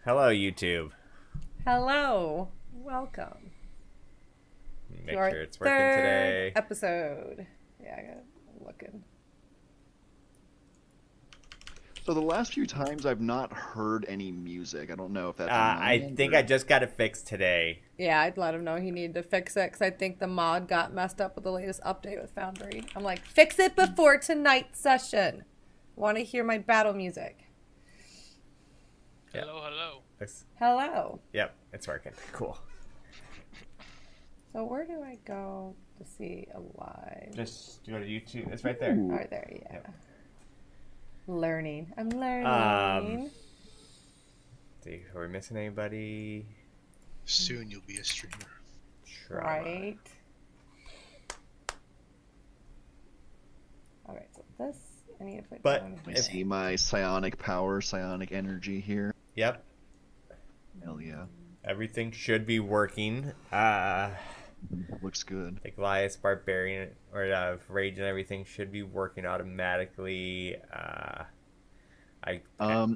Hello, YouTube. Hello. Welcome Make to our sure it's working third today. episode. Yeah, I got looking. So the last few times I've not heard any music. I don't know if that's on my I end think or... I just got it fixed today. Yeah, I'd let him know he needed to fix it because I think the mod got messed up with the latest update with Foundry. I'm like, fix it before tonight's session. Want to hear my battle music? Yep. Hello, hello. Hello. Yep, it's working. Cool. So where do I go to see a live? Just go to YouTube. It's right there. Ooh. Right there, yeah. Yep. Learning. I'm learning. See, are we missing anybody? Soon you'll be a streamer. Trauma. Right. Alright, so this I need to put But down I here. see my psionic power, psionic energy here. Yep, Hell yeah. everything should be working. Looks good. Like Goliath, Barbarian, or Rage and everything should be working automatically.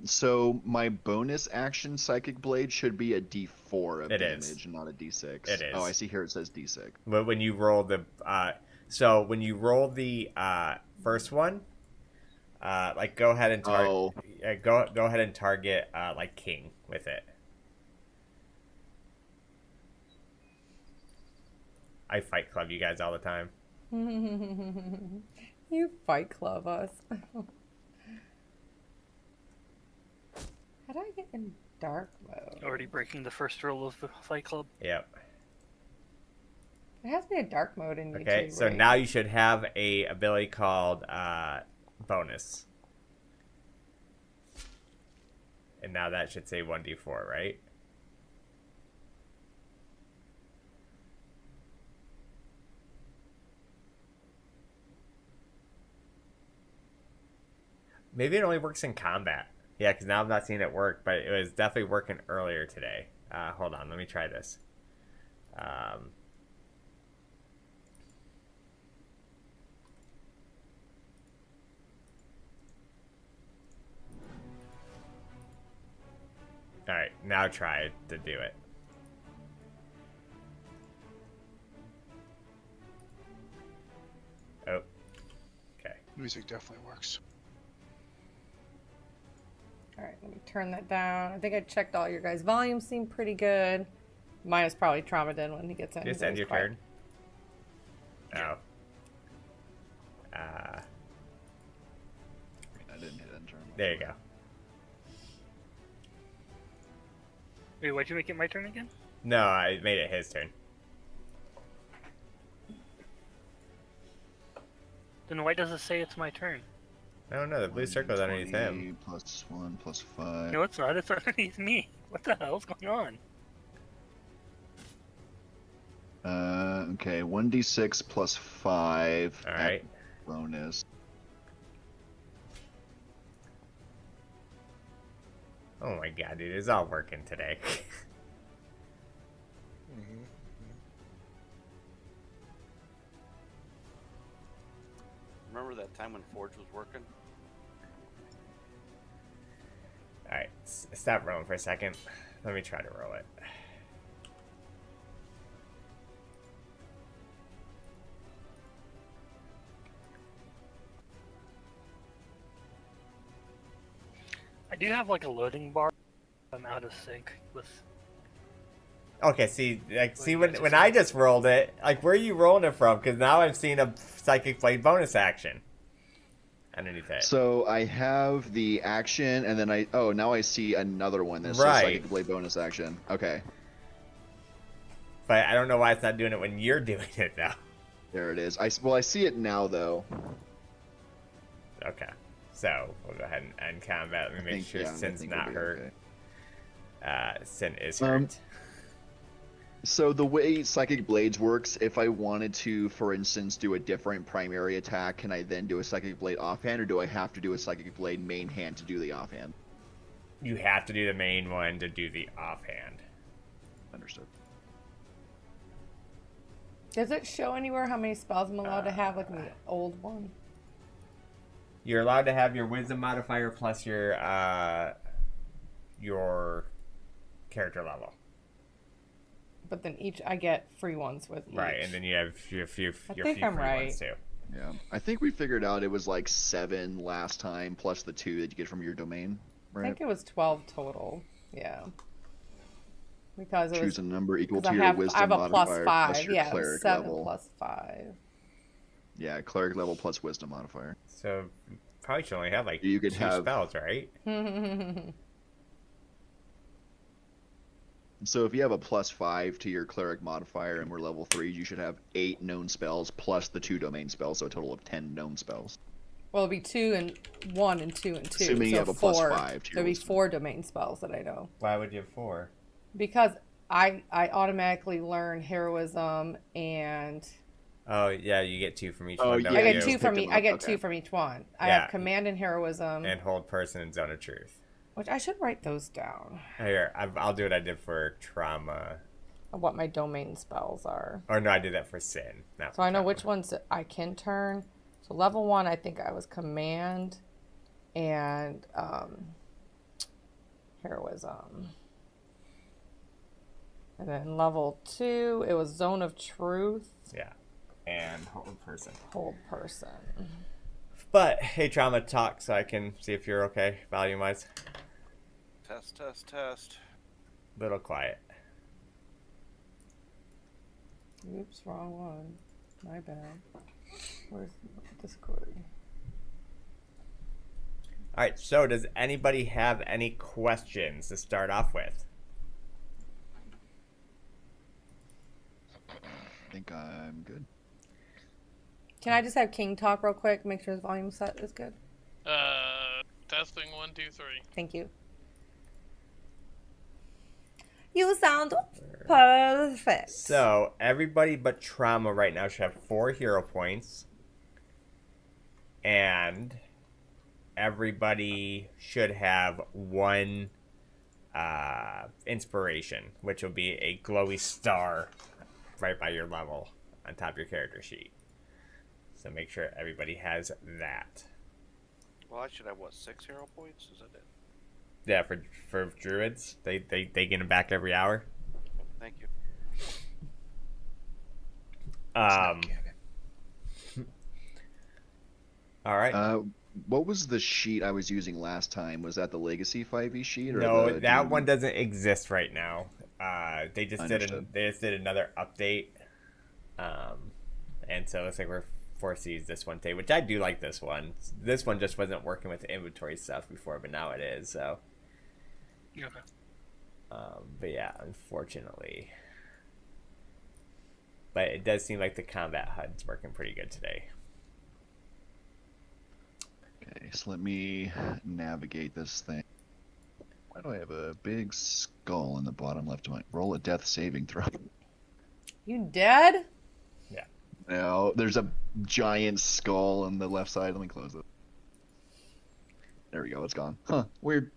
So my bonus action psychic blade should be a D4 of It is. damage, not a D6. It is. Oh, I see here it says D6. But when you roll the first one, like go ahead and target. Go ahead and target like King with it. I fight club you guys all the time. You fight club us. How do I get in dark mode? Already breaking the first rule of the Fight Club. Yep. It has me in dark mode in YouTube. Okay, so right? now you should have a ability called bonus. And now that should say 1d4, right? Maybe it only works in combat. Yeah, because now I'm not seeing it work, but it was definitely working earlier today. Hold on, let me try this. Alright, now try to do it. Oh. Okay. Music definitely works. Alright, let me turn that down. I think I checked all your guys' volumes seem pretty good. Mine is probably Trauma did when he gets in. Just He's end your quiet. turn. Oh. I didn't hit enter. There you go. Wait, why'd you make it my turn again? No, I made it his turn. Then why does it say it's my turn? I don't know, the blue circle's underneath him. Plus 1, plus 5. No, it's not. It's underneath me. What the hell's going on? Okay, 1d6 plus 5. Alright. at Bonus. Oh my god, dude, it's all working today. Remember that time when Forge was working? Alright, stop rolling for a second. Let me try to roll it. I do have like a loading bar. I'm out of sync with. Okay, see, like, see Well, when you when just- I just rolled it, like, where are you rolling it from? Because now I'm seeing a Psychic Blade bonus action underneath it. So I have the action, and then now I see another one that says Right. Psychic Blade bonus action. Okay, But I don't know why it's not doing it when you're doing it now. there it is. I see it now though. Okay, so we'll go ahead and end combat. Let me make sure I Sin's think not we'll be hurt. okay. Sin is Um, hurt. So the way Psychic Blades works, if I wanted to, for instance, do a different primary attack, can I then do a Psychic Blade offhand, or do I have to do a Psychic Blade main hand to do the offhand? You have to do the main one to do the offhand. Understood. Does it show anywhere how many spells I'm allowed to have, like in the old one? You're allowed to have your wisdom modifier plus your character level. But then I get free ones with each. Right, and then you have your few I free think I'm right. ones too. Yeah, I think we figured out it was like 7 last time plus the 2 that you get from your domain. I Right. think it was 12 total. Yeah. Because it Choose was a number equal to I your have wisdom a plus modifier 5. plus your Yeah, it was cleric 7 level. plus 5. Yeah, cleric level plus wisdom modifier. So probably should only have like You could 2 have- spells, right? So if you have a plus 5 to your cleric modifier and we're level 3, you should have 8 known spells plus the 2 domain spells, so a total of 10 known spells. Well, it'll be 2 and 1 and 2 and 2. Assuming so you have a plus 4. 5 to your There'll be wisdom. 4 domain spells that I know. Why would you have 4? Because I automatically learn heroism and Oh yeah, you get 2 from each Oh, one. yeah, don't I get you? two from Pick me. them I up, get okay. 2 from each one. I Yeah. have command and heroism, And hold person and zone of truth. which I should write those down. Here, I'll do what I did for trauma. Of what my domain spells are. Or no, I did that for sin. Not So I know trauma. which ones I can turn. So level 1, I think I was command and heroism. And then level 2, it was zone of truth, Yeah. And hold person. hold person. But hey, trauma, talk so I can see if you're okay, volume wise. Test, test, test. Little quiet. Oops, wrong one. My bad. Where's Discord? All right. So, does anybody have any questions to start off with? I think I'm good. Can I just have King talk real quick? Make sure his volume set is good. Testing 1, 2, 3. Thank you. You sound perfect. So, everybody but trauma right now should have 4 hero points. And everybody should have 1 inspiration, which will be a glowy star right by your level on top of your character sheet. So make sure everybody has that. Well, I should have, what, 6 hero points? Is that it? Yeah, for druids, they get them back every hour. Thank you. All right. What was the sheet I was using last time? Was that the Legacy 5e sheet? Or No, the that D&D? one doesn't exist right now. They just Understood. they just did another update, and so it's like we're forced to use this one today, which I do like this one. This one just wasn't working with the inventory stuff before, but now it is. So, Okay. but yeah, unfortunately, but it does seem like the combat HUD's working pretty good today. Okay, so let me navigate this thing. Why do I have a big skull in the bottom left of my... Roll a death saving throw. You dead? No, there's a giant skull on the left side. Let me close it. There we go, it's gone. Huh, weird.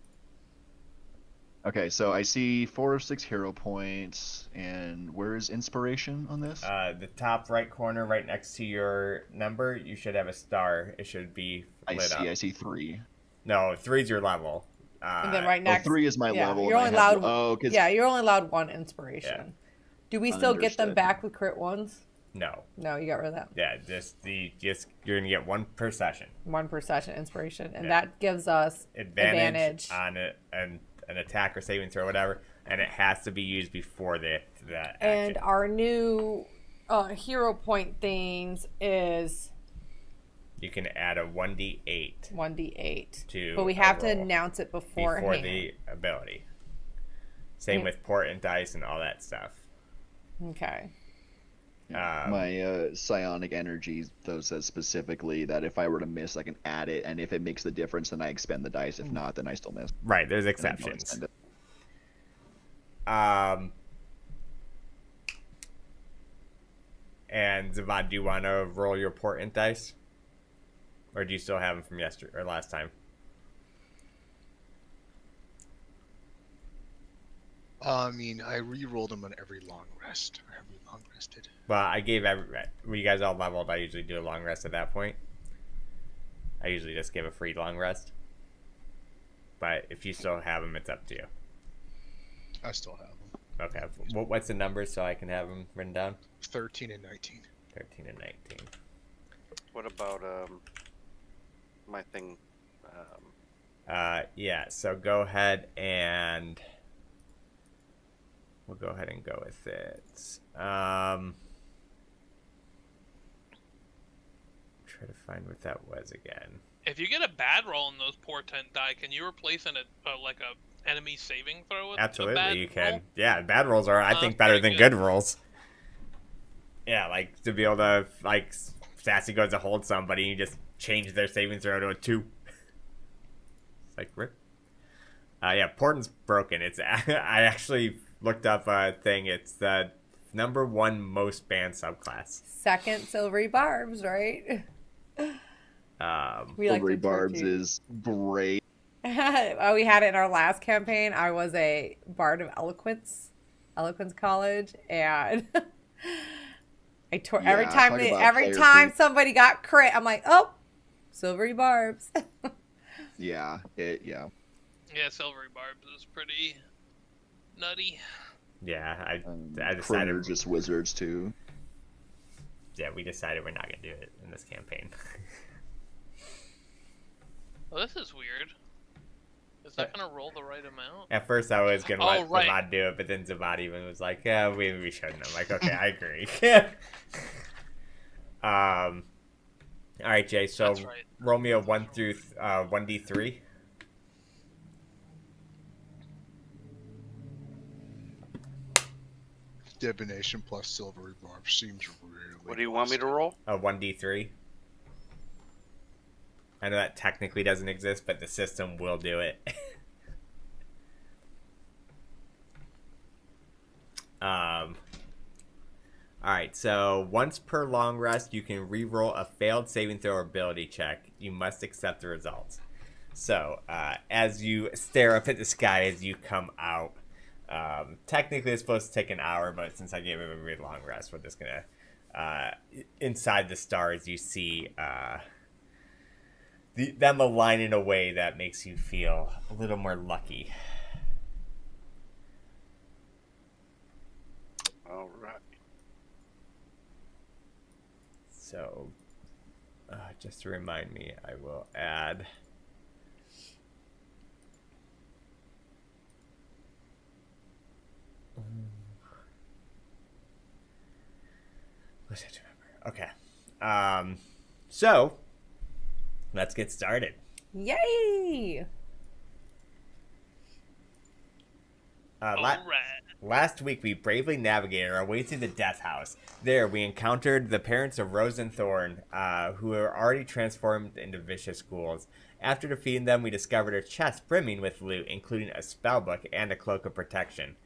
Okay, so I see 4 of 6 hero points, and where is inspiration on this? The top right corner, right next to your number, you should have a star. It should be lit up. I see 3. No, 3's your level. And then right Oh, next. 3 is my yeah, level. You're and only I have- allowed. Oh, 'cause- Yeah, you're only allowed 1 inspiration. Yeah. Do we still get them Understood. back with crit ones? No. No, you got rid of that. Yeah, you're gonna get 1 per session. 1 per session inspiration, and Yeah. that gives us Advantage on it and an attack or saving throw, or whatever, and it has to be used before the action. And our new hero point things is You can add a 1d8 1d8. to But we a have to roll announce it before beforehand. the ability. Same Yeah. with port and dice and all that stuff. Okay. My psionic energy, though, says specifically that if I were to miss, I can add it, and if it makes the difference, then I expend the dice. If not, then I still miss. Right, there's And I don't exceptions. expend it. And Zavad, do you want to roll your portent dice, or do you still have them from yesterday or last time? I mean, I re-rolled them on every long rest. Or every long rested. Well, I gave when you guys all leveled, I usually do a long rest at that point. I usually just give a free long rest. But if you still have them, it's up to you. I still have them. Okay. What's the number so I can have them written down? 13 and 19. 13 and 19. What about my thing? Yeah. So go ahead and we'll go ahead and go with it. Try to find what that was again. If you get a bad roll in those portent die, can you replace an like a enemy saving throw with a Absolutely, bad you can. roll? Yeah, bad rolls are, I think, better than good rolls. Yeah, like to be able to, like, Sassy goes to hold somebody, you just change their saving throw to a 2. It's like, rip. Yeah, Portent's broken. It's I actually looked up a thing. It's the #1 most banned subclass. Second, silvery barbs, right? We like Silvery the Barbs turkey. is great. Oh, we had it in our last campaign. I was a bard of eloquence college, and I tore every Yeah, time talk about every player time creep. somebody got crit. I'm like, oh, silvery barbs. Yeah, Yeah, Silvery Barbs is pretty nutty. Yeah, I Critter decided. just wizards too. Yeah, we decided we're not gonna do it in this campaign. Well, this is weird. Is that gonna roll the right amount? At first, I was gonna Oh, let right. Zabad do it, but then Zabad even was like, "Yeah, we shouldn't." I'm like, "Okay, I agree." All right, Jay. So That's right. roll me a 1 through 1d3. Divination plus Silvery Barb seems really. What do you want me to roll? A 1d3. I know that technically doesn't exist, but the system will do it. Alright, so once per long rest, you can re-roll a failed saving throw or ability check. You must accept the results. So, as you stare up at the sky as you come out, technically it's supposed to take an hour, but since I gave him a really long rest, we're just gonna, inside the stars, you see, them align in a way that makes you feel a little more lucky. All right. So, just to remind me, I will add. What's it remember? Okay. So, let's get started. Yay! Alright. Last week, we bravely navigated our way through the Death House. There, we encountered the parents of Rose and Thorn, who were already transformed into vicious ghouls. After defeating them, we discovered a chest brimming with loot, including a spellbook and a cloak of protection.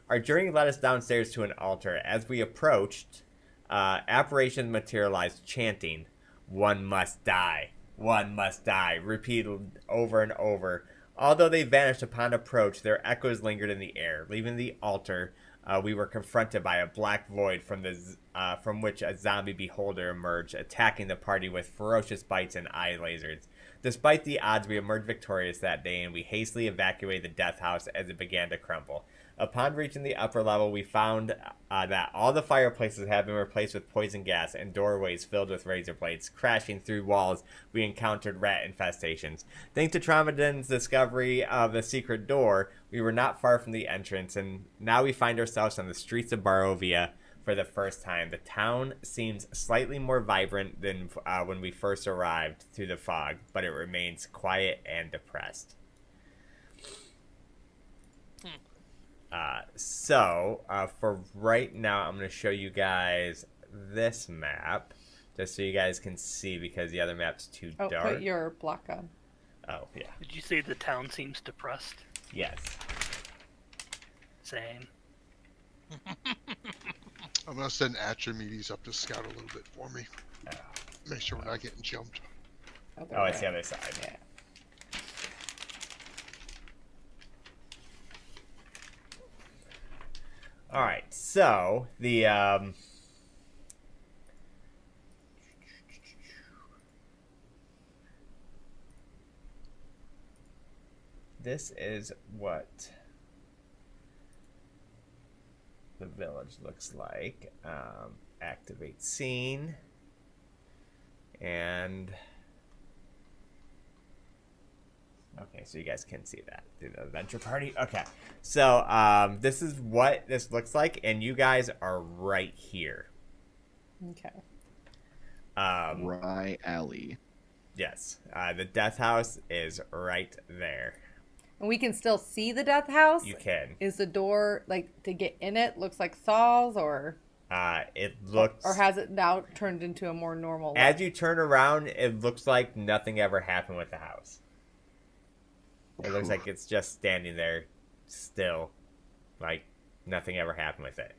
Our journey led us downstairs to an altar. As we approached, apparitions materialized, chanting, "One must die. One must die," repeated over and over. Although they vanished upon approach, their echoes lingered in the air. Leaving the altar, we were confronted by a black void from which a zombie beholder emerged, attacking the party with ferocious bites and eye lasers. Despite the odds, we emerged victorious that day, and we hastily evacuated the Death House as it began to crumble. Upon reaching the upper level, we found that all the fireplaces had been replaced with poison gas and doorways filled with razor blades. Crashing through walls, we encountered rat infestations. Thanks to Traumadin's discovery of the secret door, we were not far from the entrance, and now we find ourselves on the streets of Barovia for the first time. The town seems slightly more vibrant than when we first arrived through the fog, but it remains quiet and depressed. For right now, I'm going to show you guys this map, just so you guys can see, because the other map's too Oh, dark. put your block on. Oh, yeah. Did you say the town seems depressed? Yes. Same. I'm gonna send Atramedes up to scout a little bit for me. Make sure we're not getting jumped. Oh, it's the other side. Yeah. All right, so the this is what the village looks like. Activate scene. And okay, so you guys can see that through the adventure party. Okay, so this is what this looks like, and you guys are right here. Okay. Right alley. Yes, the death house is right there. And we can still see the death house? You can. Is the door, like, to get in it, looks like Saul's, or... It looks... Or has it now turned into a more normal look? As you turn around, it looks like nothing ever happened with the house. It looks like it's just standing there still. Like, nothing ever happened with it.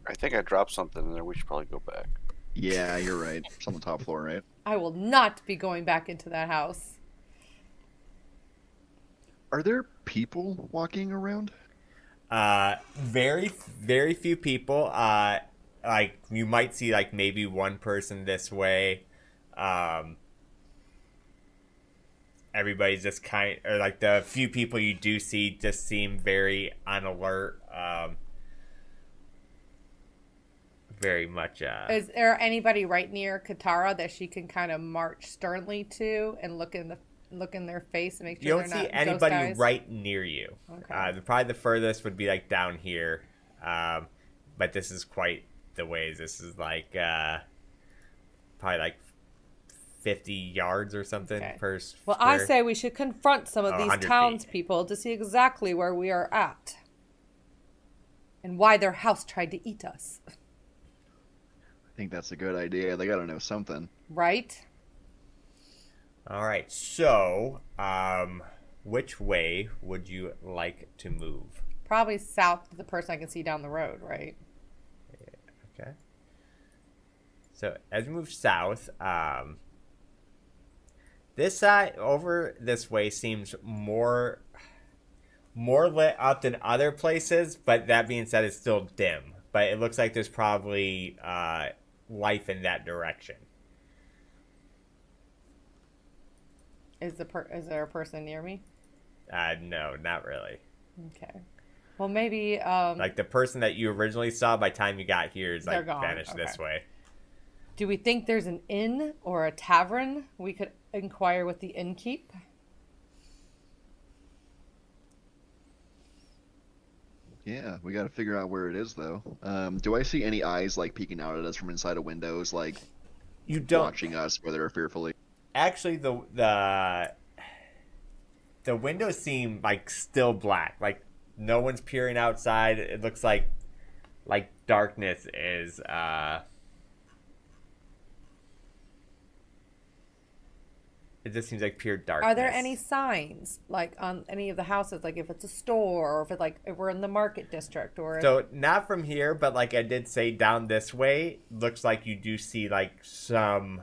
I think I dropped something in there. We should probably go back. Yeah, you're right. It's on the top floor, right? I will not be going back into that house. Are there people walking around? Very, very few people. Like, you might see, like, maybe one person this way. Everybody's just or like the few people you do see just seem very on alert. Very much. Is there anybody right near Katara that she can kind of march sternly to and look in their face and make sure You they're don't see not anybody ghost guys? right near you. Okay. Probably the furthest would be like down here. But this is quite the ways. This is like probably like 50 yards or something Okay. per Well, square. I say we should confront some of 100 these feet. townspeople to see exactly where we are at and why their house tried to eat us. I think that's a good idea. They gotta know something. Right? All right. So, which way would you like to move? Probably south to the person I can see down the road, right? Okay. So as we move south, this side over this way seems more lit up than other places. But that being said, it's still dim. But it looks like there's probably life in that direction. Is there a person near me? No, not really. Okay. Well, maybe Like the person that you originally saw by the time you got here is They're like gone. vanished this Okay. way. do we think there's an inn or a tavern we could inquire with the innkeep? Yeah, we gotta figure out where it is though. Do I see any eyes like peeking out at us from inside of windows, like You don't watching us, whether fearfully? actually the windows seem like still black. Like no one's peering outside. It looks like darkness is it just seems like pure darkness. Are there any signs like on any of the houses, like if it's a store or if we're in the market district or So not from here, but like I did say, down this way, looks like you do see like some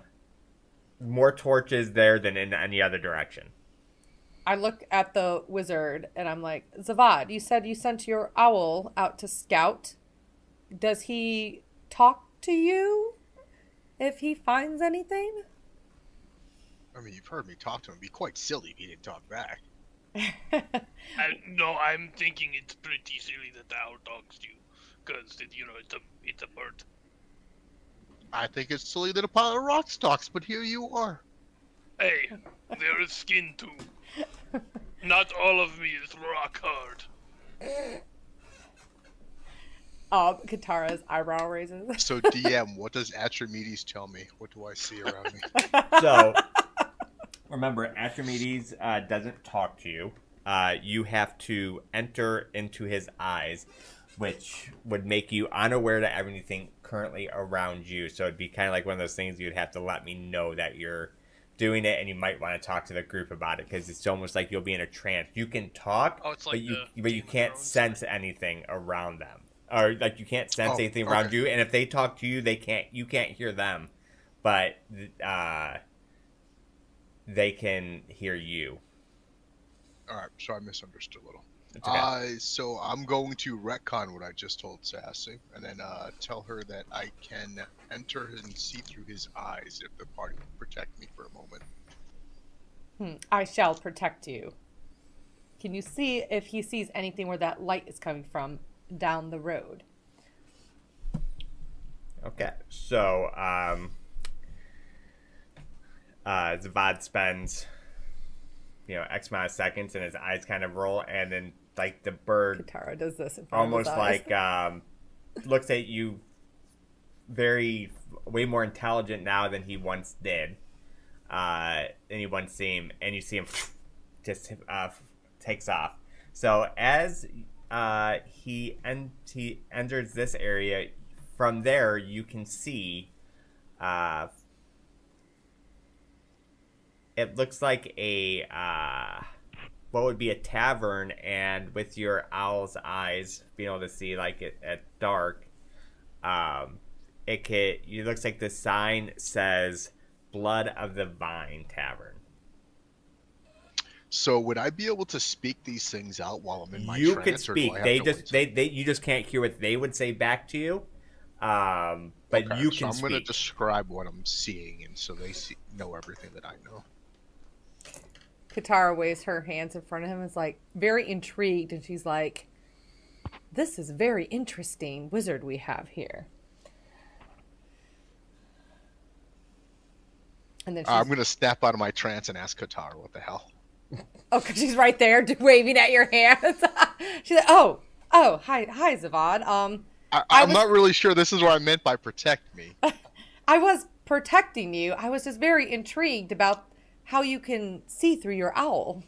more torches there than in any other direction. I look at the wizard and I'm like, Zavad, you said you sent your owl out to scout. Does he talk to you if he finds anything? I mean, you've heard me talk to him. It'd be quite silly if he didn't talk back. No, I'm thinking it's pretty silly that the owl talks to you, because it's a bird. I think it's silly that a pile of rocks talks, but here you are. Hey, there is skin too. Not all of me is rock hard. Katara's eyebrow raises. So, DM, what does Atramedes tell me? What do I see around me? So remember, Atramedes doesn't talk to you. You have to enter into his eyes, which would make you unaware to everything currently around you. So it'd be kind of like one of those things you'd have to let me know that you're doing it, and you might want to talk to the group about it, because it's almost like you'll be in a trance. You can talk, Oh, it's like but you can't sense anything around them, or like you can't sense anything around you. And if they talk to you, you can't hear them, but they can hear you. All right, so I misunderstood a little. It's okay. So I'm going to retcon what I just told Sassy, and then tell her that I can enter and see through his eyes if the party will protect me for a moment. I shall protect you. Can you see if he sees anything where that light is coming from down the road. Okay, so Zavad spends, X amount of seconds, and his eyes kind of roll, and then like the bird Katara does this in front almost of his eyes. like looks at you way more intelligent now than he once did. And you once see him, and you see him just takes off. So as he enters this area, from there you can see it looks like a what would be a tavern, and with your owl's eyes being able to see like it at dark, it looks like the sign says Blood of the Vine Tavern. So would I be able to speak these things out while I'm in my You trance? could speak. You just can't hear what they would say back to you. But Okay, you so can I'm speak. going to describe what I'm seeing, and so they know everything that I know. Katara waves her hands in front of him and is like very intrigued, and she's like, "This is very interesting wizard we have here." And then I'm going to snap out of my trance and ask Katara what the hell. oh, because she's right there waving at your hands. She's like, oh, hi, Zavad. I'm not really sure this is what I meant by protect me. I was protecting you. I was just very intrigued about how you can see through your owl.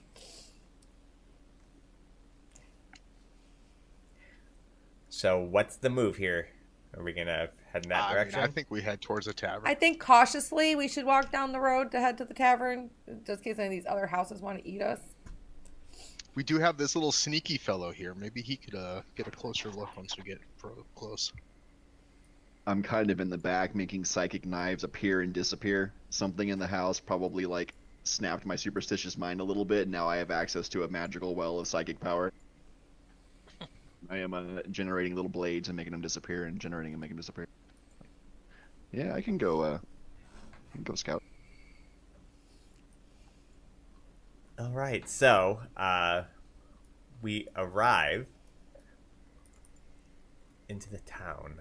So what's the move here? Are we gonna head in that direction? I think we head towards the tavern. I think cautiously we should walk down the road to head to the tavern, just in case any of these other houses want to eat us. We do have this little sneaky fellow here. Maybe he could get a closer look once we get close. I'm kind of in the back making psychic knives appear and disappear. Something in the house probably like snapped my superstitious mind a little bit, and now I have access to a magical well of psychic power. I am generating little blades and making them disappear, and generating and making them disappear. Yeah, I can go scout. All right, so we arrive into the town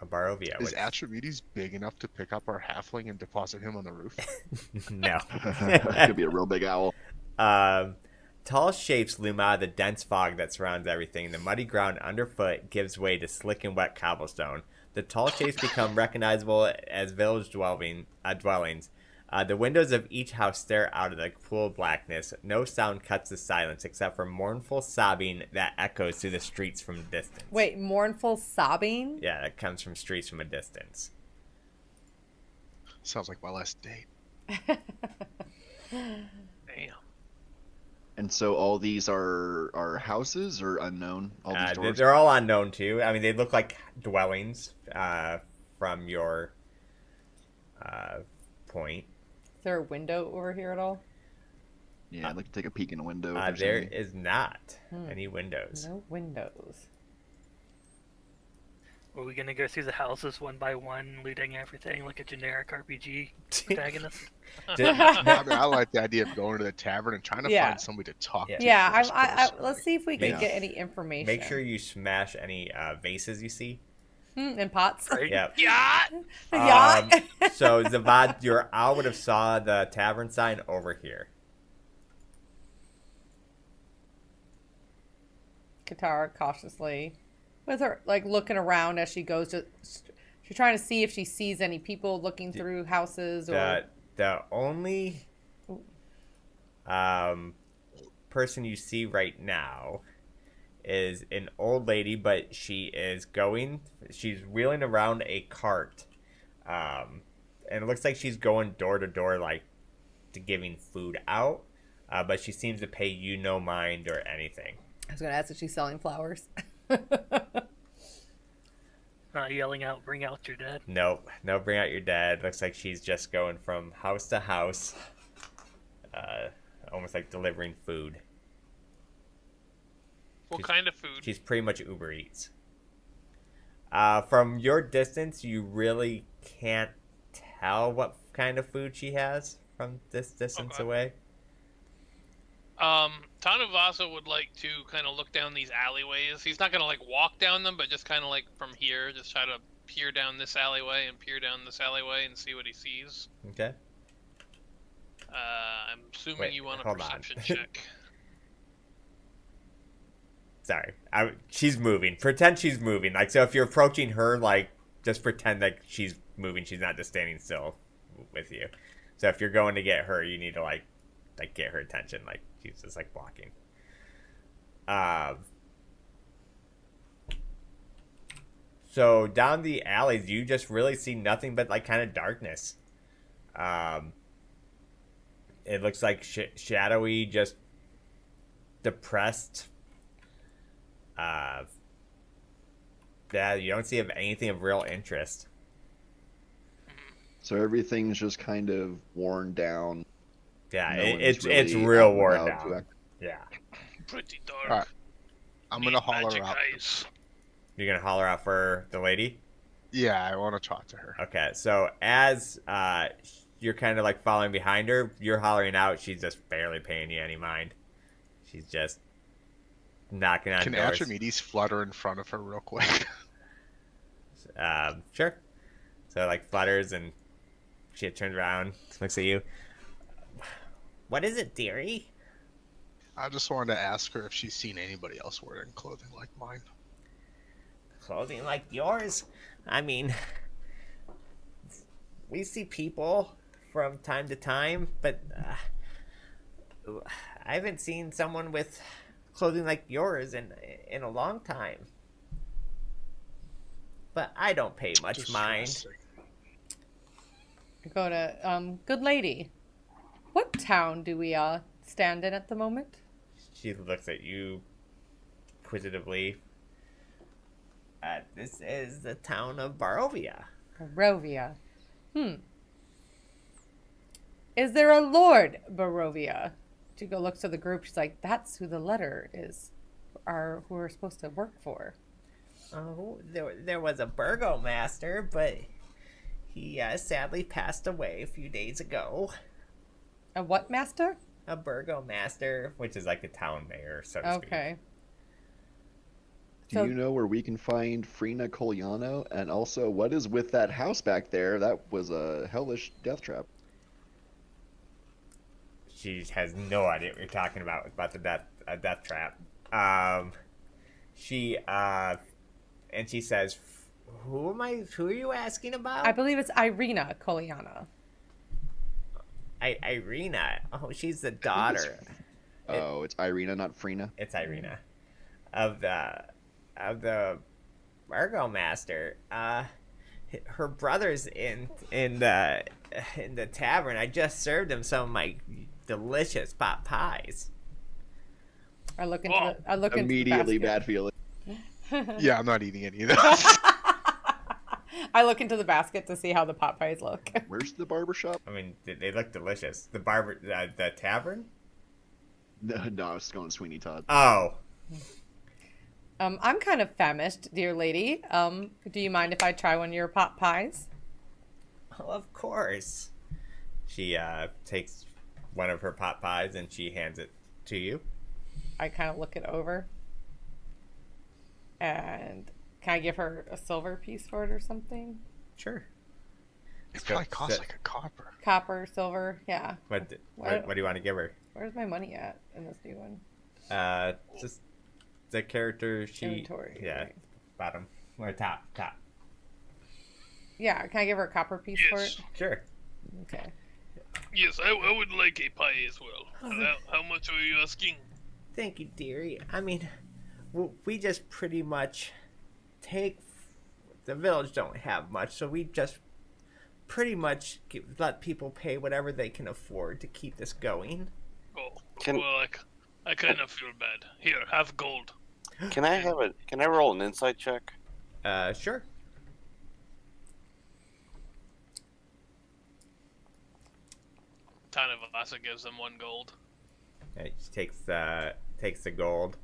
of Barovia. Is Atramedes big enough to pick up our halfling and deposit him on the roof? No. That could be a real big owl. Tall shapes loom out of the dense fog that surrounds everything. The muddy ground underfoot gives way to slick and wet cobblestone. The tall shapes become recognizable as village dwellings. The windows of each house stare out of the cool blackness. No sound cuts the silence except for mournful sobbing that echoes through the streets from a distance. Wait, mournful sobbing? Yeah, that comes from streets from a distance. Sounds like my last date. Damn. And so all these are houses or unknown? All these doors? They're all unknown too. I mean, they look like dwellings from your point. Is there a window over here at all? Yeah, I'd like to take a peek in a window. There is not any windows. No windows. Are we gonna go through the houses one by one, looting everything like a generic RPG protagonist? I like the idea of going to the tavern and trying to Yeah. find somebody to talk to. Yeah, first, let's see if we can Yeah. get any information. Make sure you smash any vases you see. And pots. Right? Yep. Yeah. Yeah. So Zavad, your owl would have saw the tavern sign over here. Katara cautiously, with her like looking around as she goes. She's trying to see if she sees any people looking through houses or. The only person you see right now is an old lady, but she's wheeling around a cart, and it looks like she's going door to door, like to giving food out, but she seems to pay you no mind or anything. I was gonna ask if she's selling flowers. Yelling out, "Bring out your dead." Nope, no, bring out your dad. Looks like she's just going from house to house, almost like delivering food. What kind of food? She's pretty much Uber Eats. From your distance, you really can't tell what kind of food she has from this distance Okay. away. Tanuvasa would like to kind of look down these alleyways. He's not gonna like walk down them, but just kind of like from here, just try to peer down this alleyway and peer down this alleyway and see what he sees. Okay. I'm assuming Wait, you want a hold on. perception check. Sorry. She's moving. Pretend she's moving. Like, so if you're approaching her, like, just pretend like she's moving. She's not just standing still with you. So if you're going to get her, you need to, like get her attention. Like, she's just, like, walking. So down the alleys, you just really see nothing but, like, kind of darkness. It looks like shadowy, just depressed. Yeah, you don't see anything of real interest. So everything's just kind of worn down. Yeah, No one's it's really real out and worn about to down. act. Yeah. Pretty dark. Alright. I'm gonna Need holler magic out. eyes. You're gonna holler out for the lady? Yeah, I want to talk to her. Okay, so as you're kind of like following behind her, you're hollering out, she's just barely paying you any mind. She's just knocking on Can doors. Archimedes flutter in front of her real quick? Sure. So like flutters and she turns around, looks at you. What is it, dearie? I just wanted to ask her if she's seen anybody else wearing clothing like mine. Clothing like yours? I mean, we see people from time to time, but I haven't seen someone with clothing like yours in a long time. But I don't pay much mind. Distressing. I go to, good lady, what town do we, stand in at the moment? She looks at you inquisitively. This is the town of Barovia. Barovia. Is there a Lord Barovia? She looks to the group. She's like, that's who the letter is, who we're supposed to work for. Oh, there was a burgomaster, but he sadly passed away a few days ago. A what master? A burgomaster, which is like the town mayor, so to speak. Okay. Do So- you know where we can find Frina Coliano? And also, what is with that house back there? That was a hellish death trap. She has no idea what you're talking about the death trap. And she says, Who are you asking about? I believe it's Irina Coliana. Irina. Oh, she's the daughter. Oh, it's Irina, not Frina. It's Irina. Of the burgomaster. Her brother's in the tavern. I just served him some of my delicious pot pies. I look into the Immediately basket. bad feeling. Yeah, I'm not eating any of that. I look into the basket to see how the pot pies look. Where's the barbershop? I mean, they look delicious. The tavern? No, I was going Sweeney Todd. Oh. I'm kind of famished, dear lady. Do you mind if I try one of your pot pies? Oh, of course. She takes one of her pot pies and she hands it to you. I kind of look it over. And can I give her a silver piece for it or something? Sure. It probably costs like a copper. Copper, silver, yeah. What do you want to give her? Where's my money at in this new one? Just the character sheet. Inventory. Yeah, right. bottom or top. Yeah, can I give her a copper piece for it? Yes. Sure. Okay. Yes, I would like a pie as well. How much are you asking? Thank you, dearie. I mean, we just pretty much take. The village don't have much, so we just pretty much let people pay whatever they can afford to keep this going. Oh, Can- well, I kind of feel bad. Here, have gold. Can I roll an insight check? Sure. Tanavasa gives them 1 gold. She takes the gold.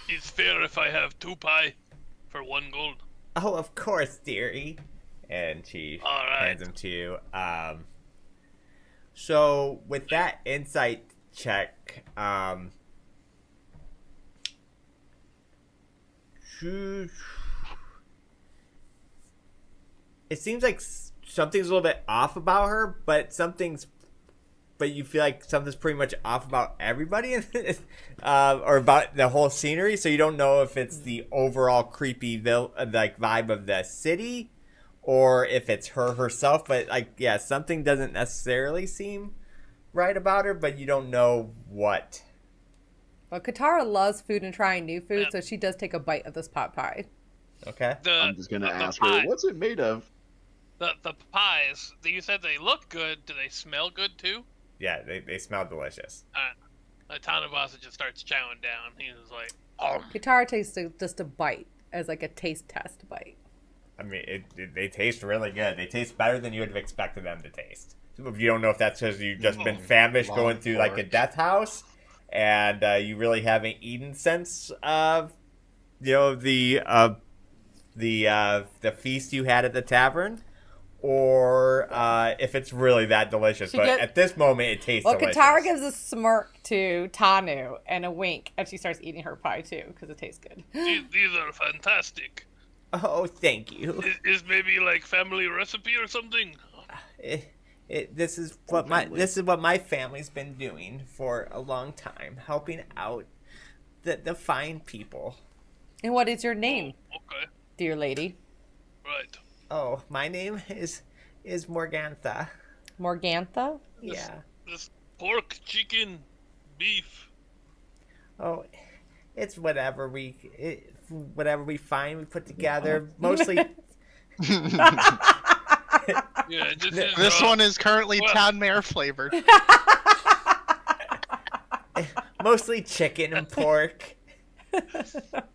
It's fair if I have 2 pie for 1 gold. Oh, of course, dearie. And she All right. hands them to you. So with that insight check, it seems like something's a little bit off about her, but you feel like something's pretty much off about everybody in this, or about the whole scenery. So you don't know if it's the overall creepy vibe of the city, or if it's her herself. But something doesn't necessarily seem right about her, but you don't know what. Well, Katara loves food and trying new food, so she does take a bite of this pot pie. Okay. I'm just gonna ask pie. her, what's it made of? The pies. You said they look good. Do they smell good too? Yeah, they smell delicious. Tanabasa just starts chowing down. He was like, "Oh, Katara takes just a bite as like a taste test bite. I mean, they taste really good. They taste better than you would have expected them to taste. You don't know if that's because you've just been famished long going through like a pork. death house, and you really haven't eaten since the feast you had at the tavern, or if it's really that delicious. But at this moment, it tastes delicious. Katara gives a smirk to Tanu and a wink, and she starts eating her pie too because it tastes good. these are fantastic. Oh, thank you. Is maybe like family recipe or something?" This is what my family's been doing for a long time, helping out the fine people. And what is your name, Okay, dear lady? right. Oh, my name is Morgantha. Morgantha? Yeah. This pork, chicken, beef. Oh, it's whatever we find, we put together. Mostly, Yeah, This one is currently town mayor flavored. mostly chicken and pork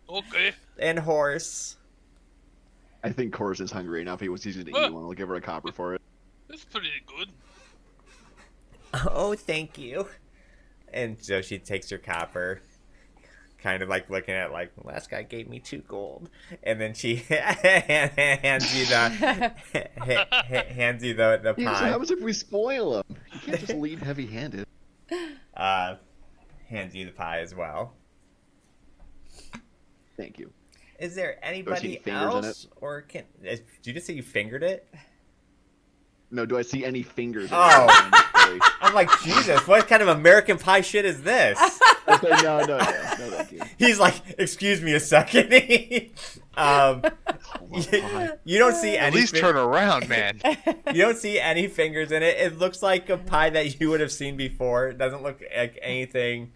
Okay. and horse. I think Kor's is hungry enough. He was using to eat one. I'll give her a copper for it. That's pretty good. Oh, thank you. And so she takes her copper, kind of like looking at like, last guy gave me 2 gold, and then she hands you the Yeah, so pie. how much if we spoil him? You can't just leave heavy-handed. Hands you the pie as well. Thank you. Is there anybody fingers in else, or did you just say you fingered it? No, do I see any fingers? in Oh. it? I'm like, Jesus, what kind of American Pie shit is this? I said, no, thank you. He's like, excuse me a second. You don't see At any. least turn around, man. You don't see any fingers in it. It looks like a pie that you would have seen before. It doesn't look like anything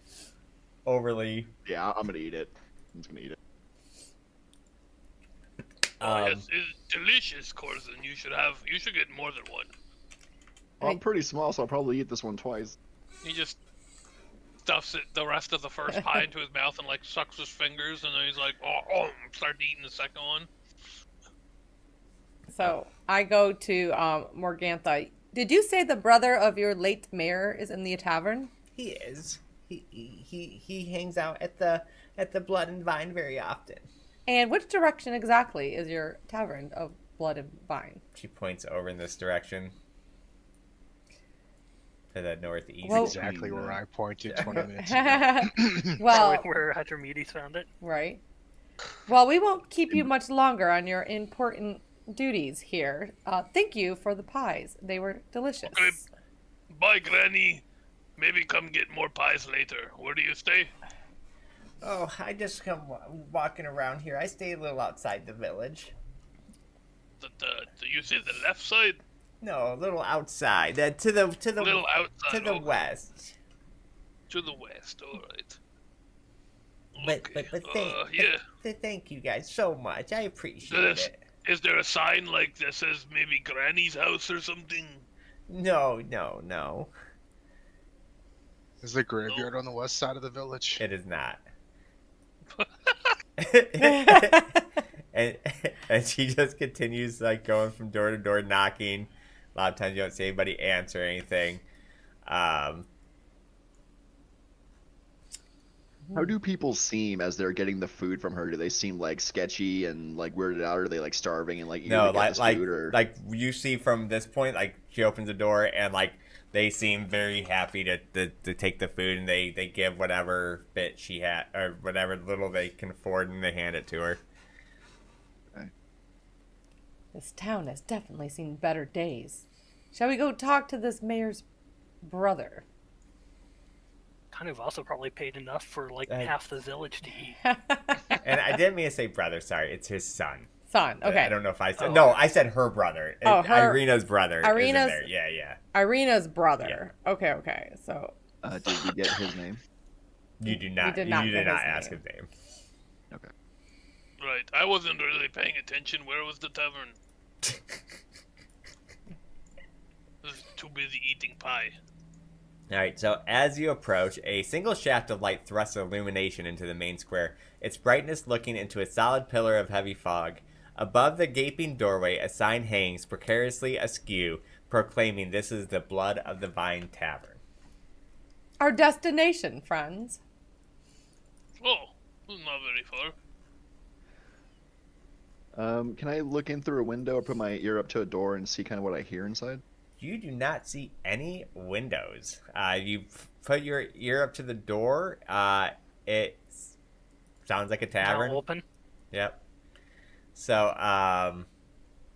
overly. Yeah, I'm gonna eat it. I'm just gonna eat it. Yes, it's delicious, Corzin. You should get more than one. I'm pretty small, so I'll probably eat this one twice. He just stuffs the rest of the first pie into his mouth and like sucks his fingers, and then he's like, start eating the second one. So I go to Morgantha. Did you say the brother of your late mayor is in the tavern? He is. He hangs out at the Blood and Vine very often. And which direction exactly is your tavern of Blood and Vine? She points over in this direction. To the northeast. Well- Exactly where I pointed 20 minutes ago. Well, Where Hadromedes found it. right. Well, we won't keep you much longer on your important duties here. Thank you for the pies. They were delicious. Okay. Bye, Granny. Maybe come get more pies later. Where do you stay? Oh, I just come walking around here. I stay a little outside the village. You say the left side? No, a little outside. To the Little outside. to the okay. west. To the west. All right. But thank you guys so much. I appreciate Yes. it. Is there a sign like that says maybe Granny's house or something? No. Is the graveyard on the west side of the village? It is not. and she just continues like going from door to door knocking. A lot of times you don't see anybody answer anything. How do people seem as they're getting the food from her? Do they seem like sketchy and like weirded out, or are they like starving and like eager No, to get this food? Or like you see from this point, like she opens the door and like They seem very happy to take the food, and they give whatever bit she had, or whatever little they can afford, and they hand it to her. This town has definitely seen better days. Shall we go talk to this mayor's brother? Kind of also probably paid enough for like half the village to eat. And I didn't mean to say brother. Sorry, it's his son. Son, okay. I don't know if I said no. I said her brother. Oh, her- Irina's brother. Irina's- is in there. Yeah. Irina's brother. Okay. So Did we get his name? You do not. did not You get did not his ask name. his name. Okay. Right. I wasn't really paying attention. Where was the tavern? I was too busy eating pie. All right, so as you approach, a single shaft of light thrusts illumination into the main square, its brightness looking into a solid pillar of heavy fog. Above the gaping doorway, a sign hangs precariously askew, proclaiming this is the Blood of the Vine Tavern. our destination, friends. Oh, not very far. Can I look in through a window or put my ear up to a door and see kind of what I hear inside? You do not see any windows. You put your ear up to the door. It sounds like a tavern. Now open. Yep. So,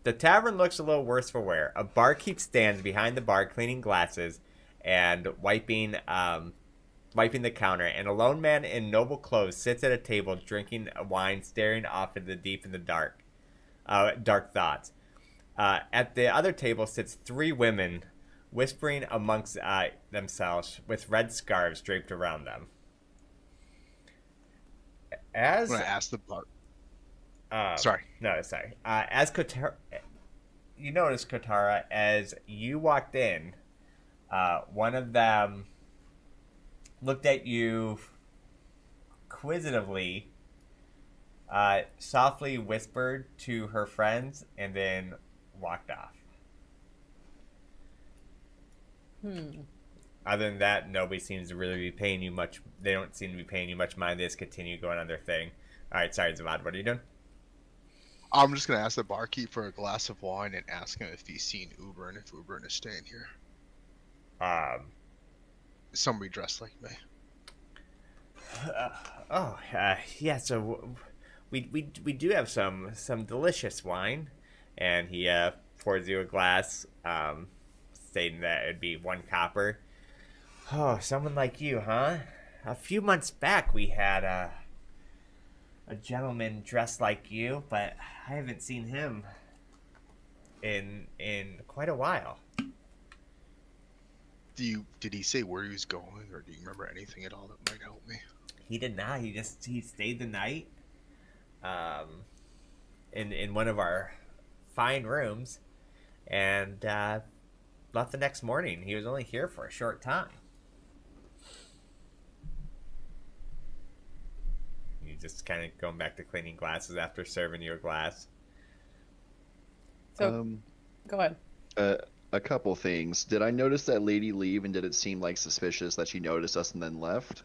the tavern looks a little worse for wear. A barkeep stands behind the bar cleaning glasses and wiping the counter. And a lone man in noble clothes sits at a table drinking a wine, staring off into the deep in the dark thoughts. At the other table sits three women, whispering amongst themselves with red scarves draped around them. I'm gonna ask the bar. Sorry. No, sorry. As Kotara, you notice, Kotara, as you walked in, one of them looked at you inquisitively, softly whispered to her friends, and then walked off. Other than that, nobody seems to really be paying you much. They don't seem to be paying you much mind. They just continue going on their thing. All right, sorry, Zavad, what are you doing? I'm just gonna ask the barkeep for a glass of wine and ask him if he's seen Uber and if Uber is staying here. Somebody dressed like me. Yeah. So we do have some delicious wine, and he pours you a glass, stating that it'd be 1 copper. Oh, someone like you, huh? A few months back, we had a gentleman dressed like you, but I haven't seen him in quite a while. Did he say where he was going, or do you remember anything at all that might help me? He did not. He stayed the night, in one of our fine rooms, and left the next morning. He was only here for a short time. You just kind of going back to cleaning glasses after serving you a glass. So, go ahead. A couple things. Did I notice that lady leave, and did it seem like suspicious that she noticed us and then left?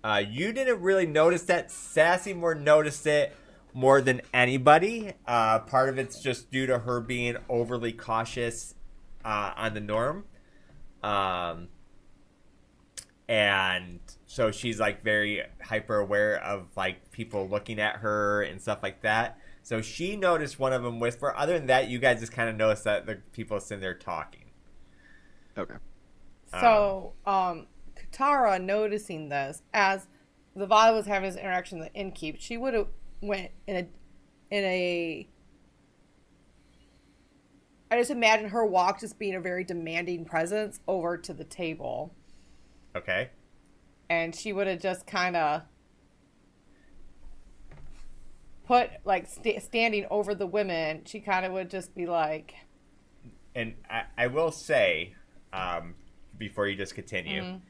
You didn't really notice that. Sassy more noticed it more than anybody. Part of it's just due to her being overly cautious on the norm. And so she's like very hyper aware of like people looking at her and stuff like that. So she noticed one of them whisper. Other than that, you guys just kind of noticed that the people sitting there talking. Okay. So, Katara noticing this, as Zavada was having this interaction with the innkeep, she would have went in a I just imagine her walk just being a very demanding presence over to the table. Okay. And she would have just kind of put, like, standing over the women, she kind of would just be like... And I will say, before you just continue,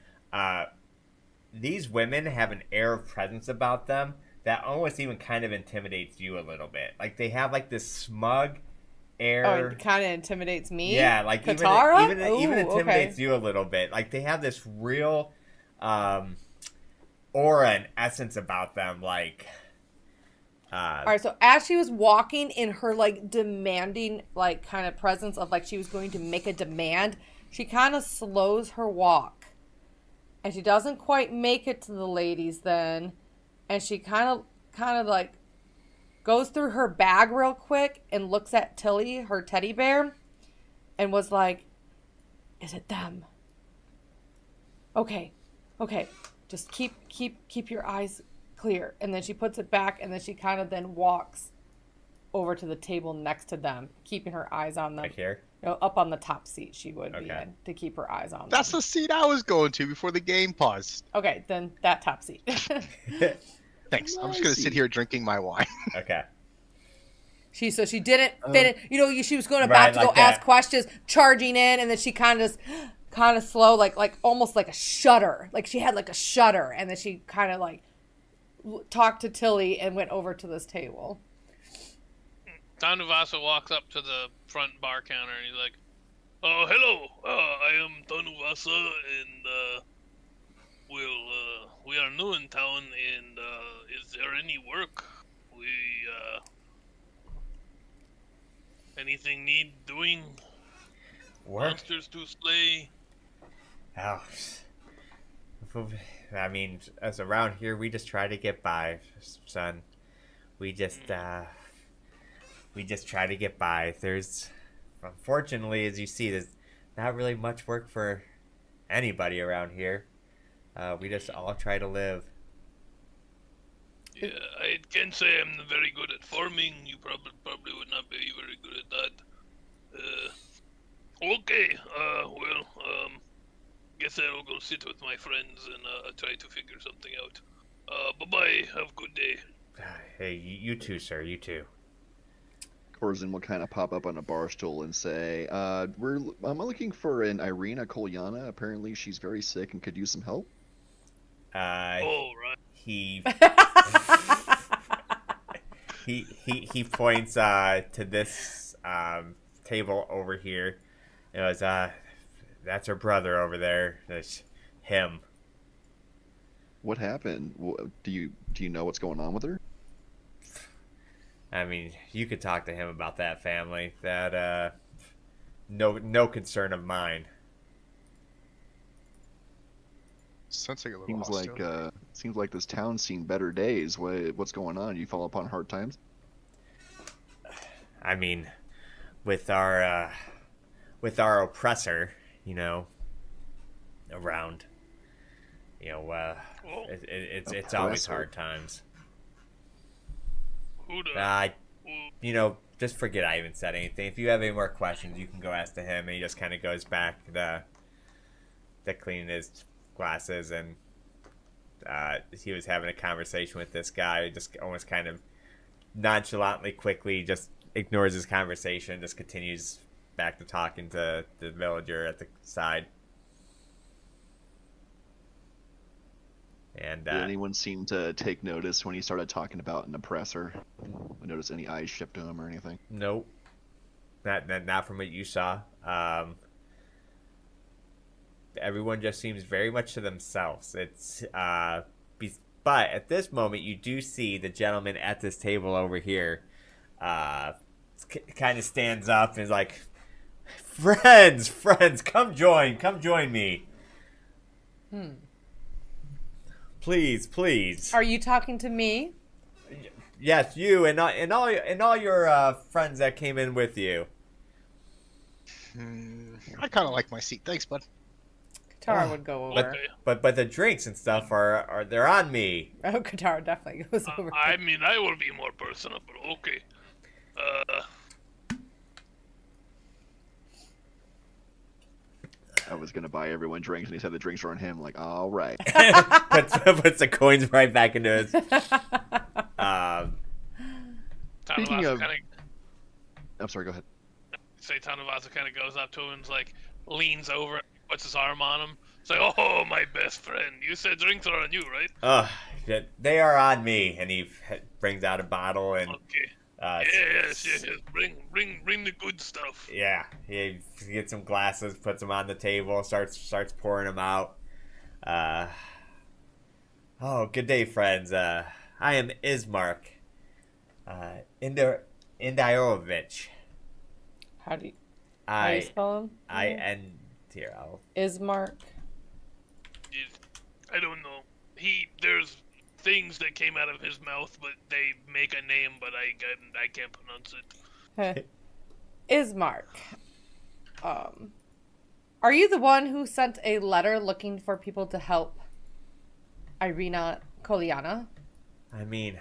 these women have an air of presence about them that almost even kind of intimidates you a little bit. Like, they have, like, this smug air. Oh, it kind of intimidates me? Yeah, like, Katara? even Ooh, intimidates okay. you a little bit. Like, they have this real aura and essence about them, like... All right, so as she was walking in her, like, demanding, like, kind of presence of, like, she was going to make a demand, she kind of slows her walk. And she doesn't quite make it to the ladies then. And she kind of like goes through her bag real quick and looks at Tilly, her teddy bear, and was like, "Is it them? Okay. Just keep your eyes clear." And then she puts it back, and then she kind of then walks over to the table next to them, keeping her eyes on them. Right here? No, up on the top seat she would be Okay. in to keep her eyes on That's them. the seat I was going to before the game paused. Okay, then that top seat. Thanks. I'm just gonna sit here drinking my wine. Okay. She didn't finish. She was going Right, about to go like ask that. questions, charging in, and then she kind of slow, like almost like a shudder. Like she had like a shudder, and then she kind of like talked to Tilly and went over to this table. Tanuvasa walks up to the front bar counter and he's like, "Oh, hello. I am Tanuvasa, and we are new in town. And is there any work? Anything need doing? Work? Monsters to slay?" Oh. I mean, as around here, we just try to get by, son. We just try to get by. Unfortunately, as you see, there's not really much work for anybody around here. We just all try to live. Yeah, I can say I'm very good at farming. You probably would not be very good at that. Okay. Guess I'll go sit with my friends and try to figure something out. Bye-bye. Have a good day. Hey, you too, sir. You too. Corzin will kind of pop up on a bar stool and say, I'm looking for an Irina Kolyana. Apparently she's very sick and could use some help. Oh, right. He he points to this table over here. It was that's her brother over there. That's him. What happened? Do you know what's going on with her? I mean, you could talk to him about that family. That no concern of mine. Sensing a little Seems hostility. like this town's seen better days. What's going on? You fall upon hard times? I mean, with our oppressor, around, it's always Oppressor? hard times. Who the... Just forget I even said anything. If you have any more questions, you can go ask to him. And he just kind of goes back to cleaning his glasses, and he was having a conversation with this guy. Just almost kind of nonchalantly, quickly, just ignores his conversation, just continues back to talking to the villager at the side. And Did anyone seem to take notice when he started talking about an oppressor? Notice any eyes shift to him or anything? nope, not from what you saw. Everyone just seems very much to themselves. But at this moment, you do see the gentleman at this table over here, kind of stands up and is like, friends, come join me. Please. Are you talking to me? Yes, you and all your friends that came in with you. I kind of like my seat. Thanks, bud. Katara would go over. Okay. But the drinks and stuff are they're on me. Oh, Katara definitely goes over. I mean, I will be more personable. Okay. I was gonna buy everyone drinks, and he said the drinks are on him. Like, all right. puts the coins right back into his. Speaking Tanuvasa of- kind I'm sorry. Go ahead. of Tanuvasa kind of goes up to him and like leans over, puts his arm on him. It's like, "Oh, my best friend, you said drinks are on you, right?" They are on me, and he brings out a bottle and. Okay. Yes. Bring the good stuff. Yeah, he gets some glasses, puts them on the table, starts pouring them out. Good day, friends. I am Ismark Indiorovich. How do you I spell him? I N Here, I'll. Ismark. I don't know. There's things that came out of his mouth, but they make a name, but I can't pronounce it. Ismark. Are you the one who sent a letter looking for people to help Irina Koliana? I mean,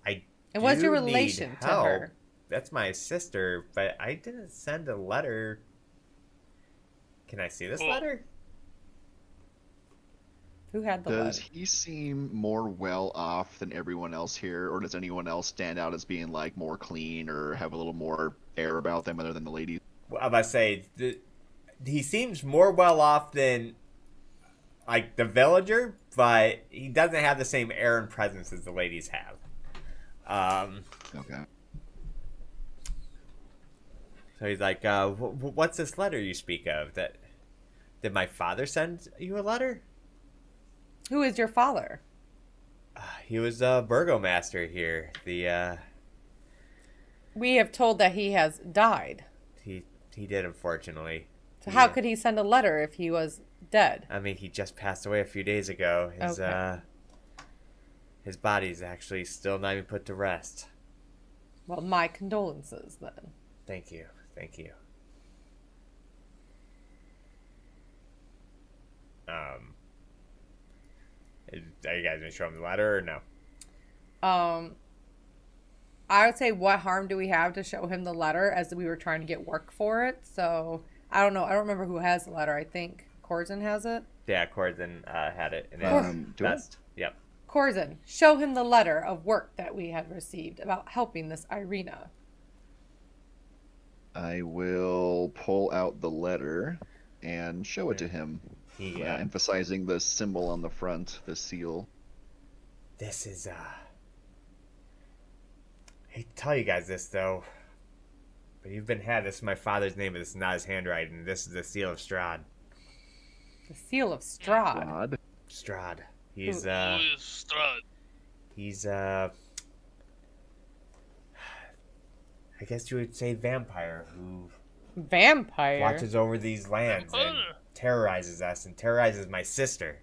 I. And what's your do need relation to help. her? That's my sister, but I didn't send a letter. Can I see this Oh. letter? Who had the Does letter? he seem more well off than everyone else here, or does anyone else stand out as being like more clean or have a little more air about them other than the ladies? Well, I'm about to say, he seems more well off than like the villager, but he doesn't have the same air and presence as the ladies have. Okay. So he's like, what's this letter you speak of? Did my father send you a letter? Who is your father? He was a burgomaster here. We have told that he has died. He did, unfortunately. So how could he send a letter if he was dead? I mean, he just passed away a few days ago. Okay. His body's actually still not even put to rest. Well, my condolences then. Thank you. Thank you. Are you guys gonna show him the letter or no? I would say, what harm do we have to show him the letter, as we were trying to get work for it? So I don't know. I don't remember who has the letter. I think Corzin has it. Yeah, Corzin had it in his Do it. vest. Yep. Corzin, show him the letter of work that we had received about helping this Irina. I will pull out the letter and show it to him, He, emphasizing the symbol on the front, the seal. This is I hate to tell you guys this though, but you've been had. This is my father's name, but this is not his handwriting. This is the seal of Strahd. The seal of Strahd. God. Strahd. He's Who is Strahd? he's I guess you would say vampire who Vampire. watches over these lands and Vampire? terrorizes us and terrorizes my sister.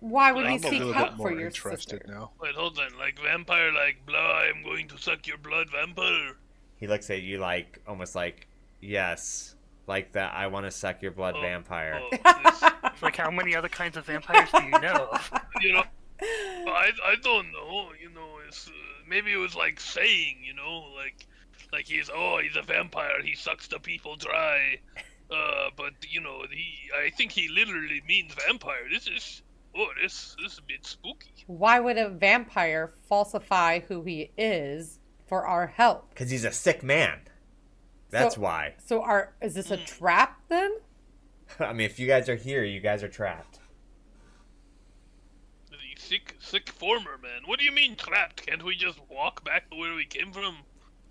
Why would he I'm a seek little help bit for more your interested sister? now. Wait, hold on. Like vampire, like blah. I'm going to suck your blood, vampire. He looks at you like almost like yes, like that. I want to suck your blood, Oh, vampire. oh, this- It's like, how many other kinds of vampires do you know of? you know, I don't know. You know, it's maybe it was like saying, you know, like he's a vampire. He sucks the people dry. But you know, I think he literally means vampire. This is a bit spooky. Why would a vampire falsify who he is for our help? Because he's a sick man. That's So- why. So is this a trap then? I mean, if you guys are here, you guys are trapped. The sick former man. What do you mean trapped? Can't we just walk back to where we came from?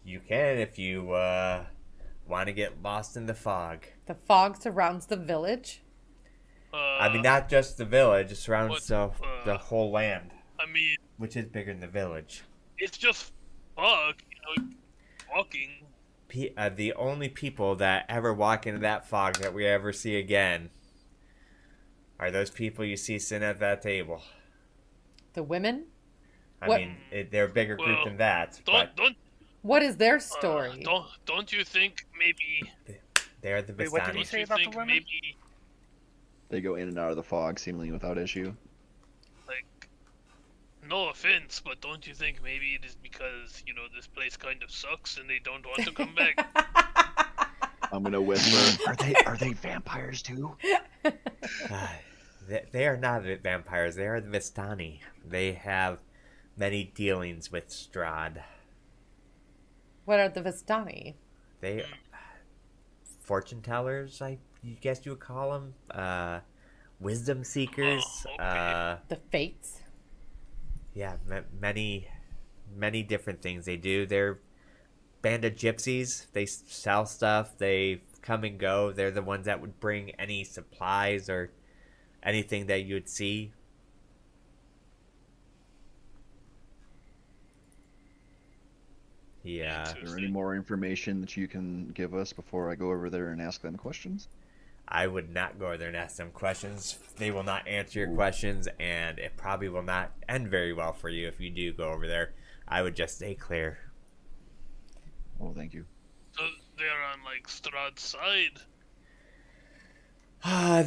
You can if you want to get lost in the fog. The fog surrounds the village. I mean, not just the village; it surrounds the whole land, I mean, which is bigger than the village. it's just fog. You know, walking. The only people that ever walk into that fog that we ever see again are those people you see sitting at that table. The women? I What- mean, they're a bigger group Well, than that, but What is their story? Don't you think maybe? they're the Wait, what did Vistani. he Don't say you about the think women? maybe They go in and out of the fog seemingly without issue. like? No offense, but don't you think maybe it is because you know this place kind of sucks and they don't want to come back? I'm gonna whisper. Are they vampires too? They are not vampires. They are the Vistani. They have many dealings with Strahd. What are the Vistani? They fortune tellers, I guess you would call them. Wisdom seekers. Oh, okay. The Fates? Yeah, many different things they do. They're band of gypsies. They sell stuff. They come and go. They're the ones that would bring any supplies or anything that you would see. Yeah. Is there any more information that you can give us before I go over there and ask them questions? I would not go over there and ask them questions. They will not answer your questions, and it probably will not end very well for you if you do go over there. I would just stay clear. Oh, thank you. So they're on like Strahd's side.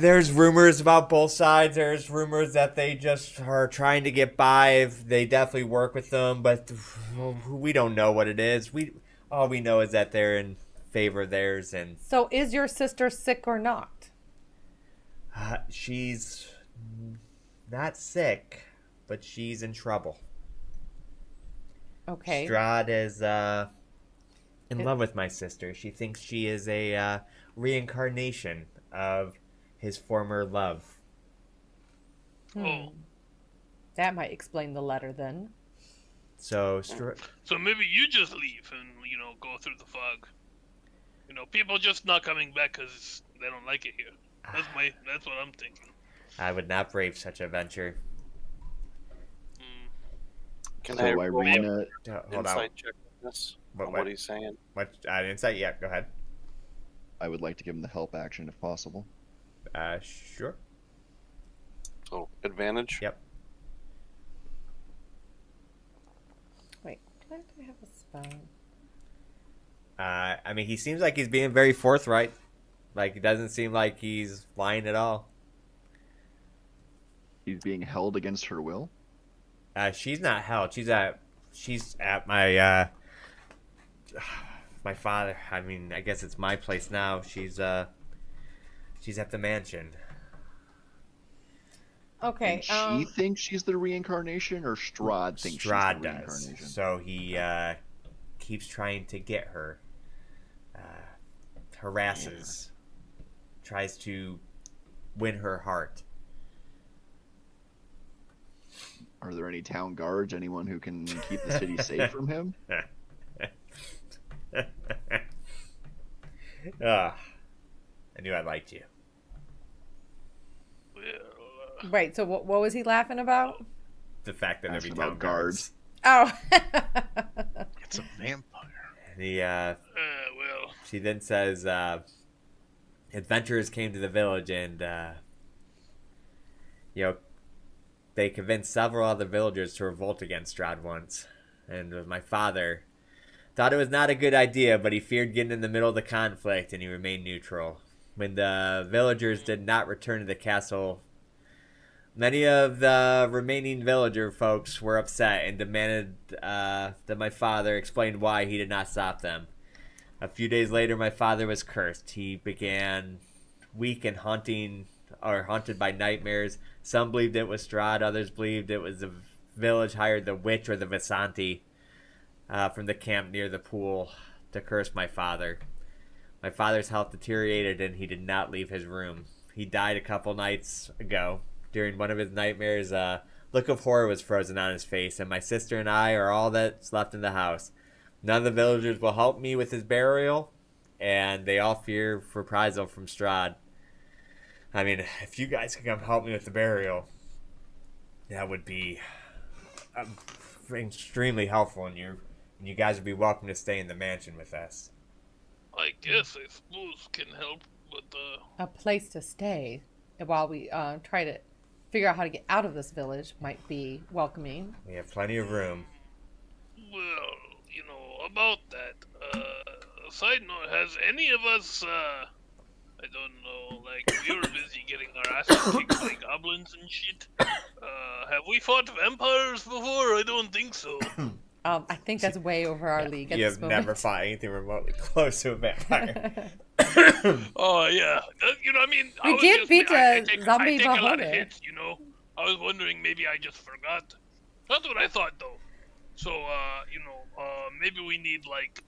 There's rumors about both sides. There's rumors that they just are trying to get by. They definitely work with them, but we don't know what it is. All we know is that they're in favor of theirs, and So is your sister sick or not? she's not sick, but she's in trouble. Okay. Strahd is in love with my sister. She thinks she is a reincarnation of his former love. Oh, That might explain the letter then. So so maybe you just leave and go through the fog. People just not coming back because they don't like it here. That's what I'm thinking. I would not brave such a venture. Can So I roll an Irina, Hold on. insight check on this? On what he's saying? What insight? Yeah, go ahead. I would like to give him the help action if possible. Sure. So advantage. Yep. Wait, do I have a spell? I mean, he seems like he's being very forthright. Like, it doesn't seem like he's lying at all. He's being held against her will. She's not held. She's at my my father. I mean, I guess it's my place now. She's at the mansion. Okay. And she thinks she's the reincarnation, or Strahd thinks she's the Strahd reincarnation? does. So he keeps trying to get her. Harasses. Tries to win her heart. Are there any town guards? Anyone who can keep the city safe from him? I knew I liked you. Well, Wait, so what was he laughing about? The fact that Asking every town about guards. Oh. It's a vampire. well, She then says, adventurers came to the village and, they convinced several other villagers to revolt against Strahd once. And my father thought it was not a good idea, but he feared getting in the middle of the conflict and he remained neutral. When the villagers did not return to the castle, many of the remaining villager folks were upset and demanded that my father explain why he did not stop them. A few days later, my father was cursed. He began weak and haunted by nightmares. Some believed it was Strahd, others believed it was the village hired the witch or the Visanti from the camp near the pool to curse my father. My father's health deteriorated and he did not leave his room. He died a couple nights ago. During one of his nightmares, a look of horror was frozen on his face, and my sister and I are all that's left in the house. None of the villagers will help me with his burial, and they all fear reprisal from Strahd. I mean, if you guys can come help me with the burial, that would be extremely helpful, and you guys would be welcome to stay in the mansion with us. I guess I suppose can help, but A place to stay while we try to figure out how to get out of this village might be welcoming. We have plenty of room. well, about that. Side note: has any of us, I don't know, like we were busy getting our asses kicked by goblins and shit. Have we fought vampires before? I don't think so. I think that's way over our league at You this have moment. never fought anything remotely close to a vampire. Oh yeah, I mean, I We was did just- beat I a take, zombie I take a lot of beholder. hits, I was wondering maybe I just forgot. That's what I thought though. So maybe we need like,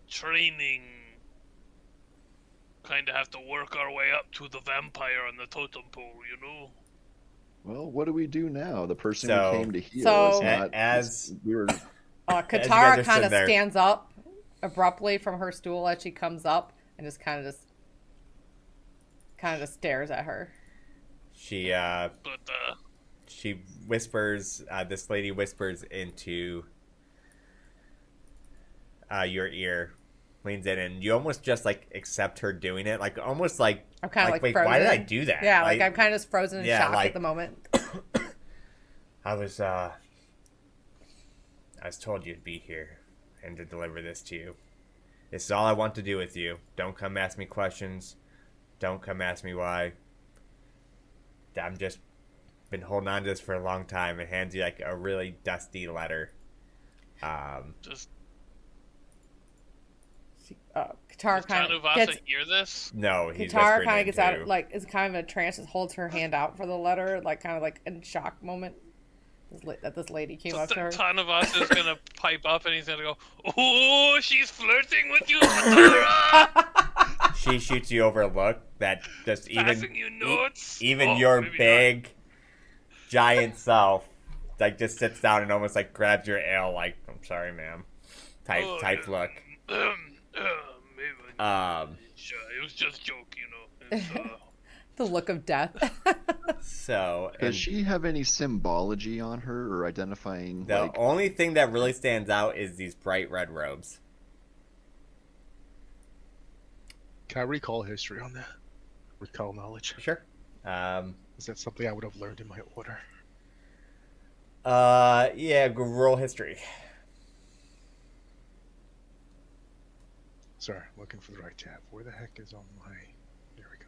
training. Kind of have to work our way up to the vampire on the totem pole. Well, what do we do now? The person So- who came to heal So- is not. As- we were. guys Katara are kind sitting of there- stands up abruptly from her stool as she comes up and just kind of stares at her. She But she whispers. This lady whispers into your ear, leans in, and you almost just like accept her doing it, like almost like I'm kind of like wait, frozen. why did I do that? Yeah, like I'm kind of just frozen in shock like, at the moment. I was told you'd be here and to deliver this to you. This is all I want to do with you. Don't come ask me questions. Don't come ask me why. I'm just been holding on to this for a long time, and hands you like a really dusty letter. Just Katara does kind of Tanuvasa gets. hear this? No, he's Katara whispering kind it of gets out, too. like, is kind of in a trance, just holds her hand out for the letter, like, kind of like in shock moment. That this lady came up to her. Tanuvasa is gonna pipe up and he's gonna go, "Oh, she's flirting with you, Katara!" She shoots you over a look that just Passing you notes. even Oh, your maybe big giant self like just sits down and almost like grabs your ale like, I'm sorry, ma'am, type look. Maybe. Sure, it was just a joke, you know. It's, The look of death. So Does she have any symbology on her or identifying? the like, only thing that really stands out is these bright red robes. Can I recall history on that? Recall knowledge. Sure. Is that something I would have learned in my order? Yeah, roll history. Sorry, looking for the right tab. Where the heck is on my... There we go.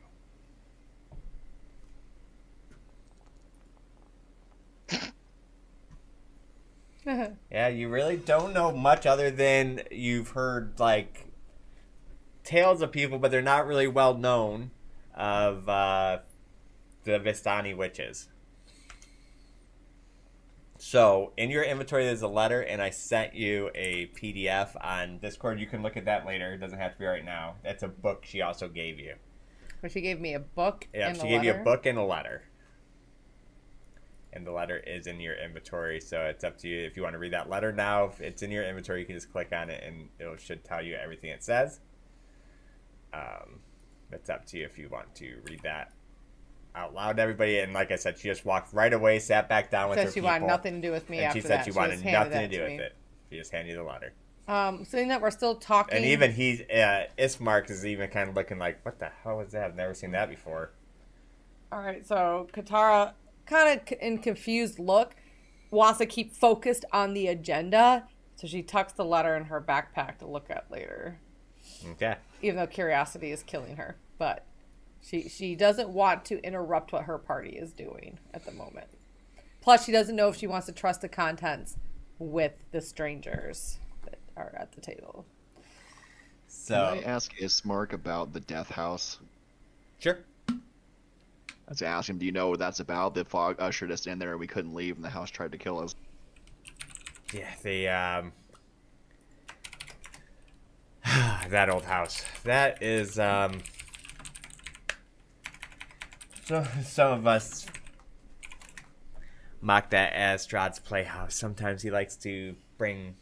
Yeah, you really don't know much other than you've heard like tales of people, but they're not really well known of the Vistani witches. So in your inventory there's a letter, and I sent you a PDF on Discord. You can look at that later. It doesn't have to be right now. That's a book she also gave you. But she gave me a book. Yeah, and she a gave you a letter. book and a letter. And the letter is in your inventory, so it's up to you if you want to read that letter now. If it's in your inventory, you can just click on it, and it should tell you everything it says. It's up to you if you want to read that out loud to everybody. And like I said, she just walked right away, sat back down with her Said she people. wanted nothing to do with me and after she said that. she wanted just handed nothing to that do with me. it. She just handed you the letter. Seeing that we're still talking. And even Ismark is even kind of looking like, what the hell was that? I've never seen that before. All right, so Katara, kind of in confused look, wants to keep focused on the agenda, so she tucks the letter in her backpack to look at later. Okay. Even though curiosity is killing her, but she doesn't want to interrupt what her party is doing at the moment. Plus, she doesn't know if she wants to trust the contents with the strangers that are at the table. So, can I ask Ismark about the death house? sure. Let's ask him, do you know what that's about? The fog ushered us in there and we couldn't leave and the house tried to kill us. Yeah, that old house. That is, so some of us mock that as Strahd's playhouse. Sometimes he likes to bring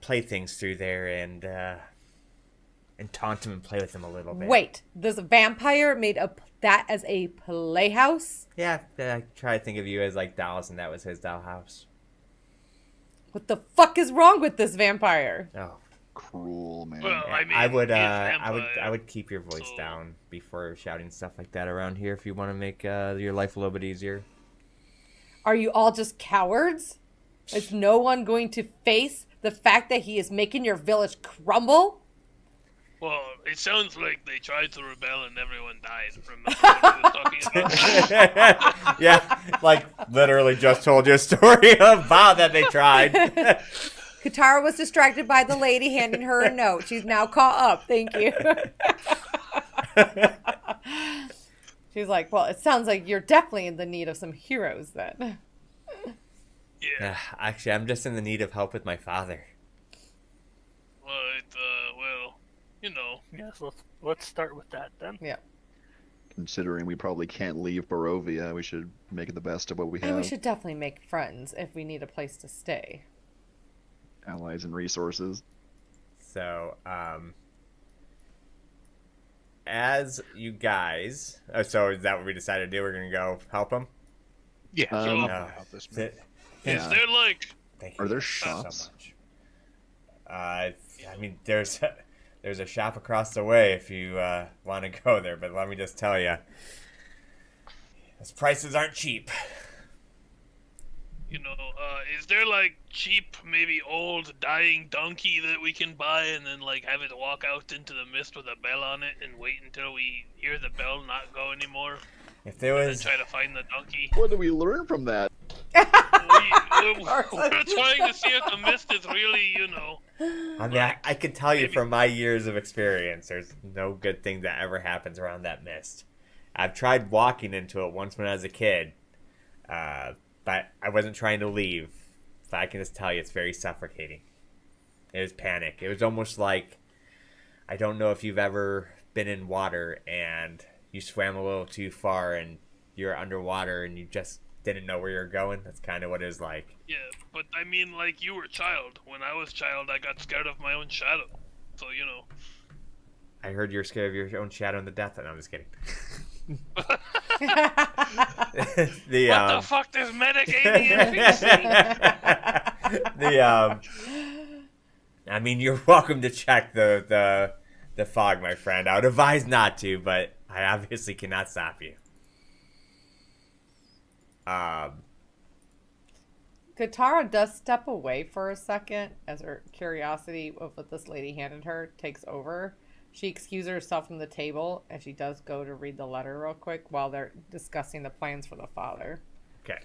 playthings through there and taunt him and play with him a little bit. Wait, this vampire made that as a playhouse? Yeah, I try to think of you as like dolls, and that was his dollhouse. What the fuck is wrong with this vampire? Oh, Cruel, man. Well, I mean, I would, he's I vampire, would keep your voice so- down before shouting stuff like that around here if you want to make your life a little bit easier. Are you all just cowards? Is no one going to face the fact that he is making your village crumble? Well, it sounds like they tried to rebel and everyone died. Remember what we were talking about? Yeah, like literally just told you a story about that they tried. Katara was distracted by the lady handing her a note. She's now caught up. Thank you. She's like, well, it sounds like you're definitely in the need of some heroes then. Yeah. Actually, I'm just in the need of help with my father. Well, you know. Yes, let's start with that then. Yeah. Considering we probably can't leave Barovia, we should make it the best of what we have. And we should definitely make friends if we need a place to stay. Allies and resources. So, as you guys, so is that what we decided to do? We're gonna go help him. Yeah, Um, I'm no. gonna help this man. Yeah. Is there like Thank you Are there so shops? much. I mean, there's a shop across the way if you want to go there, but let me just tell you, those prices aren't cheap. You know, is there like cheap, maybe old dying donkey that we can buy and then like have it walk out into the mist with a bell on it and wait until we hear the bell not go anymore? If there And was, then try to find the donkey. What do we learn from that? We're trying to see if the mist is really, you know. I mean, I can tell you maybe- from my years of experience, there's no good thing that ever happens around that mist. I've tried walking into it once when I was a kid, but I wasn't trying to leave. But I can just tell you, it's very suffocating. It was panic. It was almost like, I don't know if you've ever been in water and you swam a little too far and you're underwater and you just didn't know where you're going. That's kind of what it was like. Yeah, but I mean, like, you were a child. When I was a child, I got scared of my own shadow. So, you know. I heard you're scared of your own shadow in the death. No, I'm just kidding. What the fuck does metagaming I mean, you're welcome to check the fog, my friend. I would advise not to, but I obviously cannot stop you. Katara does step away for a second as her curiosity of what this lady handed her takes over. She excuses herself from the table and she does go to read the letter real quick while they're discussing the plans for the father. Okay.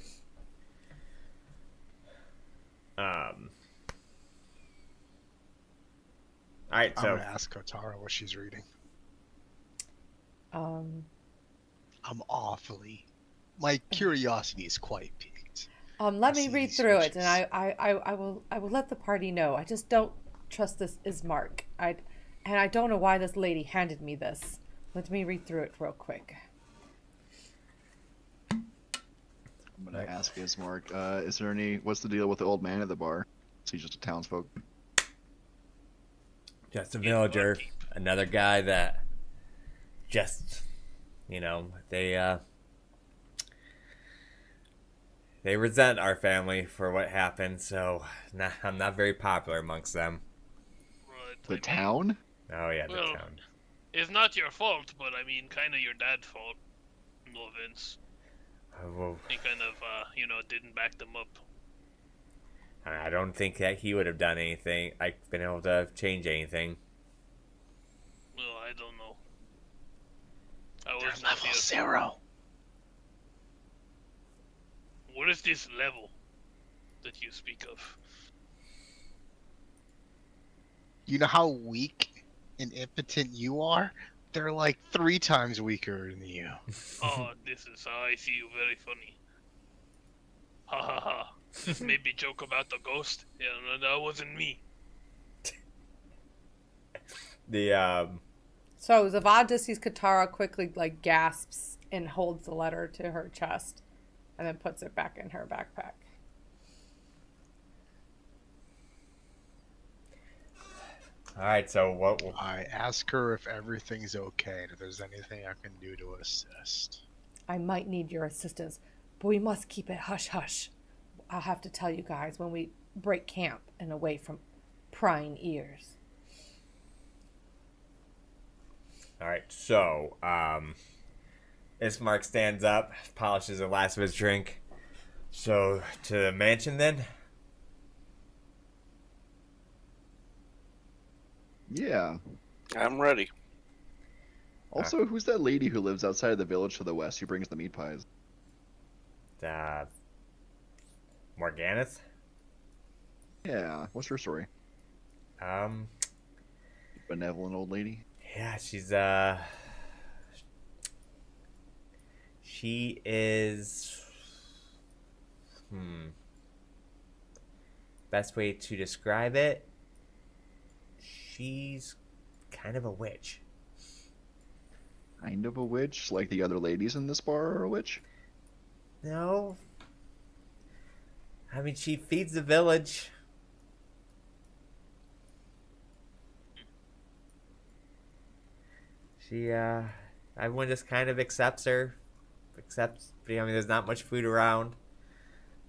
All right, I'm so gonna ask Kotara what she's reading. Um, I'm awfully. My curiosity is quite piqued. let me see read these through it, switches. and I will let the party know. I just don't trust this Ismark. I don't know why this lady handed me this. Let me read through it real quick. I'm gonna ask Ismark, is there any? What's the deal with the old man at the bar? Is he just a townsfolk? just a villager, another guy that just, they resent our family for what happened, so I'm not very popular amongst them. Right, The town? Oh yeah, the Well, town. It's not your fault, but I mean, kind of your dad's fault. No offense. Well, He kind of, didn't back them up. I don't think that he would have done anything, like been able to change anything. Well, I don't know. I They're was not level here. 0. What is this level that you speak of? You know how weak and impotent you are? They're like 3 times weaker than you. Oh, this is how I see you. Very funny. Ha ha ha. This made me joke about the ghost. Yeah, no, that wasn't me. So Zavad just sees Katara quickly gasps and holds the letter to her chest and then puts it back in her backpack. All right, so what? I ask her if everything's okay and if there's anything I can do to assist. I might need your assistance, but we must keep it hush-hush. I'll have to tell you guys when we break camp and away from prying ears. All right, so Ismark stands up, polishes the last of his drink. So to the mansion then. Yeah. I'm ready. Also, who's that lady who lives outside of the village to the west who brings the meat pies? Morganeth. Yeah. What's her story? Benevolent old lady? Yeah, she is, best way to describe it, she's kind of a witch. Kind of a witch? Like the other ladies in this bar are a witch? No. I mean, she feeds the village. Everyone just kind of accepts her. There's not much food around.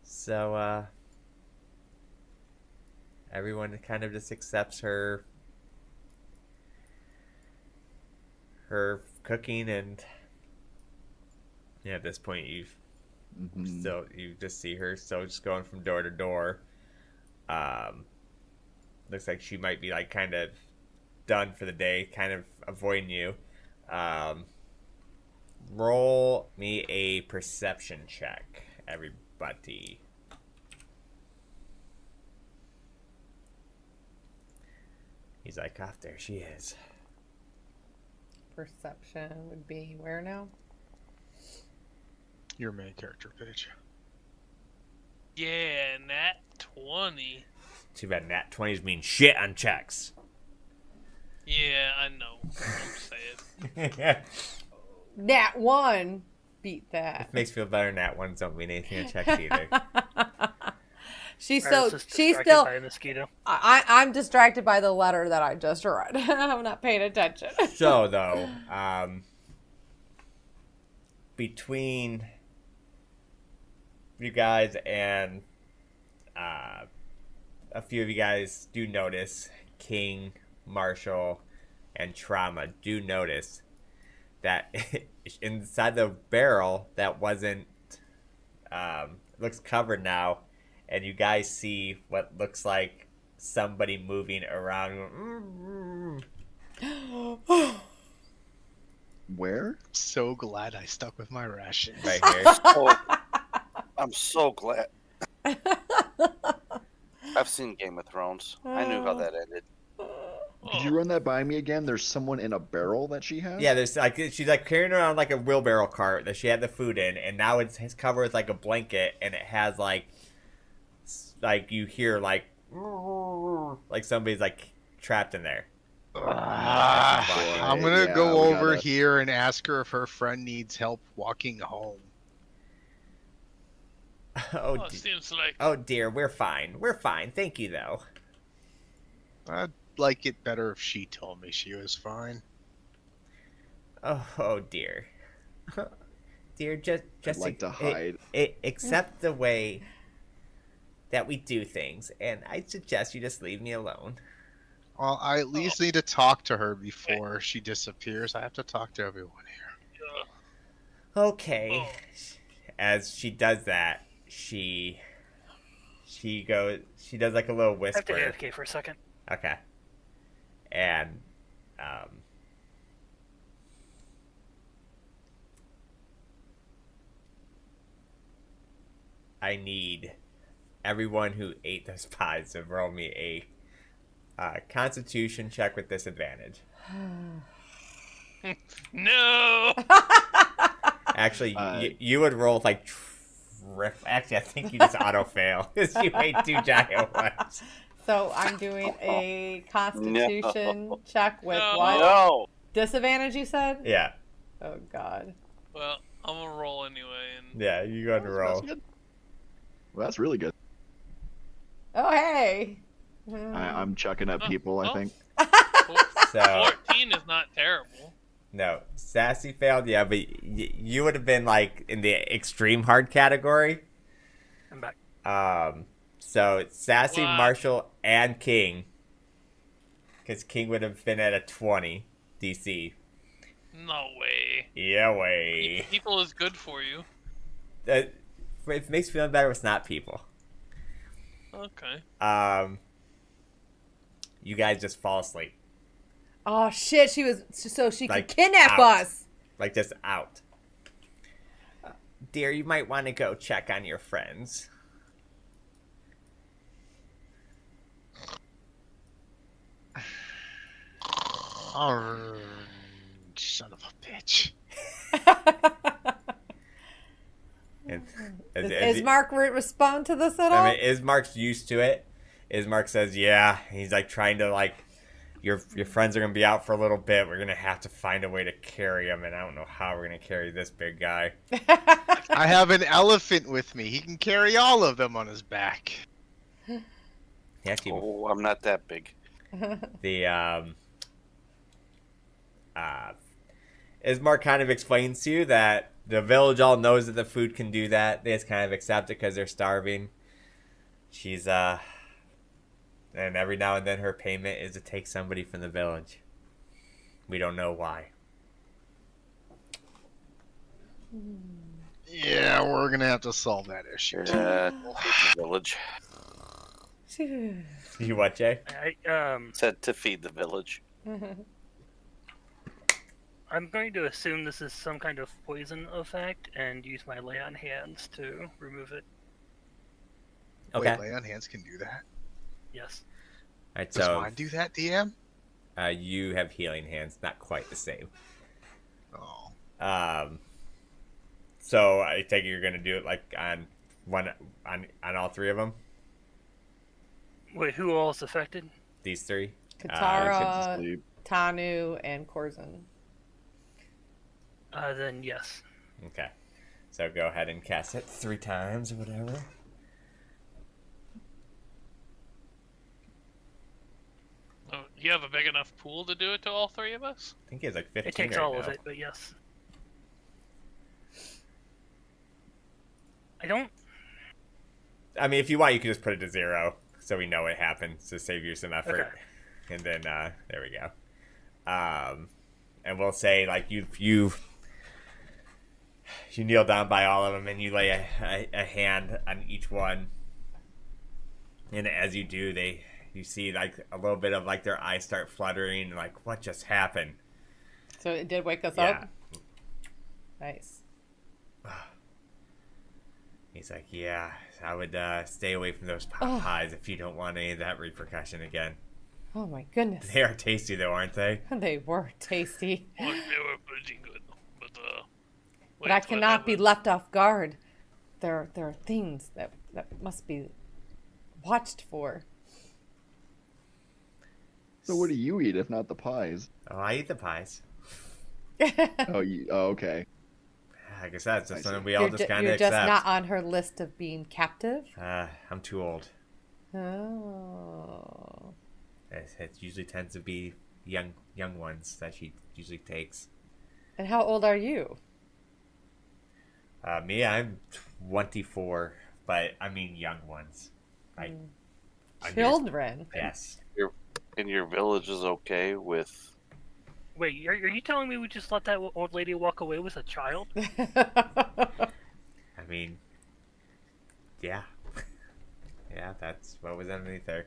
So, everyone kind of just accepts her cooking, and yeah, at this point you just see her still just going from door to door. Looks like she might be like kind of done for the day, kind of avoiding you. Roll me a perception check, everybody. He's like, oh, there she is. Perception would be where now? Your main character page. Yeah, nat 20. Too bad nat 20s mean shit on checks. Yeah, I know. I'm saying. Nat 1 beat that. Makes me feel better. Nat 1s don't mean anything on checks either. She's Iris is she's distracted still. by a mosquito. I'm distracted by the letter that I just read. I'm not paying attention. So, though, between you guys and a few of you guys do notice, King, Marshall, and Trauma do notice that inside the barrel that wasn't, looks covered now, and you guys see what looks like somebody moving around. Where? So glad I stuck with my ration. Right here. Oh, I'm so glad. I've seen Game of Thrones. I knew how that ended. Could you run that by me again? There's someone in a barrel that she has? Yeah, there's like she's like carrying around like a wheelbarrow cart that she had the food in, and now it's covered with like a blanket, and it has like you hear like somebody's like trapped in there. I'm gonna Yeah, go we over gotta- here and ask her if her friend needs help walking home. Oh, It seems like oh dear, we're fine. We're fine. Thank you though. I'd like it better if she told me she was fine. Oh dear. Dear, just I'd like to hide. accept the way that we do things, and I suggest you just leave me alone. Well, I at least need to talk to her before she disappears. I have to talk to everyone here. Okay. As she does that, she does like a little I have to whisper. AFK for a second. Okay. And I need everyone who ate those pies to roll me a Constitution check with disadvantage. no. Actually, you would roll like. Actually, I think you just auto fail because you ate two giant ones. So I'm doing a Constitution check with No. what? No. Disadvantage, you said? Yeah, Oh, God. Well, I'm gonna roll anyway, and yeah, you go to That's roll. good. Well, that's really good. Oh, hey. I'm chucking up people, I oh. think. So 14 is not terrible. no, Sassy failed. Yeah, but you would have been like in the extreme hard category. I'm back. So Sassy, What? Marshall, and King, because King would have been at a 20 DC. No way. Yeah, way. People is good for you. It makes me feel better. It's not people. Okay. You guys just fall asleep, Oh, shit. She was. So she Like, could kidnap out. us. like just out. Dear, you might want to go check on your friends. Oh, son of a bitch. And Is Mark respond to this at all? I mean, Ismark's used to it. Ismark says, "Yeah." He's like trying to like, your friends are gonna be out for a little bit. We're gonna have to find a way to carry them, and I don't know how we're gonna carry this big guy. I have an elephant with me. He can carry all of them on his back. He actually, Oh, I'm not that big. the Ismark kind of explains to you that the village all knows that the food can do that. They just kind of accept it because they're starving. She's And every now and then her payment is to take somebody from the village. We don't know why. Yeah, we're gonna have to solve that issue. Yeah, feed the village. You what, Jay? Said to feed the village. I'm going to assume this is some kind of poison effect and use my lay on hands to remove it. Okay. Wait, lay on hands can do that? Yes. Alright, Does so mine do that, DM? you have healing hands, not quite the same. Oh. So I take it you're gonna do it like on all three of them. Wait, who all is affected? These three. Katara, Sleep. Tanu, and Corzin. Then yes. Okay. So go ahead and cast it 3 times or whatever. Oh, you have a big enough pool to do it to all 3 of us? I think he has like 15 It takes right all now. of it, but yes. I don't. I mean, if you want, you can just put it to 0, so we know it happened, to save you some effort. Okay. And then there we go. And we'll say like you kneel down by all of them, and you lay a hand on each one. And as you do, you see like a little bit of like their eyes start fluttering, like what just happened? So it did wake us Yeah. up? Nice. He's like, yeah, I would stay away from those pies if you don't want any of that repercussion again. Oh my goodness. They are tasty though, aren't they? They were tasty. Well, they were pretty good. But, But I cannot be left off guard. There are things that must be watched for. So what do you eat if not the pies? Oh, I eat the pies. Oh, okay. I guess that's just I something see. we all just kind of You're accept. just not on her list of being captive? I'm too old. Oh. It usually tends to be young ones that she usually takes. And how old are you? Me, I'm 24, but I mean young ones. Like Children. Yes. And your village is okay with. Wait, are you telling me we just let that old lady walk away with a child? I mean, yeah. Yeah, that's what was underneath there.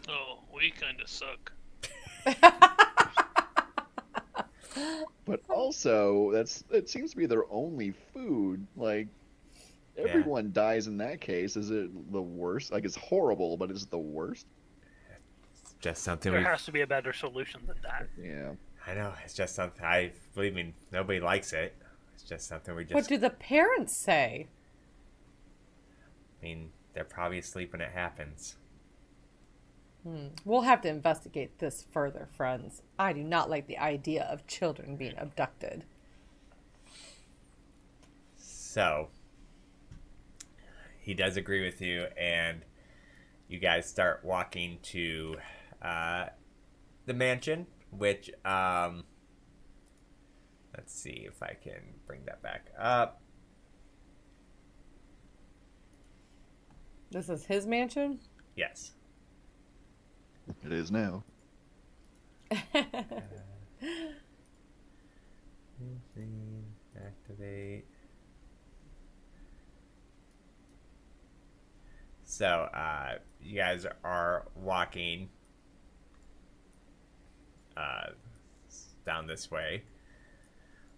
Oh, we kind of suck. But also, it seems to be their only food. Like, everyone dies in that case. Is it the worst? Like, it's horrible, but is it the worst? It's just something There has to be a better solution than that. Yeah. I know. It's just something. I believe me, nobody likes it. It's just something we just. What do the parents say? I mean, they're probably asleep when it happens. We'll have to investigate this further, friends. I do not like the idea of children being abducted. So, he does agree with you, and you guys start walking to the mansion, which, let's see if I can bring that back up. This is his mansion? Yes. It is now. Activate. So, you guys are walking down this way.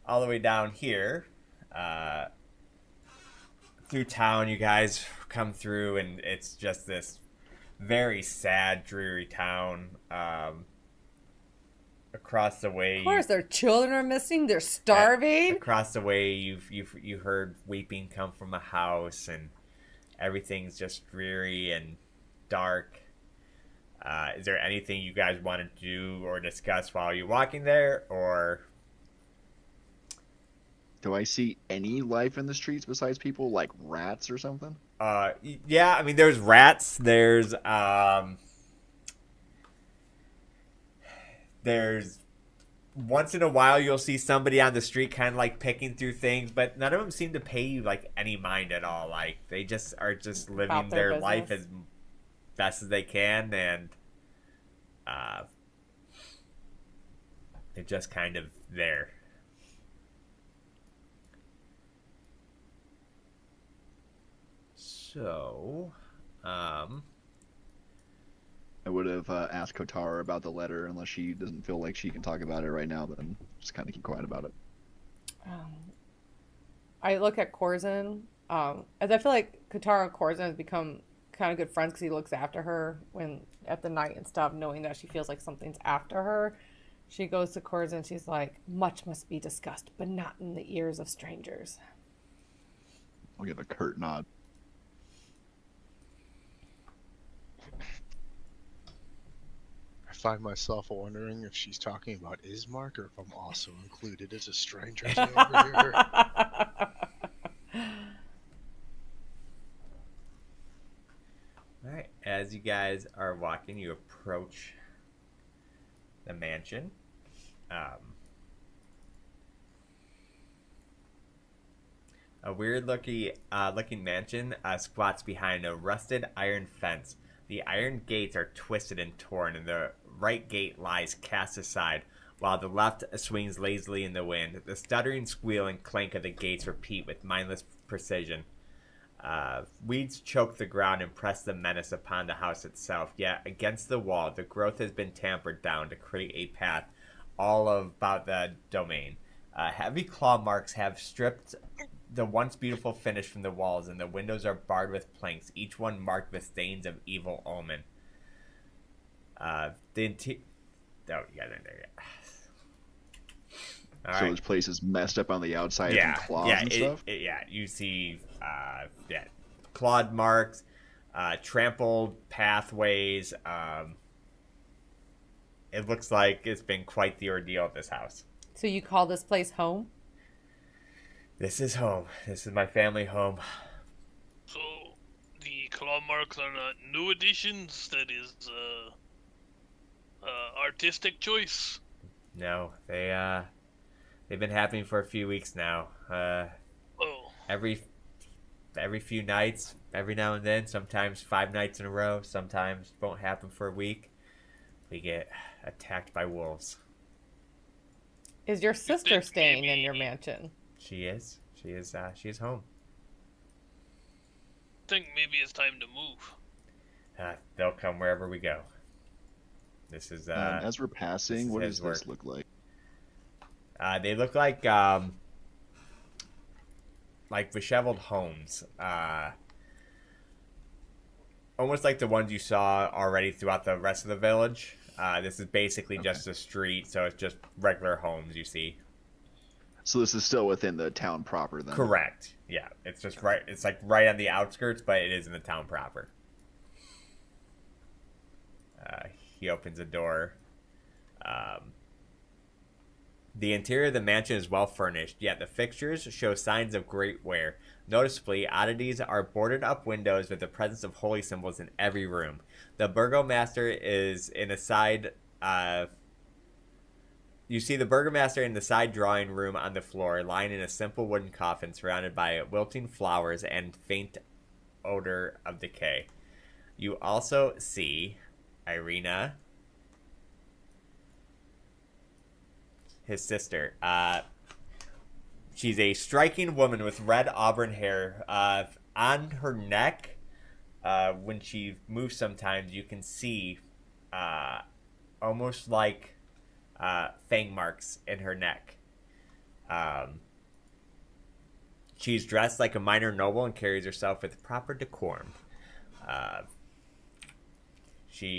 All the way down here, through town, you guys come through, and it's just this very sad, dreary town. Across the way, Of course, their children are missing. They're starving. across the way, you heard weeping come from a house, and everything's just dreary and dark. Is there anything you guys want to do or discuss while you're walking there, or? Do I see any life in the streets besides people, like rats or something? Yeah, I mean, there's rats. There's once in a while you'll see somebody on the street kind of like picking through things, but none of them seem to pay you like any mind at all. Like they just are just living About their their life business. as best as they can, and they're just kind of there. So, I would have asked Kotara about the letter, unless she doesn't feel like she can talk about it right now. Then just kind of keep quiet about it. I look at Corzin, as I feel like Katara and Corzin has become kind of good friends because he looks after her when at the night and stuff, knowing that she feels like something's after her. She goes to Corzin, she's like, much must be discussed, but not in the ears of strangers. I'll give a curt nod. I find myself wondering if she's talking about Ismark or if I'm also included as a stranger to over here. all right, as you guys are walking, you approach the mansion. A weird looking mansion squats behind a rusted iron fence. The iron gates are twisted and torn, and the right gate lies cast aside, while the left swings lazily in the wind. The stuttering squeal and clank of the gates repeat with mindless precision. Weeds choke the ground and press the menace upon the house itself, yet against the wall, the growth has been tampered down to create a path all about the domain. Heavy claw marks have stripped the once beautiful finish from the walls, and the windows are barred with planks, each one marked with stains of evil omen. Oh, you guys aren't there yet. All So right. this place is messed up on the outside from claws and stuff. You see, clawed marks, trampled pathways. It looks like it's been quite the ordeal at this house. So you call this place home? This is home. This is my family home. So the claw marks are not new additions. That is artistic choice. No, they've been happening for a few weeks now. Oh, Every few nights, every now and then, sometimes 5 nights in a row, sometimes won't happen for a week. We get attacked by wolves. Is your sister think staying in maybe- your mansion? She is home. I think maybe it's time to move. They'll come wherever we go. This is As we're passing, what his does this work. look like? They look like disheveled homes. Almost like the ones you saw already throughout the rest of the village. This is basically just a street, so it's just regular homes you see. So this is still within the town proper, then? Correct. Yeah, it's just right. It's like right on the outskirts, but it is in the town proper. He opens a door. The interior of the mansion is well furnished, yet the fixtures show signs of great wear. Noticeably, oddities are boarded up windows with the presence of holy symbols in every room. The burgomaster is in a side. You see the burgomaster in the side drawing room on the floor, lying in a simple wooden coffin surrounded by wilting flowers and faint odor of decay. You also see Irina, his sister. She's a striking woman with red auburn hair. On her neck, when she moves sometimes, you can see almost like fang marks in her neck. She's dressed like a minor noble and carries herself with proper decorum.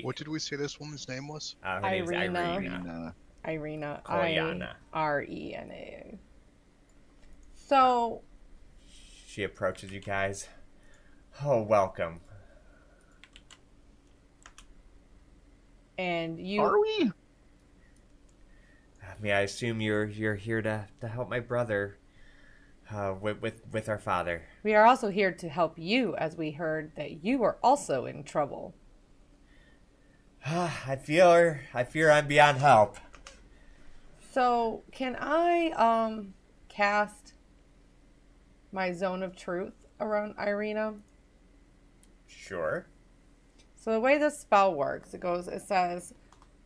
What did we say this woman's name was? Her name's Irina. Irina. Irina. Kolyana. Irena. So, She approaches you guys. Oh, welcome. and you Are we? May I assume you're here to help my brother with our father. we are also here to help you, as we heard that you are also in trouble. I fear I'm beyond help. So, can I cast my zone of truth around Irina? Sure. So the way this spell works, it says,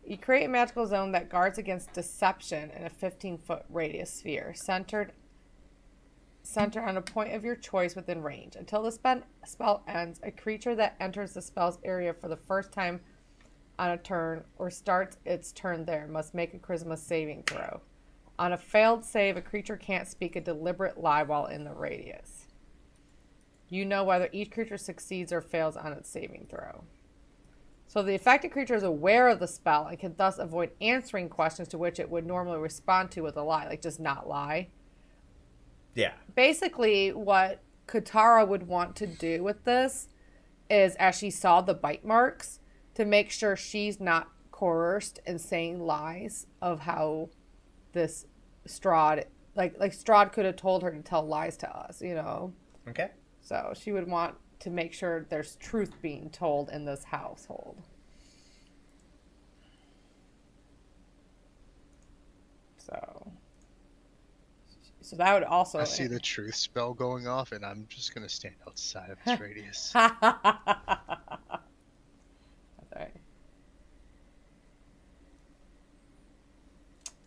you create a magical zone that guards against deception in a 15-foot radius sphere, centered on a point of your choice within range. Until the spell ends, a creature that enters the spell's area for the first time on a turn or starts its turn there must make a charisma saving throw. On a failed save, a creature can't speak a deliberate lie while in the radius. You know whether each creature succeeds or fails on its saving throw. So the affected creature is aware of the spell and can thus avoid answering questions to which it would normally respond to with a lie, like just not lie. Yeah. Basically, what Katara would want to do with this is, as she saw the bite marks, to make sure she's not coerced in saying lies of how this Strahd, like Strahd could have told her to tell lies to us, you know? Okay. So she would want to make sure there's truth being told in this household. So that would also... I see the truth spell going off, and I'm just going to stand outside of its radius. That's right.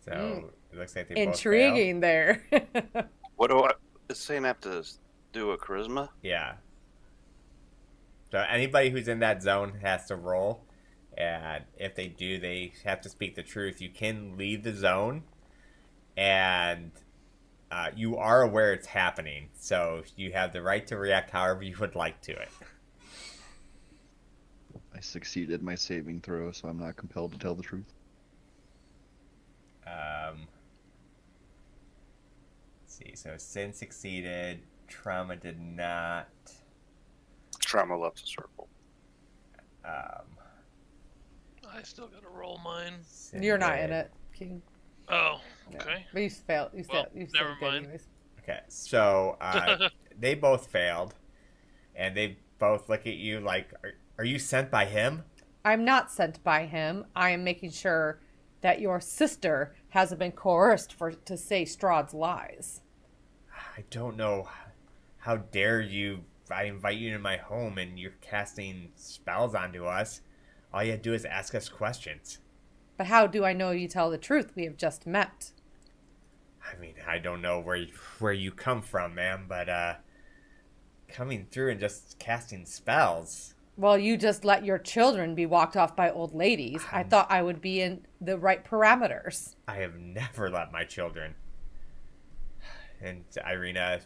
So it looks like they both Intriguing there. What do I? It's saying I have to do a charisma. Yeah. So anybody who's in that zone has to roll, and if they do, they have to speak the truth. You can leave the zone, and you are aware it's happening, so you have the right to react however you would like to it. I succeeded my saving throw, so I'm not compelled to tell the truth. Let's see. So Sin succeeded. Trauma did not. Trauma left the circle. I still gotta roll mine. Sin You're not did. in it, King. Oh, No. okay. But you failed. You Well, still never did mind. anyways. Okay, so they both failed, and they both look at you like, are you sent by him? I'm not sent by him. I am making sure that your sister hasn't been coerced to say Strahd's lies. I don't know. How dare you? I invite you into my home and you're casting spells onto us. All you have to do is ask us questions. But how do I know you tell the truth? We have just met. I mean, I don't know where you come from, ma'am, but coming through and just casting spells. Well, you just let your children be walked off by old ladies. I thought I would be in the right parameters. I have never let my children. And Irina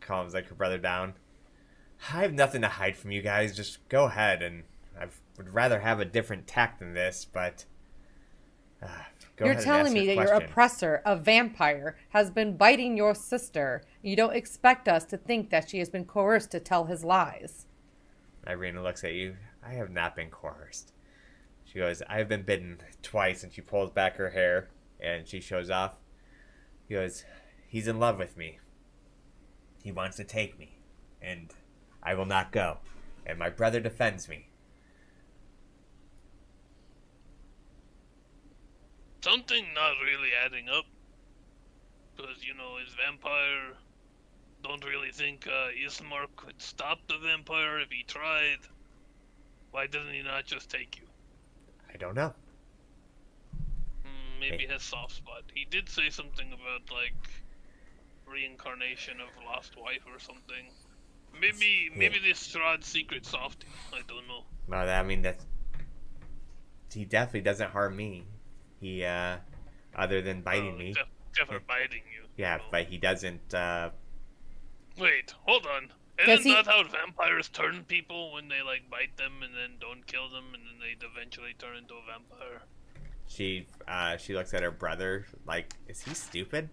calms like her brother down. I have nothing to hide from you guys. Just go ahead, and I would rather have a different tact than this, but go You're ahead and telling ask me your that your question. oppressor, a vampire, has been biting your sister. You don't expect us to think that she has been coerced to tell his lies. Irina looks at you. I have not been coerced. She goes, I have been bitten twice, and she pulls back her hair, and she shows off. He goes, he's in love with me. He wants to take me, and I will not go. And my brother defends me. Something not really adding up. Because, his vampire... Don't really think Ismar could stop the vampire if he tried. Why doesn't he not just take you? I don't know. Maybe he has soft spot. He did say something about, reincarnation of lost wife or something. Maybe this Strahd secret softy. I don't know. No, I mean, he definitely doesn't harm me. He, other than biting me. Definitely biting you. Yeah, but he doesn't, Wait, hold on. Does Isn't he- that how vampires turn people when they bite them and then don't kill them and then they eventually turn into a vampire? She looks at her brother like, is he stupid?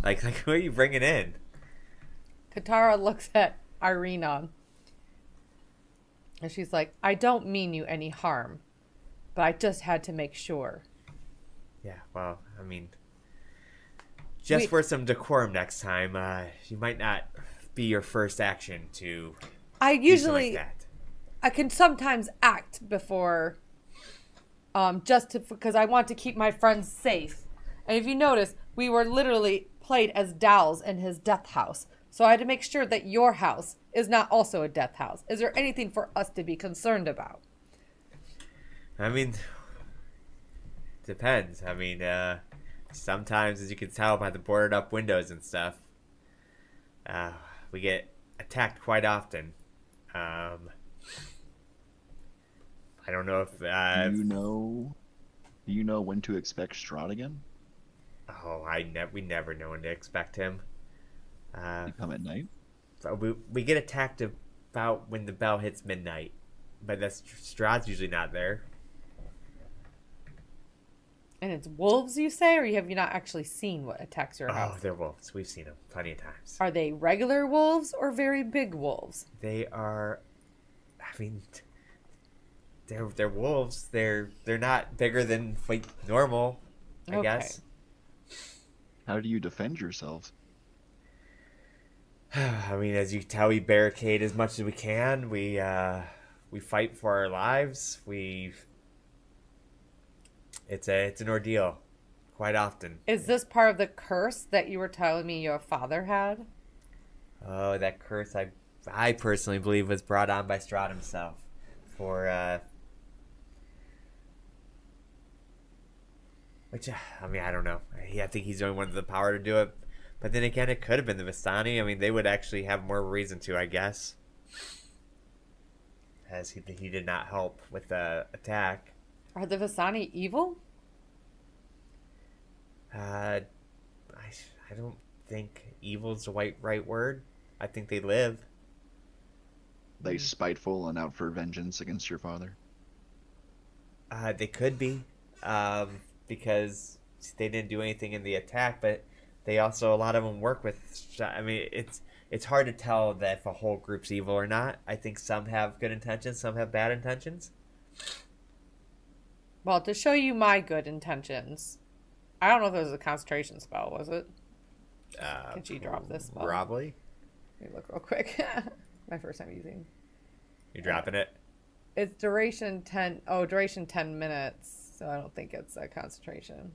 like who are you bringing in? Katara looks at Irina. And she's like, I don't mean you any harm. But I just had to make sure. Yeah, well, I mean, just for some decorum next time, you might not be your first action to I do something usually... like that. I can sometimes act before just because I want to keep my friends safe. And if you notice, we were literally played as dolls in his death house. So I had to make sure that your house is not also a death house. Is there anything for us to be concerned about? I mean, depends. I mean, sometimes, as you can tell by the boarded up windows and stuff, we get attacked quite often. I don't know if Do you know when to expect Strahd again? Oh, we never know when to expect him. You come at night? We get attacked about when the bell hits midnight, but Strahd's usually not there. And it's wolves, you say, or have you not actually seen what attacks your house? Oh, they're wolves. We've seen them plenty of times. Are they regular wolves or very big wolves? They are. I mean, they're wolves. They're not bigger than like normal, I guess. How do you defend yourselves? I mean, as you can tell, we barricade as much as we can. We fight for our lives. It's an ordeal, quite often. Is this part of the curse that you were telling me your father had? Oh, that curse I personally believe was brought on by Strahd himself. Which, I mean, I don't know. I think he's the only one with the power to do it. But then again, it could have been the Vistani. I mean, they would actually have more reason to, I guess. As he did not help with the attack. Are the Vistani evil? I don't think evil's the right word. I think they live. They spiteful and out for vengeance against your father? They could be. Because they didn't do anything in the attack, but they also, a lot of them work with, I mean, it's hard to tell that if a whole group's evil or not. I think some have good intentions, some have bad intentions. Well, to show you my good intentions, I don't know if it was a concentration spell, was it? Can she drop this spell? Probably. Let me look real quick. My first time using. You're dropping it? It's duration 10 minutes. So I don't think it's a concentration.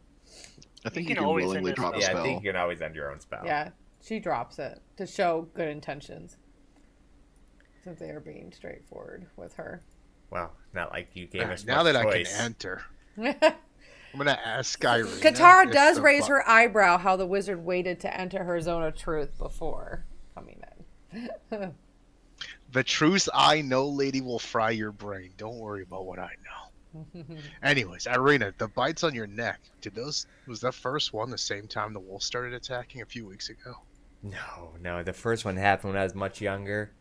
I think You you can can always willingly end it drop a Yeah, spell. I think you can always end your own spell. Yeah, she drops it to show good intentions. Since they are being straightforward with her. Well, not like you gave us Now much that choice. I can enter, I'm gonna ask Irene. Katara does raise her eyebrow how the wizard waited to enter her zone of truth before coming in. The truth I know, lady, will fry your brain. Don't worry about what I know. Anyways, Irina, the bites on your neck, was that first one the same time the wolf started attacking a few weeks ago? No. The first one happened when I was much younger.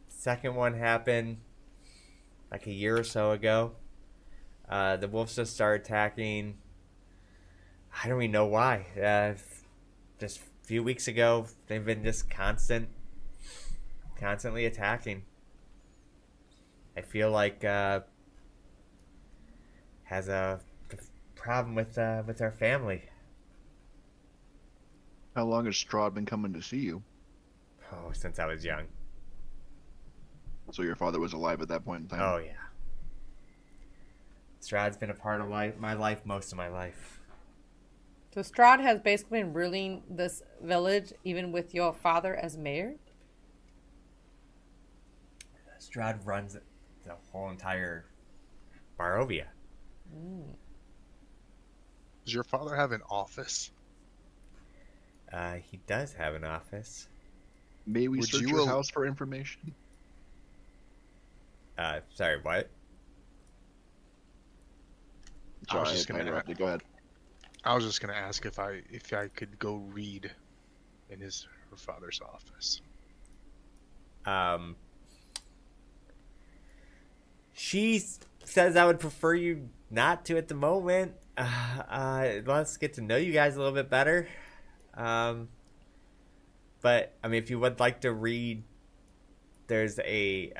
Second one happened like a year or so ago. The wolves just started attacking. I don't even know why. Just a few weeks ago, they've been just constantly attacking. I feel like has a problem with our family. How long has Strahd been coming to see you? Oh, since I was young. So your father was alive at that point in time? Oh yeah. Strahd's been a part of my life most of my life. So Strahd has basically been ruling this village even with your father as mayor? Strahd runs the whole entire Barovia. Does your father have an office? He does have an office. May we Would search you your al- house for information? Sorry, what? I was Sorry, just I gonna- interrupted. Go ahead. I was just gonna ask if I could go read in her father's office. She says I would prefer you not to at the moment. Let's get to know you guys a little bit better. But I mean, if you would like to read, there's a.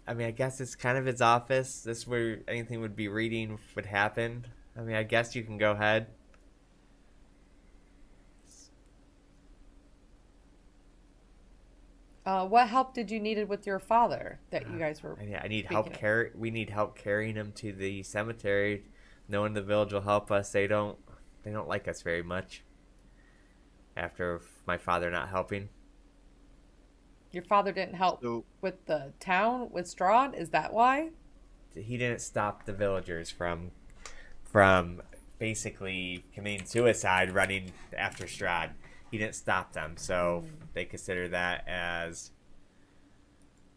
I mean, I guess it's kind of his office. This is where anything would be reading would happen. I mean, I guess you can go ahead. What help did you needed with your father that you guys were? I need speaking help of? we need help carrying him to the cemetery. No one in the village will help us. They don't like us very much. After my father not helping. Your father didn't help So with the town with Strahd. Is that why? He didn't stop the villagers from basically committing suicide running after Strahd. He didn't stop them, so they consider that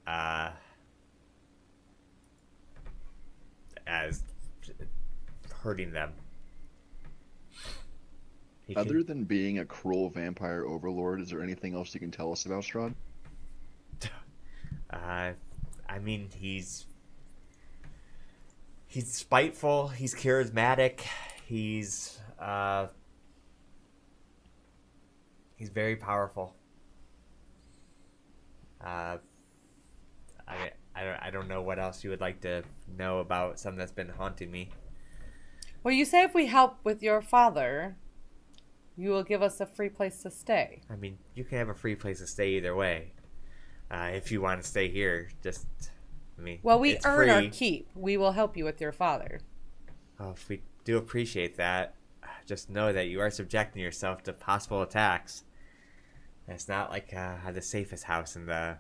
uh as hurting them. He other can, than being a cruel vampire overlord, is there anything else you can tell us about Strahd? I mean, he's spiteful. He's charismatic. He's very powerful. Uh, I don't know what else you would like to know about something that's been haunting me. Well, you say if we help with your father, you will give us a free place to stay. I mean, you can have a free place to stay either way. If you want to stay here, Well, we it's earn our free. keep. We will help you with your father. Oh, if we do appreciate that, just know that you are subjecting yourself to possible attacks. It's not like the safest house in the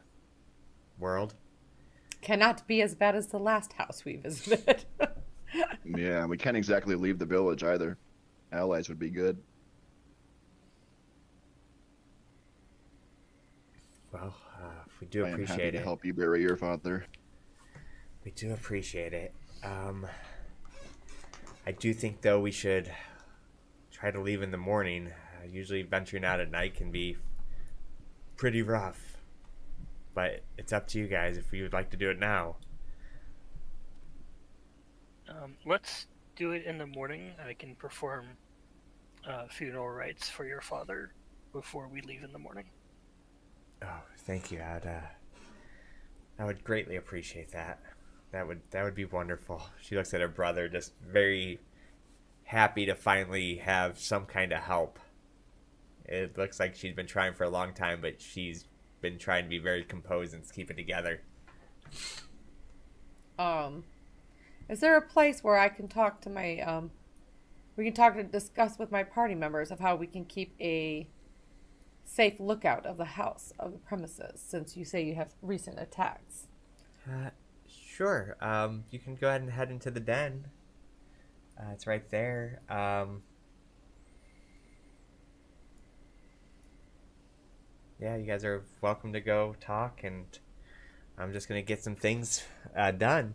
world. Cannot be as bad as the last house we visited. Yeah, we can't exactly leave the village either. Allies would be good. Well, we do I am happy appreciate to it. help you bury your father. We do appreciate it. I do think, though, we should try to leave in the morning. Usually venturing out at night can be pretty rough. But it's up to you guys if you would like to do it now. Let's do it in the morning. I can perform funeral rites for your father before we leave in the morning. Oh, thank you. I would greatly appreciate that. That would be wonderful. She looks at her brother, just very happy to finally have some kind of help. It looks like she's been trying for a long time, but she's been trying to be very composed and keep it together. Is there a place where I can talk to my we can talk and discuss with my party members of how we can keep a safe lookout of the house, of the premises, since you say you have recent attacks? Sure. You can go ahead and head into the den. It's right there. Yeah, you guys are welcome to go talk, and I'm just gonna get some things done.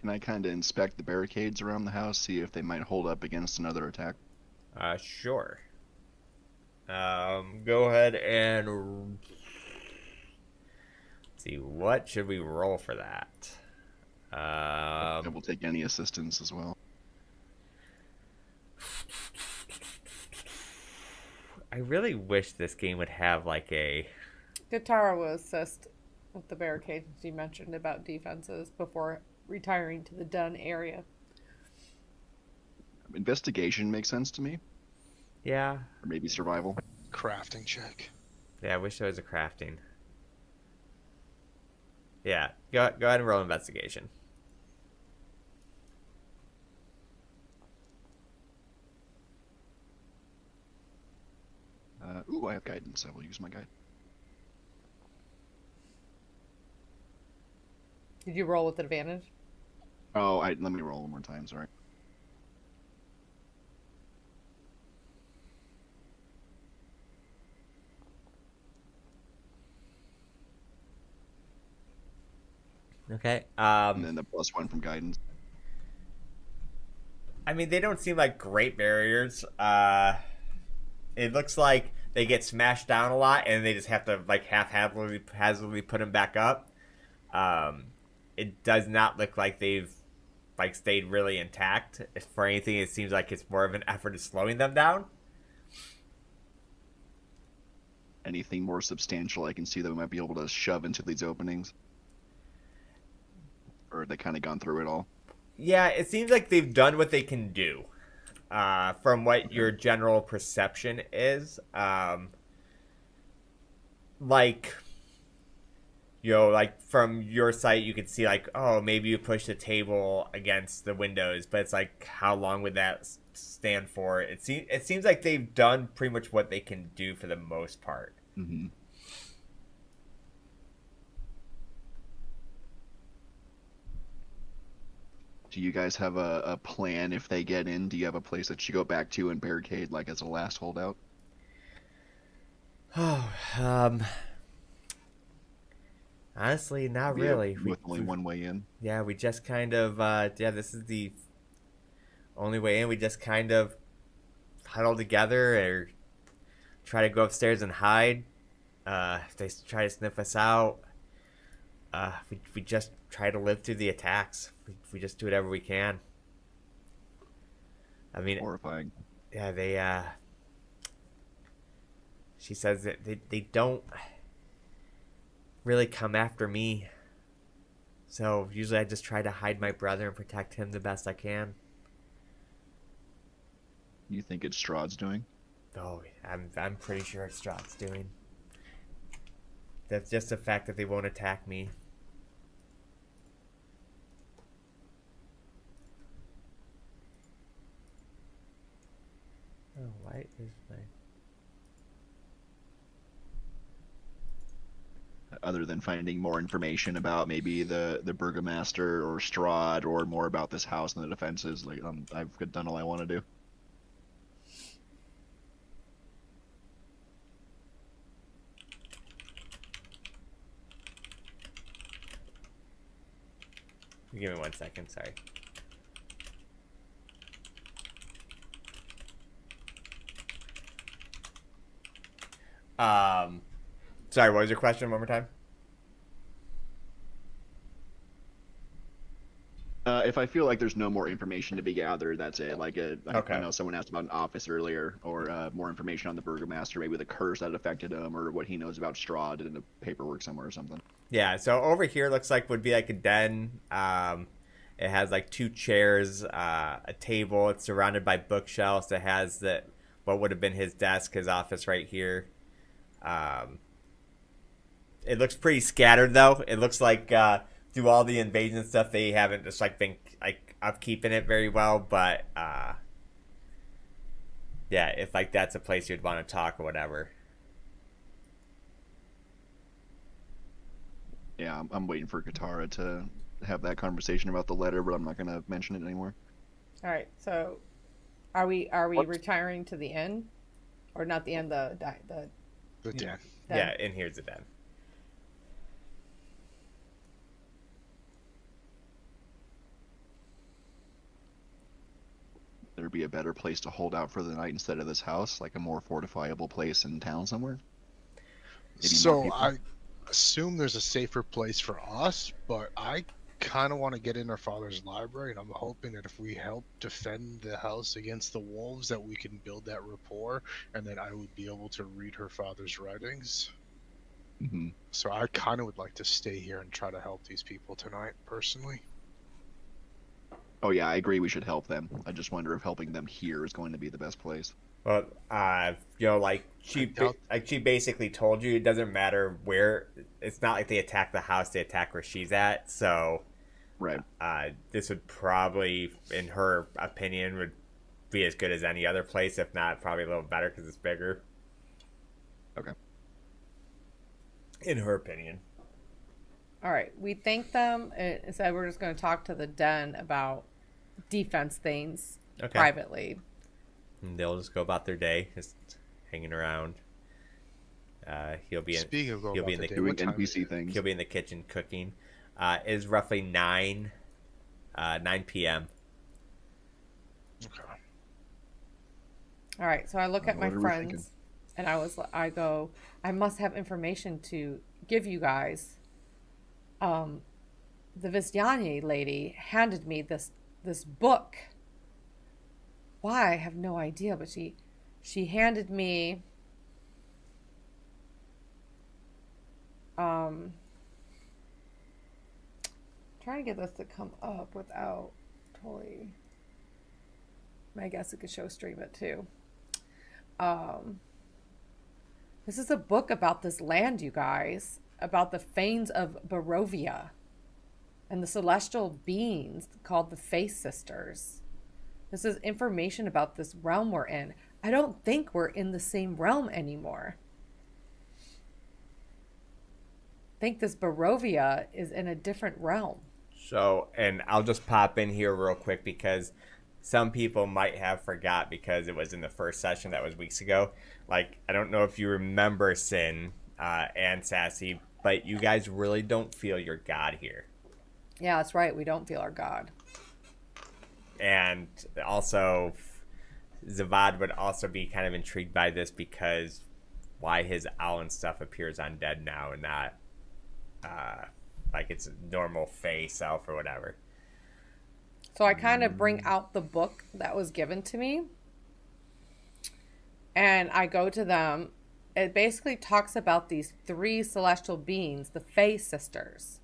Can I kind of inspect the barricades around the house, see if they might hold up against another attack? Sure. Go ahead and see, what should we roll for that? I will take any assistance as well. I really wish this game would have like a. Guitar will assist with the barricades you mentioned about defenses before retiring to the dun area. Investigation makes sense to me, Yeah. or maybe survival. Crafting check. Yeah, I wish there was a crafting. Yeah, go ahead and roll investigation. Ooh, I have guidance. I will use my guide. Did you roll with advantage? Oh, let me roll one more time. Sorry. Okay. And then the +1 from guidance. I mean, they don't seem like great barriers. It looks like they get smashed down a lot, and they just have to like haphazardly put them back up. It does not look like they've like stayed really intact. If for anything, it seems like it's more of an effort of slowing them down. Anything more substantial I can see that we might be able to shove into these openings? Or have they kind of gone through it all? Yeah, it seems like they've done what they can do. From what your general perception is, like, like from your site, you could see like, oh, maybe you push the table against the windows, but it's like, how long would that stand for? It seems like they've done pretty much what they can do for the most part. Mm-hmm. Do you guys have a plan if they get in? Do you have a place that you go back to and barricade like as a last holdout? Oh, honestly, not We have, really. with only one way in. Yeah, we just kind of, this is the only way in. We just kind of huddle together or try to go upstairs and hide. If they try to sniff us out, we just try to live through the attacks. We just do whatever we can. I mean, Horrifying. yeah, she says that they don't really come after me. So usually I just try to hide my brother and protect him the best I can. You think it's Strahd's doing? Oh, I'm pretty sure it's Strahd's doing. That's just the fact that they won't attack me. Oh, why is my... Other than finding more information about maybe the Burgomaster or Strahd, or more about this house and the defenses, like I've done all I want to do. Give me 1 second, sorry. Sorry, what was your question one more time? If I feel like there's no more information to be gathered, that's it. Like, Okay. I know someone asked about an office earlier, or more information on the Burgomaster, maybe the curse that affected him, or what he knows about Strahd in the paperwork somewhere or something. Yeah, so over here looks like would be like a den. It has like 2 chairs, a table. It's surrounded by bookshelves. It has what would have been his desk, his office right here. It looks pretty scattered though. It looks like through all the invasion stuff, they haven't just like been like upkeeping it very well. But yeah, if like that's a place you'd want to talk or whatever. Yeah, I'm waiting for Katara to have that conversation about the letter, but I'm not going to mention it anymore. All right. So, are we retiring to the inn, or not the inn? The den. Yeah, and here's the den. There'd be a better place to hold out for the night instead of this house, like a more fortifiable place in town somewhere. Maybe more So people. I assume there's a safer place for us, but I kind of want to get in our father's library, and I'm hoping that if we help defend the house against the wolves, that we can build that rapport, and that I would be able to read her father's writings. Mm-hmm. So I kind of would like to stay here and try to help these people tonight, personally. Oh yeah, I agree. We should help them. I just wonder if helping them here is going to be the best place. Well, like she basically told you it doesn't matter where. It's not like they attack the house; they attack where she's at. So, Right. This would probably, in her opinion, would be as good as any other place, if not probably a little better because it's bigger. Okay. In her opinion. All right. We thank them and said we're just going to talk to the den about defense things privately. And they'll just go about their day, just hanging around. He'll be Speaking of going he'll be about in the the day, what time NPC is it? things. He'll be in the kitchen cooking. It is roughly 9 p.m. Okay. All right. So I look at my What are we thinking? friends, and I go, I must have information to give you guys. The Vistyani lady handed me this book. Why, I have no idea, but she handed me trying to get this to come up without totally. I guess it could show stream it too. This is a book about this land, you guys, about the Fanes of Barovia and the celestial beings called the Fae Sisters. This is information about this realm we're in. I don't think we're in the same realm anymore. I think this Barovia is in a different realm. So, and I'll just pop in here real quick because some people might have forgot because it was in the first session that was weeks ago. Like, I don't know if you remember Sin and Sassy, but you guys really don't feel your god here. Yeah, that's right. We don't feel our god. And also, Zavad would also be kind of intrigued by this because why his owl and stuff appears undead now and not like it's normal Fae self or whatever. So I kind of bring out the book that was given to me and I go to them. It basically talks about these 3 celestial beings, the Fae Sisters.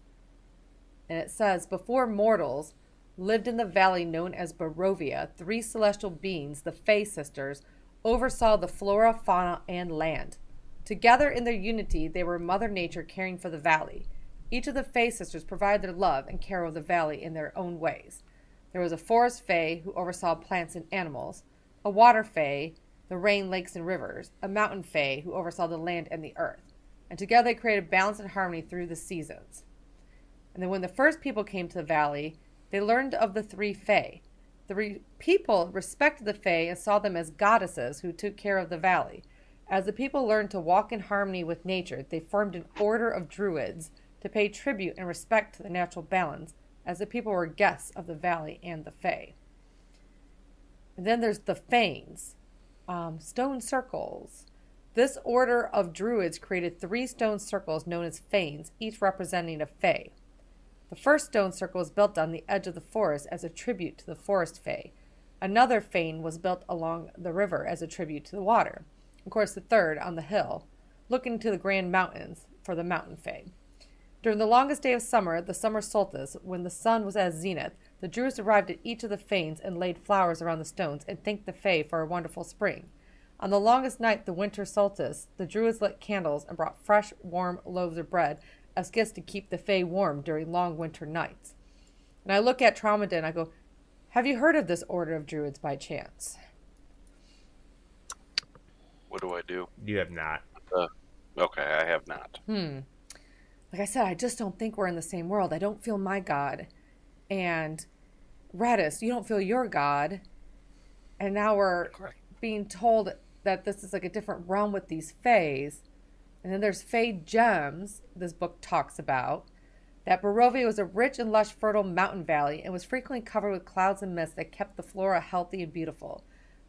And it says, before mortals lived in the valley known as Barovia, 3 celestial beings, the Fae Sisters, oversaw the flora, fauna, and land. Together in their unity, they were Mother Nature caring for the valley. Each of the Fae Sisters provided their love and care of the valley in their own ways. There was a forest Fae who oversaw plants and animals, a water Fae, the rain, lakes, and rivers, a mountain Fae who oversaw the land and the earth. And together they created balance and harmony through the seasons. And then when the first people came to the valley, they learned of the 3 Fae. The people respected the Fae and saw them as goddesses who took care of the valley. As the people learned to walk in harmony with nature, they formed an order of druids to pay tribute and respect to the natural balance, as the people were guests of the valley and the Fae. And then there's the Fanes, stone circles. This order of druids created 3 stone circles known as Fanes, each representing a Fae. The first stone circle was built on the edge of the forest as a tribute to the forest Fae. Another Fane was built along the river as a tribute to the water. Of course, the third on the hill, looking to the grand mountains for the mountain Fae. During the longest day of summer, the summer solstice, when the sun was at zenith, the druids arrived at each of the Fanes and laid flowers around the stones and thanked the Fae for a wonderful spring. On the longest night, the winter solstice, the druids lit candles and brought fresh, warm loaves of bread as gifts to keep the Fae warm during long winter nights. And I look at Traumada and I go, have you heard of this order of druids by chance? What do I do? You have not. Okay, I have not. Like I said, I just don't think we're in the same world. I don't feel my god. And Radis, you don't feel your god. And now we're being told that this is like a different realm with these Faes. And then there's Fae gems, this book talks about, that Barovia was a rich and lush fertile mountain valley and was frequently covered with clouds and mist that kept the flora healthy and beautiful.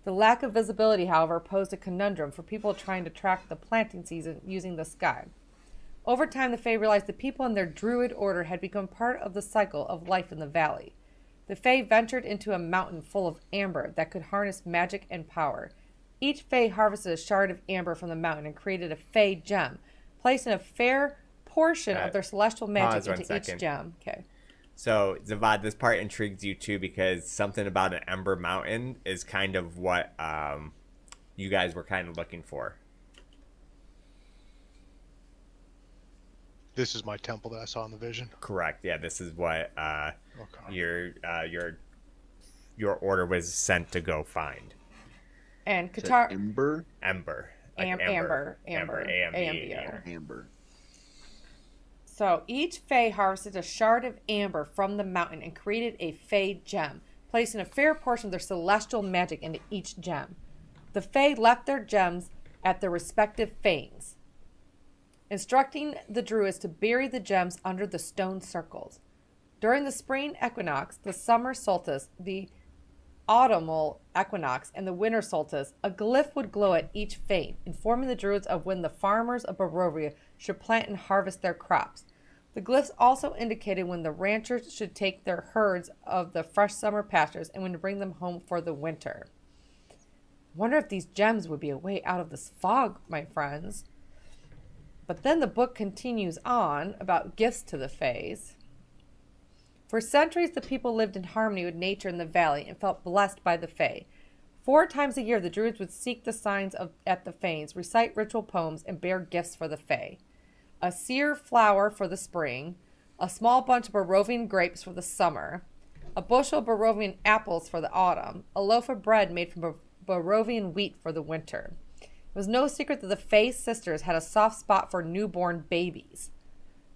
The lack of visibility, however, posed a conundrum for people trying to track the planting season using the sky. Over time, the Fae realized the people in their druid order had become part of the cycle of life in the valley. The Fae ventured into a mountain full of amber that could harness magic and power. Each Fae harvested a shard of amber from the mountain and created a Fae gem, placing a fair portion of their celestial magic into each gem. Okay. So, Zavad, this part intrigues you too because something about an Ember Mountain is kind of what you guys were kind of looking for. This is my temple that I saw in the vision. Correct. Yeah, this is what your order was sent to go find. And Qatar. Ember? Ember. Amber. Amber. So each Fae harvested a shard of amber from the mountain and created a Fae gem, placing a fair portion of their celestial magic into each gem. The Fae left their gems at their respective Fanes, instructing the druids to bury the gems under the stone circles. During the spring equinox, the summer solstice, the autumnal equinox, and the winter solstice, a glyph would glow at each Fane, informing the druids of when the farmers of Barovia should plant and harvest their crops. The glyphs also indicated when the ranchers should take their herds of the fresh summer pastures and when to bring them home for the winter. I wonder if these gems would be a way out of this fog, my friends. But then the book continues on about gifts to the Faes. For centuries, the people lived in harmony with nature in the valley and felt blessed by the Fae. 4 times a year, the druids would seek the signs at the fanes, recite ritual poems, and bear gifts for the fae. A sear flower for the spring, a small bunch of Barovian grapes for the summer, a bushel of Barovian apples for the autumn, a loaf of bread made from Barovian wheat for the winter. It was no secret that the Fae sisters had a soft spot for newborn babies.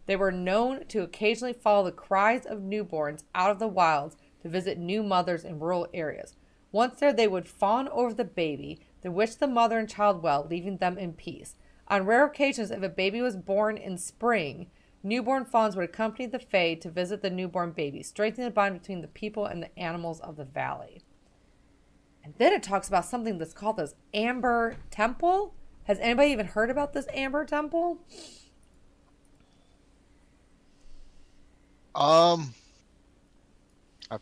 They were known to occasionally follow the cries of newborns out of the wilds to visit new mothers in rural areas. Once there, they would fawn over the baby, then wish the mother and child well, leaving them in peace. On rare occasions, if a baby was born in spring, newborn fawns would accompany the Fae to visit the newborn baby, strengthening the bond between the people and the animals of the valley. And then it talks about something that's called this Amber Temple. Has anybody even heard about this Amber Temple? I've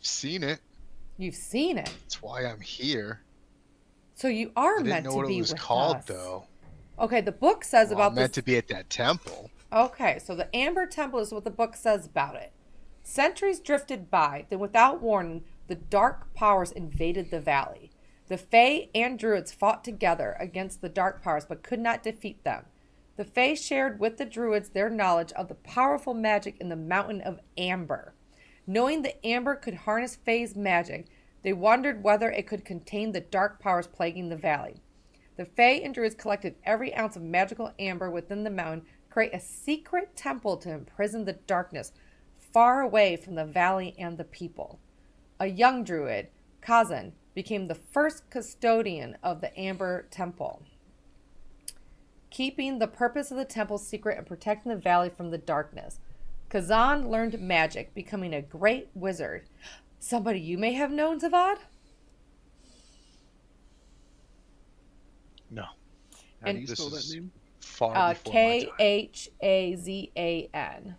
seen it. You've seen it. That's why I'm here. So you are I meant didn't know to what be it was with called, us. though. Okay, the book says Well, about I'm meant this. to be at that temple. Okay, so the Amber Temple is what the book says about it. Centuries drifted by, then without warning, the dark powers invaded the valley. The Fae and Druids fought together against the dark powers but could not defeat them. The Fae shared with the Druids their knowledge of the powerful magic in the Mountain of Amber. Knowing that Amber could harness Fae's magic, they wondered whether it could contain the dark powers plaguing the valley. The Fae and Druids collected every ounce of magical amber within the mountain to create a secret temple to imprison the darkness far away from the valley and the people. A young Druid, Kazan, became the first custodian of the Amber Temple, keeping the purpose of the temple secret and protecting the valley from the darkness. Kazan learned magic, becoming a great wizard. Somebody you may have known, Zavad? No. How do you And- spell that This is name? far before my time. Khazan.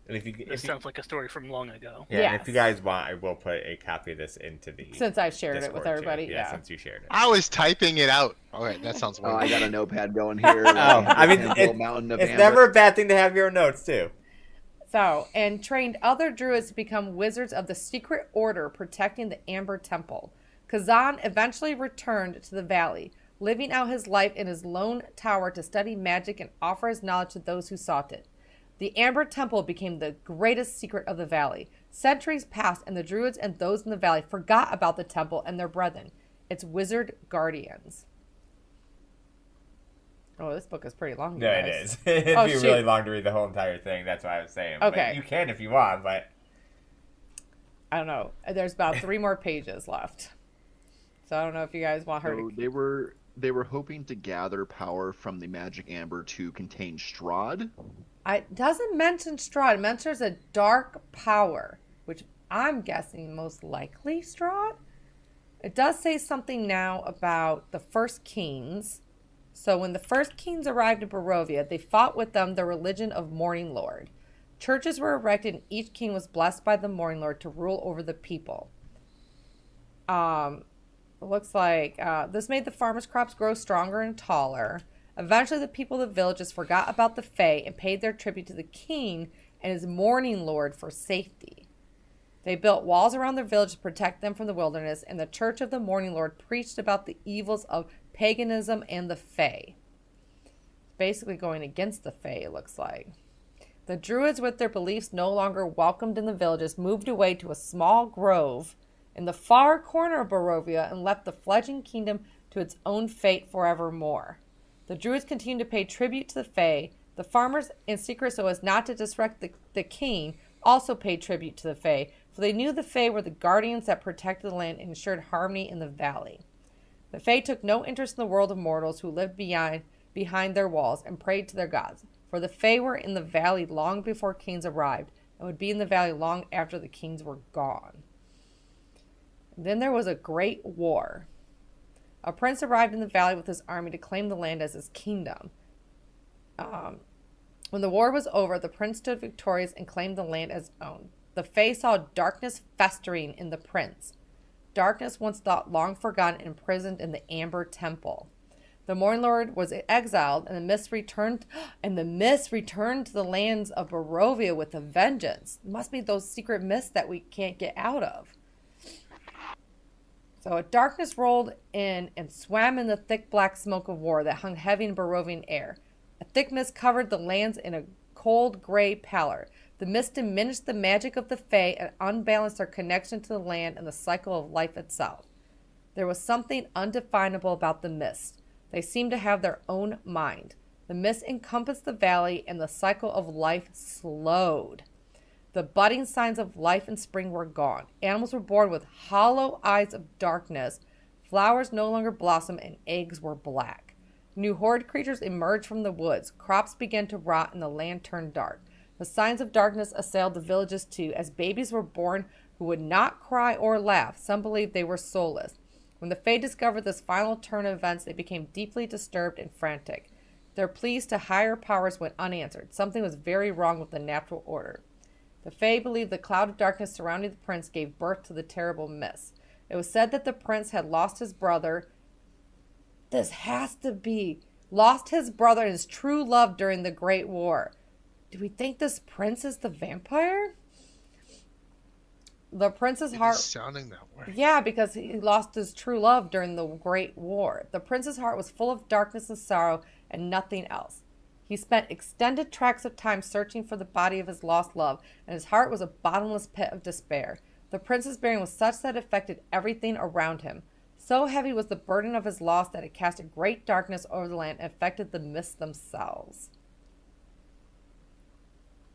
And if you, This sounds like a story from long ago. yeah, and if Yes. you guys want, I will put a copy of this into the Since I've shared it with Discord too. everybody, yeah. Since you shared it. I was typing it out. Okay, that sounds Oh, I weird. got a notepad going here. I mean, Mountain of It's Amber. never a bad thing to have your notes too. So, and trained other druids to become wizards of the secret order protecting the Amber Temple. Kazan eventually returned to the valley, living out his life in his lone tower to study magic and offer his knowledge to those who sought it. The Amber Temple became the greatest secret of the valley. Centuries passed, and the druids and those in the valley forgot about the temple and their brethren, its wizard guardians. Oh, this book is pretty long. you No, it guys. is. It'd Oh, be shoot. really long to read the whole entire thing. That's why I was saying. Okay. But you can if you want, but I don't know. There's about 3 more pages left. So I don't know if you guys want her So to. they were hoping to gather power from the magic amber to contain Strahd. It doesn't mention Strahd. It mentions a dark power, which I'm guessing most likely Strahd. It does say something now about the first kings. So when the first kings arrived in Barovia, they fought with them the religion of Morning Lord. Churches were erected and each king was blessed by the Morning Lord to rule over the people. It looks like this made the farmers' crops grow stronger and taller. Eventually, the people of the villages forgot about the Fae and paid their tribute to the king and his Morning Lord for safety. They built walls around their village to protect them from the wilderness, and the Church of the Morning Lord preached about the evils of paganism and the Fae. Basically going against the Fae, it looks like. The Druids, with their beliefs no longer welcomed in the villages, moved away to a small grove in the far corner of Barovia and left the fledgling kingdom to its own fate forevermore. The Druids continued to pay tribute to the Fae. The farmers, in secret so as not to disrespect the king, also paid tribute to the Fae, for they knew the Fae were the guardians that protected the land and ensured harmony in the valley. The Fae took no interest in the world of mortals who lived behind their walls and prayed to their gods, for the Fae were in the valley long before kings arrived and would be in the valley long after the kings were gone. And then there was a great war. A prince arrived in the valley with his army to claim the land as his kingdom. When the war was over, the prince stood victorious and claimed the land as his own. The Fae saw darkness festering in the prince. Darkness once thought long forgotten and imprisoned in the Amber Temple. The Morning Lord was exiled, and the mist returned to the lands of Barovia with a vengeance. It must be those secret mists that we can't get out of. So a darkness rolled in and swam in the thick black smoke of war that hung heavy in Barovian air. A thick mist covered the lands in a cold gray pallor. The mist diminished the magic of the Fae and unbalanced their connection to the land and the cycle of life itself. There was something undefinable about the mist. They seemed to have their own mind. The mist encompassed the valley, and the cycle of life slowed. The budding signs of life and spring were gone. Animals were born with hollow eyes of darkness. Flowers no longer blossomed, and eggs were black. New horde creatures emerged from the woods. Crops began to rot, and the land turned dark. The signs of darkness assailed the villages too, as babies were born who would not cry or laugh. Some believed they were soulless. When the Fae discovered this final turn of events, they became deeply disturbed and frantic. Their pleas to higher powers went unanswered. Something was very wrong with the natural order. The Fae believed the cloud of darkness surrounding the prince gave birth to the terrible mist. It was said that the prince had lost his brother. This has to be. Lost his brother and his true love during the Great War. Do we think this prince is the vampire? The prince's heart... It's sounding that way. Yeah, because he lost his true love during the Great War. The prince's heart was full of darkness and sorrow and nothing else. He spent extended tracts of time searching for the body of his lost love, and his heart was a bottomless pit of despair. The prince's bearing was such that it affected everything around him. So heavy was the burden of his loss that it cast a great darkness over the land and affected the mists themselves.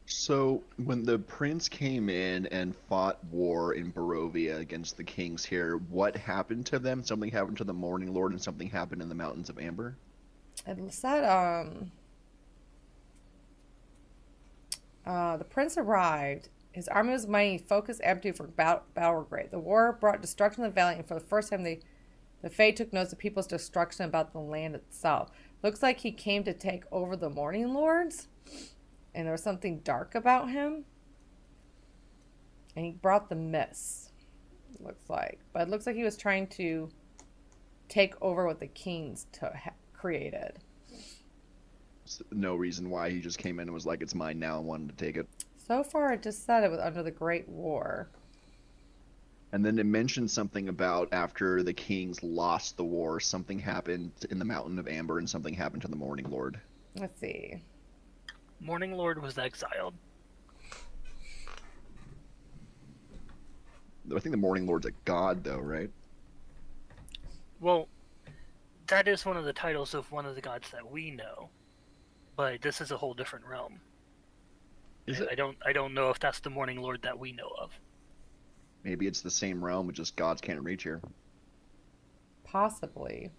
So, when the prince came in and fought war in Barovia against the kings here, what happened to them? Something happened to the Morning Lord and something happened in the Mountains of Amber? It said, the prince arrived. His army was mighty, focused, empty for battle were great. The war brought destruction to the valley, and for the first time the Fae took notice of people's destruction about the land itself. Looks like he came to take over the Morning Lords, and there was something dark about him. And he brought the mist, looks like. But it looks like he was trying to take over what the kings created. No reason why, he just came in and was like, it's mine now, and wanted to take it. So far, it just said it was under the Great War. And then it mentioned something about after the kings lost the war, something happened in the Mountain of Amber and something happened to the Morning Lord. Let's see. Morning Lord was exiled. I think the Morning Lord's a god, though, right? Well, that is one of the titles of one of the gods that we know, but this is a whole different realm. Is it? I don't know if that's the Morning Lord that we know of. Maybe it's the same realm, but just gods can't reach here. Possibly.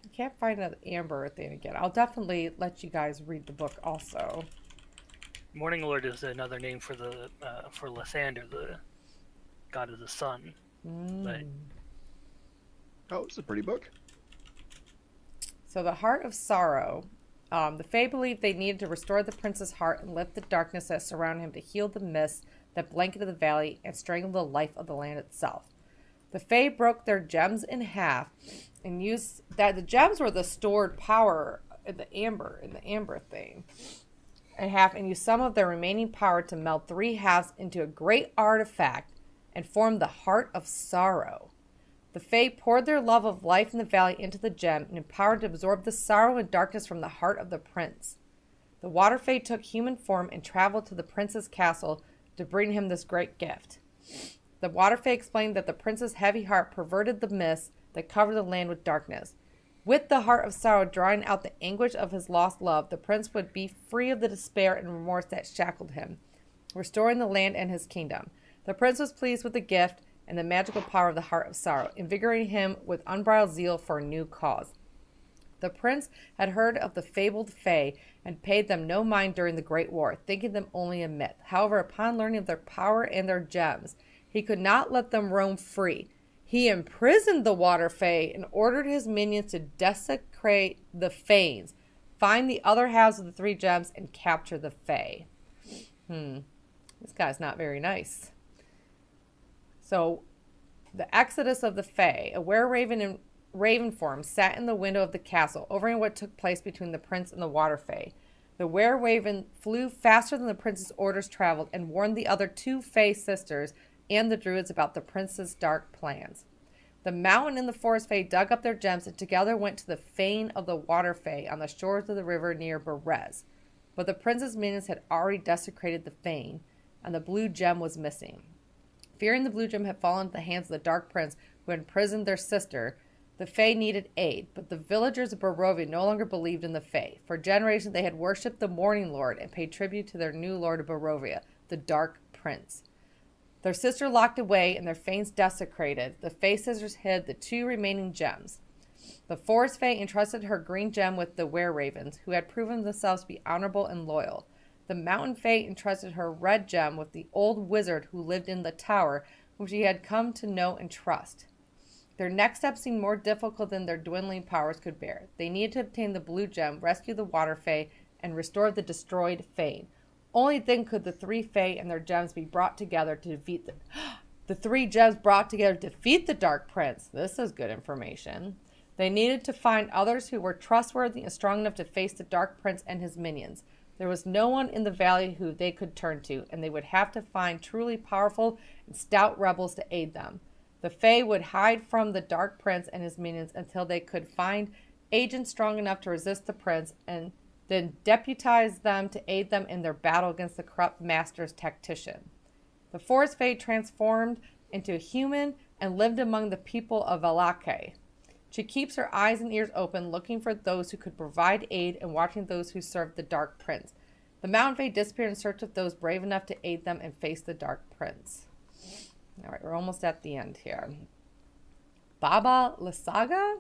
I can't find an Amber thing again. I'll definitely let you guys read the book also. Morning Lord is another name for the for Lathander, the god of the sun. But Oh, it's a pretty book. So the Heart of Sorrow. The Fae believed they needed to restore the prince's heart and lift the darkness that surrounded him to heal the mist that blanketed the valley and strangle the life of the land itself. The Fae broke their gems in half and used that. The gems were the stored power in the amber thing. In half, and used some of their remaining power to melt three halves into a great artifact and form the Heart of Sorrow. The Fae poured their love of life in the valley into the gem and empowered to absorb the sorrow and darkness from the heart of the prince. The Water Fae took human form and traveled to the prince's castle to bring him this great gift. The Water Fae explained that the prince's heavy heart perverted the mist that covered the land with darkness. With the Heart of Sorrow drawing out the anguish of his lost love, the prince would be free of the despair and remorse that shackled him, restoring the land and his kingdom. The prince was pleased with the gift and the magical power of the Heart of Sorrow, invigorating him with unbridled zeal for a new cause. The prince had heard of the fabled Fae and paid them no mind during the Great War, thinking them only a myth. However, upon learning of their power and their gems, he could not let them roam free. He imprisoned the Water Fae and ordered his minions to desecrate the Fanes, find the other halves of the three gems, and capture the Fae. This guy's not very nice. So, the exodus of the Fae, a were-raven in raven form, sat in the window of the castle, overhearing what took place between the prince and the Water Fae. The were-raven flew faster than the prince's orders traveled and warned the other two Fae sisters and the druids about the prince's dark plans. The mountain and the forest fae dug up their gems and together went to the fane of the water fae on the shores of the river near Berez. But the prince's minions had already desecrated the fane, and the blue gem was missing. Fearing the blue gem had fallen into the hands of the dark prince who had imprisoned their sister, the fae needed aid, but the villagers of Barovia no longer believed in the fae. For generations they had worshipped the Morning Lord and paid tribute to their new lord of Barovia, the Dark Prince. Their sister locked away and their fanes desecrated, the Fae Sisters hid the 2 remaining gems. The Forest Fae entrusted her green gem with the Were-Ravens, who had proven themselves to be honorable and loyal. The Mountain Fae entrusted her red gem with the old wizard who lived in the tower, whom she had come to know and trust. Their next step seemed more difficult than their dwindling powers could bear. They needed to obtain the blue gem, rescue the Water Fae, and restore the destroyed fane. Only then could the 3 Fae and their gems be brought together to defeat the 3 gems brought together to defeat the Dark Prince. This is good information. They needed to find others who were trustworthy and strong enough to face the Dark Prince and his minions. There was no one in the valley who they could turn to, and they would have to find truly powerful and stout rebels to aid them. The Fae would hide from the Dark Prince and his minions until they could find agents strong enough to resist the prince and then deputize them to aid them in their battle against the corrupt master's tactician. The Forest Fae transformed into a human and lived among the people of Valake. She keeps her eyes and ears open, looking for those who could provide aid and watching those who served the Dark Prince. The Mountain Fae disappeared in search of those brave enough to aid them and face the Dark Prince. All right, we're almost at the end here. Baba Lysaga?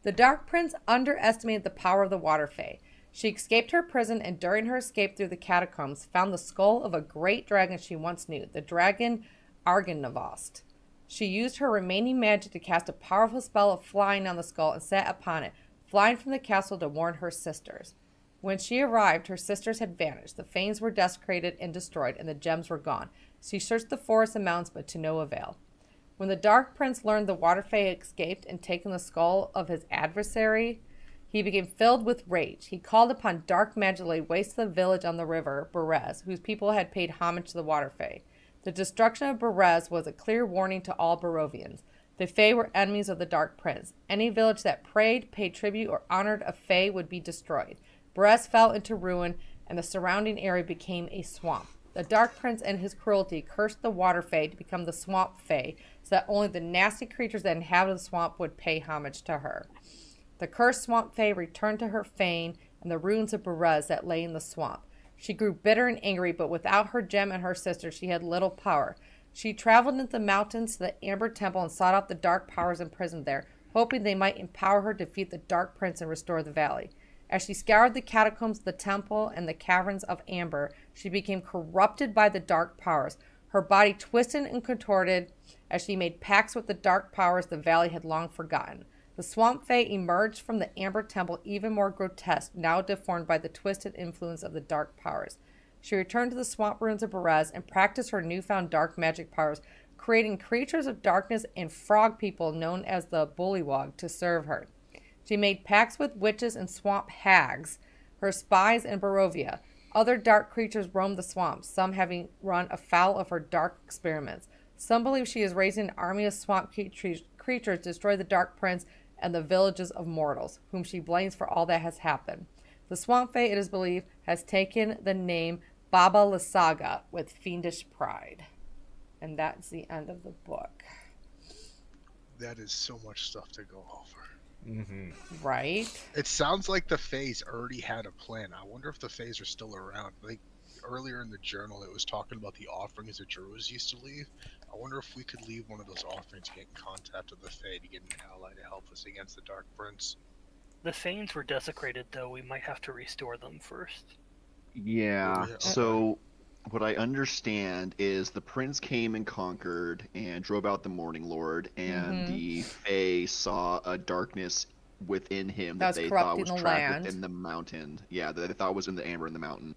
The Dark Prince underestimated the power of the Water Fae. She escaped her prison and during her escape through the catacombs found the skull of a great dragon she once knew, the dragon Argonavost. She used her remaining magic to cast a powerful spell of flying on the skull and sat upon it, flying from the castle to warn her sisters. When she arrived, her sisters had vanished. The fanes were desecrated and destroyed, and the gems were gone. She searched the forests and mountains, but to no avail. When the Dark Prince learned the Water Fae had escaped and taken the skull of his adversary, he became filled with rage. He called upon dark magic to lay waste to the village on the river, Berez, whose people had paid homage to the Water Fae. The destruction of Berez was a clear warning to all Barovians. The Fae were enemies of the Dark Prince. Any village that prayed, paid tribute, or honored a Fae would be destroyed. Berez fell into ruin, and the surrounding area became a swamp. The Dark Prince and his cruelty cursed the Water Fae to become the Swamp Fae, so that only the nasty creatures that inhabited the swamp would pay homage to her. The cursed Swamp Fae returned to her fane and the ruins of Berez that lay in the swamp. She grew bitter and angry, but without her gem and her sister, she had little power. She traveled into the mountains to the Amber Temple and sought out the dark powers imprisoned there, hoping they might empower her to defeat the Dark Prince and restore the valley. As she scoured the catacombs of the temple and the caverns of Amber, she became corrupted by the dark powers. Her body twisted and contorted as she made pacts with the dark powers the valley had long forgotten. The Swamp Fae emerged from the Amber Temple even more grotesque, now deformed by the twisted influence of the dark powers. She returned to the swamp ruins of Berez and practiced her newfound dark magic powers, creating creatures of darkness and frog people known as the Bullywog to serve her. She made pacts with witches and swamp hags, her spies in Barovia. Other dark creatures roamed the swamps, some having run afoul of her dark experiments. Some believe she is raising an army of swamp creatures to destroy the Dark Prince and the villages of mortals, whom she blames for all that has happened. The Swamp Fae, it is believed, has taken the name Baba Lysaga with fiendish pride. And that's the end of the book. That is so much stuff to go over. Mm-hmm. Right? It sounds like the Faes already had a plan. I wonder if the Faes are still around. Like earlier in the journal, it was talking about the offerings that druids used to leave. I wonder if we could leave one of those offerings to get in contact with the Fae to get an ally to help us against the Dark Prince. The Fanes were desecrated, though. We might have to restore them first. Yeah. Yeah. So what I understand is the prince came and conquered and drove out the Morning Lord, and the Fae saw a darkness within him that That's they thought corrupting was the trapped land. within the mountain. Yeah, that they thought was in the Amber in the mountain.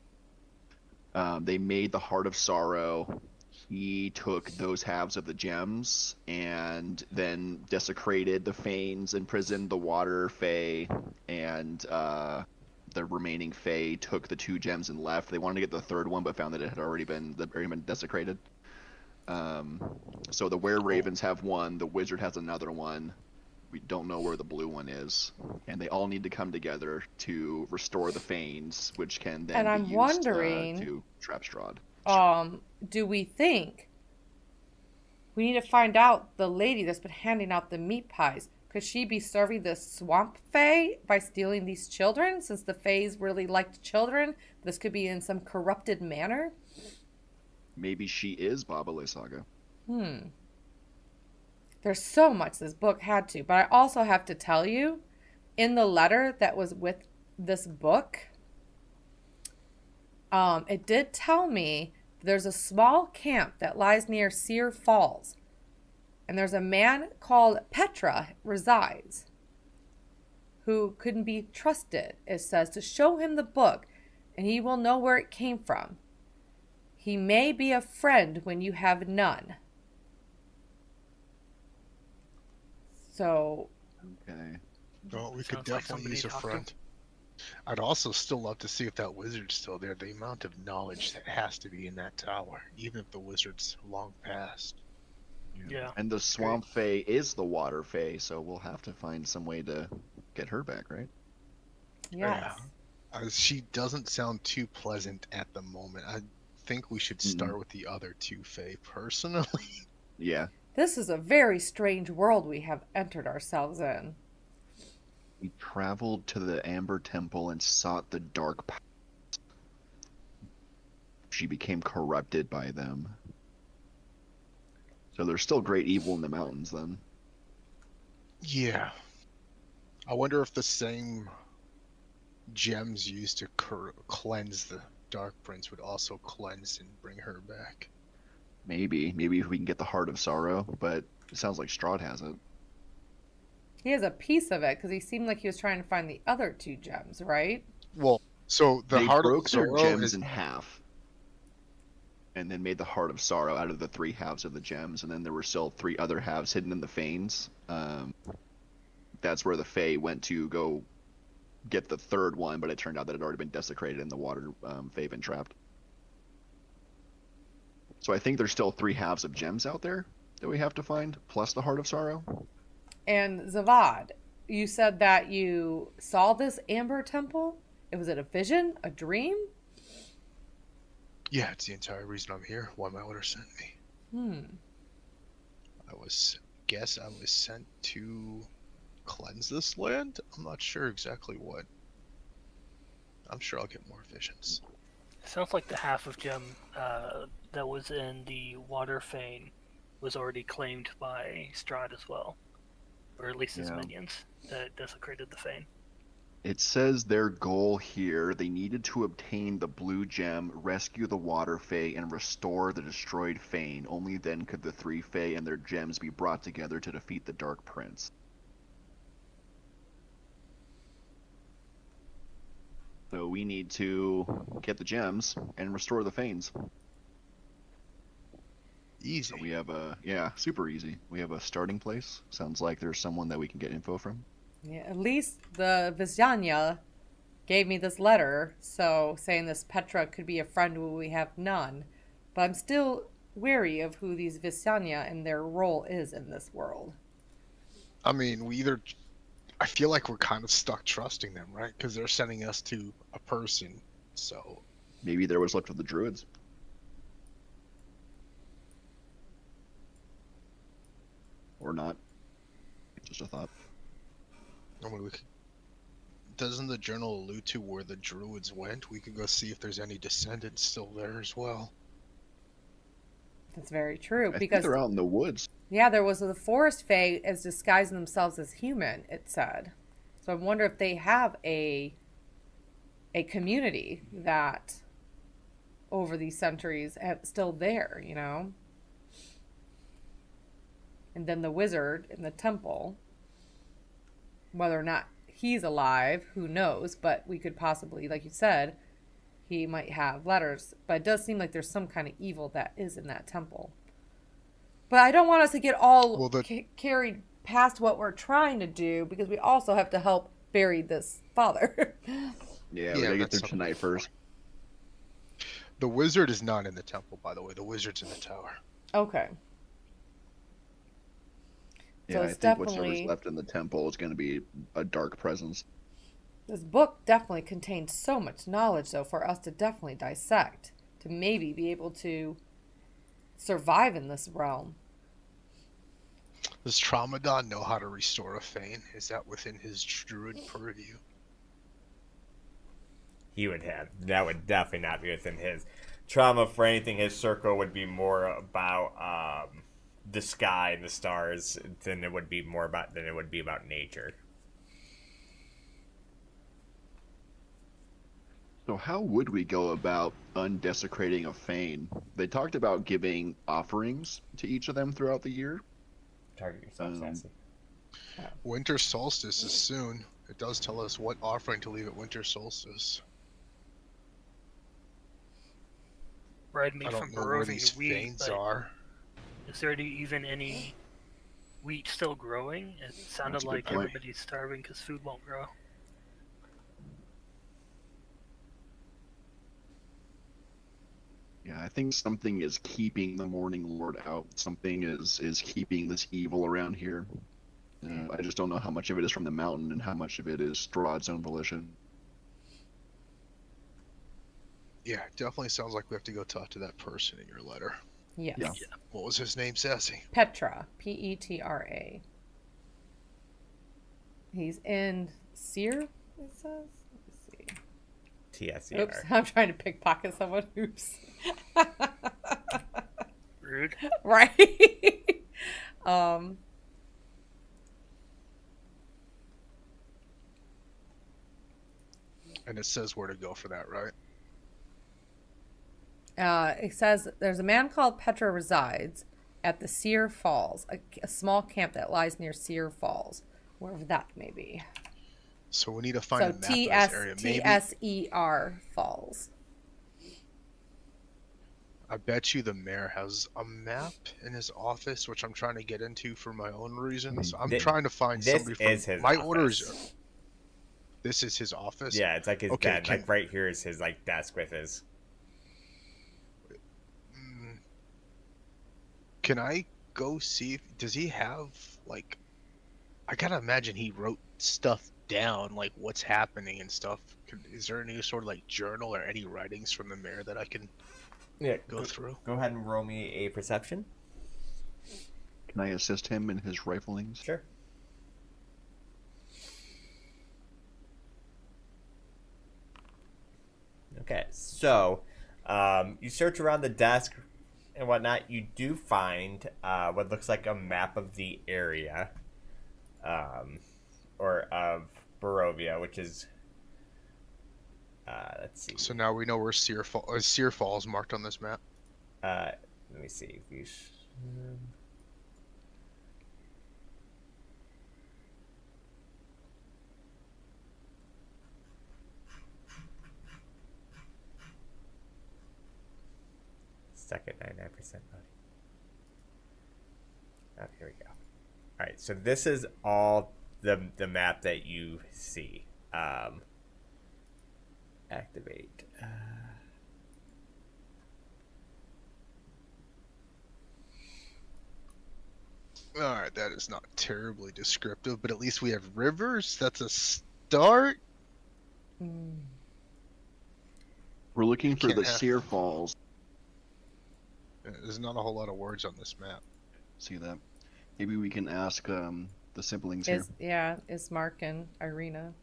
They made the Heart of Sorrow. He took those halves of the gems and then desecrated the Fanes, imprisoned the Water Fae, and the remaining Fae took the 2 gems and left. They wanted to get the third one, but found that it had already been desecrated. So the were ravens have one, the wizard has another one. We don't know where the blue one is, and they all need to come together to restore the Fanes, which can then And be I'm used wondering, to trap Strahd. do we think we need to find out the lady that's been handing out the meat pies? Could she be serving the swamp fae by stealing these children? Since the faes really liked children, this could be in some corrupted manner. Maybe she is Baba Lysaga. There's so much this book had to, but I also have to tell you, in the letter that was with this book, it did tell me there's a small camp that lies near Sear Falls, and there's a man called Petra resides, who couldn't be trusted, it says, to show him the book, and he will know where it came from. He may be a friend when you have none. So, Okay. Well, we could Sounds like definitely somebody use a to talk to. friend. I'd also still love to see if that wizard's still there. The amount of knowledge that has to be in that tower, even if the wizard's long past. Yeah. And the swamp fae is the water fae, so we'll have to find some way to get her back, right? yes. She doesn't sound too pleasant at the moment. I think we should start with the other two fae, personally. Yeah. This is a very strange world we have entered ourselves in. We traveled to the Amber Temple and sought the dark path. She became corrupted by them. So there's still great evil in the mountains, then. Yeah. I wonder if the same gems used to cleanse the Dark Prince would also cleanse and bring her back. Maybe if we can get the Heart of Sorrow, but it sounds like Strahd has it. He has a piece of it because he seemed like he was trying to find the other two gems, right? Well, so the They Heart broke of their Sorrow gems is in half, and then made the Heart of Sorrow out of the 3 halves of the gems, and then there were still 3 other halves hidden in the Fanes. That's where the Fae went to go get the third one, but it turned out that it had already been desecrated and the water Fae been trapped. So I think there's still 3 halves of gems out there that we have to find, plus the Heart of Sorrow. And Zavad, you said that you saw this Amber Temple? Was it a vision? A dream? Yeah, it's the entire reason I'm here. Why my order sent me. I was sent to cleanse this land. I'm not sure exactly what. I'm sure I'll get more visions. Sounds like the half of gem that was in the water fane was already claimed by Strahd as well, or at least his minions that desecrated the fane. It says their goal here, they needed to obtain the blue gem, rescue the water fae, and restore the destroyed fane. Only then could the 3 fae and their gems be brought together to defeat the Dark Prince. So we need to get the gems and restore the fanes. Easy. So we have super easy. We have a starting place. Sounds like there's someone that we can get info from. Yeah, at least the Visyanya gave me this letter, so saying this Petra could be a friend when we have none. But I'm still wary of who these Visyanya and their role is in this world. I mean, I feel like we're kind of stuck trusting them, right? Because they're sending us to a person, so... Maybe there was left of the druids. Or not. Just a thought. I mean, doesn't the journal allude to where the druids went? We could go see if there's any descendants still there as well. That's very true. I because think they're out in the woods. yeah, there was the forest fae as disguising themselves as human, it said. So I wonder if they have a community that over these centuries still there, you know? And then the wizard in the temple, whether or not he's alive, who knows, but we could possibly, like you said, he might have letters. But it does seem like there's some kind of evil that is in that temple. But I don't want us to get all carried past what we're trying to do, because we also have to help bury this father. Yeah, we gotta get there tonight first. The wizard is not in the temple, by the way. The wizard's in the tower. Okay. Yeah, So I it's think whatever's definitely, left in the temple is going to be a dark presence. this book definitely contains so much knowledge, though, for us to definitely dissect, to maybe be able to survive in this realm. Does Traumadon know how to restore a Fane? Is that within his druid purview? He would have. That would definitely not be within his trauma. For anything, his circle would be more about the sky and the stars than it would be about nature. So how would we go about undesecrating a Fane? They talked about giving offerings to each of them throughout the year. Target yourself, Sassy. Winter solstice is soon. It does tell us what offering to leave at winter solstice. Red meat I from don't know where Barovia these wheat, Fanes but are. is there even any wheat still growing? It sounded That's a good like point. everybody's starving because food won't grow. Yeah, I think something is keeping the Morning Lord out. Something is keeping this evil around here. I just don't know how much of it is from the mountain and how much of it is Strahd's own volition. Yeah, definitely sounds like we have to go talk to that person in your letter. Yes. Yeah. What was his name, Sassy? Petra. Petra. He's in Seer, it says. Let's see. TSER. Oops, I'm trying to pickpocket someone. Oops. Rude. Right. um. And it says where to go for that, right? It says there's a man called Petra resides at the Seer Falls, a small camp that lies near Seer Falls, wherever that may be. So we need to find So a map of this area. Maybe TSER Falls. I bet you the mayor has a map in his office, which I'm trying to get into for my own reasons. I'm trying to find This somebody from is his my office. orders. This is his office. Yeah, it's like his Okay, bed. Like right here is his like desk with his. Can I go see if does he have like? I gotta imagine he wrote stuff down, like what's happening and stuff. Is there any sort of like journal or any writings from the mayor that I can go through? Go ahead and roll me a perception. Can I assist him in his riflings? Sure. Okay, so you search around the desk and whatnot. You do find what looks like a map of the area, or of Barovia, which is. Let's see. So now we know where Seer Falls marked on this map. Let me see. If you. Stuck at 99% buddy. Oh, here we go. All right, so this is all the map that you see. Activate. Alright, that is not terribly descriptive, but at least we have rivers. That's a start. We're looking for Can't the have- Seer Falls. There's not a whole lot of words on this map. See that? Maybe we can ask the siblings here. Is Mark and Irina.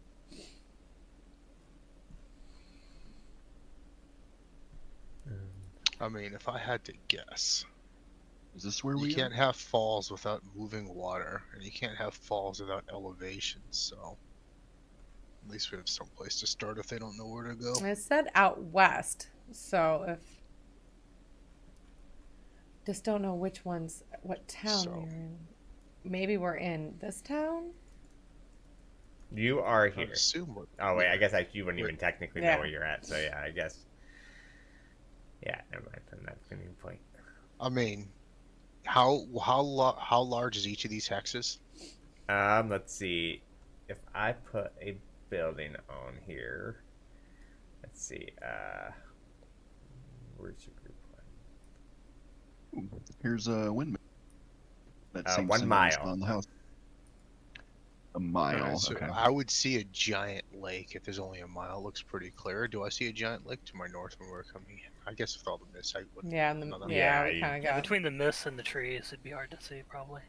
I mean, if I had to guess, Is this where you we can't are? have falls without moving water, and you can't have falls without elevation, so at least we have some place to start if they don't know where to go. It said out west, so if just don't know what town So- we're in. Maybe we're in this town. You are I here. assume we're. Oh wait, I guess you wouldn't even Wait. technically Yeah. know where you're at. So yeah, I guess. Yeah, never mind. Then that's a new point. I mean, how large is each of these hexes? Let's see. If I put a building on here, let's see. Where's your group Here's a windmill. That same 1 symbol we saw mile. on the house. A mile. Alright, so Okay. I would see a giant lake if there's only a mile. Looks pretty clear. Do I see a giant lake to my north when we're coming in? I guess with all the mist, I would. Yeah, know that. we Yeah, kind of Yeah, got. between the mist and the trees, it'd be hard to see probably.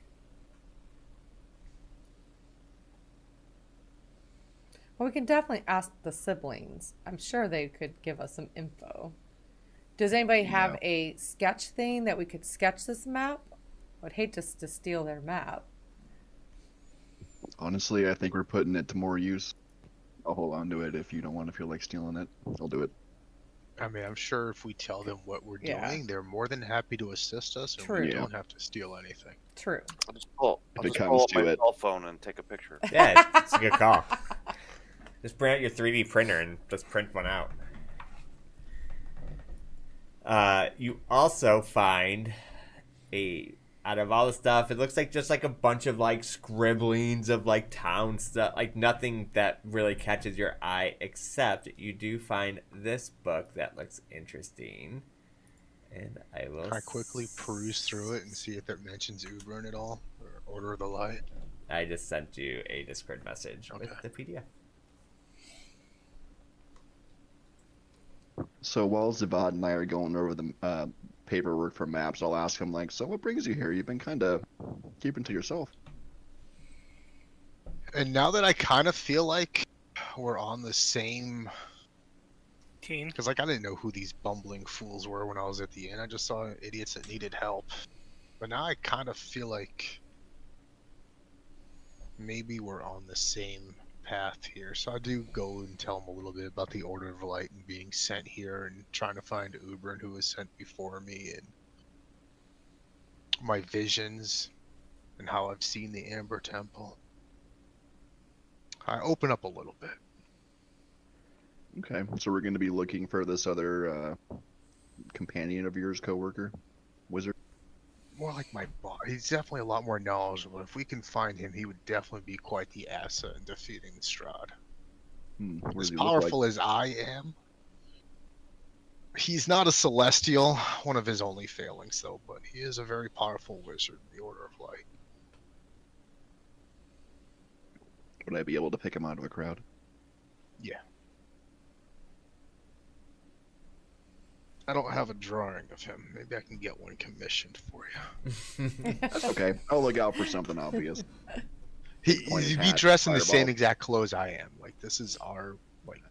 Well, we can definitely ask the siblings. I'm sure they could give us some info. Does anybody have Yeah. a sketch thing that we could sketch this map? I would hate just to steal their map. Honestly, I think we're putting it to more use. I'll hold on to it if you don't want to feel like stealing it. I'll do it. I mean, I'm sure if we tell them what we're Yeah. doing, they're more than happy to assist us, and True. we Yeah. don't have to steal anything. True. I'll just pull, If I'll it just comes pull up to my it. cell phone and take a picture. Yeah, it's a good call. Just bring out your 3D printer and just print one out. You also find out of all the stuff, it looks like just like a bunch of like scribblings of like town stuff, like nothing that really catches your eye, except you do find this book that looks interesting. And I will Can I quickly peruse through it and see if it mentions Uberin at all, or Order of the Light? I just sent you a Discord message with Okay. the PDF. So while Zavad and I are going over the paperwork for maps, I'll ask him like, "So what brings you here? You've been kind of keeping to yourself." And now that I kind of feel like we're on the same, Team. because like I didn't know who these bumbling fools were when I was at the inn. I just saw idiots that needed help. But now I kind of feel like maybe we're on the same path here. So I do go and tell them a little bit about the Order of Light and being sent here and trying to find Uberin who was sent before me and my visions and how I've seen the Amber Temple. I open up a little bit. Okay, so we're going to be looking for this other companion of yours, coworker, wizard. More like my boss. He's definitely a lot more knowledgeable. If we can find him, he would definitely be quite the asset in defeating Strahd. What does As he look like? powerful as I am, he's not a celestial. One of his only failings, though, but he is a very powerful wizard in the Order of Light. Would I be able to pick him out of a crowd? Yeah. I don't have a drawing of him. Maybe I can get one commissioned for you. That's okay. I'll look out for something obvious. He'd Pointed be hat, dressed in the same fireball. exact clothes I am. Like, this is our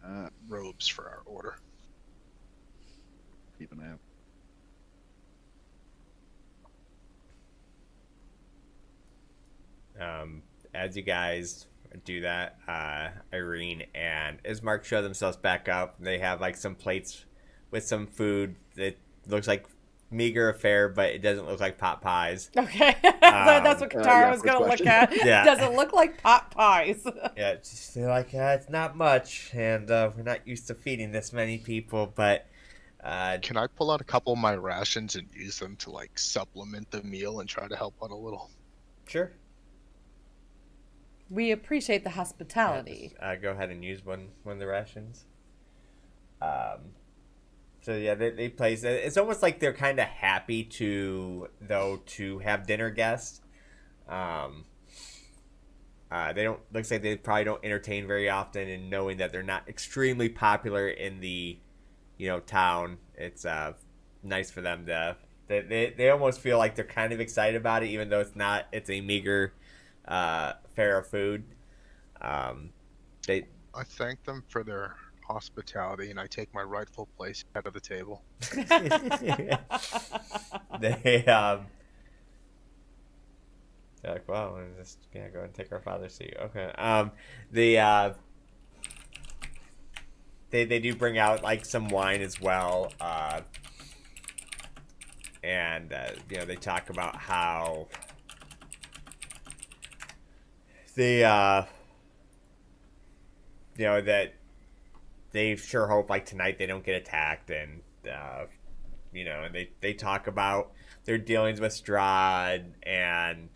Ah, robes for our order. keep an eye out. As you guys do that, Irene and Ismark show themselves back up. They have like some plates with some food that looks like meager affair, but it doesn't look like pot pies. Okay. That's what Katara yeah, was first going to look question. at. Yeah. Does it look like pot pies? Yeah, it's just, they're like, it's not much, and we're not used to feeding this many people, but Can I pull out a couple of my rations and use them to like supplement the meal and try to help out a little? sure. We appreciate the Yeah, hospitality. just, go ahead and use one of the rations. So yeah, they place it. It's almost like they're kind of happy to have dinner guests. They don't looks like they probably don't entertain very often, and knowing that they're not extremely popular in the town, it's nice for them to they almost feel like they're kind of excited about it, even though it's a meager fare of food. They I thank them for their hospitality and I take my rightful place at the table. they're like, wow, we're just gonna go and take our father's seat. Okay. They do bring out like some wine as well. And they talk about how that they sure hope like tonight they don't get attacked, and and they talk about their dealings with Strahd, and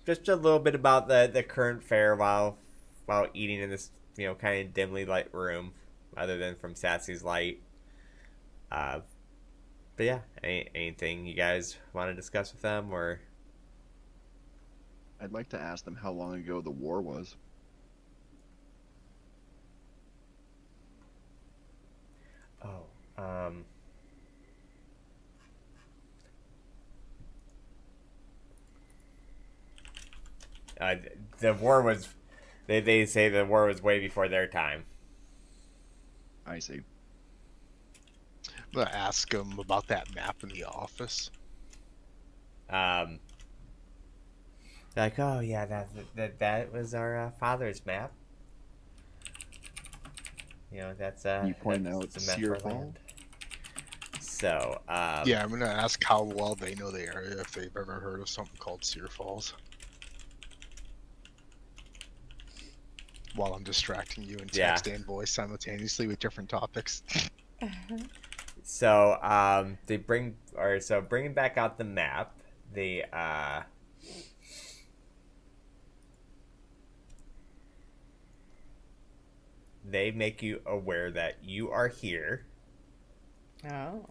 just a little bit about the current fare while eating in this kind of dimly lit room, other than from Sassy's light. But yeah, anything you guys want to discuss with them, or? I'd like to ask them how long ago the war was. Oh, uh, the war was. They say the war was way before their time. I see. I'm gonna ask him about that map in the office. Um, like, oh yeah, that was our father's map. You know, that's You point out that's Sear Metro Falls? land. So, Yeah, I'm gonna ask how well they know the area, if they've ever heard of something called Sear Falls. While I'm distracting you in Yeah. text and voice simultaneously with different topics. So, bringing back out the map, they make you aware that you are here. Oh.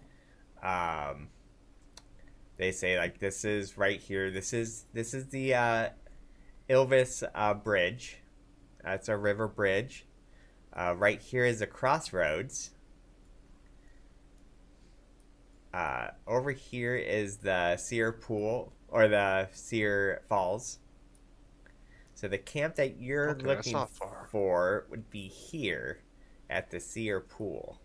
They say like this is right here. This is the Ilvis bridge. It's a river bridge. Right here is a crossroads. Over here is the Sear Pool or the Sear Falls. So the camp that you're Okay, that's looking not far. for would be here at the Sear Pool.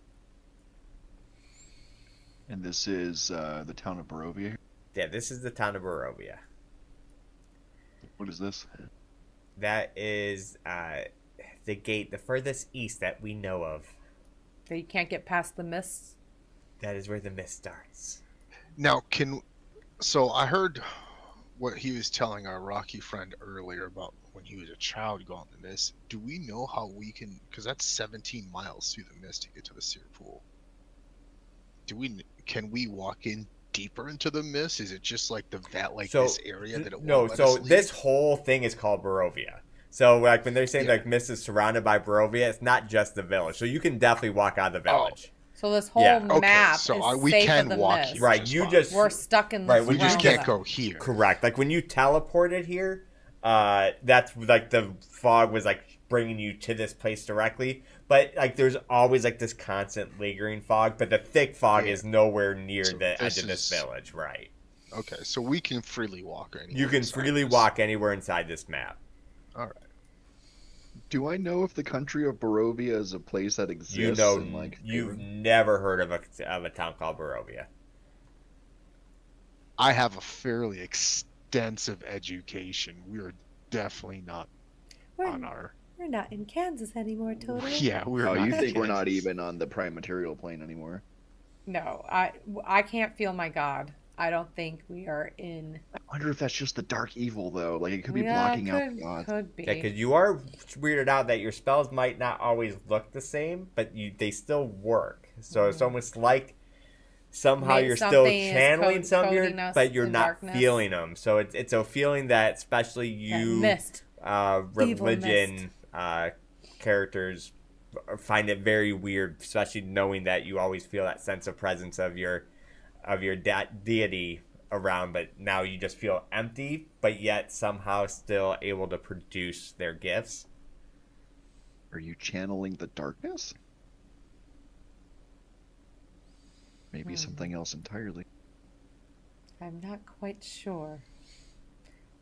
And this is the town of Barovia. Yeah, this is the town of Barovia. What is this? That is the gate, the furthest east that we know of. So you can't get past the mists? That is where the mist starts. Now, so I heard what he was telling our Rocky friend earlier about when he was a child going in the mist. Do we know how we can, because that's 17 miles through the mist to get to the Sear Pool. Can we walk in deeper into the mist? Is it just like this area that it no? won't let So us leave? this whole thing is called Barovia. So like when they're saying Yeah. like mist is surrounded by Barovia, it's not just the village. So you can definitely walk out of the village. So this whole Yeah. Okay, map so is we safe can of the walk mist. here. Right, Which is you fine. just We're stuck in this Right, we We just realm can't zone. go here. correct. Like when you teleported here, that's like the fog was like bringing you to this place directly. But like there's always like this constant lingering fog, but the thick fog Yeah. is nowhere near So the edge this of this is- village. Right. Okay, so we can freely walk anywhere. You can inside freely this. walk anywhere inside this map. All right. Do I know if the country of Barovia is a place that exists? You know, in, like, you've Faerun? never heard of a town called Barovia. I have a fairly extensive education. We are definitely not on our. We're not in Kansas anymore, totally. Yeah, we're. Oh, not you in think we're not Kansas. even on the prime material plane anymore? No, I can't feel my God. I don't think we are in. I wonder if that's just the dark evil, though. Like, it could be Yeah, blocking out could, gods. could be. Yeah, because you are weirded out that your spells might not always look the same, but they still work. So it's almost like somehow Maybe you're still something is channeling some of your, coding us but you're in not darkness. feeling them. So it's a feeling that especially That you mist. Evil religion characters find it very weird, especially knowing that you always feel that sense of presence of your deity around, but now you just feel empty, but yet somehow still able to produce their gifts. Are you channeling the darkness? Maybe something else entirely. I'm not quite sure.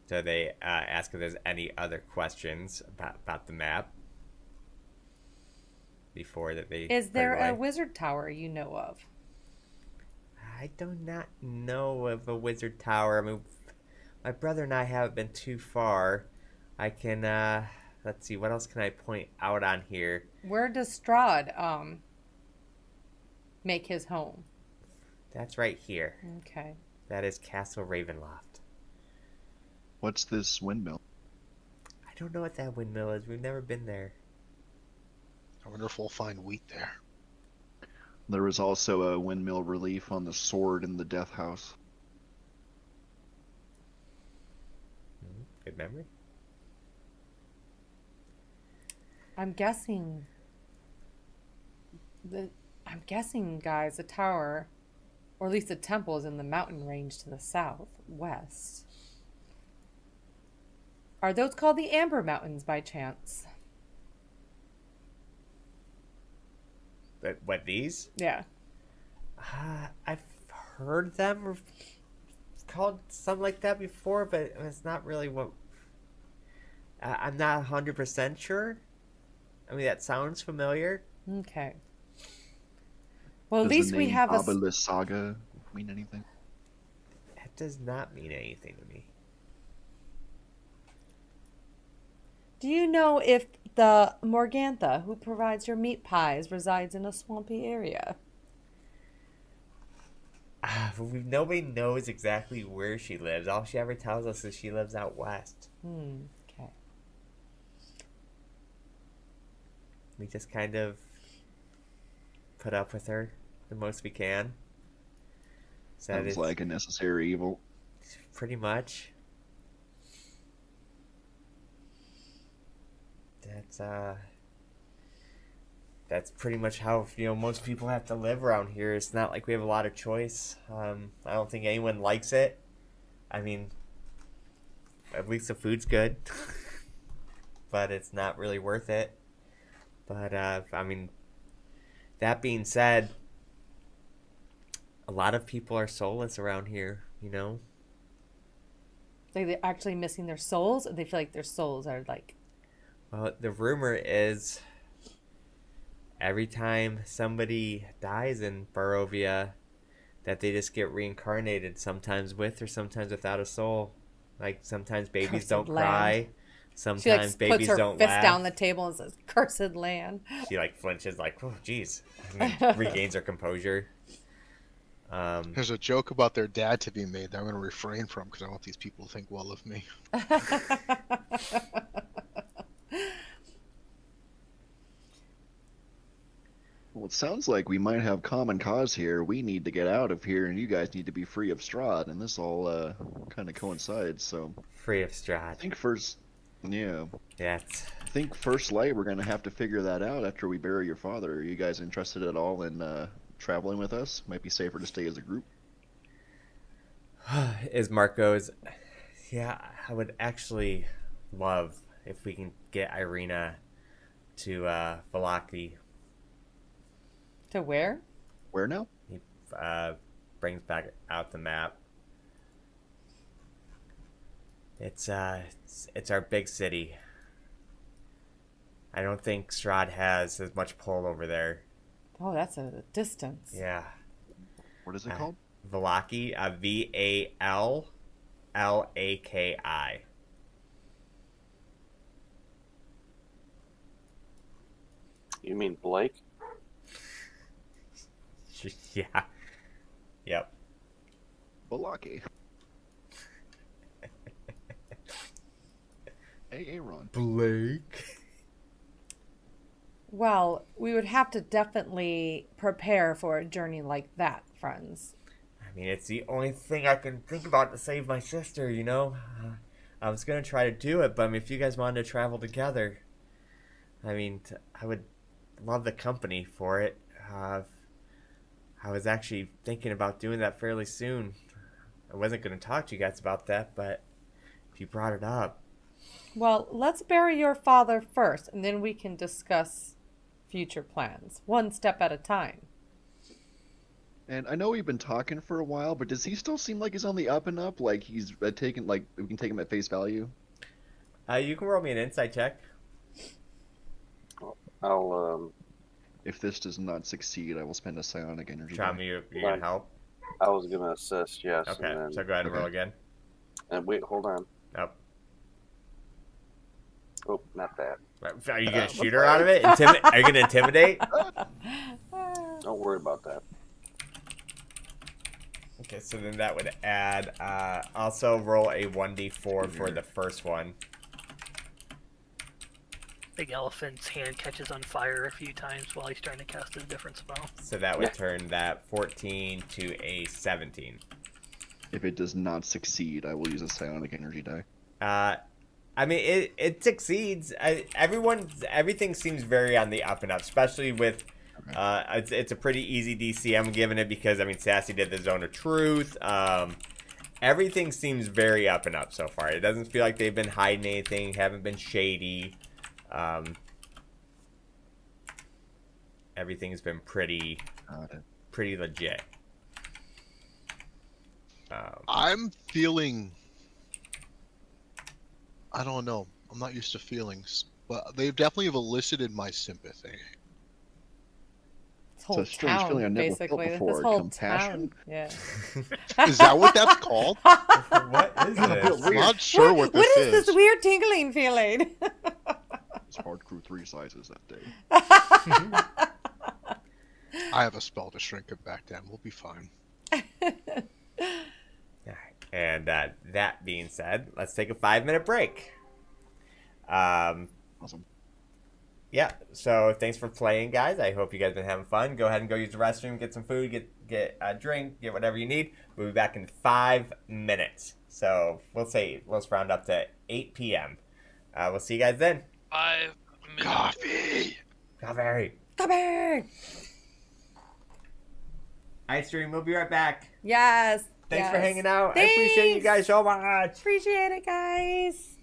So they ask if there's any other questions about the map before that they. Is there break a away. wizard tower you know of? I do not know of a wizard tower. I mean, my brother and I haven't been too far. I can let's see, what else can I point out on here? Where does Strahd make his home? That's right here. Okay. That is Castle Ravenloft. What's this windmill? I don't know what that windmill is. We've never been there. I wonder if we'll find wheat there. There was also a windmill relief on the sword in the death house. Good memory. I'm guessing, guys, the tower Or at least the temple is in the mountain range to the southwest. Are those called the Amber Mountains by chance? But what, these? Yeah. I've heard them called something like that before, but it's not really what... I'm not 100% sure. I mean, that sounds familiar. Okay. Well, at Does least the we name have a... Obelisk Saga mean anything? That does not mean anything to me. Do you know if the Morgantha who provides your meat pies resides in a swampy area? Nobody knows exactly where she lives. All she ever tells us is she lives out west. Okay. We just kind of put up with her the most we can. Sounds like a necessary evil. Pretty much. That's pretty much how most people have to live around here. It's not like we have a lot of choice. I don't think anyone likes it. I mean, at least the food's good, but it's not really worth it. But I mean, that being said, a lot of people are soulless around here. Like they're actually missing their souls, or they feel like their souls are like... Well, the rumor is every time somebody dies in Barovia, that they just get reincarnated, sometimes with or sometimes without a soul. Like, sometimes babies Cursed don't land. cry. She Sometimes like babies puts her don't fist laugh. down the table and says, "Cursed land." She like flinches, like, oh, jeez. And then regains her composure. There's a joke about their dad to be made that I'm going to refrain from because I want these people to think well of me. Well, it sounds like we might have common cause here. We need to get out of here, and you guys need to be free of Strahd, and this all kind of coincides. So, Free of I Strahd. think first, yeah, Yeah. I think first light we're gonna have to figure that out after we bury your father. Are you guys interested at all in traveling with us? Might be safer to stay as a group. Is Marco's. Yeah, I would actually love if we can get Irina to Valaki. To where? Where now? He brings back out the map. It's our big city. I don't think Strahd has as much pull over there. Oh, that's a distance. Yeah. What is it called? Valaki, Vallaki. You mean Blake? Yeah. Yep. Balaki. Hey, Aaron. Blake. Well, we would have to definitely prepare for a journey like that, friends. I mean, it's the only thing I can think about to save my sister, I was going to try to do it, but I mean, if you guys wanted to travel together, I mean, I would love the company for it. I was actually thinking about doing that fairly soon. I wasn't going to talk to you guys about that, but if you brought it up. Well, let's bury your father first, and then we can discuss future plans, one step at a time. And I know we've been talking for a while, but does he still seem like he's on the up and up? Like he's taken, like we can take him at face value? You can roll me an insight check. I'll If this does not succeed, I will spend a psionic energy. Tommy, you're going to help? I was gonna assist, yes. Okay, And then, so go ahead and roll again. and wait, hold on. Oh. Oh, not that. Are you going to shoot her out of it? Are you going to intimidate? Don't worry about that. Okay, so then that would add, also roll a 1d4 for the first one. Big Elephant's hand catches on fire a few times while he's trying to cast a different spell. So that would turn that 14 to a 17. If it does not succeed, I will use a psionic energy die. I mean, it succeeds. Everything seems very on the up and up, especially with It's a pretty easy DC. I'm giving it because, I mean, Sassy did the Zone of Truth. Everything seems very up and up so far. It doesn't feel like they've been hiding anything, haven't been shady. Everything's been pretty legit. I'm feeling. I don't know. I'm not used to feelings, but they definitely have elicited my sympathy. This whole It's a strange town, feeling I've never felt basically. before. This whole Compassion? town. Yeah. Is that what that's called? What is I'm this? not sure what this What is this weird tingling feeling? It's hard crew 3 sizes that day. I have a spell to shrink it back down. We'll be fine. And that being said, let's take a 5-minute break. Awesome. Yeah, so thanks for playing, guys. I hope you guys have been having fun. Go ahead and go use the restroom, get some food, get a drink, get whatever you need. We'll be back in 5 minutes. So let's round up to 8 p.m. We'll see you guys then. 5 minutes. Coffee. Coffee. Come here. Ice stream. We'll be right back. Yes. Thanks for yes. hanging out. I appreciate you guys so much. Appreciate it, guys.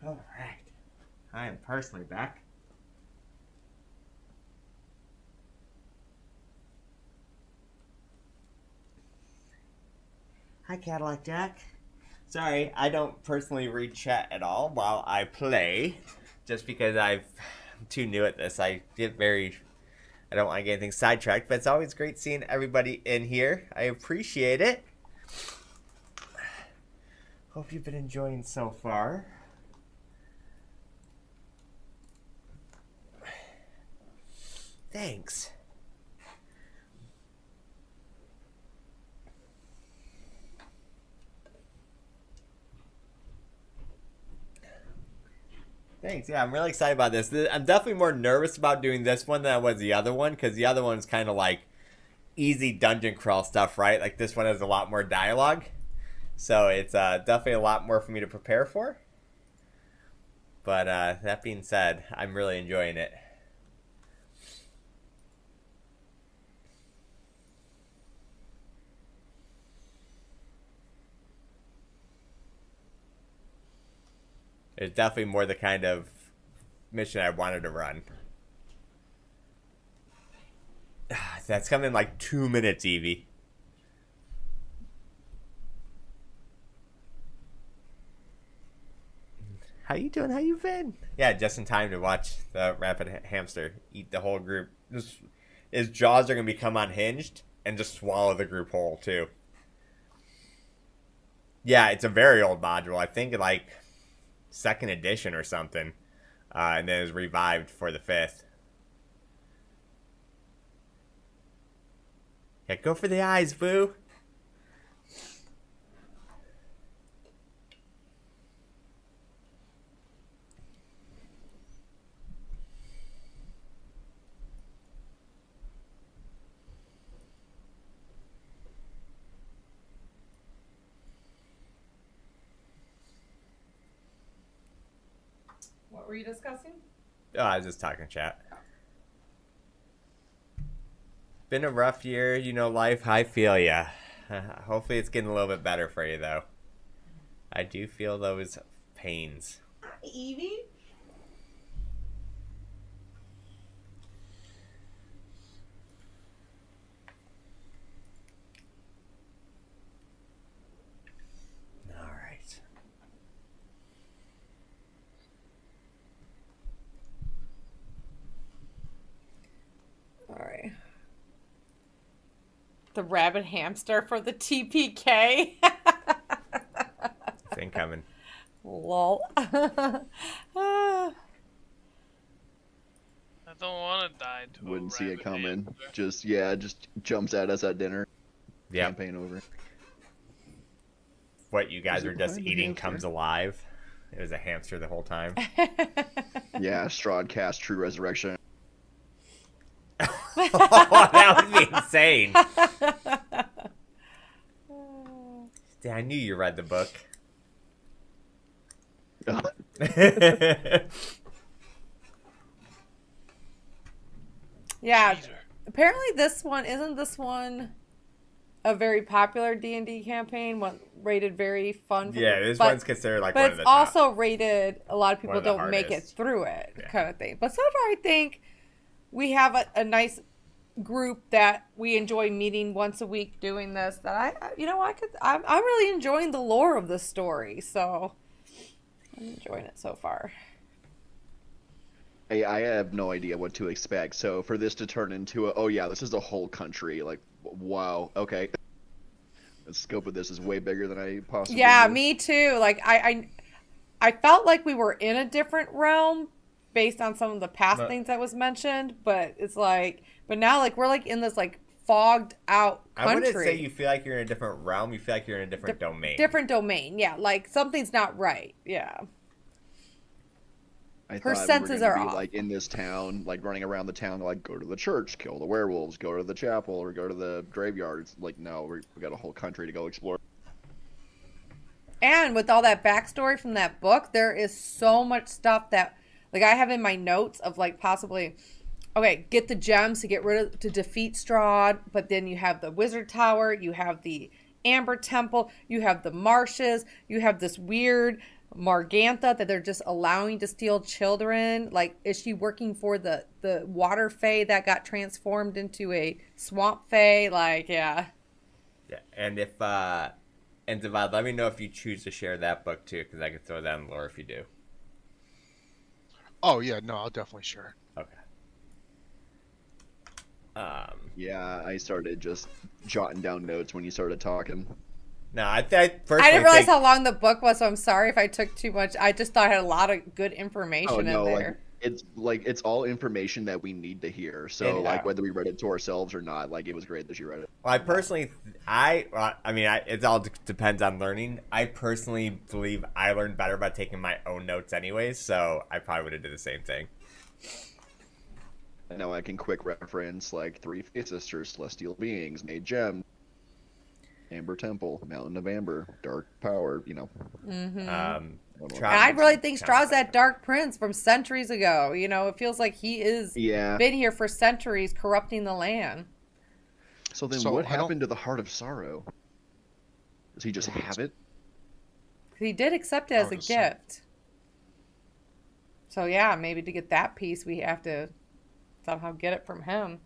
All right. I am personally back. Hi, Cadillac Jack. Sorry, I don't personally read chat at all while I play, just because I'm too new at this. I don't want to get anything sidetracked, but it's always great seeing everybody in here. I appreciate it. Hope you've been enjoying so far. Thanks. Thanks. Yeah, I'm really excited about this. I'm definitely more nervous about doing this one than I was the other one, because the other one's kind of like easy dungeon crawl stuff, right? Like this one has a lot more dialogue. So it's definitely a lot more for me to prepare for. But that being said, I'm really enjoying it. It's definitely more the kind of mission I wanted to run. That's coming in like 2 minutes, Evie. How you doing? How you been? Yeah, just in time to watch the rapid hamster eat the whole group. His jaws are going to become unhinged and just swallow the group whole, too. Yeah, it's a very old module. I think like 2nd edition or something. And then it was revived for the 5th. Yeah, go for the eyes, boo. What were you discussing? Oh, I was just talking chat. Been a rough year, life. I feel ya. Hopefully it's getting a little bit better for you, though. I do feel those pains. Evie? All right. All right. The rabbit hamster for the TPK. It's incoming. Lol. I don't want to die to Wouldn't a see it rabbit coming. hamster. Just jumps at us at dinner. Yeah. Campaign over. What, you guys Is it were just behind the eating hamster? comes alive? It was a hamster the whole time. Yeah, Strahd cast True Resurrection. That would be insane. Yeah, I knew you read the book. Yeah. Teaser. Apparently isn't this one a very popular D&D campaign, one rated very fun for Yeah, people, this but, one's considered like but one of it's the top. also rated a lot of people One of the don't make it hardest. through it, Yeah. kind of thing. But so far I think we have a nice group that we enjoy meeting once a week doing this, that I'm really enjoying the lore of the story, so I'm enjoying it so far. I have no idea what to expect. So for this to turn into this is a whole country. Like, wow, okay. The scope of this is way bigger than I possibly Yeah, knew. me too. Like I felt like we were in a different realm based on some of the past But- things that was mentioned, but now like we're like in this like fogged out country. I wouldn't say you feel like you're in a different realm. You feel like you're in a different domain. Different domain, yeah. Like something's not right, yeah. I Her thought senses we were gonna are be off. like in this town, like running around the town, like go to the church, kill the werewolves, go to the chapel, or go to the graveyards. Like, no, we got a whole country to go explore. And with all that backstory from that book, there is so much stuff that like I have in my notes of like possibly get the gems to defeat Strahd, but then you have the wizard tower, you have the Amber Temple, you have the marshes, you have this weird Margantha that they're just allowing to steal children. Like, is she working for the water fae that got transformed into a swamp fae? Like, yeah. Yeah, and if and Zavad, let me know if you choose to share that book too, because I could throw that in lore if you do. Oh yeah, no, I'll definitely share. Okay. Yeah, I started just jotting down notes when you started talking. No, I personally I didn't realize think, how long the book was, so I'm sorry if I took too much. I just thought I had a lot of good information Oh no, in like there. it's all information that we need to hear. So Yeah. like whether we read it to ourselves or not, like it was great that you read it. well, I personally, it all depends on learning. I personally believe I learned better by taking my own notes anyways, so I probably would have did the same thing. Now I can quick reference like Three Face Sisters, Celestial Beings, Made Gem, Amber Temple, Mountain of Amber, Dark Power, Mm-hmm. Um, And I really think Strahd's that Dark Prince from centuries ago. You know, it feels like he is Yeah. been here for centuries, corrupting the land. So then So what I don't- happened to the Heart of Sorrow? Does he just have it? He did accept it as a Heart of Sorrow. gift. So yeah, maybe to get that piece, we have to somehow get it from him.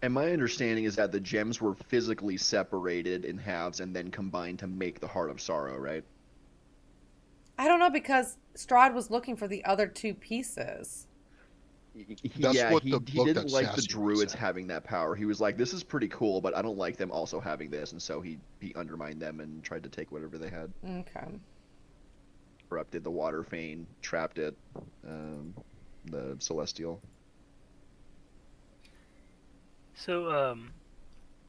And my understanding is that the gems were physically separated in halves and then combined to make the Heart of Sorrow, right? I don't know, because Strahd was looking for the other two pieces. That's what he the book didn't that like the Sassy druids said. having that power. He was like, this is pretty cool, but I don't like them also having this. And so he undermined them and tried to take whatever they had. Okay. Corrupted the Water Fane, trapped it, the Celestial. So,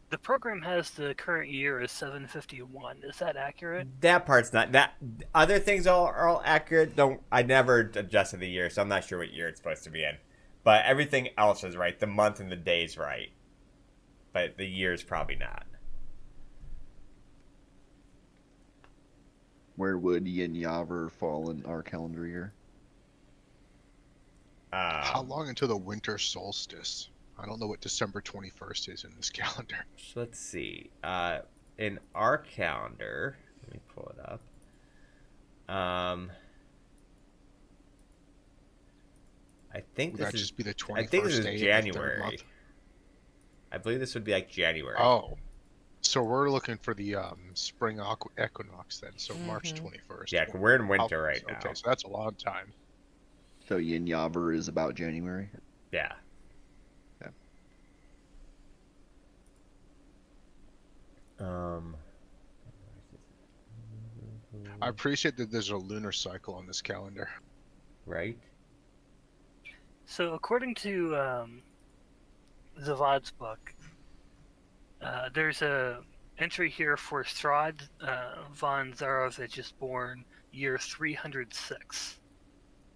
The program has the current year as 751. Is that accurate? That part's not that. Other things are all accurate. Don't I never adjusted the year, so I'm not sure what year it's supposed to be in. But everything else is right. The month and the day's right, but the year's probably not. Where would Yin Yaver fall in our calendar year? How long until the winter solstice? I don't know what December 21st is in this calendar. So let's see. In our calendar, let me pull it up. I think Would this that is. just be the 21st I think this is day of the third January. month? I believe this would be like January. Oh, so we're looking for the spring equinox then. So March Mhm. 21st. Yeah, 'cause we're in winter right now. Okay, so that's a long time. So Yin Yaver is about January. Yeah. Yeah. I appreciate that there's a lunar cycle on this calendar. Right. So according to Zavad's book, there's a entry here for Strahd von Zarovich is born year 306.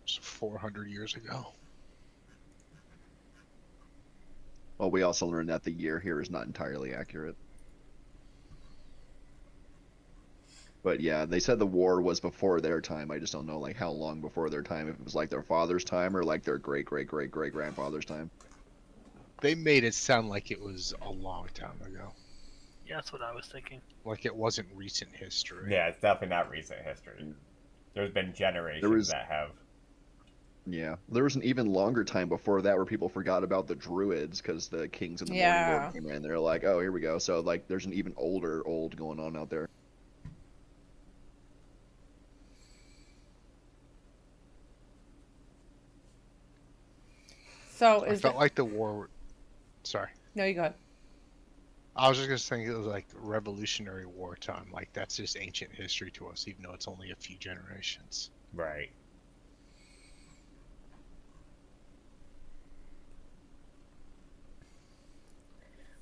So 400 years ago. Well, we also learned that the year here is not entirely accurate. But yeah, they said the war was before their time. I just don't know like how long before their time. If it was like their father's time or like their great great great great grandfather's time. They made it sound like it was a long time ago. Yeah, that's what I was thinking. Like it wasn't recent history. Yeah, it's definitely not recent history. There's been generations that have. Yeah, there was an even longer time before that where people forgot about the druids because the kings and the Yeah. morning lord came in. They're like, oh, here we go. So like, there's an even old going on out there. So I is felt it... like the war. Sorry. No, you go ahead. I was just gonna think it was like Revolutionary War time. Like that's just ancient history to us, even though it's only a few generations. Right.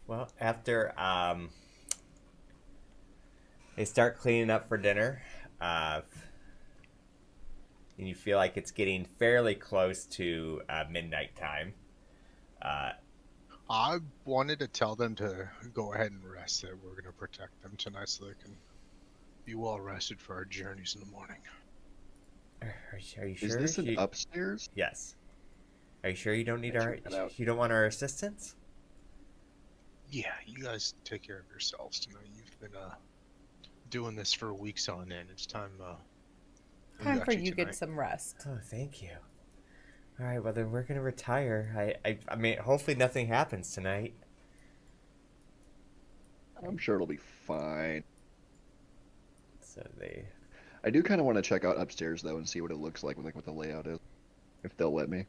Well, after they start cleaning up for dinner, and you feel like it's getting fairly close to midnight time. I wanted to tell them to go ahead and rest. That we're gonna protect them tonight, so they can be well rested for our journeys in the morning. Are you sure? Is this an upstairs? Yes. Are you sure you don't need I our? checked that out. You don't want our assistance? Yeah, you guys take care of yourselves tonight. You've been doing this for weeks on end. It's time. We Time got for you to tonight. get some rest. Oh, thank you. All right, well then we're gonna retire. I mean, hopefully nothing happens tonight. I'm sure it'll be fine. So they. I do kind of want to check out upstairs though and see what it looks like what the layout is, if they'll let me.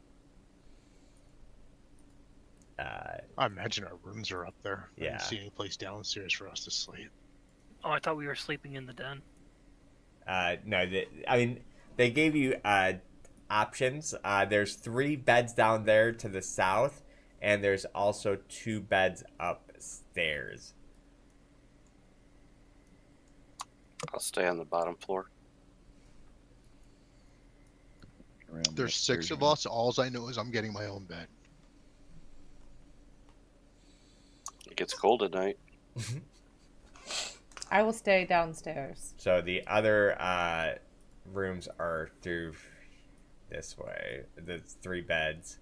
I imagine our rooms are up there. I Yeah. didn't see any place downstairs for us to sleep. Oh, I thought we were sleeping in the den. No, I mean, they gave you options. There's 3 beds down there to the south, and there's also 2 beds upstairs. I'll stay on the bottom floor. Around the There's 6 upstairs of here. us. All I know is I'm getting my own bed. It gets cold at night. I will stay downstairs. So the other rooms are through this way. There's 3 beds.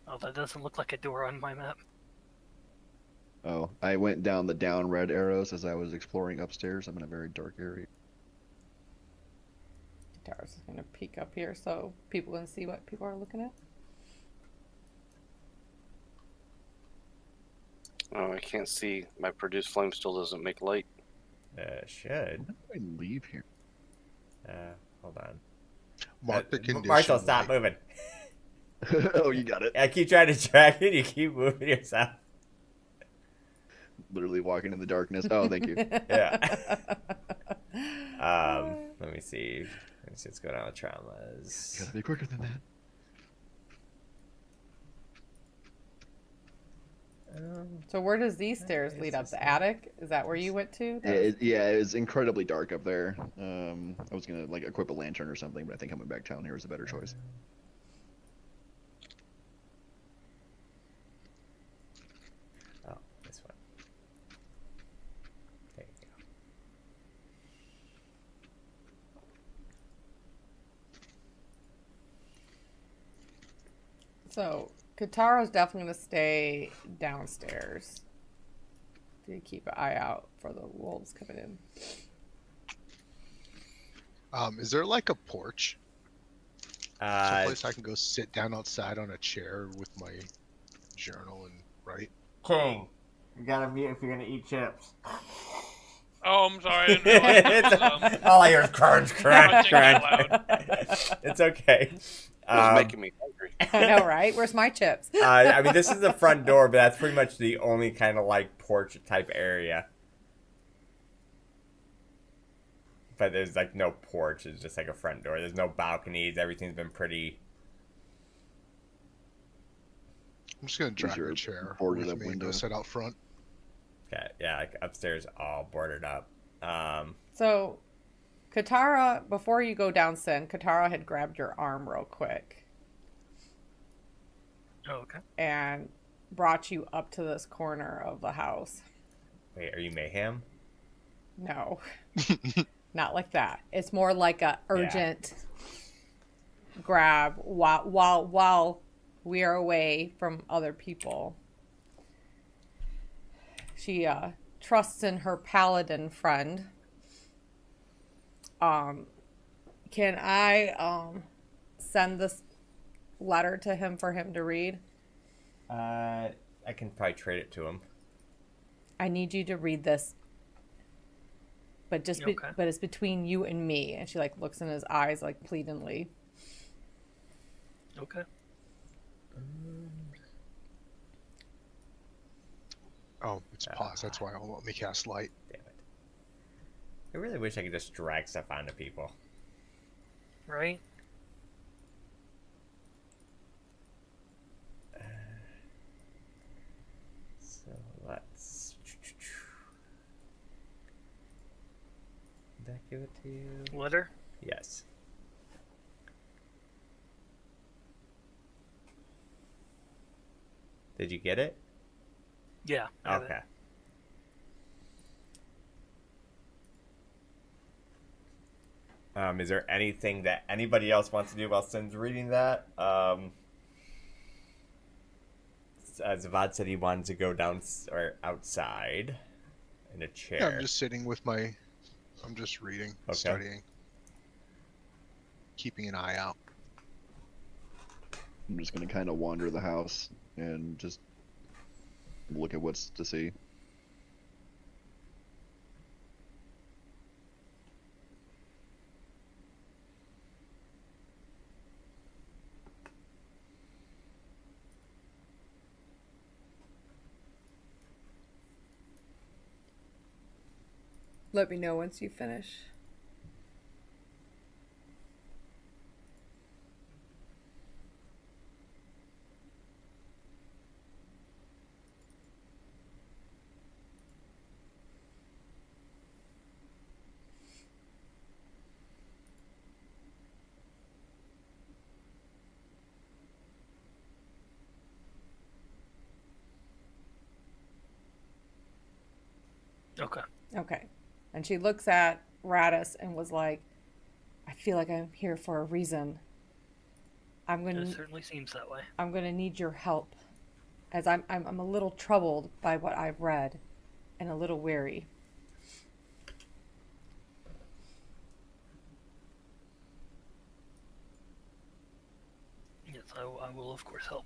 Oh, that doesn't look like a door on my map. Oh, I went down the down red arrows as I was exploring upstairs. I'm in a very dark area. Tara's just gonna peek up here so people can see what people are looking at. Oh, I can't see. My produced flame still doesn't make light. Should. When did I leave here? Hold on. Mark the condition. Marshall, stop light. moving. Oh, you got it. I keep trying to track it. You keep moving yourself. Literally walking in the darkness. Oh, thank you. Yeah. Let me see. Let me see what's going on with traumas. Gotta be quicker than that. So where does these stairs lead up? The attic? Is that where you went to? Yeah, it was incredibly dark up there. I was gonna like equip a lantern or something, but I think coming back down here was a better choice. Oh, this one. There you go. So Katara's definitely gonna stay downstairs to keep an eye out for the wolves coming in. Is there like a porch? Uh, Someplace I can go sit down outside on a chair with my journal and write? King, you gotta mute if you're gonna eat chips. Oh, I'm sorry. I didn't realize. All I hear is crunch, crunch, Crunching crunch. out It's okay. It was making me hungry. I know, right? Where's my chips? I mean, this is the front door, but that's pretty much the only kind of like porch type area. But there's like no porch. It's just like a front door. There's no balconies. Everything's been pretty. I'm just gonna drag your a chair boarded with up me and go window? sit out front. Yeah, like upstairs, all boarded up. So Katara, before you go down, Sin, Katara had grabbed your arm real quick Oh, okay. and brought you up to this corner of the house. Wait, are you Mayhem? No, not like that. It's more like a urgent grab while we are away from other people. She trusts in her paladin friend. Can I send this letter to him for him to read? I can probably trade it to him. I need you to read this, but Okay. but it's between you and me. And she like looks in his eyes like pleadingly. Okay. Oh, it's paused. That's why it won't let me cast light. Damn it. I really wish I could just drag stuff onto people. Right? So let's. Did that give it to you? Letter? Yes. Did you get it? Yeah. I have it. Okay. Is there anything that anybody else wants to do while Sin's reading that? Zavad said he wanted to go down or outside in a chair. Yeah, I'm just sitting with my. I'm just reading, Okay. studying, keeping an eye out. I'm just gonna kind of wander the house and just look at what's to see. Let me know once you finish. Okay. Okay. And she looks at Radis and was like, I feel like I'm here for a reason. It certainly seems that way. I'm gonna need your help, as I'm a little troubled by what I've read, and a little weary. Yes, I will of course help.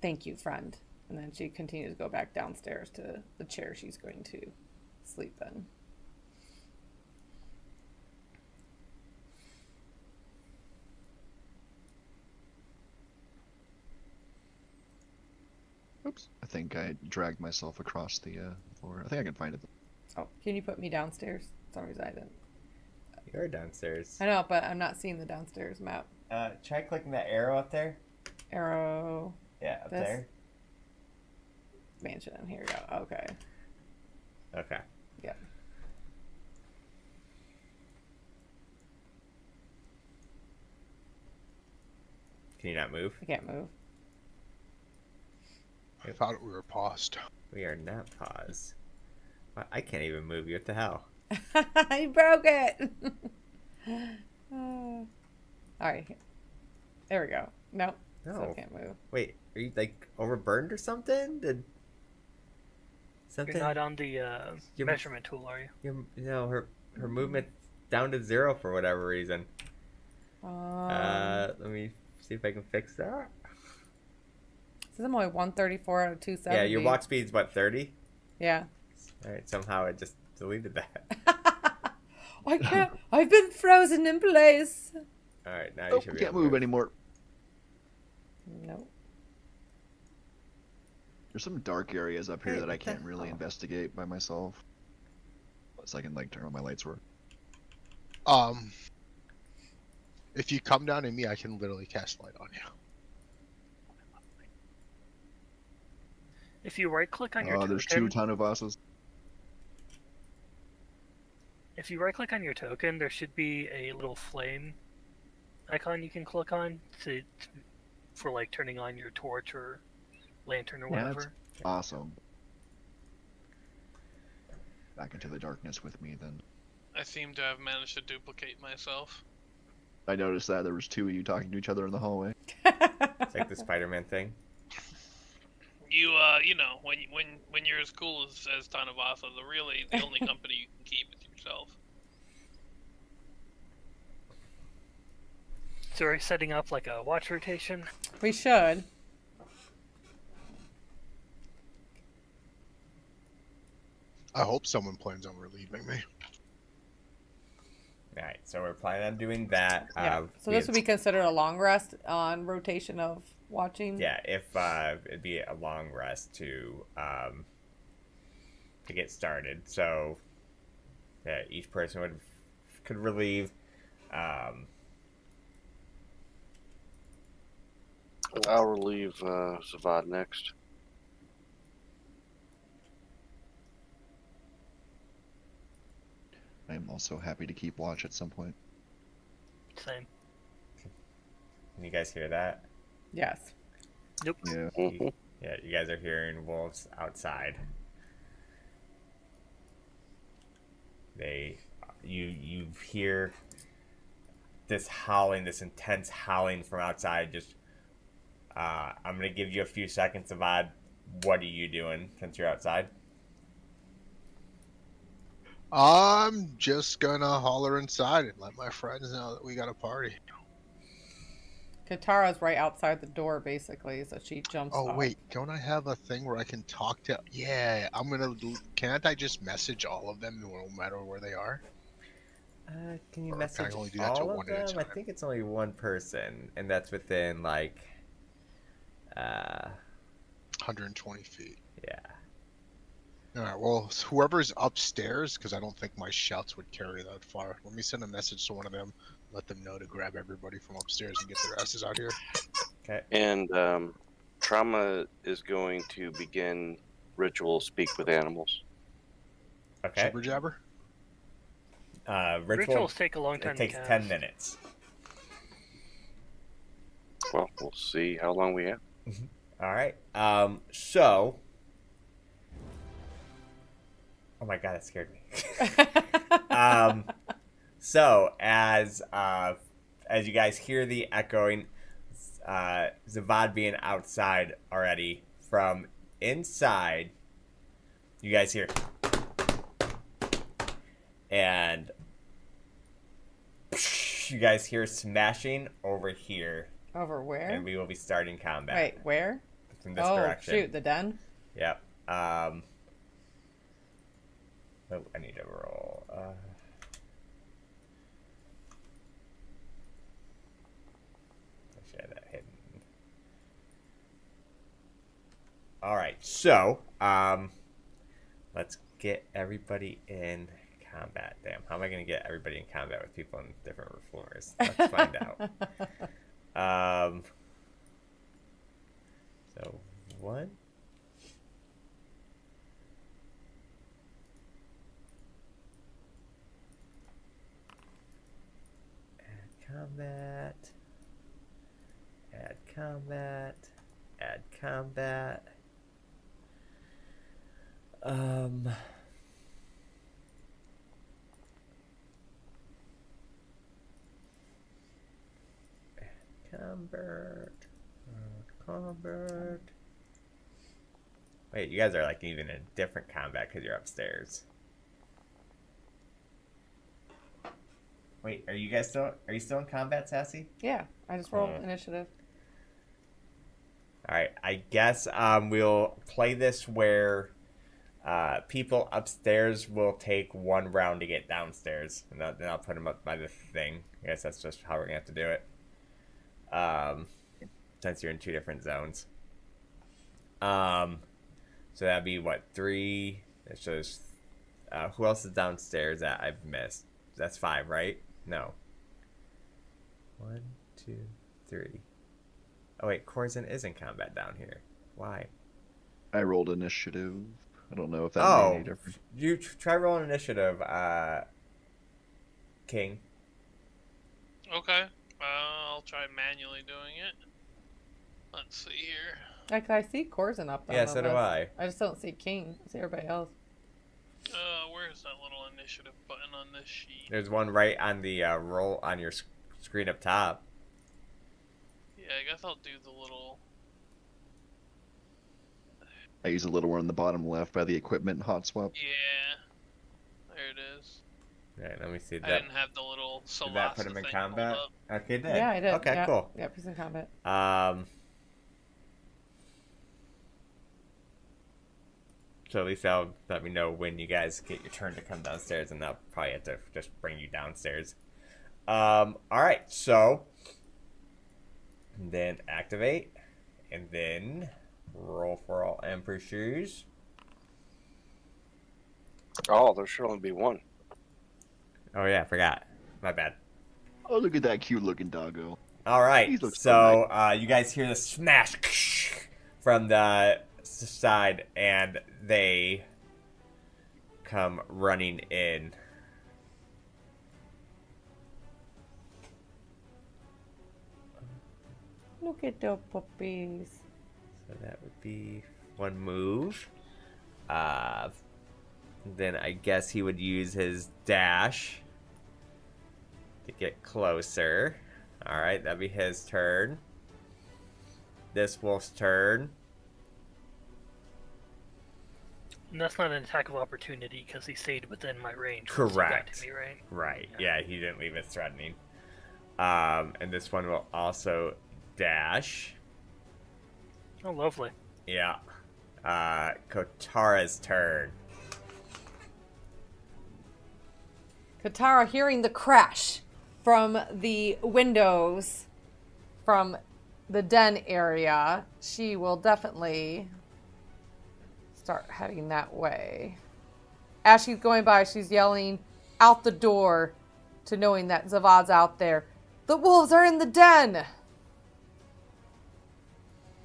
Thank you, friend. And then she continues to go back downstairs to the chair she's going to sleep in. Oops. I think I dragged myself across the floor. I think I can find it. Oh, can you put me downstairs? For some reason I didn't. You're downstairs. I know, but I'm not seeing the downstairs map. Try clicking that arrow up there. Arrow. Yeah, up This? there. expansion. Here you go. Okay. Okay. Yeah. Can you not move? I can't move. I thought we were paused. We are not paused. I can't even move you. What the hell? You broke it. All right. There we go. Nope. No. Still can't move. Wait, are you like overburned or something? Did something? You're not on the Your- measurement tool, are you? Her movement down to 0 for whatever reason. Let me see if I can fix that. So I'm only 134 out of 270. Yeah, your walk speed's what, 30? Yeah. All right, somehow it just deleted that. I can't. I've been frozen in place. All right, now you Nope, should be can't able to move anymore. Nope. There's some dark areas up here Hey, that I what the can't really hell? investigate by myself. Unless I can like turn on my lights work. If you come down to me, I can literally cast light on you. If you right click on your token, There's 2 Tanuvasas. if you right click on your token, there should be a little flame icon you can click on for like turning on your torch or lantern or Yeah, that's whatever. awesome. Back into the darkness with me then. I seem to have managed to duplicate myself. I noticed that there was 2 of you talking to each other in the hallway. It's like the Spider-Man thing. You know, when you're as cool as Tanavasa, the only company you can keep is yourself. So we're setting up like a watch rotation. We should. I hope someone plans on relieving me. All right, so we're planning on doing that. Yeah. So this would be considered a long rest on rotation of watching. Yeah, if it'd be a long rest to get started. So yeah, each person could relieve. I'll relieve Zavad next. I'm also happy to keep watch at some point. Same. Can you guys hear that? Yes. Nope. Yeah. Yeah, you guys are hearing wolves outside. You hear this howling, this intense howling from outside. Just, I'm gonna give you a few seconds of odd. What are you doing since you're outside? I'm just gonna holler inside and let my friends know that we got a party. Katara's right outside the door, basically, so she jumps Oh off. wait, don't I have a thing where I can talk to? Yeah, Can't I just message all of them no matter where they are? Can you Or can I message only do that to all of one at a them? I time? think it's only one person, and that's within like, 120 feet. yeah. All right. Well, whoever's upstairs, because I don't think my shouts would carry that far. Let me send a message to one of them, let them know to grab everybody from upstairs and get their asses out here. Okay. And Trauma is going to begin ritual speak with animals. Okay. Jibber jabber. Ritual. Rituals take a long time It takes to cast. 10 minutes. Well, we'll see how long we have. All right. So. Oh my god, that scared me. So as you guys hear the echoing, Zavad being outside already, from inside, you guys hear, and you guys hear smashing over here, Over where? and we will be starting combat. Wait, where? From this Oh, direction. shoot, the den? Yep. Oh, I need to roll. I should have that hidden. All right, so let's get everybody in combat. Damn, how am I gonna get everybody in combat with people on different floors? Let's find out. So one. combat. Add combat. Add combat. Convert. Convert. Wait, you guys are like even in different combat because you're upstairs. Wait, are you still in combat, Sassy? Yeah, I just rolled initiative. All right, I guess we'll play this where people upstairs will take one round to get downstairs, and then I'll put them up by the thing. I guess that's just how we're gonna have to do it. Since you're in two different zones. So that'd be what, 3? That shows. Who else is downstairs that I've missed? That's 5, right? No. 1, 2, 3. Oh wait, Corzin is in combat down here. Why? I rolled initiative. I don't know if that made any difference. You try rolling initiative, King. Okay. I'll try manually doing it. Let's see here. Like, I see Corzin up there. Yeah, so do I. I just don't see King. I see everybody else. Where's that little initiative button on this sheet? There's one right on the roll on your screen up top. Yeah, I guess I'll do the little... I use a little one on the bottom left by the equipment hot swap. Yeah. There it is. Right, let me see that. I didn't have the little Did that put him in combat? Okay, did. Yeah, I did. Okay, yeah. cool. Yeah, he's in combat. So at least that'll let me know when you guys get your turn to come downstairs, and I'll probably have to just bring you downstairs. Alright, so then activate, and then roll for all Emperor shoes. Oh, there should only be one. Oh yeah, I forgot. My bad. Oh, look at that cute looking doggo. Alright, He looks so you guys hear the smash from the side, and they come running in. Look at the puppies. So that would be one move. Then I guess he would use his dash to get closer. Alright, that'd be his turn. This wolf's turn. And that's not an attack of opportunity because he stayed within my range. Correct. Once he got to me, right? Right. Yeah, he didn't leave it threatening. And this one will also dash. Oh, lovely. Yeah. Kotara's turn. Katara, hearing the crash from the windows from the den area, she will definitely start heading that way. As she's going by, she's yelling out the door to knowing that Zavad's out there. The wolves are in the den!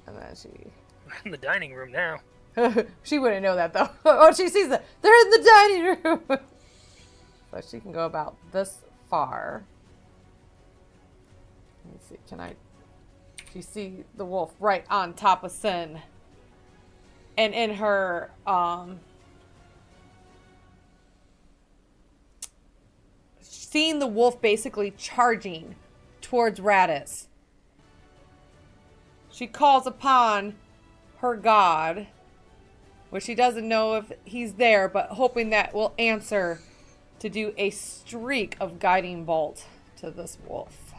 And then she... We're in the dining room now. She wouldn't know that, though. Oh, she sees that. They're in the dining room! So she can go about this far. Let me see, can I... She see the wolf right on top of Sin. And in her, seeing the wolf basically charging towards Raditz, she calls upon her god, which she doesn't know if he's there, but hoping that will answer to do a streak of guiding bolt to this wolf.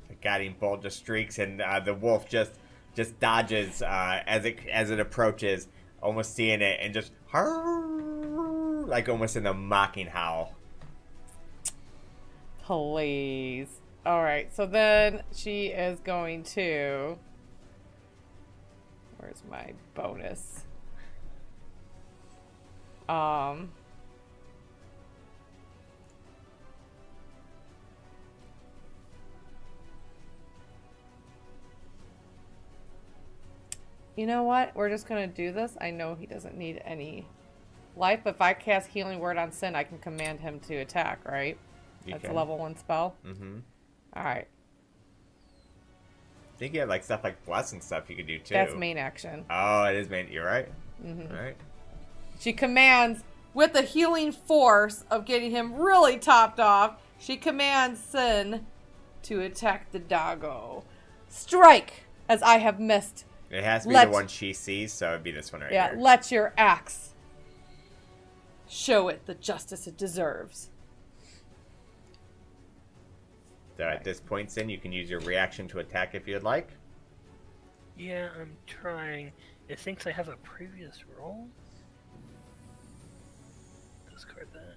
The guiding bolt just streaks, and the wolf just dodges as it approaches, almost seeing it, and just like almost in a mocking howl. Please. Alright, so then she is going to... Where's my bonus? you know what? We're just going to do this. I know he doesn't need any life, but if I cast Healing Word on Sin, I can command him to attack, right? That's a level 1 spell? Mm-hmm. Alright. I think you have like stuff like Bless and stuff you could do too. That's main action. Oh, it is main. You're right. Mm-hmm. All right. She commands, with the healing force of getting him really topped off, she commands Sin to attack the doggo. Strike, as I have missed. It has to be the one she sees, so it'd be this one right here. Yeah, let your axe show it the justice it deserves. So at this point, Sin, you can use your reaction to attack if you'd like. Yeah, I'm trying. It thinks I have a previous roll. Discard that.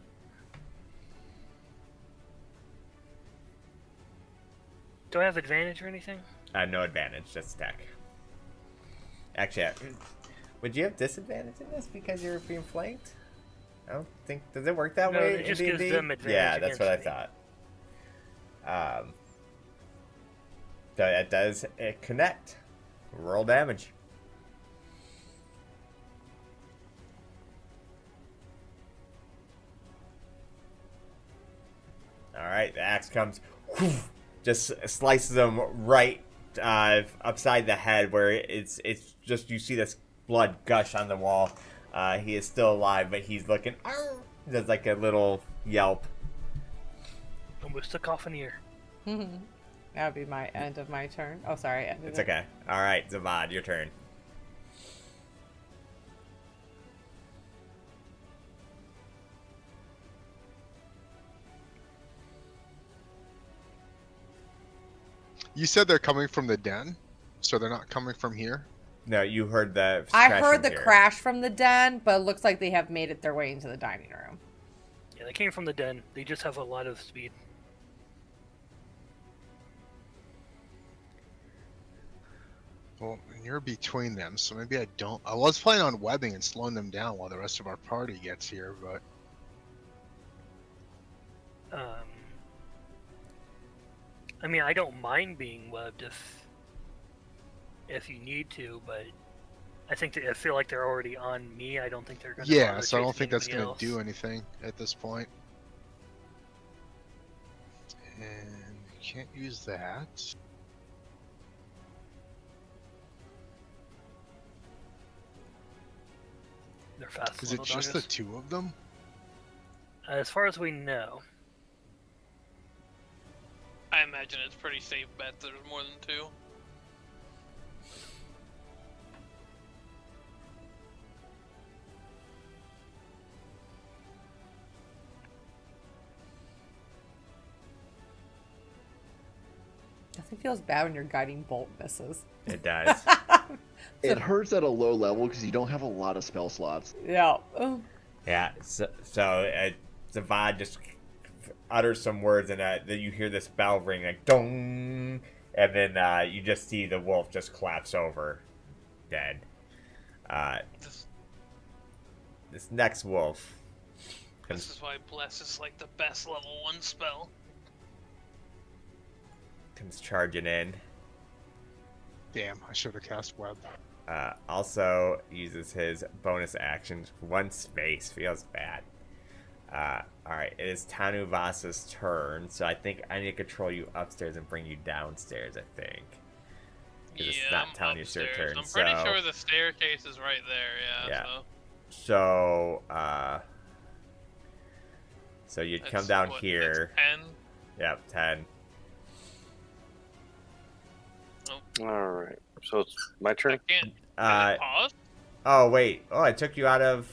Do I have advantage or anything? No advantage, just attack. Actually, would you have disadvantage in this because you're being flanked? I don't think. Does it work that No, way? it just in gives D&D? them advantage Yeah, that's what I against me. thought. So it does connect. Roll damage. All right, the axe comes, just slices him right upside the head, where it's just you see this blood gush on the wall. He is still alive, but he's looking. There's like a little yelp. Almost took off an ear. That would be my end of my turn. Oh, sorry. It's okay. All right, Zavad, your turn. You said they're coming from the den, so they're not coming from here? No, you heard the. I crash heard from the here. crash from the den, but it looks like they have made it their way into the dining room. Yeah, they came from the den. They just have a lot of speed. Well, and you're between them, so maybe I don't. I was planning on webbing and slowing them down while the rest of our party gets here, but I mean, I don't mind being webbed if you need to, but I think I feel like they're already on me. I don't think they're gonna. yeah, bother so I don't chasing think that's anybody gonna else. do anything at this point. And you can't use that. They're fast. Is it little just the doggos. two of them? As far as we know, I imagine it's pretty safe bet that there's more than two. Nothing feels bad when your guiding bolt misses. It does. It hurts at a low level because you don't have a lot of spell slots. Yeah. Yeah. So Zavad just utters some words, and then you hear this bell ring, like dong, and then you just see the wolf just collapse over, dead. This next wolf This is why Bless is like the best level 1 spell. comes charging in. Damn, I should have cast web. Also uses his bonus action. One space. Feels bad. Alright, it is Tanuvasa's turn, so I think I need to control you upstairs and bring you downstairs, I think. Because it's not I'm telling you it's your upstairs. turn. I'm pretty so, sure the staircase is right there, yeah. Yeah. So so you'd that's come down what, here. that's 10. Yep, 10. All right. So it's my I turn. can't. Uh, Pause? oh, wait. Oh, I took you out of...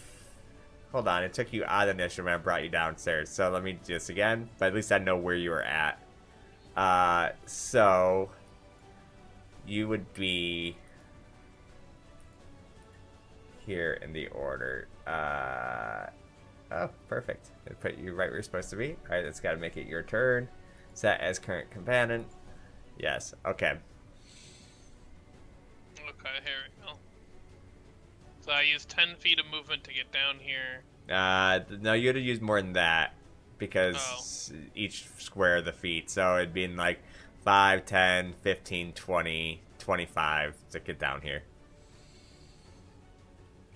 Hold on. It took you out of initiative when I brought you downstairs. So let me do this again. But at least I know where you were at. So... You would be... Here in the order. Oh, perfect. It put you right where you're supposed to be. Alright, that's got to make it your turn. Set as current companion. Yes. Okay. Okay, here we go. So I use 10 feet of movement to get down here. No, you would have used more than that because each square of the feet. So it'd be in like 5, 10, 15, 20, 25 to get down here.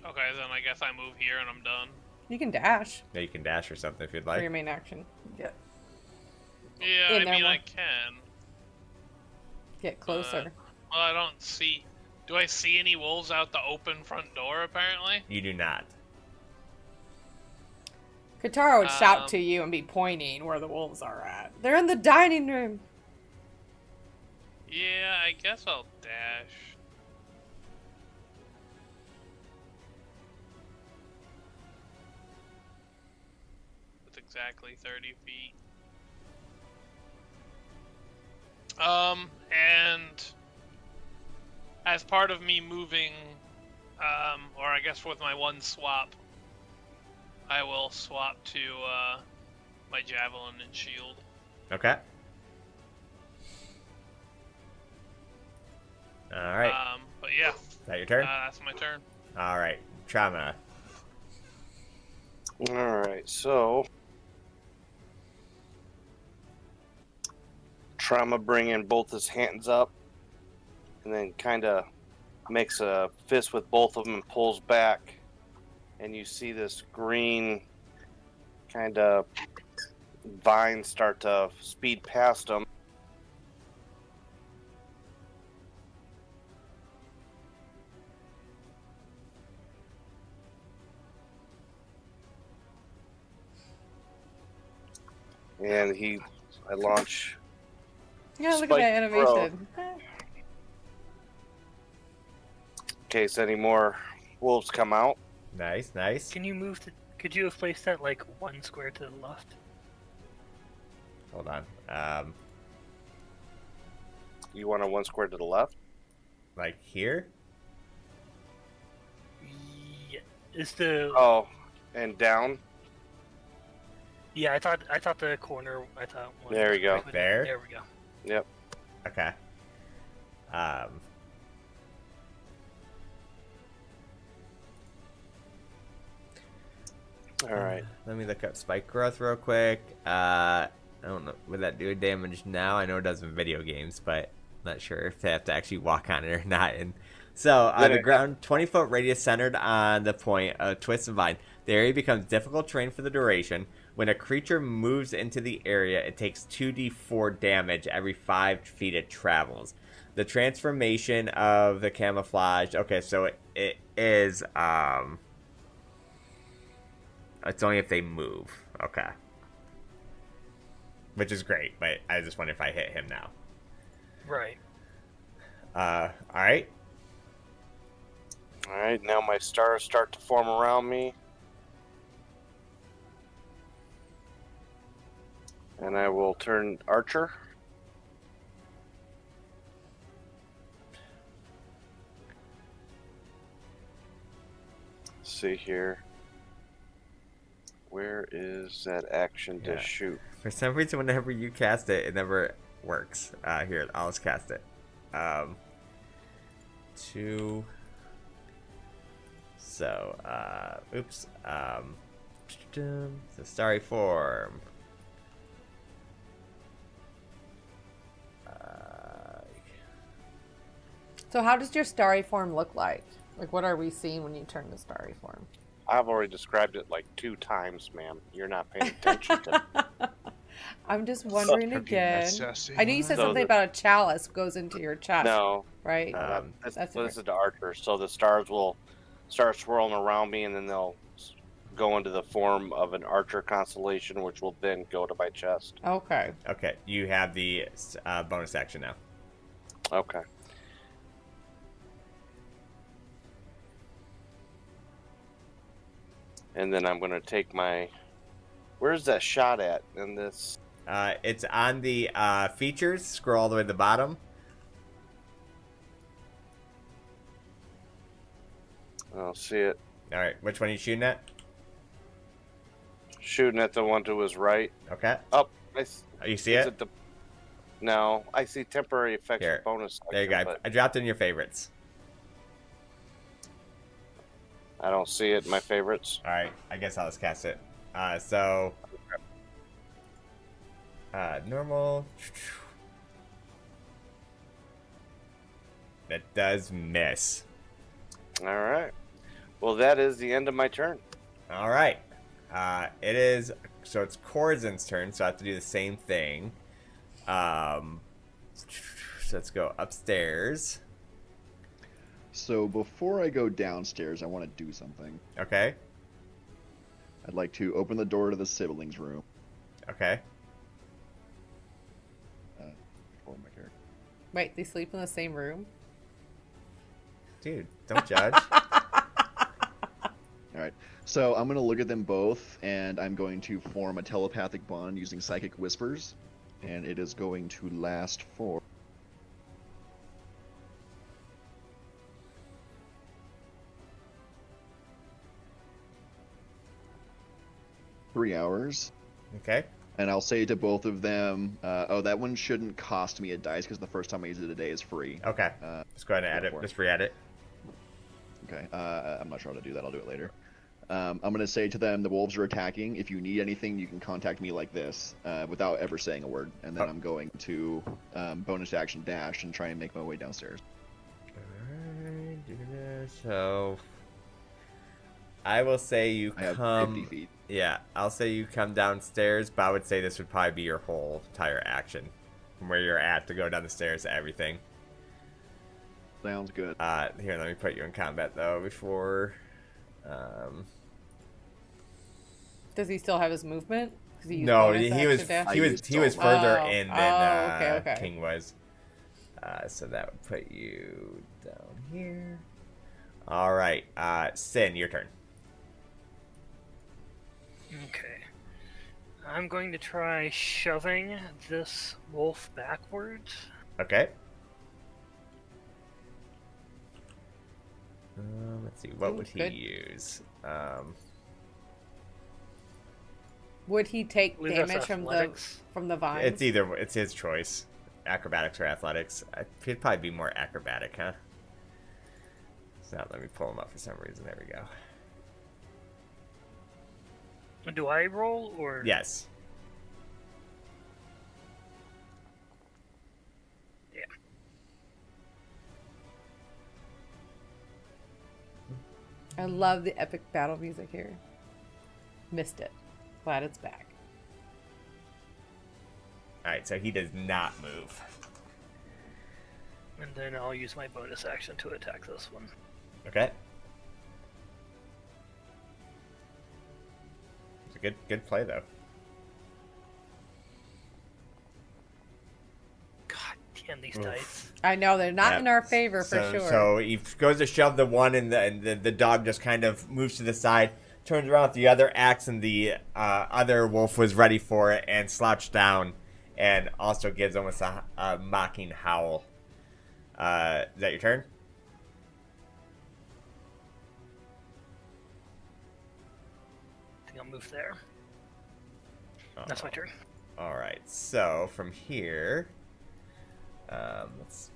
Okay, then I guess I move here and I'm done. You can dash Yeah, you can dash or something if you'd for like. your main action. Yeah, In I there mean, more. I can. Get closer. Well, I don't see. Do I see any wolves out the open front door, apparently? You do not. Katara would shout Um, to you and be pointing where the wolves are at. They're in the dining room. Yeah, I guess I'll dash. It's exactly 30 feet. And as part of me moving, or I guess with my one swap, I will swap to my javelin and shield. Okay. All right. But yeah, Is that your turn? that's my turn. All right. Trauma. Alright, so. Trauma bringing both his hands up and then kind of makes a fist with both of them and pulls back. And you see this green kind of vine start to speed past him. And I launch. Yeah, look at Spike that animation. in case any more wolves come out. Nice, nice. Can you move to? Could you have placed that like 1 square to the left? Hold on. You want a 1 square to the left? Like here? Yeah. Is the? Oh, and down. Yeah, I thought the corner. I thought. one There you go. was- There? There we go. Yep. Okay. All right. Let me look up spike growth real quick. I don't know. Would that do damage now? I know it does in video games, but I'm not sure if they have to actually walk on it or not. And so, the ground 20-foot radius centered on the point of twist and vine. The area becomes difficult terrain for the duration. When a creature moves into the area, it takes 2d4 damage every 5 feet it travels. The transformation of the camouflage. Okay, so it is. It's only if they move. Okay. Which is great, but I just wonder if I hit him now. Right. Alright. All right. Now my stars start to form around me. And I will turn Archer. Let's see here. Where is that action to Yeah. shoot? For some reason, whenever you cast it, it never works. Here, I'll just cast it. 2. So, oops. The starry form. So how does your starry form look like? Like, what are we seeing when you turn to starry form? I've already described it like 2 times, ma'am. You're not paying attention to I'm just wondering Fucking again. that's sassy. I knew you said So something about a chalice goes into your chest, No. right? This That's is the Archer. So the stars will start swirling around me, and then they'll go into the form of an Archer constellation, which will then go to my chest. Okay. Okay, you have the bonus action now. Okay. And then I'm going to take my... Where's that shot at in this? It's on the features. Scroll all the way to the bottom. I don't see it. All right, which one are you shooting at? Shooting at the one to his right. Okay. Oh, You see is it? No, I see temporary effects Here. of bonus. There you go. Action, I dropped it in your favorites. but I don't see it in my favorites. All right, I guess I'll just cast it. Normal. That does miss. All right. Well, that is the end of my turn. All right. It is. So it's Corzin's turn. So I have to do the same thing. So let's go upstairs. So before I go downstairs, I want to do something. Okay. I'd like to open the door to the siblings' room. Okay. For my character. Wait, they sleep in the same room? Dude, don't judge. All right. So I'm going to look at them both, and I'm going to form a telepathic bond using psychic whispers, and it is going to last for 3 hours. Okay. And I'll say to both of them, oh, that one shouldn't cost me a dice because the first time I use it today is free. Okay. Just go ahead and add it. Just re-add it. Okay. I'm not sure how to do that. I'll do it later. I'm going to say to them, the wolves are attacking. If you need anything, you can contact me like this without ever saying a word. And then I'm going to bonus action dash and try and make my way downstairs. Alright, do this. So I will say you I have come 50 feet. Yeah, I'll say you come downstairs, but I would say this would probably be your whole entire action. From where you're at to go down the stairs to everything. Sounds good. Here, let me put you in combat though before Does he still have his movement? 'Cause he used No, bonus he was action dash? he was further Oh. in than Okay. King was. So that would put you down here. All right, Sin, your turn. Okay. I'm going to try shoving this wolf backwards. Okay. Let's see, what Ooh, would he good. use? Would he take believe that's damage athletics. from the vines? It's his choice. Acrobatics or athletics. It'd probably be more acrobatic, huh? So now let me pull him up for some reason. There we go. Do I roll or? Yes. Yeah. I love the epic battle music here. Missed it. Glad it's back. Alright, so he does not move. And then I'll use my bonus action to attack this one. Okay. It's a good play though. God damn these Oof. dice. I know they're not Yeah. in our favor for sure. So he goes to shove the one, and the dog just kind of moves to the side, turns around with the other axe, and the other wolf was ready for it and slouched down, and also gives almost a mocking howl. Is that your turn? I think I'll move there. That's my turn. All right. So from here, let's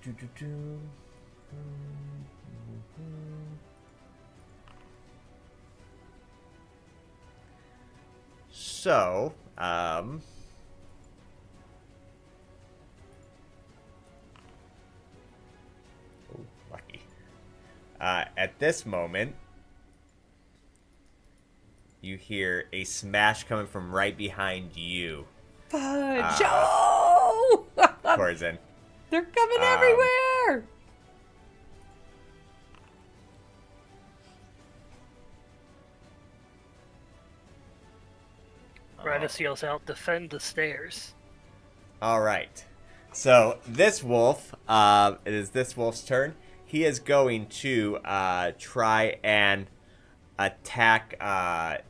So, ooh, lucky. At this moment, you hear a smash coming from right behind you, Fudge! Oh! Corzin. They're coming everywhere! Radis yells out, defend the stairs. All right. So this wolf, it is this wolf's turn. He is going to try and attack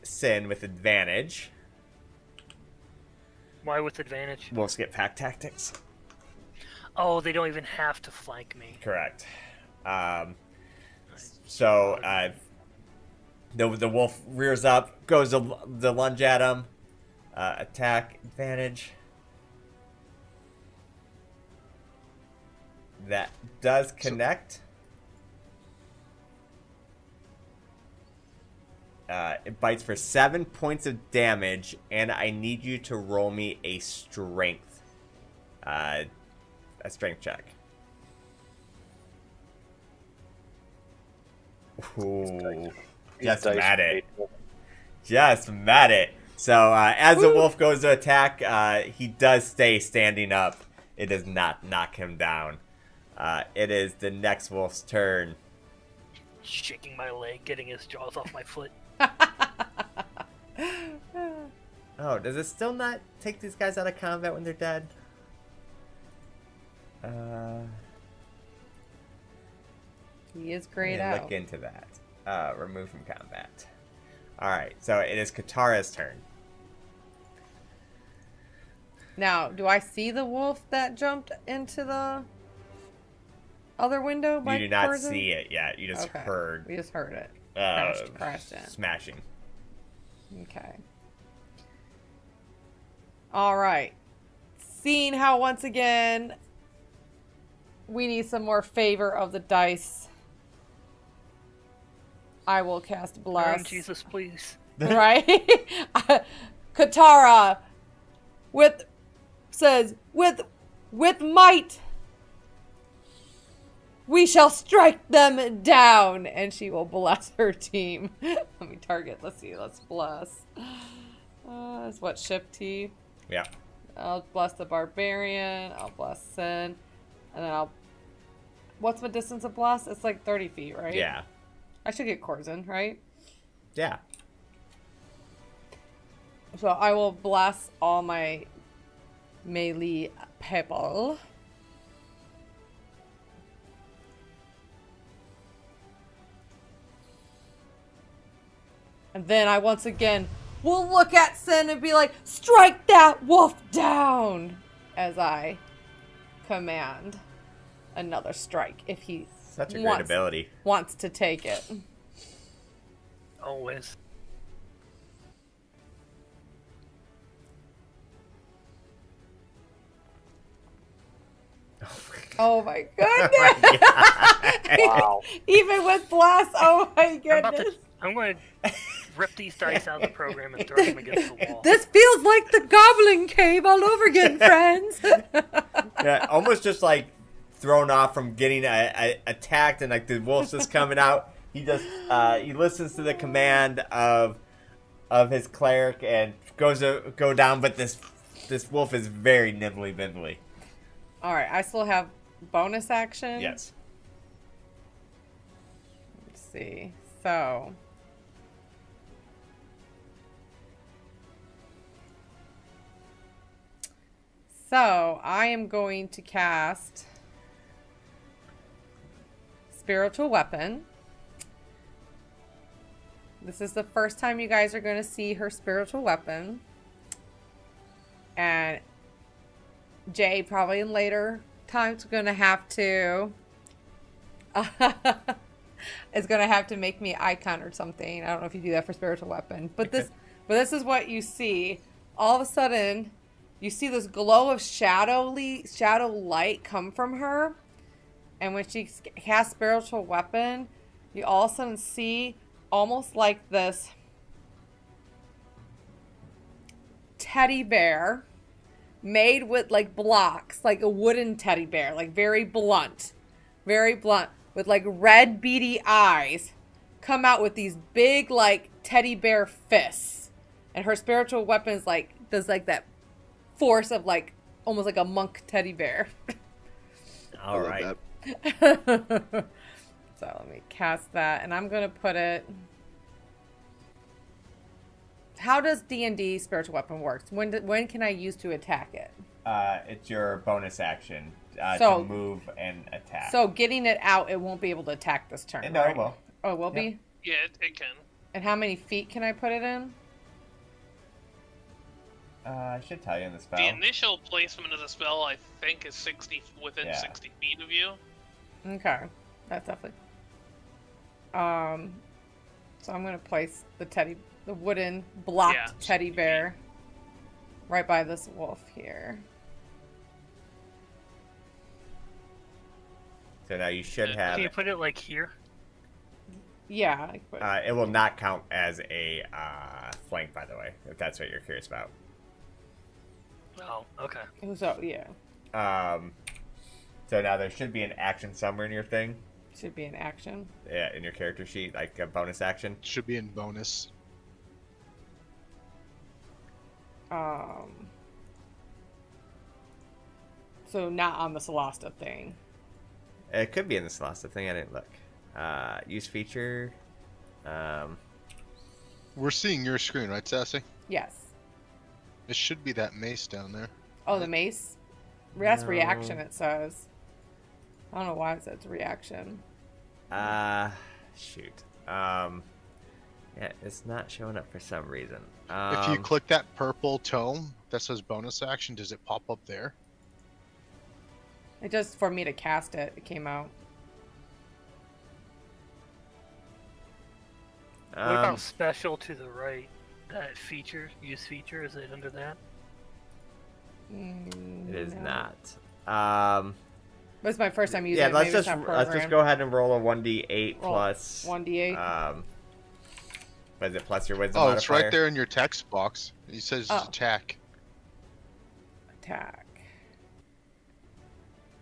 Sin with advantage. Why with advantage? Wolves get pack tactics. Oh, they don't even have to flank me. Correct. So the wolf rears up, goes to lunge at him. Attack advantage. That does connect. It bites for 7 points of damage, and I need you to roll me a strength check. Ooh. Just dice met it. faithful. Just met it. So as the wolf goes to attack, he does stay standing up. It does not knock him down. It is the next wolf's turn. Shaking my leg, getting his jaws off my foot. Oh, does it still not take these guys out of combat when they're dead? He is grayed Let me out. look into that. Remove from combat. Alright, so it is Katara's turn. Now, do I see the wolf that jumped into the other window? You do not see it yet. You just Okay. heard We just heard it. uh, Crashed in. smashing. Okay. All right. Seeing how once again we need some more favor of the dice, I will cast Bless. Jesus, please. Right? Katara says with might we shall strike them down, and she will bless her team. Let me target. Let's see. Let's bless. That's what, Shift T. Yeah. I'll bless the barbarian. I'll bless Sin, and then I'll. What's the distance of bless? It's like 30 feet, right? Yeah. I should get Corzin, right? Yeah. So I will bless all my melee people. And then I once again will look at Sin and be like, strike that wolf down! As I command another strike if he Such a great ability. wants to take it. Always. Oh my goodness! Wow. Even with blast, oh my I'm goodness. going to rip these dice out of the program and throw them against the wall. This feels like the Goblin Cave all over again, friends. Yeah, almost just like thrown off from getting attacked, and like the wolf's just coming out. He just he listens to the command of his cleric and goes to go down, but this wolf is very nimbly. All right, I still have bonus action. Yes. Let's see. So. I am going to cast Spiritual Weapon. This is the first time you guys are going to see her spiritual weapon. And Jay probably in later times going to have to is going to have to make me icon or something. I don't know if you do that for spiritual weapon, but this is what you see. All of a sudden, you see this glow of shadow light come from her, and when she casts spiritual weapon, you all of a sudden see almost like this teddy bear made with like blocks, like a wooden teddy bear, like very blunt, with like red beady eyes, come out with these big like teddy bear fists, and her spiritual weapon is like does like that force of like almost like a monk teddy bear. All right. So let me cast that, and I'm gonna put it. How does D&D spiritual weapon work? When can I use to attack it? It's your bonus action So- to move and attack. So getting it out, it won't be able to attack this turn. No, right? it will. Oh, it will Yep. be. Yeah, it can. And how many feet can I put it in? I should tell you in the spell. The initial placement of the spell, I think, is within Yeah. 60 feet of you. Okay, that's definitely. So I'm gonna place the wooden blocked Yeah, teddy bear right by this wolf here. So now you should have. Can you put it like here? Yeah. I put- It will not count as a flank, by the way, if that's what you're curious about. Oh, okay. So yeah. So now there should be an action somewhere in your thing. Should be an action. Yeah, in your character sheet, like a bonus action. Should be in bonus. So not on the Solasta thing. It could be in the Celesta thing. I didn't look. Use feature. We're seeing your screen, right, Sassy? Yes. It should be that mace down there. Oh, the mace? That's No. reaction, it says. I don't know why it says reaction. Shoot. Yeah, it's not showing up for some reason. If you click that purple tome that says bonus action, does it pop up there? It just for me to cast it. It came out. What about special to the right? That feature, use feature, is it under that? It is No. not. But it's my first time using Yeah, it. let's Maybe just it's not let's just programmed. go ahead and roll a 1d8 Roll plus 1d8. What is it? Plus your wisdom Oh, modifier. it's right there in your text box. It says Oh. attack. Attack.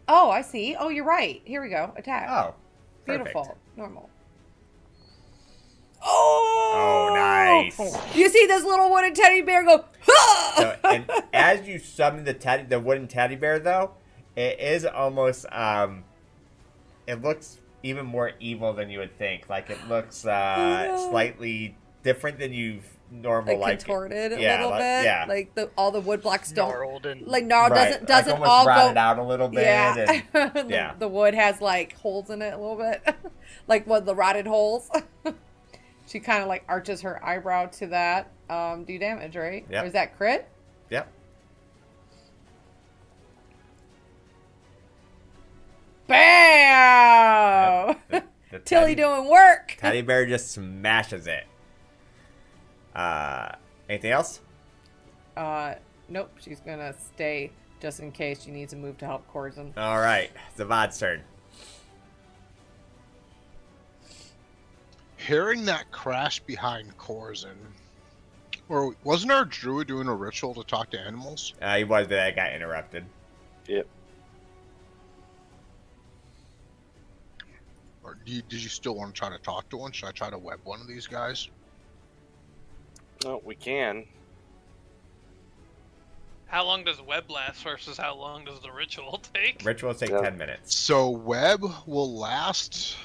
Oh, I see. Oh, you're right. Here we go. Attack. Oh, Beautiful. perfect. Normal. Oh! Oh, nice. You see this little wooden teddy bear go, "Ha!" So, and as you summon the wooden teddy bear, though, it is almost it looks even more evil than you would think. Like it looks slightly different than you've normal like contorted a yeah, little like- bit. yeah. Like all the wood blocks don't Gnarled and like gnarled Right, doesn't like almost all rotted go out a little bit. Yeah. And, yeah. The wood has like holes in it a little bit. Like what the rotted holes. She kind of like arches her eyebrow to that. Do damage, right? Yep. Or is that crit? Yep. Bam! The Tilly doing work. Teddy bear just smashes it. Anything else? Nope. She's gonna stay just in case she needs to move to help Corzin. All right, Zavad's turn. Hearing that crash behind Corzin, or wasn't our druid doing a ritual to talk to animals? He was, but that got interrupted. Yep. Or did you still want to try to talk to one? Should I try to web one of these guys? No, we can. How long does web last versus how long does the ritual take? Rituals take Yeah. 10 minutes. So web will last,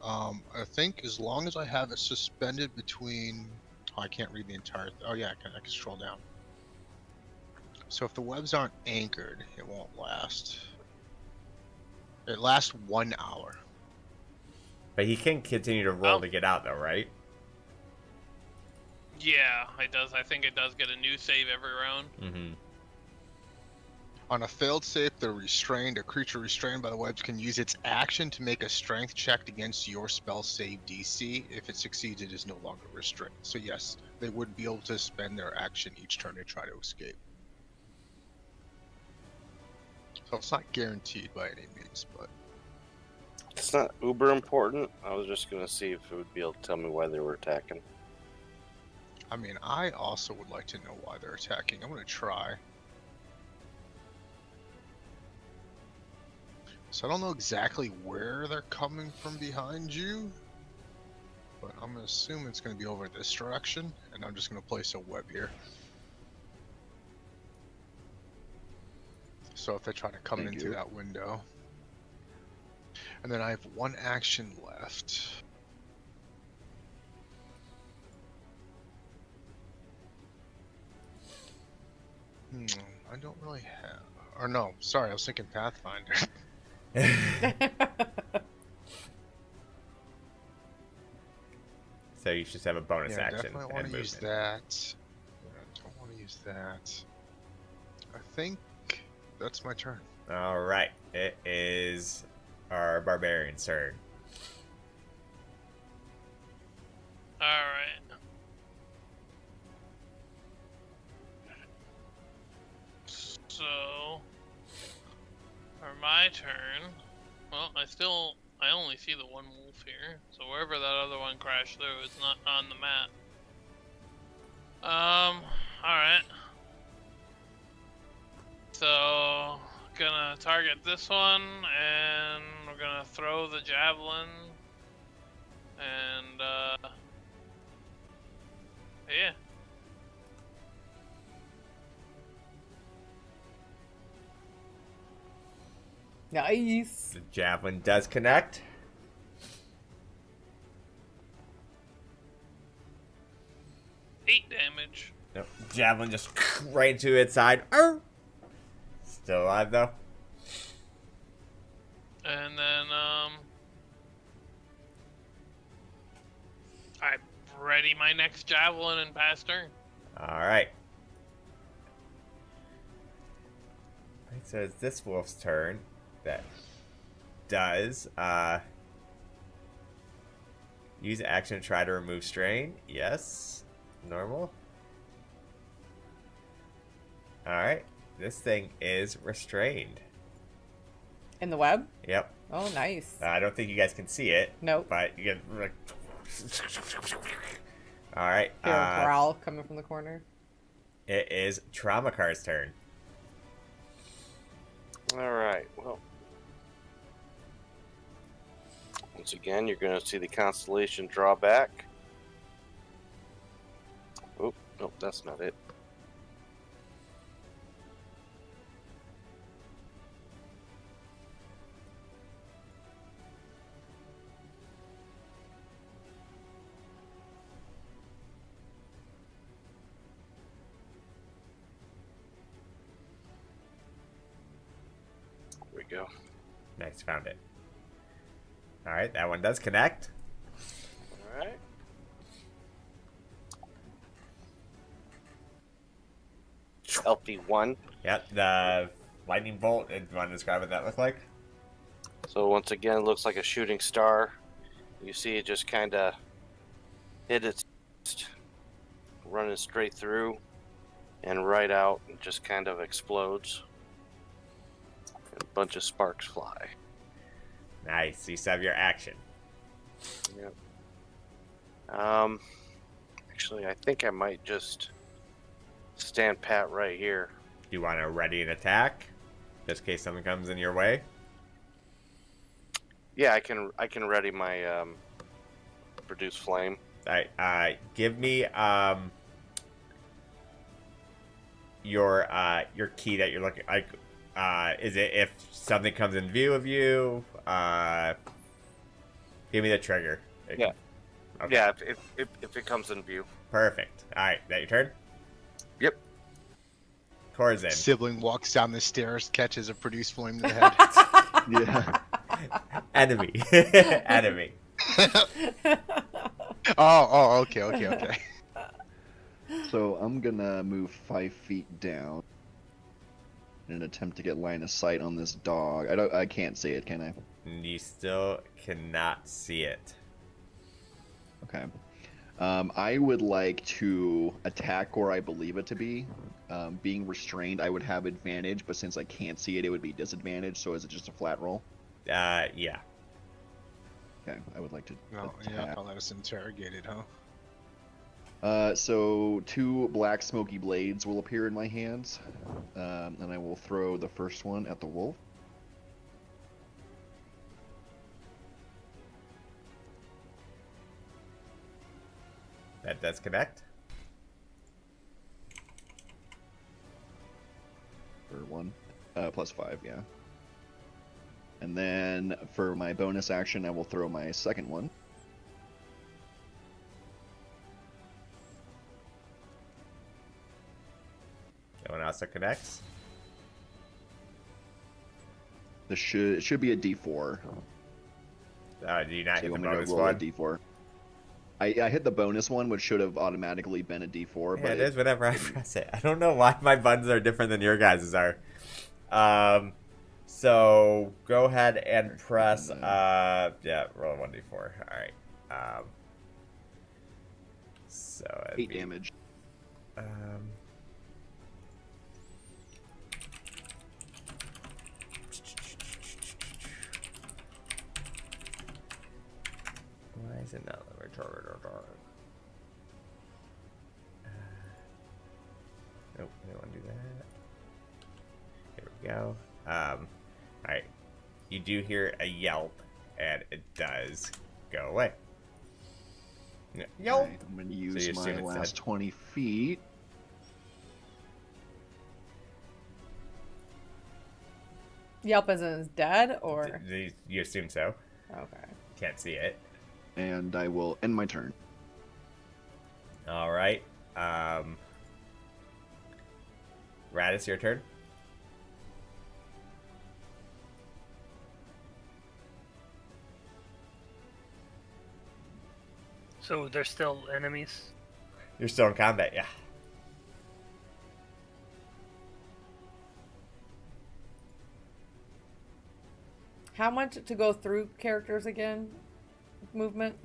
I think, as long as I have it suspended between. Oh, I can't read the entire. Oh yeah, I can scroll down. So if the webs aren't anchored, it won't last. It lasts 1 hour. But he can continue to roll Oh. to get out, though, right? Yeah, it does. I think it does get a new save every round. Mm-hmm. On a failed save, a creature restrained by the webs can use its action to make a strength check against your spell save DC. If it succeeds, it is no longer restrained. So yes, they would be able to spend their action each turn to try to escape. So it's not guaranteed by any means, but It's not uber important. I was just gonna see if it would be able to tell me why they were attacking. I mean, I also would like to know why they're attacking. I'm going to try. So I don't know exactly where they're coming from behind you, but I'm going to assume it's going to be over this direction, and I'm just going to place a web here. So if they try to come Thank into you. that window. And then I have one action left. I don't really have. Or no, sorry, I was thinking Pathfinder. So you should have a bonus Yeah, action definitely and want to use movement. that. Yeah, don't want to use that. I think that's my turn. All right, it is our barbarian's turn. Alright. So, for my turn, well, I only see the one wolf here, so wherever that other one crashed through, it's not on the map. Alright. So, gonna target this one, and we're gonna throw the javelin, and yeah. Nice. The javelin does connect. Eight damage. Nope. Javelin just right into its side. Arr! Still alive though. And then I ready my next javelin and pass turn. All right. So it's this wolf's turn. That does use action to try to remove strain. Yes. Normal. All right. This thing is restrained. In the web? Yep. Oh, nice. I don't think you guys can see it. Nope. But you get like. All right. Hear a growl coming from the corner. It is Traumacar's turn. All right. Well, once again, you're going to see the constellation draw back. Oh, nope, that's not it. There we go. Nice, found it. All right, that one does connect. All right. LP1. Yep, the lightning bolt. Do you want to describe what that looks like? So once again, it looks like a shooting star. You see it just kind of hit its running straight through and right out and just kind of explodes. And a bunch of sparks fly. Nice. You still have your action. Yep. Actually, I think I might just stand pat right here. Do you want to ready an attack, just in case something comes in your way? Yeah, I can ready my produce flame. All right. Give me your key that you're looking like. Is it if something comes in view of you? Give me the trigger. Yeah. Okay. Yeah, if it comes in view. Perfect. All right. That your turn? Yep. Corzin. Sibling walks down the stairs, catches a produce flame to the head. Yeah. Enemy. Enemy. Okay. So I'm gonna move 5 feet down in an attempt to get line of sight on this dog. I can't see it, can I? You still cannot see it. Okay. I would like to attack where I believe it to be. Being restrained, I would have advantage, but since I can't see it, it would be disadvantage. So is it just a flat roll? Yeah. Okay, I would like to No, attack. yeah, I'll let us interrogate it, huh? So 2 black smoky blades will appear in my hands, and I will throw the first one at the wolf. That does connect. For 1, +5, yeah. And then for my bonus action, I will throw my second one. That one also connects. It should be a D4. Do you not So hit you the want me to bonus roll one? a D4? I hit the bonus one, which should have automatically been a D4. Yeah, but it is whenever I press it. I don't know why my buttons are different than your guys' are. So go ahead and press. Yeah, roll a 1d4. All right. So it'd 8 be, damage. Why is it not retarded? Nope, I don't want to do that. Here we go. Alright. you do hear a yelp, and it does go away. Yelp. Alright, I'm going to use you my assume it's last dead. 20 feet. Yelp isn't dead, or You assume so. okay. Can't see it. And I will end my turn. All right. Radis, your turn. So there's still enemies. You're still in combat, yeah. How much to go through characters again? Movement?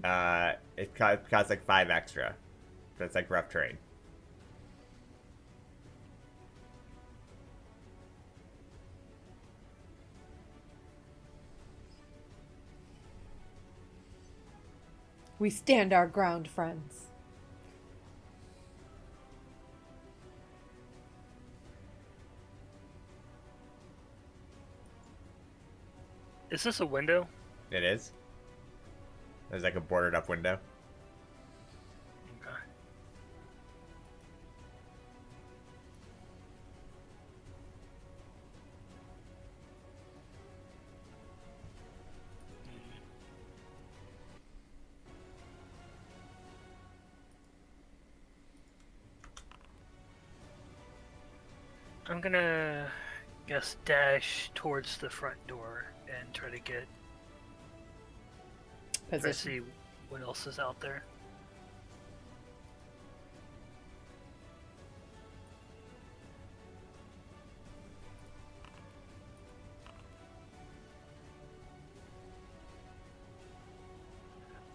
It costs like 5 extra. So it's like rough terrain. We stand our ground, friends. Is this a window? It is. There's like a boarded up window. Okay. I'm gonna guess dash towards the front door and try to Position. see what else is out there.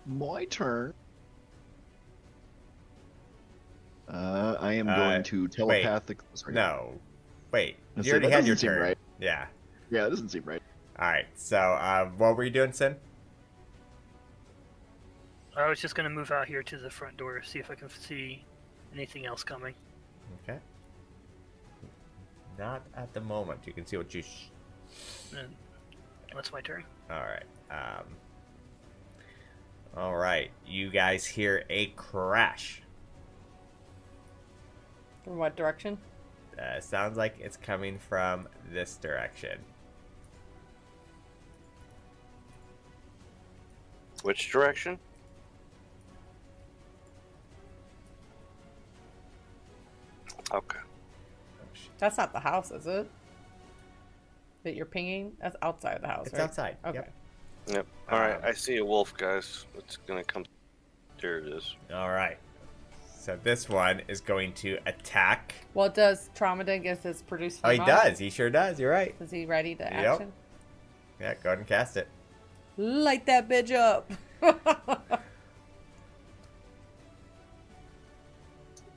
My turn. I am going to telepathic. Sorry. No. Wait. Let's You see, already that had your doesn't seem turn. right. Yeah. Yeah, that doesn't seem right. Alright. So, what were you doing, Sin? I was just gonna move out here to the front door, see if I can see anything else coming. Okay. Not at the moment. You can see what you... And that's my turn. Alright. Alright. You guys hear a crash. From what direction? Sounds like it's coming from this direction. Which direction? Okay. That's not the house, is it? That you're pinging? That's outside the house, It's right? outside. Okay. Yep. Yep. All right. I see a wolf, guys. It's gonna come. There it is. Alright. So this one is going to attack. Well, does Traumadin get his produce? Oh, he flame on? does. He sure does. You're right. Is he ready to Yep. action? Yeah, go ahead and cast it. Light that bitch up.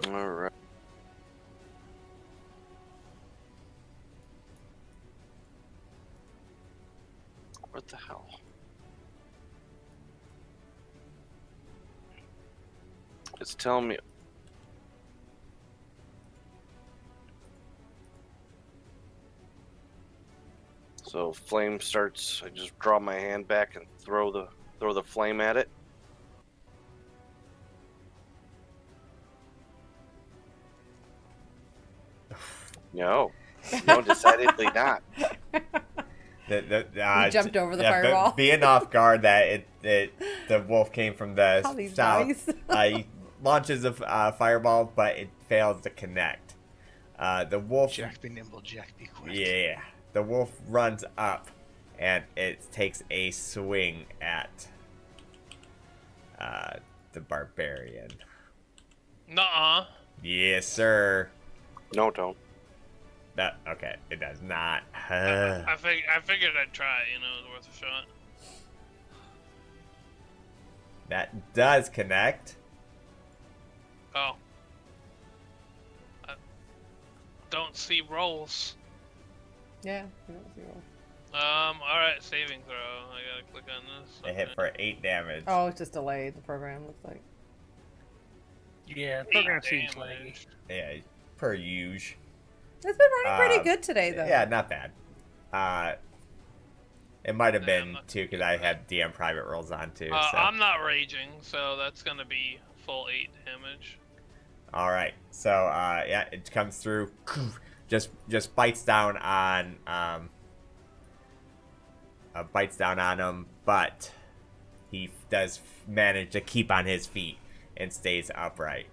All right. What the hell? It's telling me. So flame starts. I just draw my hand back and throw the flame at it. No, decidedly not. He jumped over the but firewall. Being off guard that the wolf came from the All these south, dice. he launches a fireball, but it fails to connect. The wolf, Jack be nimble, Jack be quick. yeah, the wolf runs up, and it takes a swing at the barbarian. Nuh-uh. Yes, sir. No, don't. That okay? It does not. I figured I'd try. You know, it was worth a shot. That does connect. Oh. I don't see rolls. Yeah. we don't see rolls. All right, saving throw. I gotta click on this. It hit for 8 damage. Oh, it's just delayed. The program looks like. Yeah, the program Eight seems damage. laggy. Yeah, per usual. It's been running pretty Uh, good today, though. Yeah, not bad. It might have Yeah, I'm been not too because gonna I do that. had DM private rolls on too. So. I'm not raging, so that's gonna be full 8 damage. All right. So yeah, it comes through, just bites down on him, but he does manage to keep on his feet and stays upright.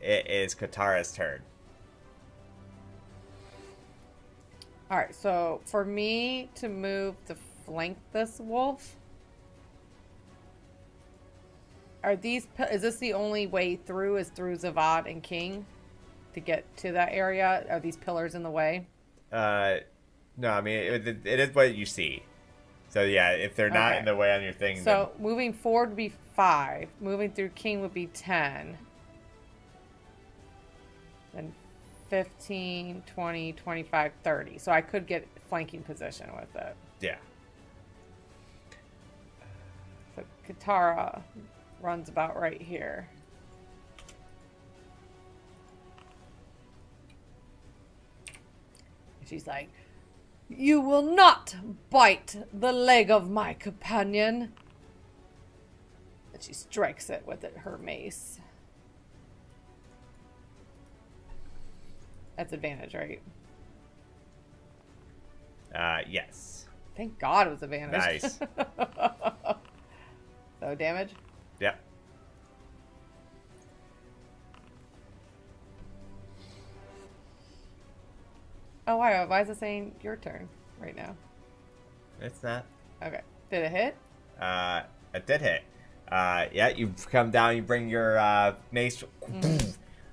It is Katara's turn. All right, so for me to move to flank this wolf, is this the only way through? Is through Zavad and King to get to that area? Are these pillars in the way? No, I mean it is what you see. So yeah, if they're not Okay. in the way on your thing, So moving forward would be 5. Moving through King would be 10. Then 15, 20, 25, 30. So I could get flanking position with it. then So Katara runs about right here. She's like, "You will not bite the leg of my companion." And she strikes it with her mace. That's advantage, right? yes. Thank God it was advantage. Nice. So damage? Yep. Oh, why is it saying your turn right now? It's not. Okay. Did it hit? It did hit. Yeah, you come down, you bring your mace.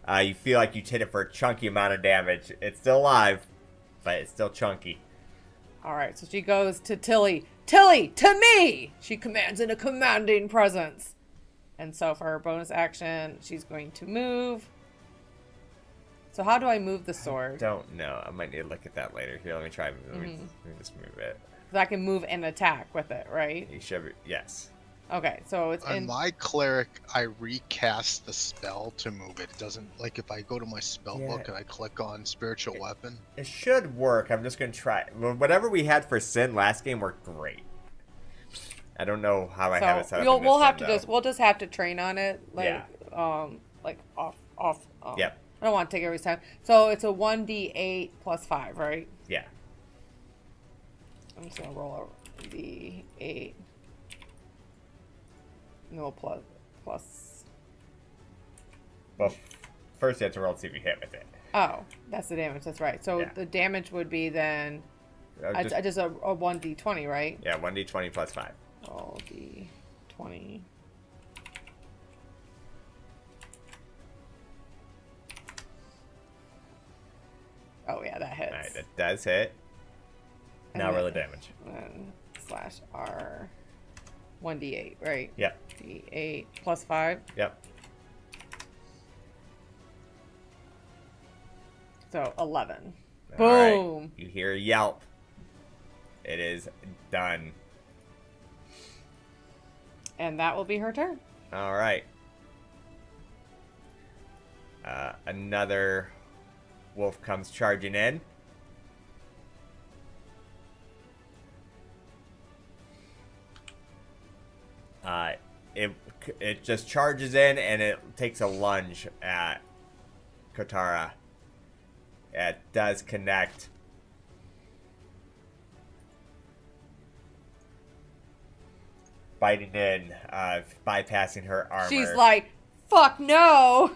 You feel like you hit it for a chunky amount of damage. It's still alive, but it's still chunky. All right, so she goes to Tilly. Tilly, to me! She commands in a commanding presence. And so for her bonus action, she's going to move. So how do I move the sword? Don't know. I might need to look at that later. Here, let me try. Let me just move it. Because I can move and attack with it, right? You should be, yes. Okay, so it's On in... my cleric, I recast the spell to move it. It doesn't, like, if I go to my spell book and I click on spiritual weapon. It should work. I'm just going to try. Whatever we had for Sin last game worked great. I don't know how I have it set up. We'll just have to train on it, like Yeah. like off. Yep. I don't want to take every time. So it's a 1d8 plus 5, right? Yeah. I'm just gonna roll a d8. No plus. Well, first you have to roll to see if you hit with it. Oh, that's the damage. That's right. So Yeah. the damage would be then. I just a 1d20, right? Yeah, 1d20 plus 5. Roll d20. Oh yeah, that hits. All right, that does hit. And Now then- roll the damage. And /R 1d8, right? Yep. d8 plus 5. Yep. So 11. All right. Boom. You hear a yelp. It is done. And that will be her turn. All right. Another wolf comes charging in. It just charges in and it takes a lunge at Katara. It does connect. Biting in, bypassing her armor. She's like, fuck no.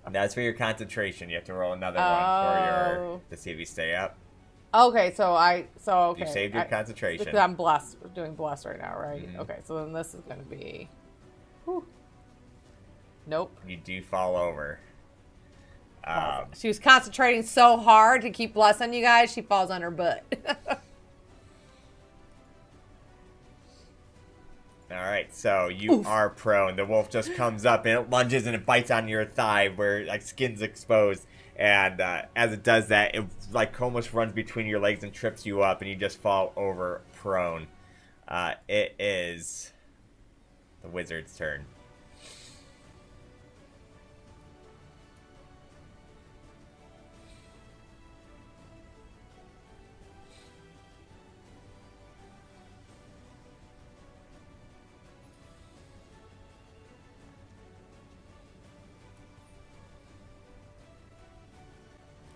And that's for your concentration. You have to roll another one Oh. to see if you stay up. Okay, okay. You saved your concentration. Because I'm blessed. We're doing blessed right now, right? Mhm. Okay, so then this is going to be. Whew. Nope. You do fall over. She was concentrating so hard to keep blessing you guys, she falls on her butt. All right, so you are prone. The wolf just comes up and it lunges and it bites on your thigh where like skin's exposed. And as it does that, it like almost runs between your legs and trips you up, and you just fall over prone. It is the wizard's turn.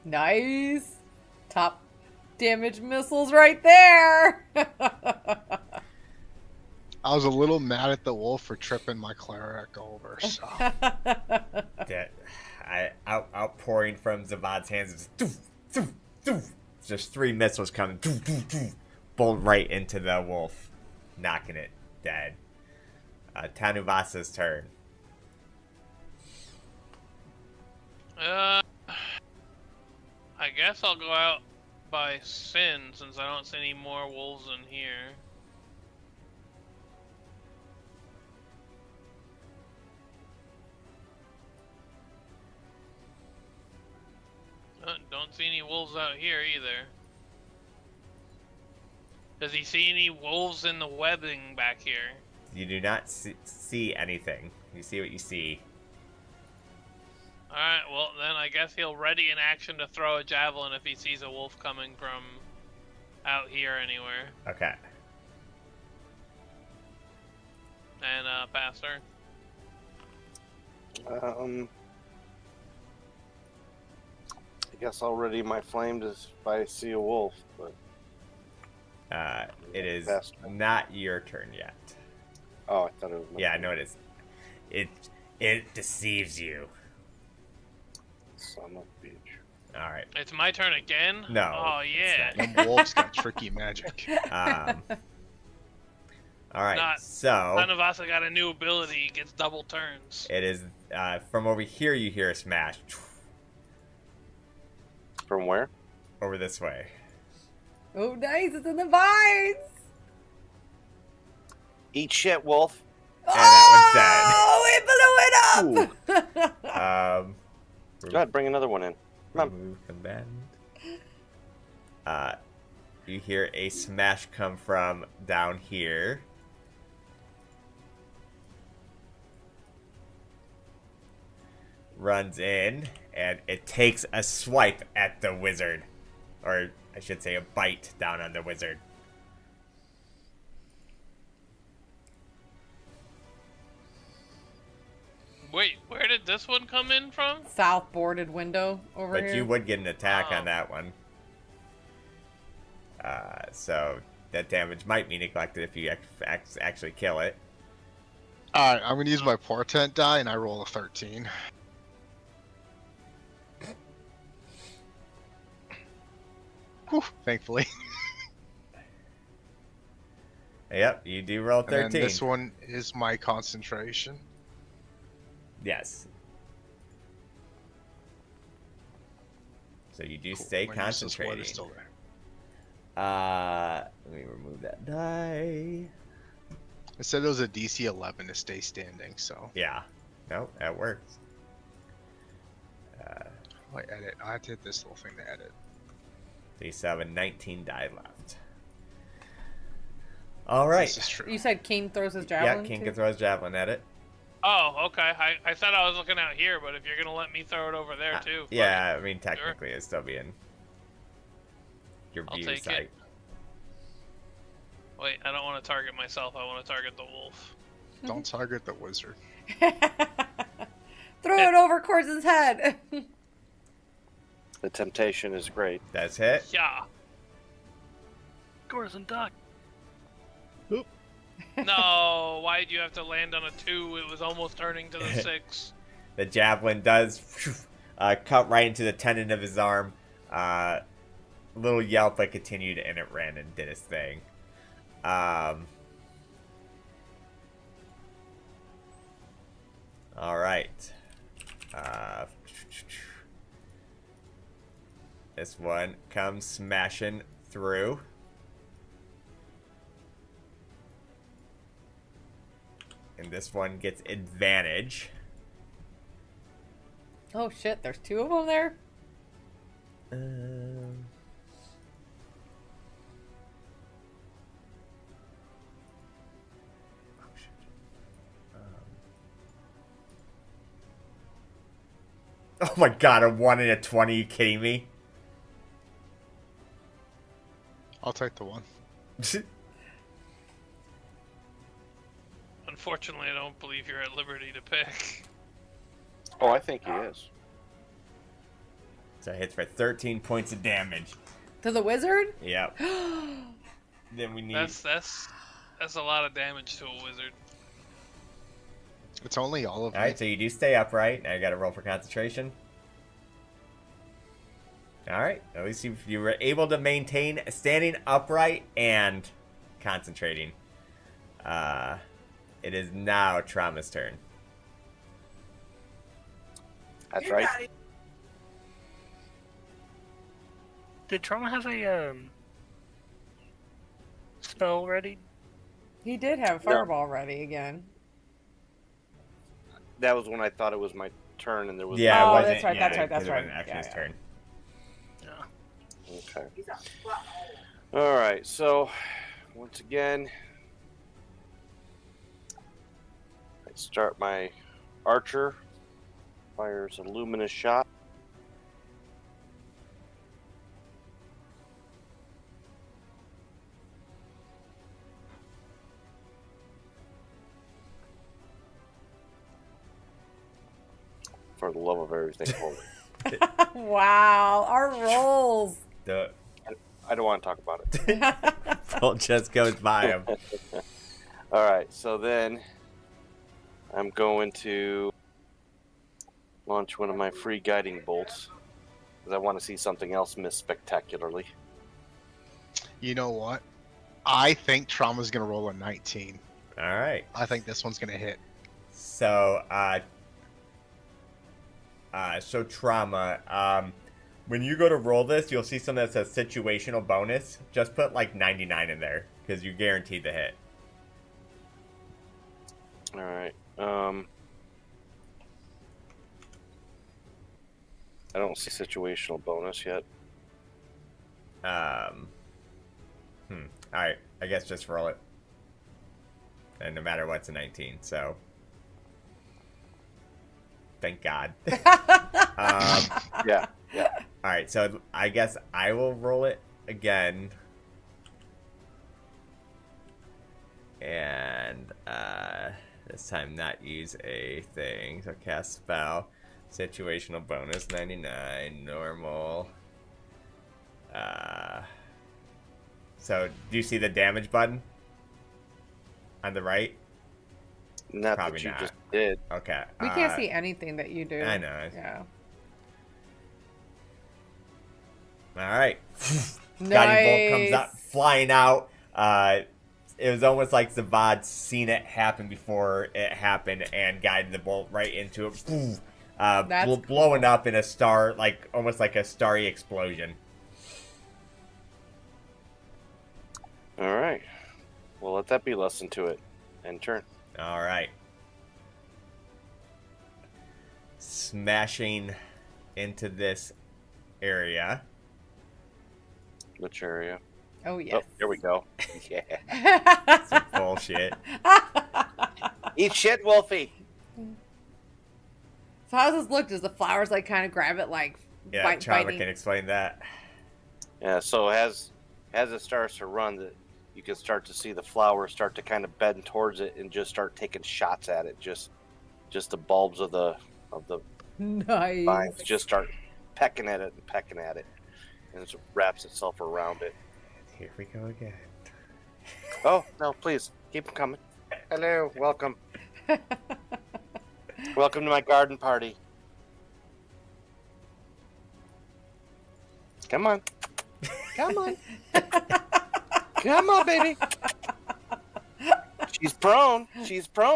Nice. Top damage missiles right there. I was a little mad at the wolf for tripping my cleric over, so. That outpouring from Zavad's hands is doof, doof, doof. Just 3 missiles coming, doof, doof, doof, bolt right into the wolf, knocking it dead. Tanuvasa's turn. I guess I'll go out by Sin since I don't see any more wolves in here. Don't see any wolves out here either. Does he see any wolves in the webbing back here? You do not see anything. You see what you see. Alright, well then I guess he'll ready in action to throw a javelin if he sees a wolf coming from out here anywhere. Okay. And Pastor. I guess I'll ready my flame to if I see a wolf, but It is Pastor. not your turn yet. Oh, I thought it was my Yeah, I turn. know it is. It deceives you. Son of a bitch. All right. It's my turn again? No, Oh yeah. it's Them wolves got tricky magic. All right. Not- So Tanavasa got a new ability, he gets double turns. it is from over here. You hear a smash From where? over this way. Oh, nice. It's in the vines. Eat shit, wolf. And that Oh, it blew it up. one's dead. Go ahead, bring another one in. Come on. Remove combatant. You hear a smash come from down here. Runs in, and it takes a swipe at the wizard. Or, I should say, a bite down on the wizard. Wait, where did this one come in from? South boarded window over But here. you would get an attack Oh. on that one. So, that damage might be neglected if you actually kill it. Alright, I'm gonna use my portent die and I roll a 13. Whew, thankfully. Yep, you do roll And then 13. this one is my concentration. Yes. So you do stay My useless word concentrating. is still there. Let me remove that die. It said it was a DC 11 to stay standing, so. Yeah. No, that works. I edit. I have to hit this little thing to edit. D7, 19 die left. All right. This is true. You said King throws his Yeah, javelin. King too? can throw his javelin at it. Oh, okay. I said I was looking out here, but if you're gonna let me throw it over there too. fuck Yeah, it. I mean, technically, it'd still be in your I'll view take sight. it. Wait, I don't want to target myself. I want to target the wolf. Don't target the wizard. Throw it over Corzon's head. The temptation is great. That's it. Yeah. Corzon duck. No, why'd you have to land on a 2? It was almost turning to the 6. The javelin does cut right into the tendon of his arm. A little yelp, but continued, and it ran and did its thing. All right. This one comes smashing through. And this one gets advantage. Oh shit, there's 2 of them there? Oh my god, a 1 and a 20, you kidding me? I'll take the one. Unfortunately, I don't believe you're at liberty to pick. Oh, I think he is. So it hits for 13 points of damage. To the wizard? Yep. Then we need. That's a lot of damage to a wizard. It's only all of All right, so you do stay upright. Now you got to roll for concentration. All right, at least you were able to maintain standing upright and concentrating. It is now Trauma's turn. That's right. Did Trauma have a spell ready? He did have fireball ready again. That was when I thought it was my turn, and there was Yeah, Oh, it wasn't, that's right, yeah, that's right, that's 'cause it right. wasn't actually Yeah, his yeah. turn. Yeah. Okay. All right. So, once again, I start my archer. Fires a luminous shot. For the love of everything holy. Wow, our rolls. The I don't want to talk about it. bolt just goes by him. All right, so then I'm going to launch one of my free guiding bolts because I want to see something else miss spectacularly. You know what? I think Trauma's gonna roll a 19. All right. I think this one's gonna hit. So, so Trauma. When you go to roll this, you'll see something that says situational bonus. Just put like 99 in there because you guaranteed the hit. All right. I don't see situational bonus yet. All right. I guess just roll it. And no matter what's a 19. So, thank God. Yeah. All right. So I guess I will roll it again. And this time not use a thing. So cast spell. Situational bonus 99. Normal. So do you see the damage button on the right? Not Probably that you not. just did. Okay. We can't see anything that you do. I know. Yeah. All right. Guiding bolt comes Nice. up, flying out. It was almost like Zavad seen it happen before it happened and guided the bolt right into it. Boom. That's Blowing up in a star, like almost like a starry explosion. All right. Well, let that be lesson to it. And turn. All right. Smashing into this area. Which area? Oh, Oh, yes. there we go. Yeah. Some bullshit. Eat shit, Wolfie. So how does this look? Does the flowers like kind of grab it like Yeah, Chava biting? can explain that. Yeah. So as it starts to run, you can start to see the flowers start to kind of bend towards it and just start taking shots at it. Just the bulbs of the Nice. vines just start pecking at it, and it wraps itself around it. Here we go again. Oh no! Please keep them coming. Hello, welcome. Welcome to my garden party. Come on. Come on. Come on, baby. She's prone.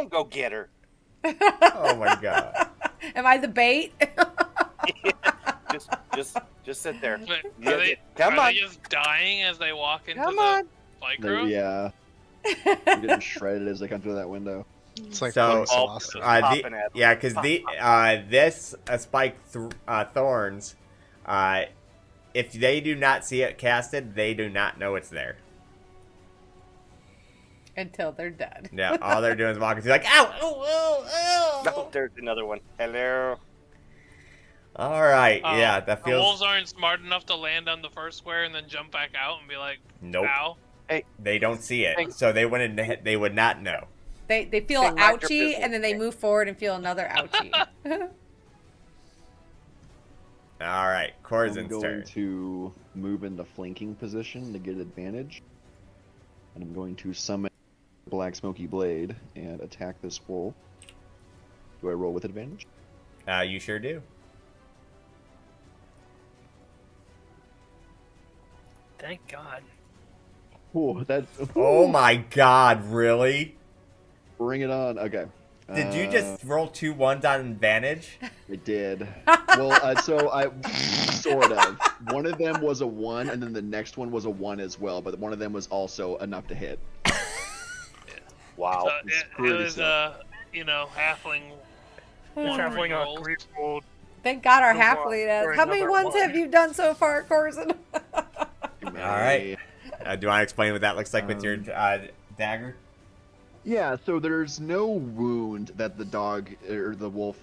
Go get her. Oh my god. Am I the bait? Just sit there. Wait, Yeah, are they, come are on. they just dying as they walk into Come the on. flight They're- crew? yeah. They're getting shredded as they come through that window. It's like So- playing Oh, Celeste. popping at them. Yeah, because this spike thorns, if they do not see it casted, they do not know it's there. Until they're dead. Yeah, all they're doing is walking through like, ow, ow, ow, ow. No, there's another one. Hello. All right, yeah, that The wolves feels. aren't smart enough to land on the first square and then jump back out and be like, Nope, ow. they don't see it, Thanks. so they wouldn't. They would not know. They feel They an mind your ouchie business. and then they move forward and feel another ouchie. All right, I'm Corzin's going turn. to move in the flanking position to get advantage. And I'm going to summon Black Smoky Blade and attack this wolf. Do I roll with advantage? You sure do. Thank God. Oh, that's. Oh my God! Really? Bring it on. Okay. Did you just roll 2 1s on advantage? I did. Well, so I sort of. One of them was a 1, and then the next one was a 1 as well, but one of them was also enough to hit. Wow. So It's it pretty was simple. halfling. It's One halfling reroll. a great roll. Thank God our Move on halfling for has. How many another ones one. have you done so far, Corzin? All right. Do you want to explain what that looks like with your dagger? Yeah, so there's no wound that the dog or the wolf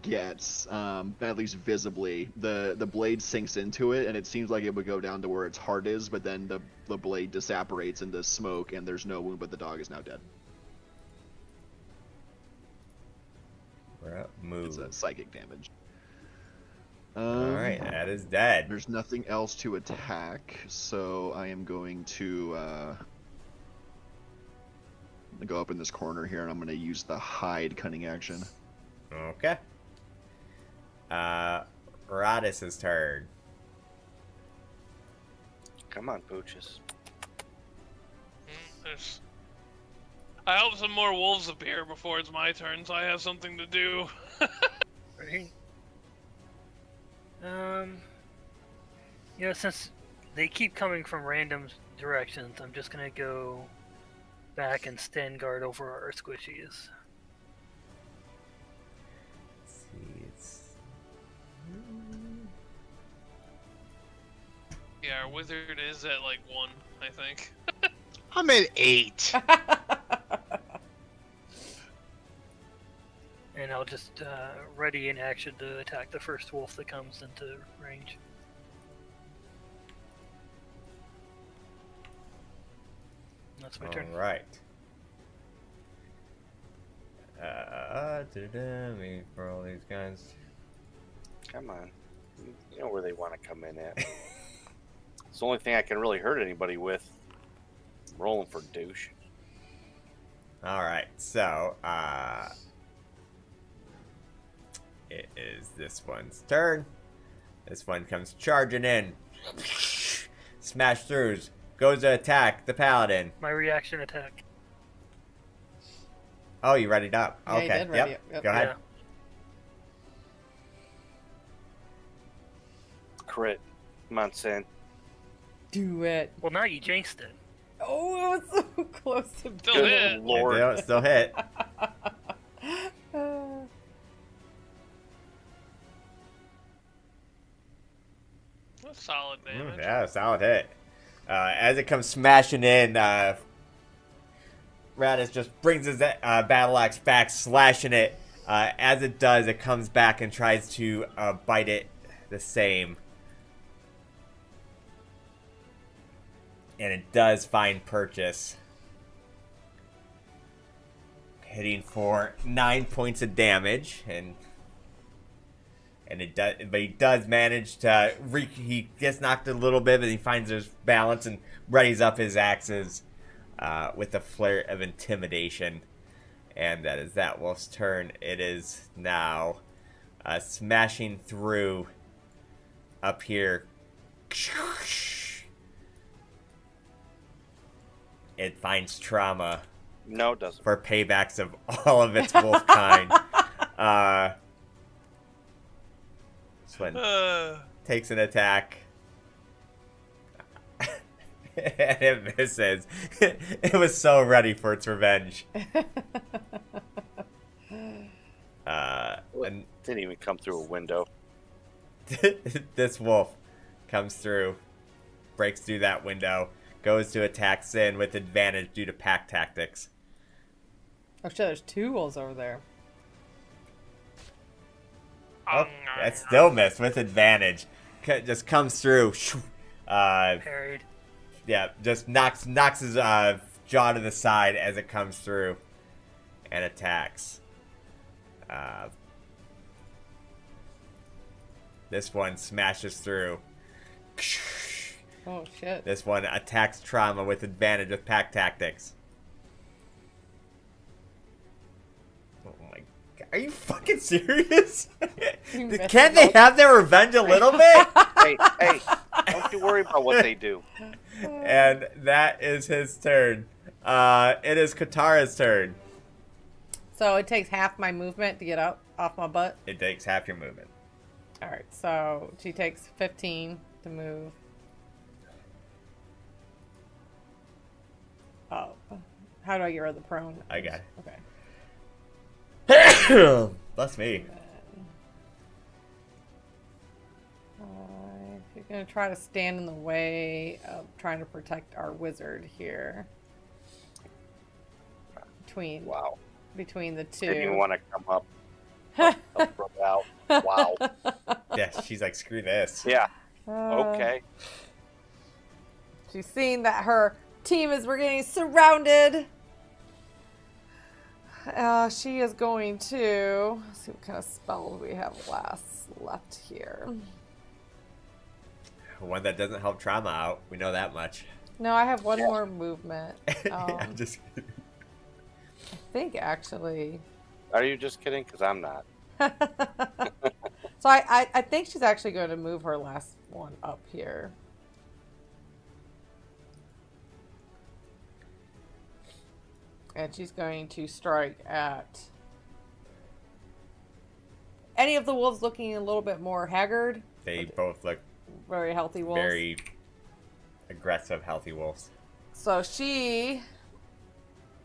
gets, at least visibly. The blade sinks into it, and it seems like it would go down to where its heart is, but then the blade disapparates into smoke, and there's no wound, but the dog is now dead. Move. It's a psychic damage. All right, that is dead. There's nothing else to attack, so I am going to go up in this corner here, and I'm going to use the hide cunning action. Okay. Radis's turn. Come on, Pooches. I hope some more wolves appear before it's my turn, so I have something to do. Right? Since they keep coming from random directions, I'm just gonna go back and stand guard over our squishies. Let's see, it's... Yeah, our wizard is at like 1, I think. I'm at 8. And I'll just ready in action to attack the first wolf that comes into range. That's my turn. All right. Let me for all these guys. Come on. You know where they want to come in at. It's the only thing I can really hurt anybody with. I'm rolling for douche. All right, so it is this one's turn. This one comes charging in. Smash throughs. Goes to attack the paladin. My reaction attack. Oh, you readied up. Yeah, you Okay. did ready up. Yep. Go ahead. Yeah. Crit. Come on, Sin. Do it. Well, now you jinxed it. Oh, it was so close to Still being hit. it. Lord. It still hit. That's solid damage. Yeah, solid hit. As it comes smashing in, Radis just brings his battle axe back, slashing it. As it does, it comes back and tries to bite it the same. And it does find purchase. Hitting for 9 points of damage, and it does, but he does manage to he gets knocked a little bit, but he finds his balance and readies up his axes with a flare of intimidation, and that is that wolf's turn. It is now smashing through up here. It finds trauma. No, it doesn't. For paybacks of all of its wolf kind. This one takes an attack. And it misses. It was so ready for its revenge. And Didn't even come through a window. this wolf comes through, breaks through that window, goes to attack Sin with advantage due to pack tactics. Oh shit, there's 2 wolves over there. Oh, that still missed with advantage. Just comes through. Parried. Yeah, just knocks his jaw to the side as it comes through and attacks. This one smashes through. Oh shit. This one attacks Trauma with advantage with pack tactics. Oh my god. Are you fucking serious? Can't they have their revenge a little bit? Hey, don't you worry about what they do. And that is his turn. It is Katara's turn. So it takes half my movement to get up off my butt. It takes half your movement. All right, so she takes 15 to move. Oh, how do I get rid of the prone? I got Okay. it. That's me. You're gonna try to stand in the way of trying to protect our wizard here. Between the two. Didn't even want to come up. Rub out. Wow. Yeah, she's like, screw this. Yeah. Uh, Okay. She's seeing that her team we're getting surrounded. She is going to let's see what kind of spells we have left here. One that doesn't help Trauma out. We know that much. No, I have one more movement. I'm just kidding. I think actually. Are you just kidding? Because I'm not. So I think she's actually going to move her last one up here. And she's going to strike at any of the wolves looking a little bit more haggard. They both look Very healthy wolves. very aggressive, healthy wolves. So she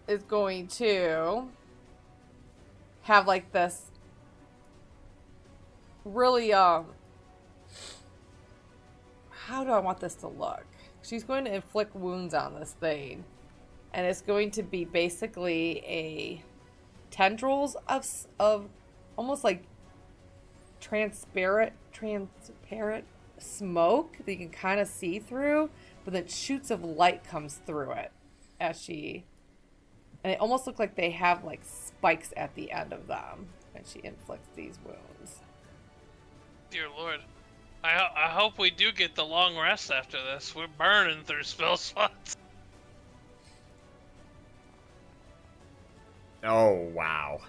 is going to have like this really how do I want this to look? She's going to inflict wounds on this thing, and it's going to be basically a tendrils of almost like transparent smoke that you can kind of see through, but then shoots of light comes through it and it almost looks like they have like spikes at the end of them, and she inflicts these wounds. Dear Lord. I hope we do get the long rest after this. We're burning through spell slots. Oh, wow.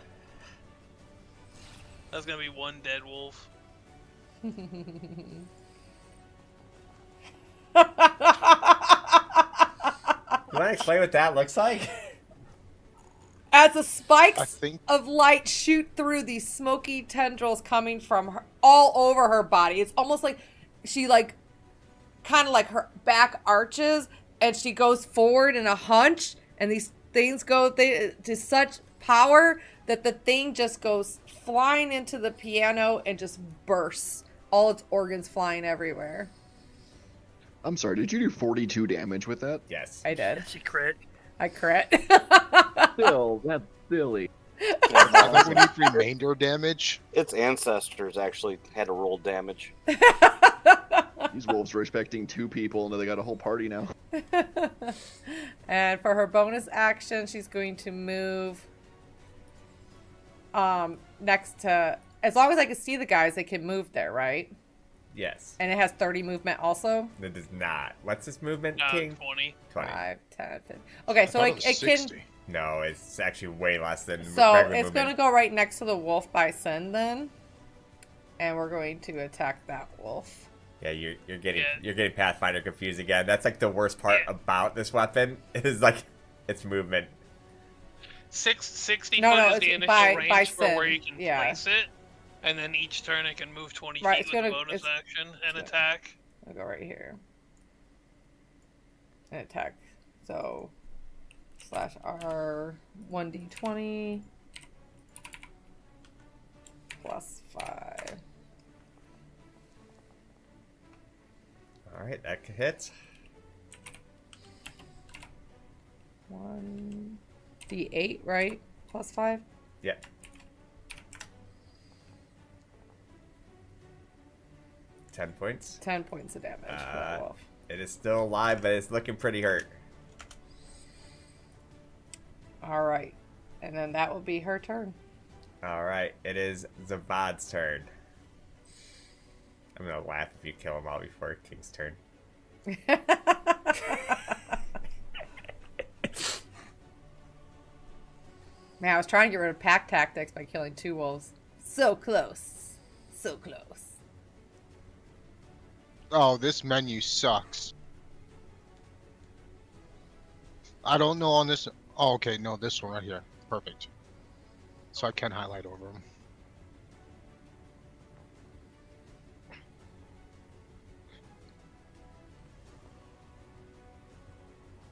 That's gonna be one dead wolf. You want to explain what that looks like? As the spikes I think- of light shoot through these smoky tendrils coming from her all over her body. It's almost like she like kind of like her back arches and she goes forward in a hunch, and these things go to such power that the thing just goes flying into the piano and just bursts, all its organs flying everywhere. I'm sorry, did you do 42 damage with that? Yes. I did. She crit. I crit. Still, that's silly. I think we need remainder damage. Its ancestors actually had to roll damage. These wolves are expecting 2 people, and they got a whole party now. And for her bonus action, she's going to move next to, as long as I can see the guys, they can move there, right? Yes. And it has 30 movement also. It does not. What's this movement, King? 20. 20. 5, 10, 15. Okay, I so thought it, it was it can. 60. No, it's actually way less than So regular it's movement. going to go right next to the wolf by Sin then, and we're going to attack that wolf. Yeah, you're getting Yeah. you're getting Pathfinder confused again. That's like the worst part Yeah. about this weapon is like its movement. 60 No, foot no, is it's the initial by range for Sin, where you can yeah. place it, and then each turn it can move 20 Right, feet it's with a gonna- bonus it's- action and yeah. attack. I'll go right here and attack. So /R 1d20 plus 5. All right, that hits. 1d8, right? Plus 5. Yeah. Ten points. 10 points of damage for that wolf. It is still alive, but it's looking pretty hurt. All right, and then that will be her turn. All right, it is Zavad's turn. I'm gonna laugh if you kill him all before King's turn. Man, I was trying to get rid of pack tactics by killing 2 wolves. So close. So close. Oh, this menu sucks. I don't know on this. Oh, okay, no, this one right here. Perfect. So I can highlight over them.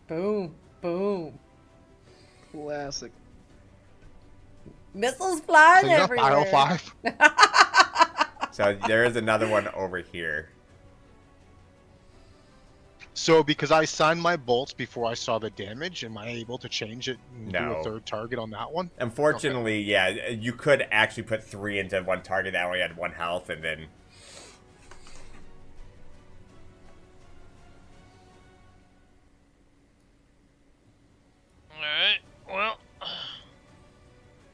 Boom. Boom. Classic. Missiles flying Clean up everywhere. aisle 5. So there is another one over here. So because I signed my bolts before I saw the damage, am I able to change it and do No. a third target on that one? Unfortunately, yeah, you could actually put 3 into one target that only had 1 health, and then... Alright, well.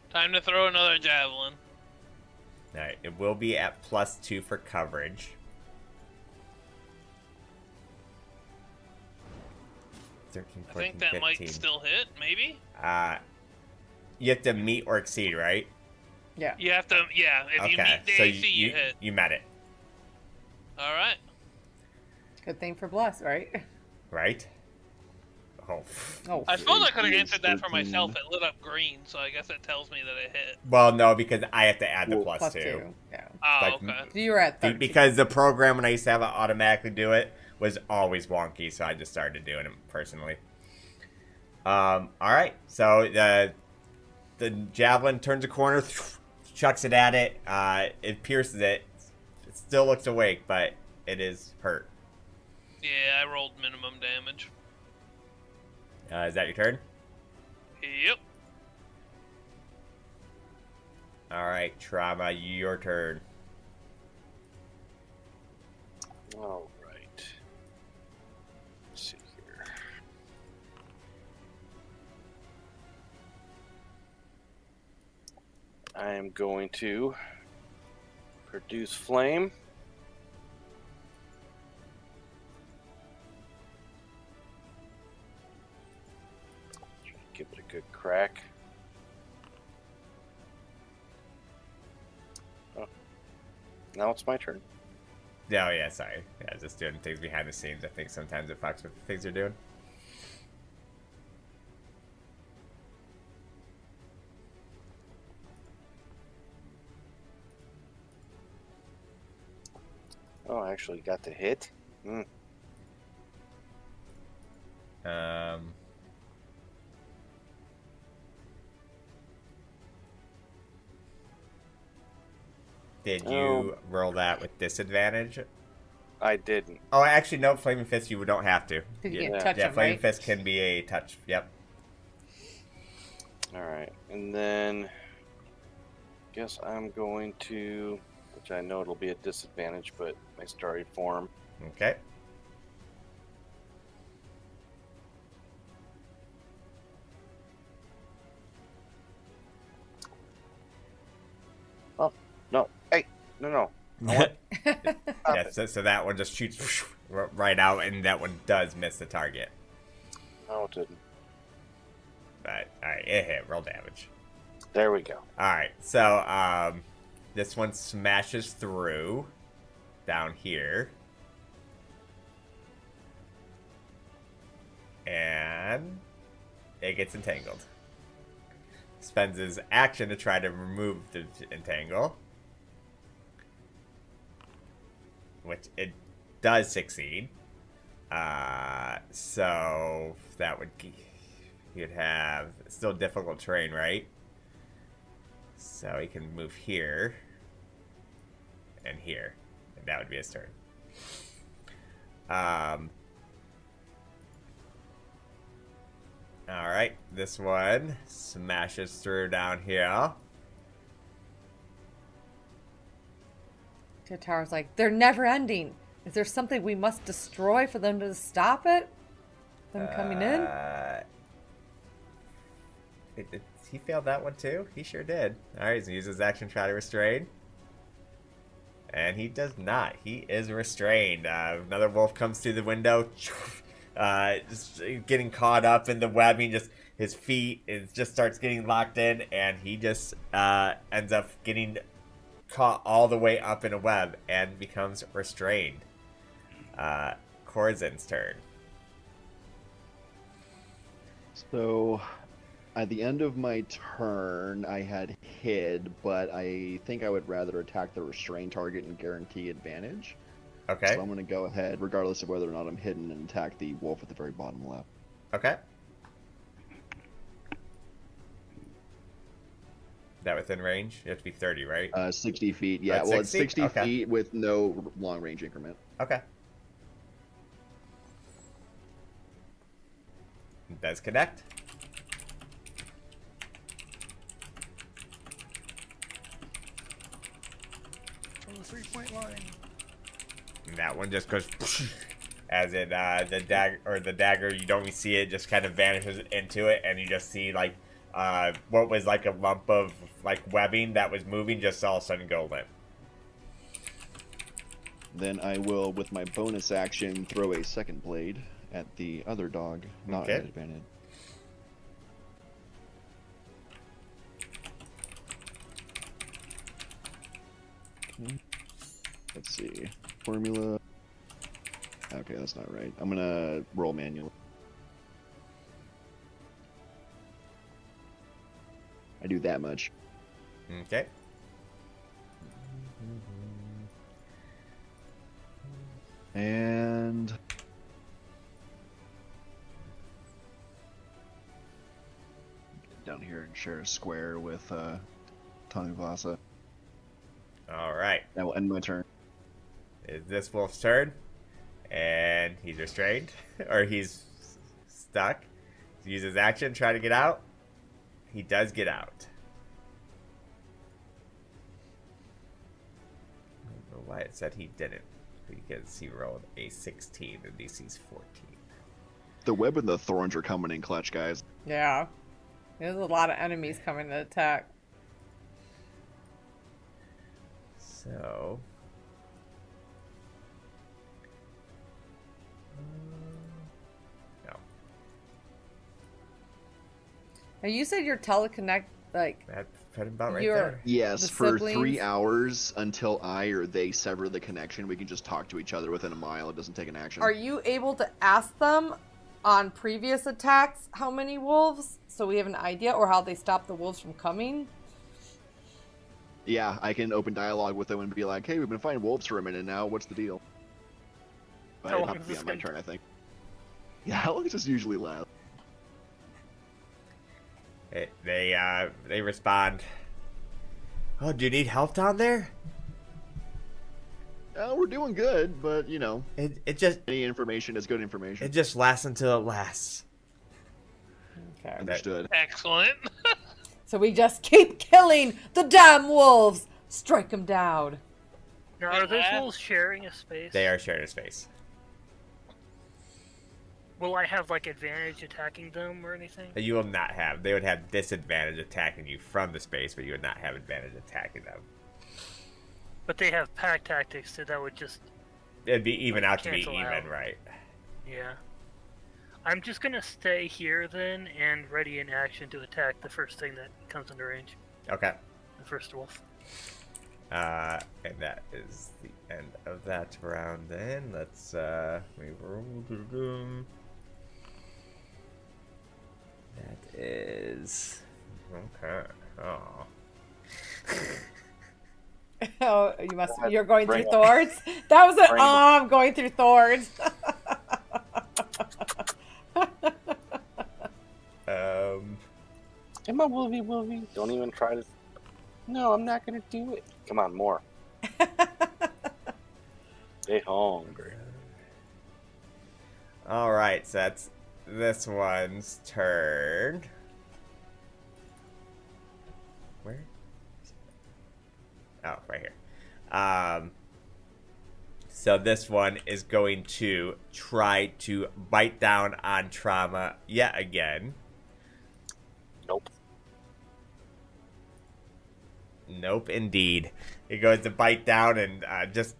Time to throw another javelin. Alright, it will be at +2 for coverage. 13, I 14, think that 15. might still hit, maybe? You have to meet or exceed, right? Yeah. You have to, yeah, if you meet the so AC, you hit. You met it, Alright. Good thing for Bless, right? right? Oh. Oh. I suppose I could have AC is answered that for 13. myself. It lit up green, so I guess that tells me that it hit. Well, no, because I have to add the Well, +2. +2. Yeah. Oh, Like, okay. You were at 13. Because the program, when I used to have it automatically do it, was always wonky, so I just started doing it personally. Alright, so the javelin turns a corner, chucks it at it, it pierces it. It still looks awake, but it is hurt. Yeah, I rolled minimum damage. Is that your turn? Yep. Alright, Trauma, your turn. All right. Let's see here. I am going to produce flame. Give it a good crack. Oh. Now it's my turn. Oh, yeah, sorry. Yeah, just doing things behind the scenes. I think sometimes it fucks with the things they're doing. Oh, I actually got the hit. Did you roll that with disadvantage? I didn't. Oh, actually, no. Flaming Fist, you don't have to. You Yeah, can't touch yeah, him, Flaming right? Fist can be a touch. Yep. All right, and then guess I'm going to, which I know it'll be a disadvantage, but my starry form. Okay. Oh no! Hey, no! Yeah, so that one just shoots right out, and that one does miss the target. No, it didn't. But alright, it hit. Roll damage. There we go. Alright, so this one smashes through down here. And it gets entangled. Spends his action to try to remove the entangle. Which it does succeed. So that would... You'd have still difficult terrain, right? So he can move here and here, and that would be his turn. All right, this one smashes through down here. Tatar's like, they're never ending. Is there something we must destroy for them to stop it? Them coming in? He failed that one too? He sure did. Alright, so he uses his action to try to restrain. And he does not. He is restrained. Another wolf comes through the window, just getting caught up in the webbing. Just his feet, it just starts getting locked in, and he just ends up getting caught all the way up in a web and becomes restrained. Korzen's turn. So, at the end of my turn, I had hid, but I think I would rather attack the restrained target and guarantee advantage. Okay. So I'm going to go ahead, regardless of whether or not I'm hidden, and attack the wolf at the very bottom left. Okay. That within range? You have to be 30, right? 60 feet. Yeah, At well, it's 60? 60 Okay. feet with no long range increment. Okay. Does connect. From the 3-point line. And that one just goes as it the dagger, you don't even see it, just kind of vanishes into it, and you just see like what was like a lump of like webbing that was moving just all of a sudden go limp. Then I will, with my bonus action, throw a second blade at the other dog, not Okay. at advantage. Let's see. Formula. Okay, that's not right. I'm gonna roll manually. I do that much. Okay. And down here and share a square with Tanuvasa. All right. That will end my turn. Is this wolf's turn? And he's restrained, or he's stuck. He uses action, try to get out. He does get out. I don't know why it said he didn't, because he rolled a 16 and DC's 14. The web and the thorns are coming in clutch, guys. Yeah. There's a lot of enemies coming to attack. So. No. And you said your teleconnect, like, That put him about right You're- there. Yes, The for siblings? 3 hours until I or they sever the connection, we can just talk to each other within a mile. It doesn't take an action. are you able to ask them on previous attacks how many wolves, so we have an idea, or how they stop the wolves from coming? Yeah, I can open dialogue with them and be like, hey, we've been fighting wolves for a minute now. What's the deal? But How it'd long have to is be this on my gonna- turn, I think. Yeah, how long does this usually last? They respond. Oh, do you need help down there? We're doing good, but, you know, It just any information is good information. it just lasts until it lasts. Okay. Understood. Excellent. So we just keep killing the damn wolves! Strike them down. Now, are those Yeah. wolves sharing a space? They are sharing a space. Will I have like advantage attacking them or anything? You will not have. They would have disadvantage attacking you from the space, but you would not have advantage attacking them. But they have pack tactics, so that would just It'd be even out to be Cancel even, out. right? yeah. I'm just gonna stay here then and ready in action to attack the first thing that comes under range. Okay. The first wolf. And that is the end of that round. Then let's we roll. That is okay. Oh. Oh, you must. Go ahead. You're going Bring through it. thorns. That was an Bring it. I'm going through thorns. Am I Wolvie? Don't even try to. No, I'm not gonna do it. Come on, more. Stay hungry. All right, so that's this one's turn. Where? Oh, right here. So this one is going to try to bite down on Trauma yet again. Nope. Nope, indeed. he goes to bite down and just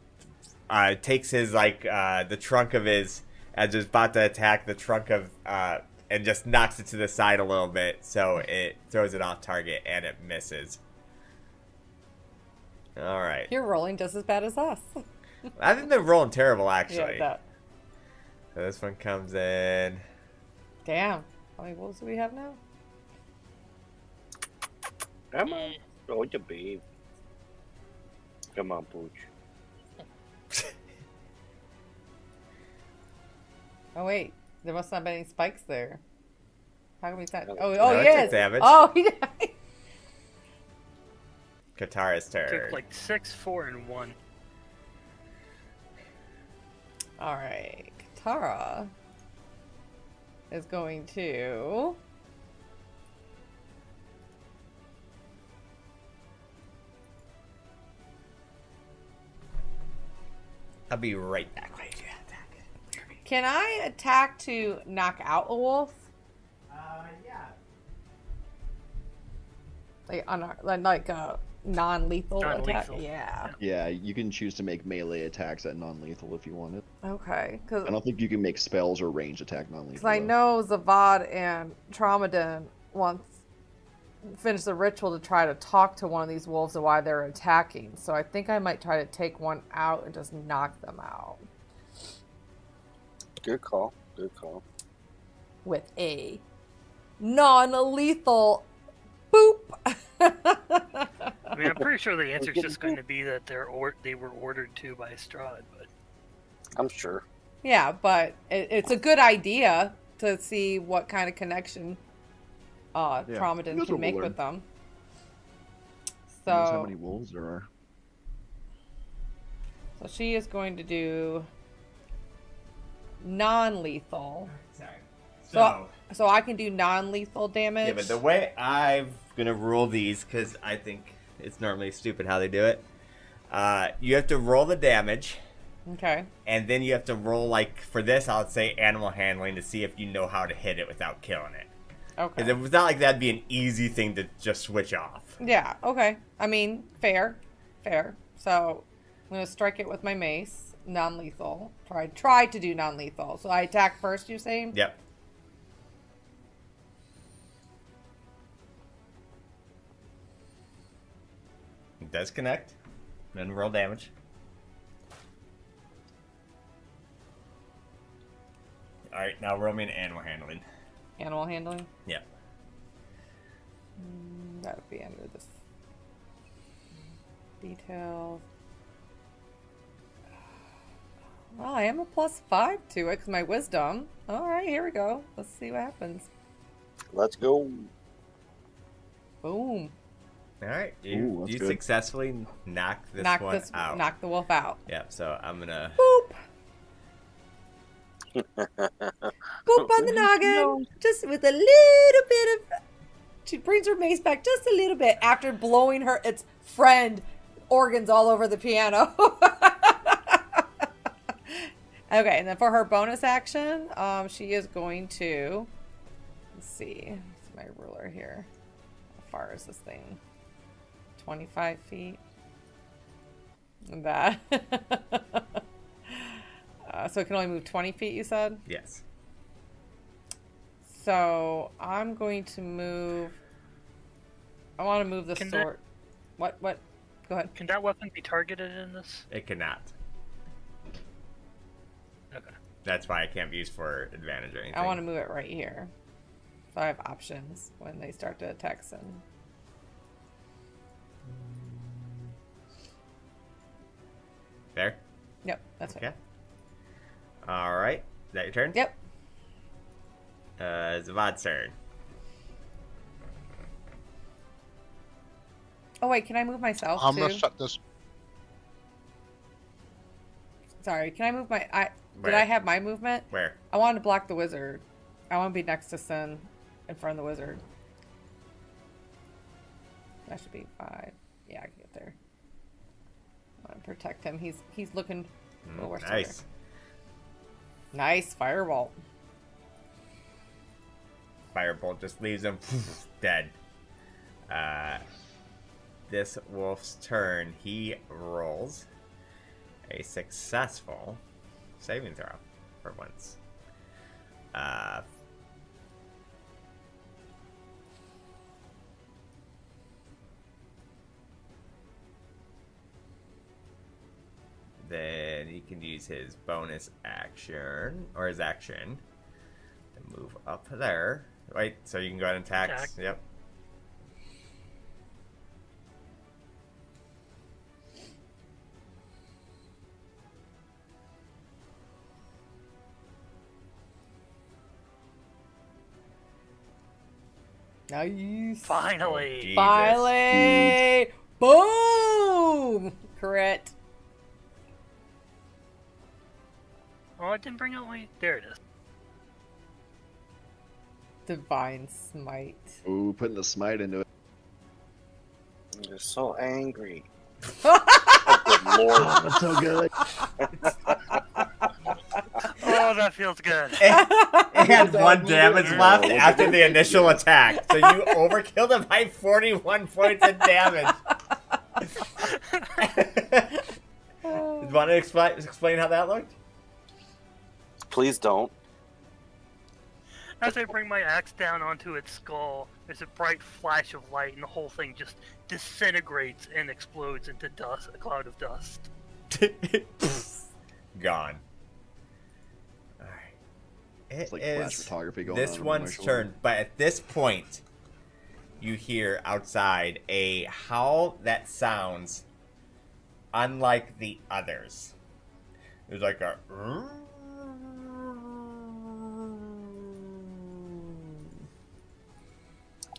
takes his the trunk of his as it's about to attack the trunk of and just knocks it to the side a little bit, so it throws it off target and it misses. All right. You're rolling just as bad as us. I haven't been rolling terrible actually. Yeah, that. So this one comes in. Damn. How many wolves do we have now? Come on. Oh, you babe. Come on, Pooch. Oh wait, there must not have been any spikes there. How can we not? No, Oh, it he took is. damage. Oh, he died. Katara's turn. Took like 6, 4, and 1. All right, Katara is going to. I'll be right back. Wait, Can I attack to knock out a wolf? yeah. Like a non-lethal attack? Non-lethal. Yeah. Yeah, you can choose to make melee attacks at non-lethal if you want it. Okay. I don't think you can make spells or range attack non-lethal. Because I though. know Zavad and Traumadin once finished the ritual to try to talk to one of these wolves and why they're attacking. So I think I might try to take one out and just knock them out Good call. Good call. with a non-lethal boop. I mean, I'm pretty sure the answer is just going to be that they were ordered to by Strahd, but I'm sure. Yeah, but it's a good idea to see what kind of connection Traumadin That's can what make we'll with them. Who knows how So, many wolves there are? so she is going to do non-lethal. Sorry. So I can do non-lethal damage. Yeah, but the way I'm gonna rule these, because I think it's normally stupid how they do it. You have to roll the damage, Okay. and then you have to roll for this. I'll say animal handling to see if you know how to hit it without killing it. Okay. Because it's not like that'd be an easy thing to just switch off. Yeah, okay. I mean, fair. So I'm going to strike it with my mace, non-lethal. Try to do non-lethal. So I attack first, you're saying? Yep. It does connect. Then roll damage. Alright, now roll me an animal handling. Animal handling? Yep. That would be under this. Details. Well, I am a +5 to it because my wisdom. Alright, here we go. Let's see what happens. Let's go. Boom. Alright, Ooh, you that's good. successfully knock this one out. Knock the wolf out. Yep, so I'm gonna... Boop. Boop on the noggin. Just with a little bit of. She brings her mace back just a little bit after blowing its friend organs all over the piano. Okay, and then for her bonus action, she is going to. Let's see. What's my ruler here? How far is this thing? 25 feet. That. So it can only move 20 feet, you said? Yes. So I'm going to move. I want to move the Can sword. What? Go ahead. can that weapon be targeted in this? It cannot. Okay. That's why it can't be used for advantage or anything. I want to move it right here. So I have options when they start to attack some. There? Yep, that's fine. Okay. Alright. Is that your turn? Yep. Zavad's turn. Oh wait, can I move myself I'm too? gonna shut this. Sorry, can I move my? Did Where? I have my movement? Where? I wanted to block the wizard. I want to be next to Sin, in front of the wizard. That should be 5. Yeah, I can get there. I want to protect him. He's looking. Oh, we're still there. Nice. Nice firebolt. Firebolt just leaves him dead. this wolf's turn, he rolls a successful saving throw for once. Then he can use his bonus action, or his action, to move up there. Wait, so you can go ahead and attack. Yep. Nice. Finally. Jesus. Finally. Boom. Crit. Oh, I didn't bring out my. There it is. Divine smite. Ooh, putting the smite into it. You're so angry. Oh, good lord. That's so good. Oh, that feels good. It had 1 damage left after the initial attack, so you overkilled it by 41 points of damage. You want to explain how that looked? Please don't. As I bring my axe down onto its skull, there's a bright flash of light, and the whole thing just disintegrates and explodes into dust, a cloud of dust. Gone. Alright. It's like flash photography going this on one's my shoulder. turn, but at this point, you hear outside a howl that sounds unlike the others. There's like a...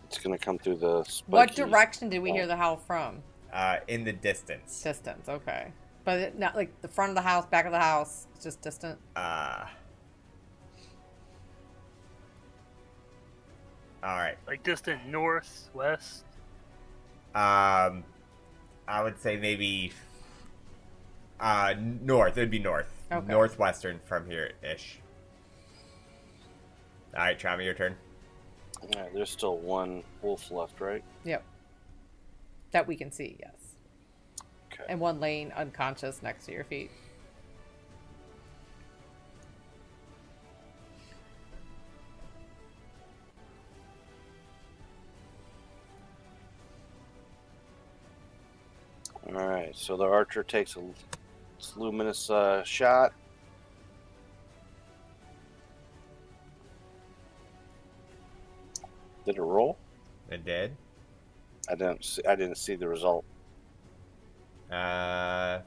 It's gonna come through the spiky... What direction did we hear the howl from? in the distance. Distance, okay. But not like the front of the house, back of the house, it's just distant. Alright. Like distant north, west. I would say maybe north. It would be north. Okay. Northwestern from here-ish. Alright, Trauma, your turn. Yeah, there's still one wolf left, right? Yep. That we can see, yes. Okay. And one laying unconscious next to your feet. Alright, so the archer takes a luminous shot. Did it roll? It did. I didn't see the result. I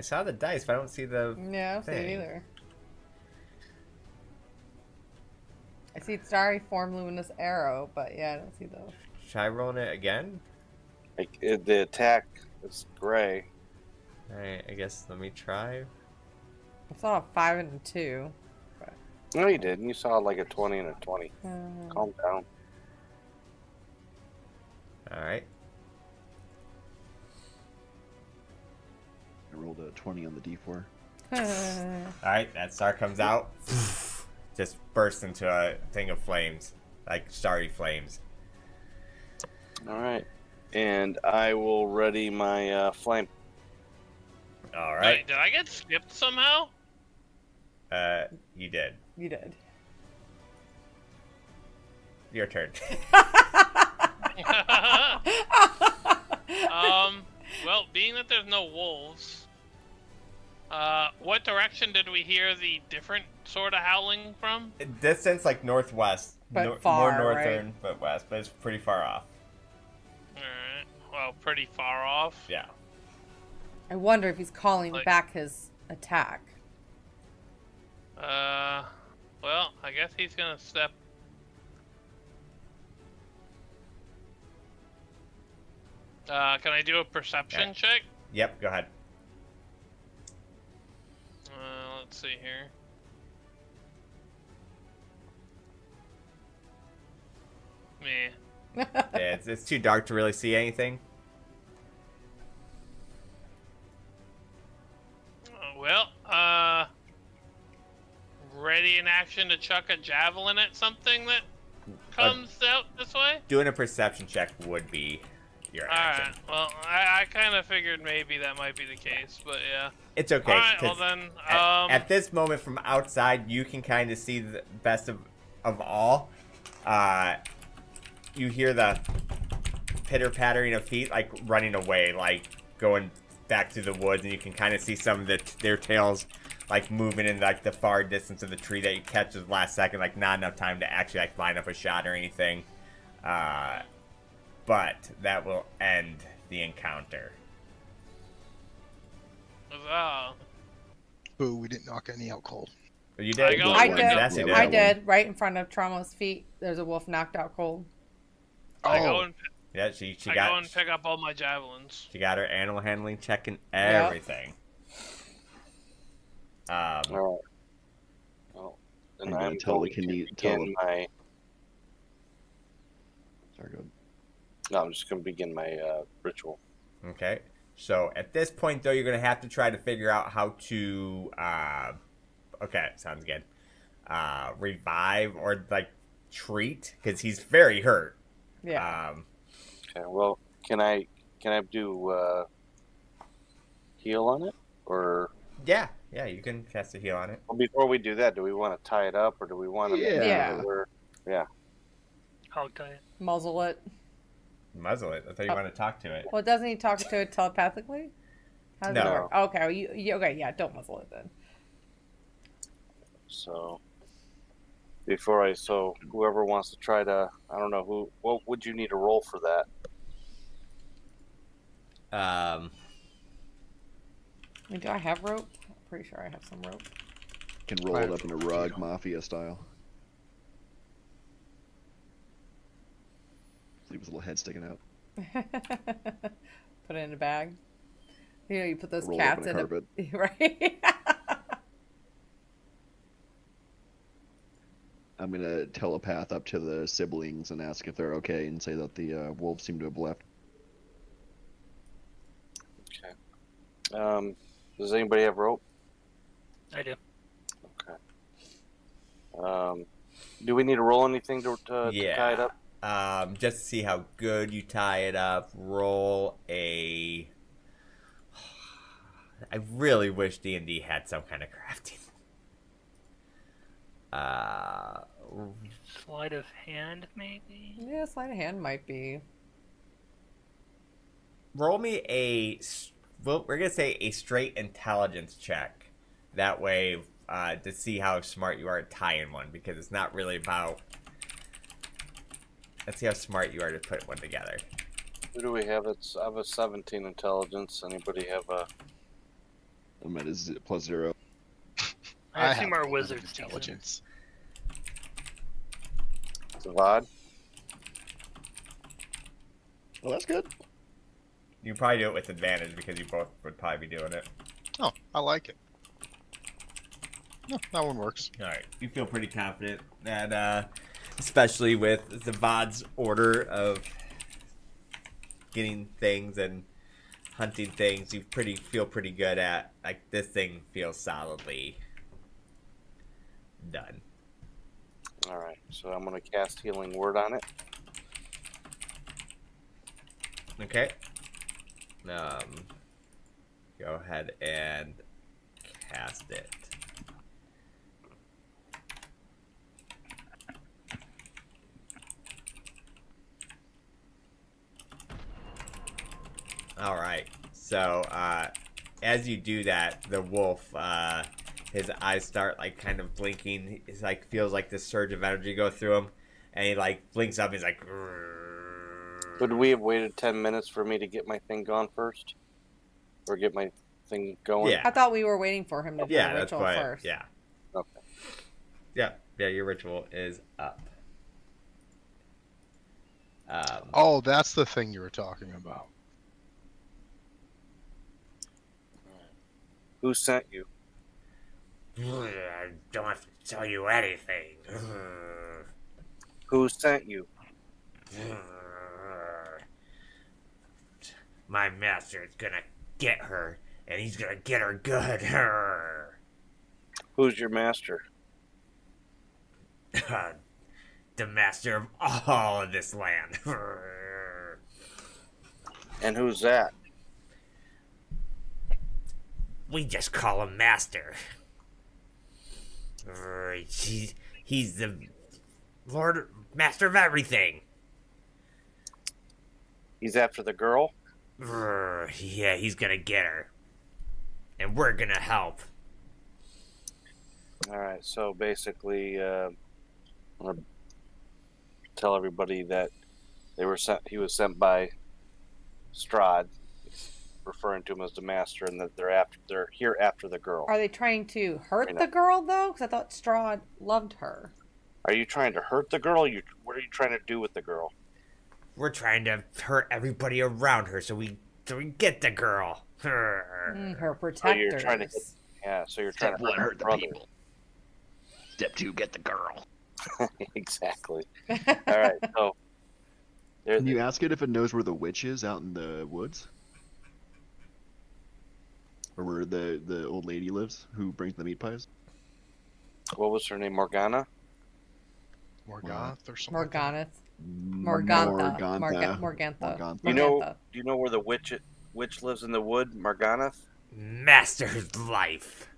saw the dice, but I don't see the Yeah, I don't see thing. it either. I see starry form luminous arrow, but yeah, I don't see those. Should I roll it again? The attack is gray. Alright, I guess let me try. I saw a 5 and a 2. No, you didn't. You saw like a 20 and a 20. Calm down. Alright. I rolled a 20 on the D4. Alright, that star comes out. Just bursts into a thing of flames. Like starry flames. Alright. And I will ready my flame. Alright. Wait, did I get skipped somehow? You did. You did. Your turn. Well, being that there's no wolves, what direction did we hear the different sort of howling from? Distance like northwest. But far, more northern, right? but west. But it's pretty far off. Alright, well, pretty far off. Yeah. I wonder if he's calling Like- back his attack. Well, I guess he's gonna step. Can I do a perception Yeah. check? Yep, go ahead. Let's see here. Meh. Yeah, it's too dark to really see anything. Ready in action to chuck a javelin at something that comes out this way? Doing a perception check would be your All right. action. Well, I kind of figured maybe that might be the case, but yeah. It's okay. All right. 'cause Well then, at this moment from outside, you can kind of see the best of all. You hear the pitter-pattering of feet, like running away, like going back through the woods, and you can kind of see some of their tails like moving in like the far distance of the tree that you catch at the last second, like not enough time to actually like line up a shot or anything. But that will end the encounter. huzzah. Boo, we didn't knock any out cold. You did. go I with did. That's Yeah, it. we I got one. did. Right in front of Trauma's feet, there's a wolf knocked out cold. I Oh. go and Yeah, she I got go and pick up all my javelins. she got her animal handling check and everything. All right. Well, then I'm gonna I'm tell the going to tell begin the- my. Sorry, go ahead. No, I'm just going to begin my ritual. Okay. So at this point, though, you're gonna have to try to figure out how to. Okay, sounds good. Revive or like treat because he's very hurt. Yeah. Okay. Well, can I do heal on it, or Yeah, you can cast a heal on it. well, before we do that, do we want to tie it up, or do we want to? Yeah. Hog tie it. Muzzle it. Muzzle it. I thought you wanted to talk to it. Well, doesn't he talk to it telepathically? How does No. it work? Okay, well, okay, yeah, don't muzzle it then. So so whoever wants to try to, I don't know what would you need to roll for that? I mean, do I have rope? I'm pretty sure I have some rope. Can roll it up in a rug, mafia style. Leave his little head sticking out. Put it in a bag. You know, you put those Roll it up cats in a in carpet. right? I'm gonna telepath up to the siblings and ask if they're okay, and say that the wolves seem to have left. Okay. Does anybody have rope? I do. Okay. Do we need to roll anything to tie it up? Just to see how good you tie it up, roll a. I really wish D&D had some kind of crafting. Sleight of hand, maybe? Yeah, sleight of hand might be. Roll me well, we're gonna say a straight intelligence check. That way, to see how smart you are at tying one, because it's not really about. Let's see how smart you are to put one together. Who do we have? I have a 17 intelligence. Anybody have a? I'm at a +0. I have assume our 11 wizard's intelligence. Zavad? Well, that's good. You probably do it with advantage because you both would probably be doing it. Oh, I like it. No, that one works. All right, you feel pretty confident that, especially with Zavad's order of getting things and hunting things, you feel pretty good at like this thing feels solidly done. All right. So I'm gonna cast Healing Word on it. Okay. Go ahead and cast it. All right. So, as you do that, the wolf, his eyes start like kind of blinking. It's like feels like this surge of energy go through him, and he like blinks up. He's like, Would we have waited 10 minutes for me to get my thing gone first, or get my thing going? Yeah. I thought we were waiting for him to do yeah, the that's ritual why. first. Yeah, Okay. yeah. Your ritual is up. Oh, that's the thing you were talking about. Who sent you? I don't have to tell you anything. Who sent you? My master is gonna get her, and he's gonna get her good. Who's your master? The master of all of this land. And who's that? We just call him Master. He's the Lord Master of everything. He's after the girl? Yeah, he's gonna get her. And we're gonna help. Alright, so basically, I'm going to tell everybody that he was sent by Strahd, referring to him as the Master, and that they're here after the girl. Are they trying to hurt the girl, though? Because I thought Strahd loved her. Are you trying to hurt the girl? What are you trying to do with the girl? We're trying to hurt everybody around her so we get the girl. Her protectors. So you're trying to so you're trying Step to one, hurt hurt the the brother. people. Step two, get the girl. Exactly. All right, so Can you ask it if it knows where the witch is out in the woods? Or where the old lady lives who brings the meat pies? what was her name? Morgana? Morgoth or something. Morganath. Morgantha. Morgantha. Do you know where the witch lives in the wood? Morganath? Master's life.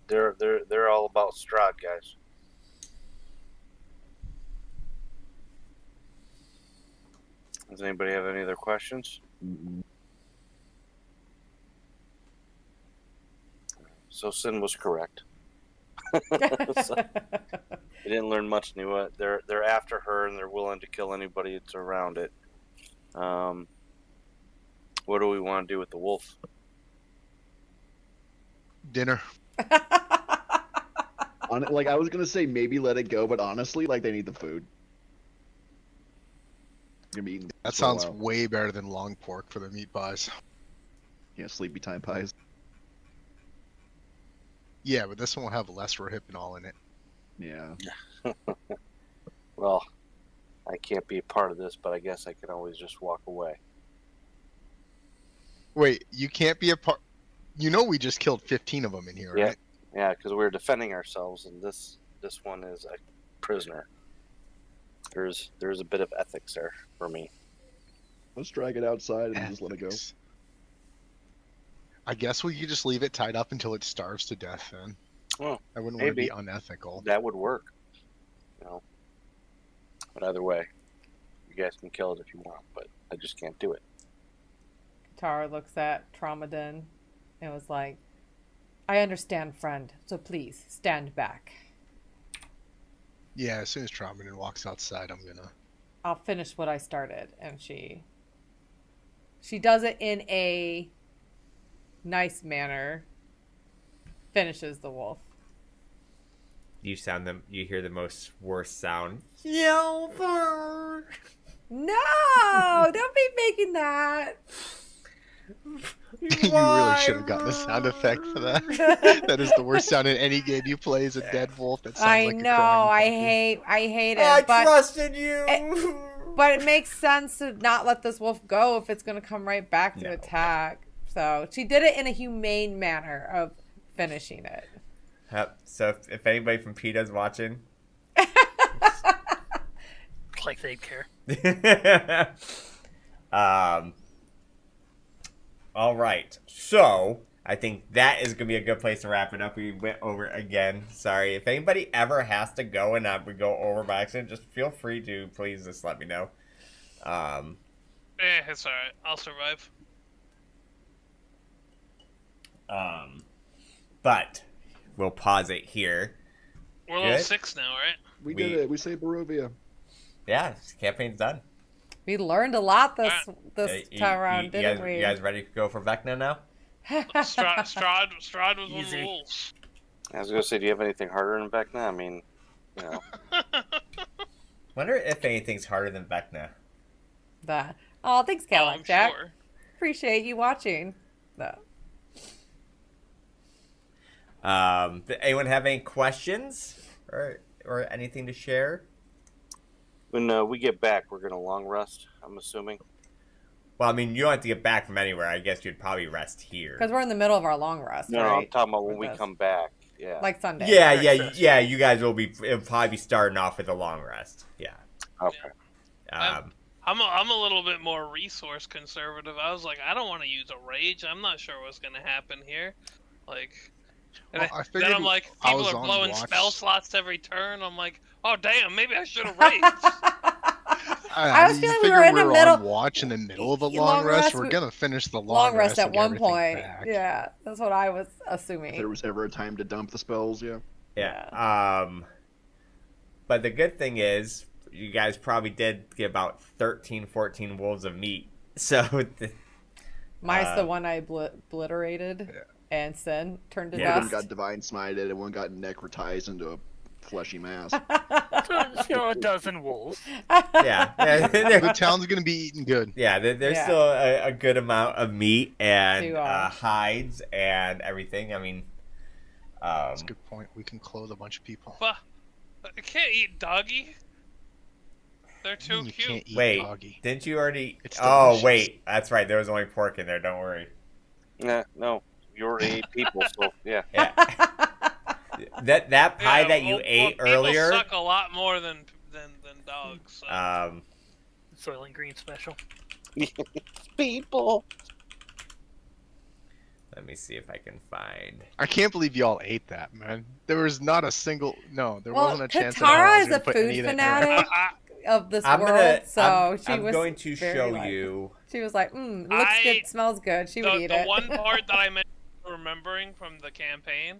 They're all about Strahd, guys. Does anybody have any other questions? So Sin was correct. So, they didn't learn much new. They're after her and they're willing to kill anybody that's around it. What do we want to do with the wolf? Dinner. Like, I was gonna say maybe let it go, but honestly, like, they need the food. You're gonna be eating That this for a sounds while. way better than long pork for the meat pies. Yeah, sleepy time pies. Yeah, but this one will have less rohypnol in it. Yeah. Well, I can't be a part of this, but I guess I can always just walk away. Wait, you can't be a part. You know we just killed 15 of them in here, Yeah. right? Yeah, because we were defending ourselves, and this one is a prisoner. There's a bit of ethics there for me. Let's drag it outside and just let it go. Ethics. I guess we could just leave it tied up until it starves to death then. Well, I wouldn't maybe. want to be unethical. That would work. You know. But either way, you guys can kill it if you want, but I just can't do it. Tara looks at Traumadin and was like, I understand, friend, so please stand back. Yeah, as soon as Traumanin walks outside, I'm gonna. I'll finish what I started. And she does it in a nice manner. Finishes the wolf. You hear the most worst sound. Yelper! No! Don't be making that. You really should have gotten a sound effect for that. That is the worst sound in any game you play is a dead wolf that sounds I like know, a crying I puppy. hate it. I but trusted you! but it makes sense to not let this wolf go if it's going to come right back to No. attack. So she did it in a humane manner of finishing it. Yep. So if anybody from PETA's watching, Like they'd care. all right. So I think that is gonna be a good place to wrap it up. We went over again. Sorry. If anybody ever has to go and we go over by accident, just feel free to please just let me know. It's alright. I'll survive. But we'll pause it here. We're level Good. 6 now, right? We did it. We saved Barovia. Yeah, campaign's done. We learned a lot this You- time around, you didn't guys, we? You guys ready to go for Vecna now? Strahd was one of the Easy. wolves. I was gonna say, do you have anything harder than Vecna? I mean, you know. Wonder if anything's harder than Vecna. Oh, thanks, Cadillac I'm Jack. sure. Appreciate you watching. No. Did anyone have any questions or anything to share? When we get back, we're gonna long rest. I'm assuming. Well, I mean, you don't have to get back from anywhere. I guess you'd probably rest here. Because we're in the middle of our long rest, No, right? I'm talking about when Or we this. come back. Yeah. Like Sunday. Yeah, Or yeah, so. yeah. You guys it'll probably be starting off with a long rest. Yeah. Okay. I'm a little bit more resource conservative. I was like, I don't want to use a rage. I'm not sure what's gonna happen here. Like, and Well, I then figured I'm like, I people was are on blowing watch. spell slots every turn. I'm like, oh damn, maybe I should have raged. I was you feeling we figure were in the middle. on watch in the middle of a Long long rest. rest, We're we- gonna finish the Long rest and at get one everything point. back. Yeah, that's what I was If assuming. there was ever a time to dump the spells, yeah. Yeah. But the good thing is, you guys probably did get about 13, 14 wolves of meat. So, Minus the one I obliterated and then turned to One of them dust. got divine smited, and one got necrotized into a fleshy mass. So, a dozen wolves. yeah. The town's gonna be eating good. Yeah, there's Yeah. still a good amount of meat and To, hides and everything. I mean, That's a good point. We can clothe a bunch of people. But I can't eat doggy. They're too You cute. can't eat wait, doggy. didn't you already? It's Oh, delicious. wait, that's right. There was only pork in there. Don't worry. No, you already ate people, so yeah. Yeah. that pie that you ate people earlier. suck a lot more than dogs. So. Soylent Green special. People. Let me see if I can find. I can't believe y'all ate that, man. There was not a single. No, there Well, wasn't a chance. that I Katara was is gonna a put any food of that direct. fanatic of this I'm world, gonna. so she I'm was going to very, show like- you. She was like, looks good, smells good. She would eat the it. one part that I remember remembering from the campaign,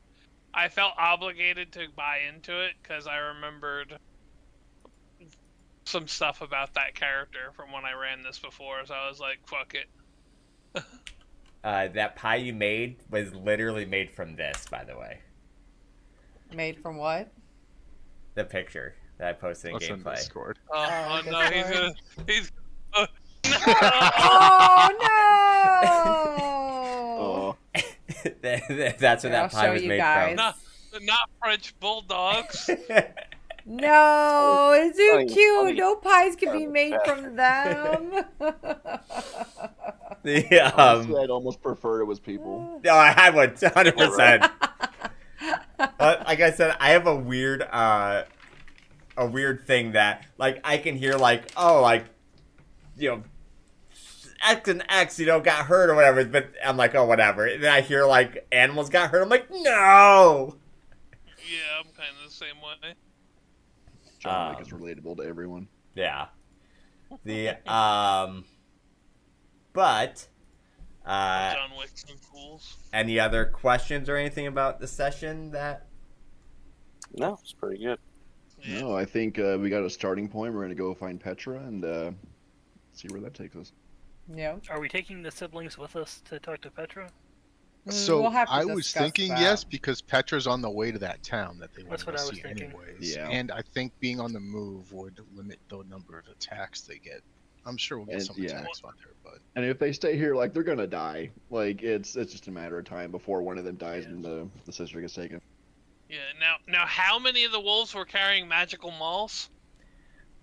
I felt obligated to buy into it because I remembered some stuff about that character from when I ran this before. So I was like, fuck it. That pie you made was literally made from this, by the way. Made from what? The picture that I posted in What's in gameplay. Discord? Oh, no, Discord. he's no. Oh no! Oh, That's what Here, I'll that pie show was you made guys. not French bulldogs. from. No, it's too Funny, cute. funny. No pies can be made from them. Yeah, honestly, I'd almost prefer it was people. no, I would 100%. Like I said, I have a weird thing that, like, I can hear, like, oh, like, you know, X and X, you know, got hurt or whatever, but I'm like, oh, whatever. And then I hear, like, animals got hurt. I'm like, no! Yeah, I'm kind of the same way. John Wick is relatable to everyone. Yeah. But, John Wick's and fools. any other questions or anything about the session that... No, it's pretty good. Yeah. No, I think we got a starting point. We're going to go find Petra and see where that takes us. Yeah. Are we taking the siblings with us to talk to Petra? So we'll have to I was discuss thinking that. yes, because Petra's on the way to that town that they want That's to what I was see thinking. anyways. Yeah. And I think being on the move would limit the number of attacks they get. I'm sure we'll get And, some yeah. attacks on there, but And if they stay here, like, they're going to die. Like, it's just a matter of time before one of them dies and the sister gets taken. Yeah. Now, how many of the wolves were carrying magical mauls?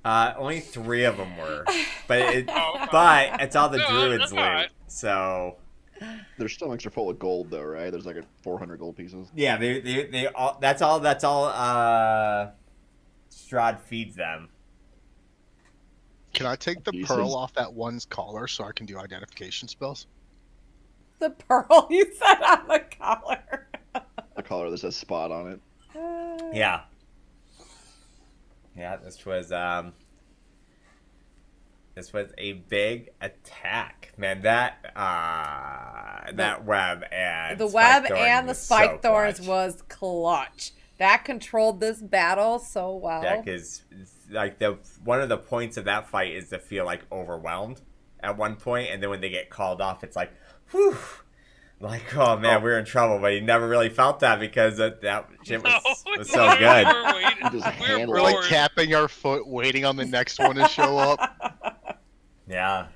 Only 3 of them were. But Oh, but it's all the No, druids that's loot. alright. So... Their stomachs are full of gold, though, right? There's like 400 gold pieces. Yeah, they all. That's all. Strahd feeds them. can I take the Jesus. pearl off that one's collar so I can do identification spells? The pearl you said on the collar. A collar that says spot on it. Yeah. Yeah, this was a big attack, man. That web and The spike web thorns and the was spike so thorns clutch. was clutch. That controlled this battle so well. Yeah, because like one of the points of that fight is to feel like overwhelmed at one point, and then when they get called off, it's like, whew, like, oh man, we're in trouble. But he never really felt that because that shit was so we good. were waiting. Just We were handle We're it. like bored. tapping our foot, waiting on the next one to show up. Yeah,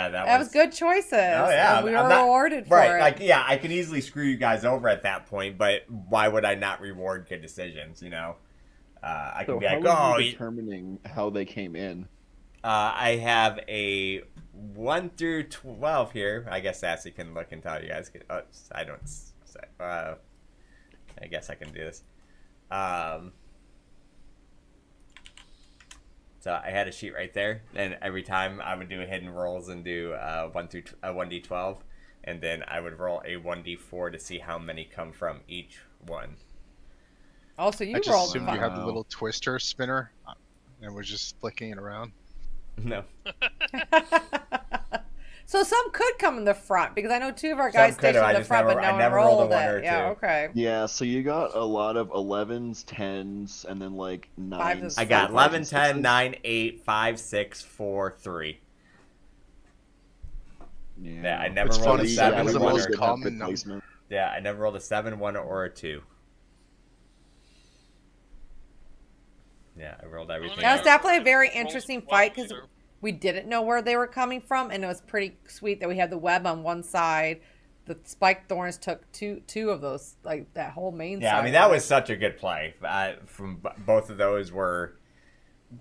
that That was good choices. Oh yeah, and we I'm were not- rewarded for right. it. Like, yeah, I could easily screw you guys over at that point, but why would I not reward good decisions? You know, I can So be how like, are oh, you determining how they came in? I have a 1 through 12 here. I guess Sassy can look and tell you guys. I don't. I guess I can do this. So I had a sheet right there, and every time I would do hidden rolls and do 1d12, and then I would roll a 1d4 to see how many come from each one. Also, you I just rolled assumed fun. you had the little twister spinner and was just flicking it around. No. So some could come in the front because I know 2 of our guys Some could stationed have, in I the just front, never- but I no one never rolled a rolled one or it. Yeah, two. okay. Yeah, so you got a lot of 11s, 10s, and then like 9s. I got 11, 10, 9. 9, 8, 5, 6, 4, 3. Yeah, I never It's rolled funny, a Yeah, 7, seven's the we 1, most did or... have common good number. placement. Yeah, I never rolled a 7, 1, or a 2. Yeah, I rolled everything. That was else. definitely a very Rolls interesting well, fight because either. we didn't know where they were coming from, and it was pretty sweet that we had the web on one side. The spiked thorns took two of those, like that whole main Yeah, side. I mean, that was such a good play. Both of those were...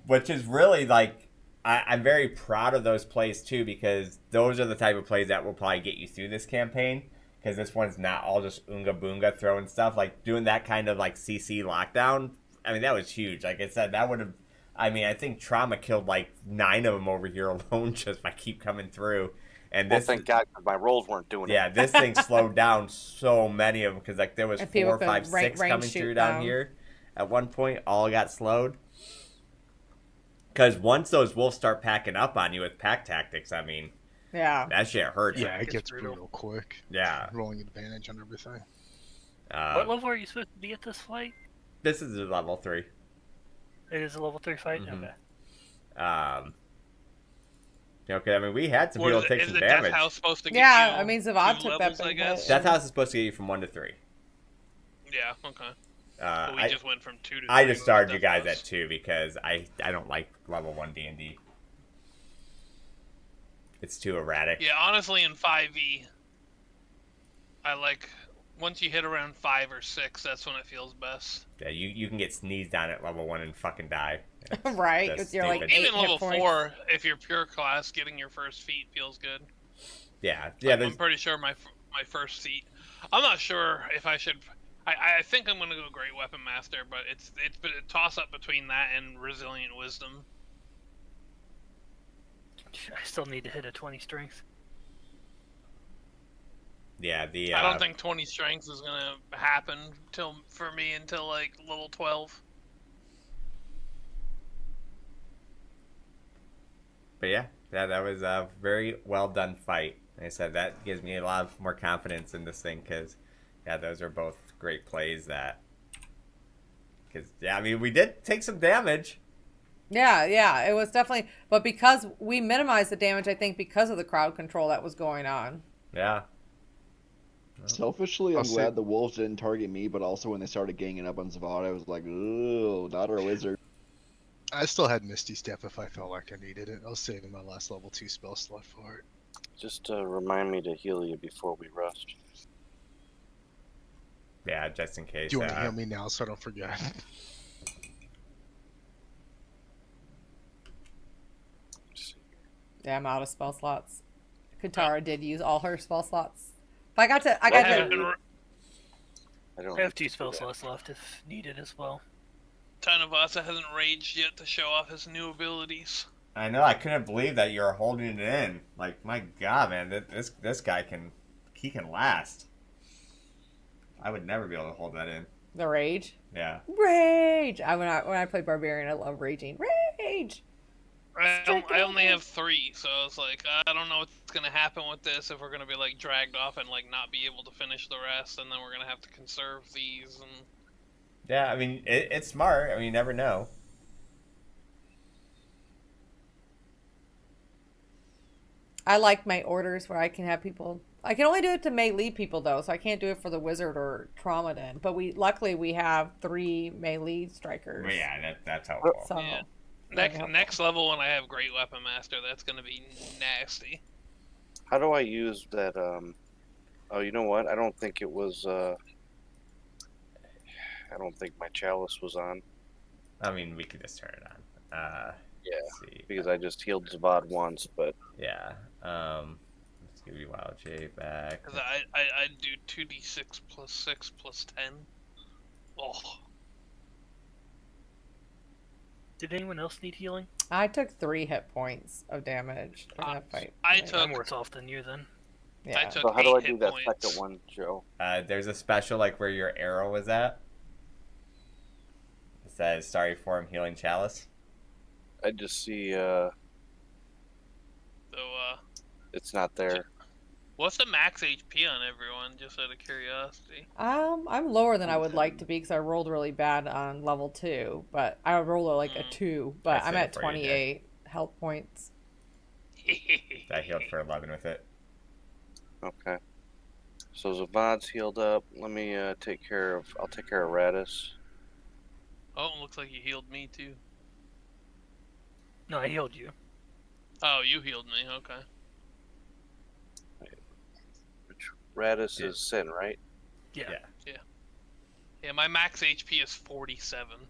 Which is really, like... I'm very proud of those plays, too, because those are the type of plays that will probably get you through this campaign. Because this one's not all just Oonga Boonga throwing stuff. Like, doing that kind of, like, CC lockdown, I mean, that was huge. Like I said, that would have... I mean, I think Trauma killed, like, 9 of them over here alone just by keep coming through. And Well, this... thank God my rolls weren't doing Yeah, it. this thing slowed down so many of them. Because, like, there was And people 4, 5, could 6 range coming shoot through down down. here. At one point, all got slowed. Because once those wolves start packing up on you with pack tactics, I mean, Yeah. that shit hurts. Yeah, it gets gets brutal. brutal quick. Yeah. Rolling advantage on everything. What level are you supposed to be at this fight? This is a level 3. It is a level 3 fight? Mhm. Okay. Okay, I mean, we had some What people is, take is some the damage. Death House supposed to get Yeah, you I mean, Zavad 2 took levels, that I big guess? hit. Death House is supposed to get you from 1 to 3. Yeah, okay. But we I just went from 2 to 3. I just with started the you Death guys House. at 2 because I don't like level 1 D&D. It's too erratic. Yeah, honestly, in 5e, I like... Once you hit around 5 or 6, that's when it feels best. Yeah, you can get sneezed on at level 1 and fucking die. Right, That's with your like stupid. 8 Even hit level points. 4, if you're pure class, getting your first feat feels good. Yeah, I'm there's... pretty sure my first feat... I'm not sure if I should... I think I'm going to go Great Weapon Master, but it's been a toss-up between that and Resilient Wisdom. I still need to hit a 20 strength. Yeah, the... I don't think 20 strength is going to happen for me until like level 12. But yeah, that was a very well done fight. Like I said, that gives me a lot more confidence in this thing because, yeah, those are both great plays that... Because, yeah, I mean, we did take some damage. Yeah, it was definitely, but because we minimized the damage, I think because of the crowd control that was going on. Yeah. Selfishly, I'm I'll say- glad the wolves didn't target me, but also when they started ganging up on Zavad, I was like, ooh, not our wizard. I still had Misty Step if I felt like I needed it. I was saving my last level 2 spell slot for it. Just remind me to heal you before we rust. Yeah, just in case. Do you want to heal me now so I don't forget? Yeah, I'm out of spell slots. Katara did use all her spell slots. But I got I to. haven't I don't I have need 2 to spell do that. slots left if needed as well. Tanavasa hasn't raged yet to show off his new abilities. I know, I couldn't believe that you're holding it in. Like, my God, man, this guy can last. I would never be able to hold that in. The rage. Yeah. Rage! When I play Barbarian, I love raging. Rage! I only have 3, so I was like, I don't know what's gonna happen with this, if we're gonna be like dragged off and like not be able to finish the rest, and then we're gonna have to conserve these. And Yeah, I mean, it's smart. I mean, you never know. I like my orders where I can have people. I can only do it to melee people though, so I can't do it for the wizard or trauma den. But luckily we have 3 melee strikers. But yeah, that's helpful. So Yeah. very helpful. next level when I have Great Weapon Master, that's gonna be nasty. How do I use that? Oh, you know what? I don't think it was. I don't think my chalice was on. I mean, we could just turn it on. Yeah, Let's see. because I just healed Zavad once, but Yeah. Let's give you Wild Shape back. Because I do 2d6 plus 6 plus 10. Oh. Did anyone else need healing? I took 3 hit points of damage in that fight. I Like, took- I'm worse off than you then. Yeah. I took So how do 8 I do hit that points. second one, Joe? There's a special like where your arrow was at. It says Starry Form Healing Chalice. I just see So, it's not there. what's the max HP on everyone? Just out of curiosity. I'm lower than I would like to be because I rolled really bad on level 2, but I rolled like a 2, but I I'm said at it for you, Jay. 28 health points. I healed for 11 with it. Okay. So Zavad's healed up. Let me take care of. I'll take care of Radis. Oh, it looks like you healed me too. No, I healed you. Oh, you healed me. Okay. Radis Yeah. is Sin, right? Yeah. Yeah, my max HP is 47.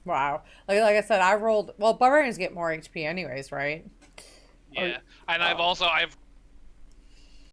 Wow. Like I said, I rolled. Well, barbarians get more HP anyways, right? Yeah, and I've